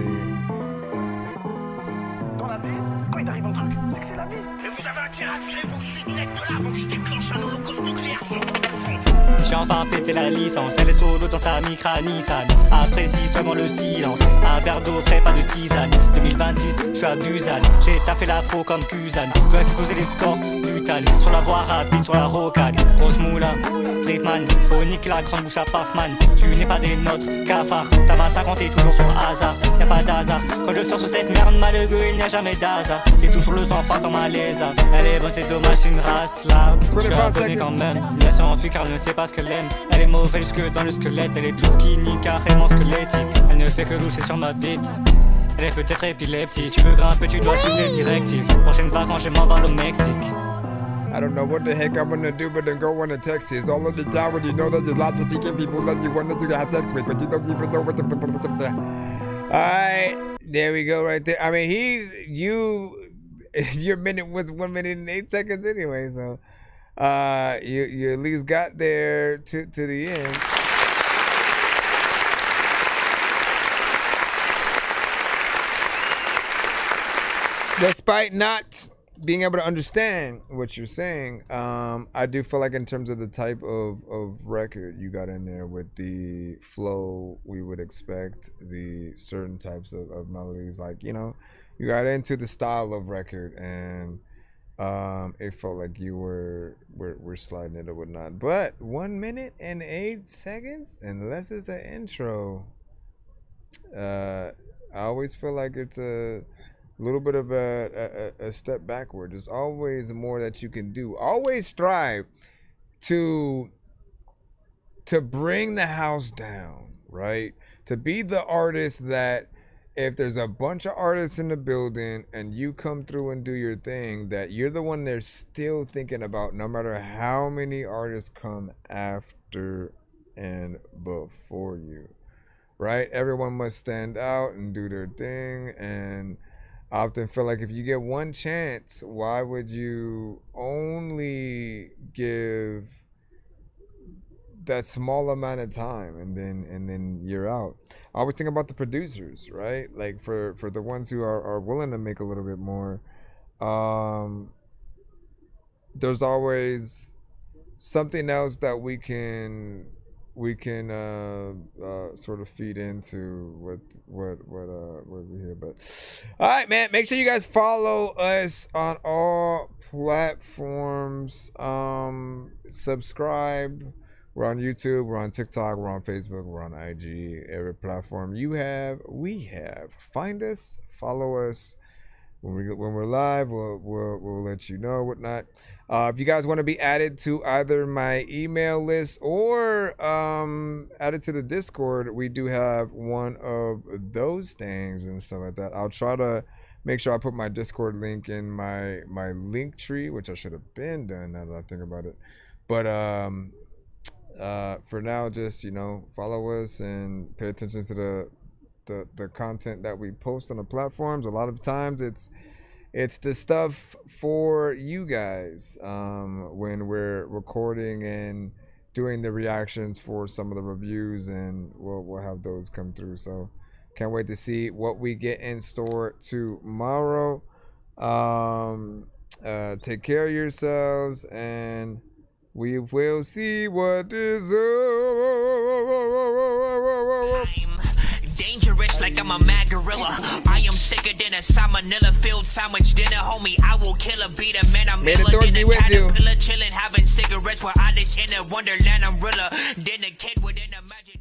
Dans la vie, quand il t'arrive un truc, c'est que c'est la vie. Et vous avez intérêt à filer vos shit direct de là avant que je déclenche un holocauste nucléaire sur vos personnes. J'ai enfin pété la licence, elle est solo dans sa micra Nissan. Apprécie seulement le silence, un verre d'eau frais, pas de tisane. 2026, je suis à Busan, j'ai taffé l'afro comme Kuzan. Je dois exploser les scores, brutal. Sur la voie rapide, sur la rocade. Grosse moula, Tripman, faut niquer la grande bouche à Pafman. Tu n'es pas des nôtres, cafard. T'as 25 ans, t'es toujours sur hasard. Y'a pas d'hasard, quand je sors sur cette merde malheureux, il n'y a jamais d'hasard. T'es toujours le sang froid comme un lézard. Elle est bonne, c'est dommage, c'est une race là. Je suis abonné quand même, bien sûr enfuie car elle ne sait pas ce qu'elle aime. Elle est mauvaise jusque dans le squelette, elle est toute skinny, carrément squelettique. Elle ne fait que loucher sur ma bite. Elle est peut-être épilepsie, tu veux grimper, tu dois suivre les directives. Prochaine vacances, je m'en vais au Mexique. I don't know what the heck I'm gonna do, but then go on a Texas. All of the time when you know that there's lots of vegan people that you want to have sex with, but you don't even know what the. Alright, there we go right there. I mean, your minute was 1 minute and 8 seconds anyway, so you at least got there to the end. Despite not being able to understand what you're saying, I do feel like in terms of the type of record you got in there with the flow we would expect, the certain types of melodies, like, you know, you got into the style of record, and it felt like you were sliding it or whatnot. But 1 minute and 8 seconds, unless it's an intro, I always feel like it's a little bit of a step backward. There's always more that you can do. Always strive to bring the house down, right? To be the artist that if there's a bunch of artists in the building and you come through and do your thing, that you're the one they're still thinking about, no matter how many artists come after and before you, right? Everyone must stand out and do their thing, and I often feel like if you get one chance, why would you only give that small amount of time and then you're out? I always think about the producers, right? Like for the ones who are willing to make a little bit more, there's always something else that we can sort of feed into what we hear. But all right, man, make sure you guys follow us on all platforms. Subscribe. We're on YouTube, we're on TikTok, we're on Facebook, we're on IG. Every platform you have, we have. Find us, follow us. When we're live, we'll let you know, whatnot. If you guys want to be added to either my email list or added to the Discord, we do have one of those things and stuff like that. I'll try to make sure I put my Discord link in my link tree, which I should have been done now that I think about it. But for now, just, you know, follow us and pay attention to the content that we post on the platforms. A lot of times it's the stuff for you guys when we're recording and doing the reactions for some of the reviews, and we'll have those come through. So Can't wait to see what we get in store tomorrow. Take care of yourselves, and we will see what is dangerous like I'm a mad gorilla. I am sicker than a salmonella filled sandwich dinner, homie. I will kill a beat a man. I'm iller than a caterpillar, chilling, having cigarettes while I just in a wonderland. I'm realer than a kid within a magic.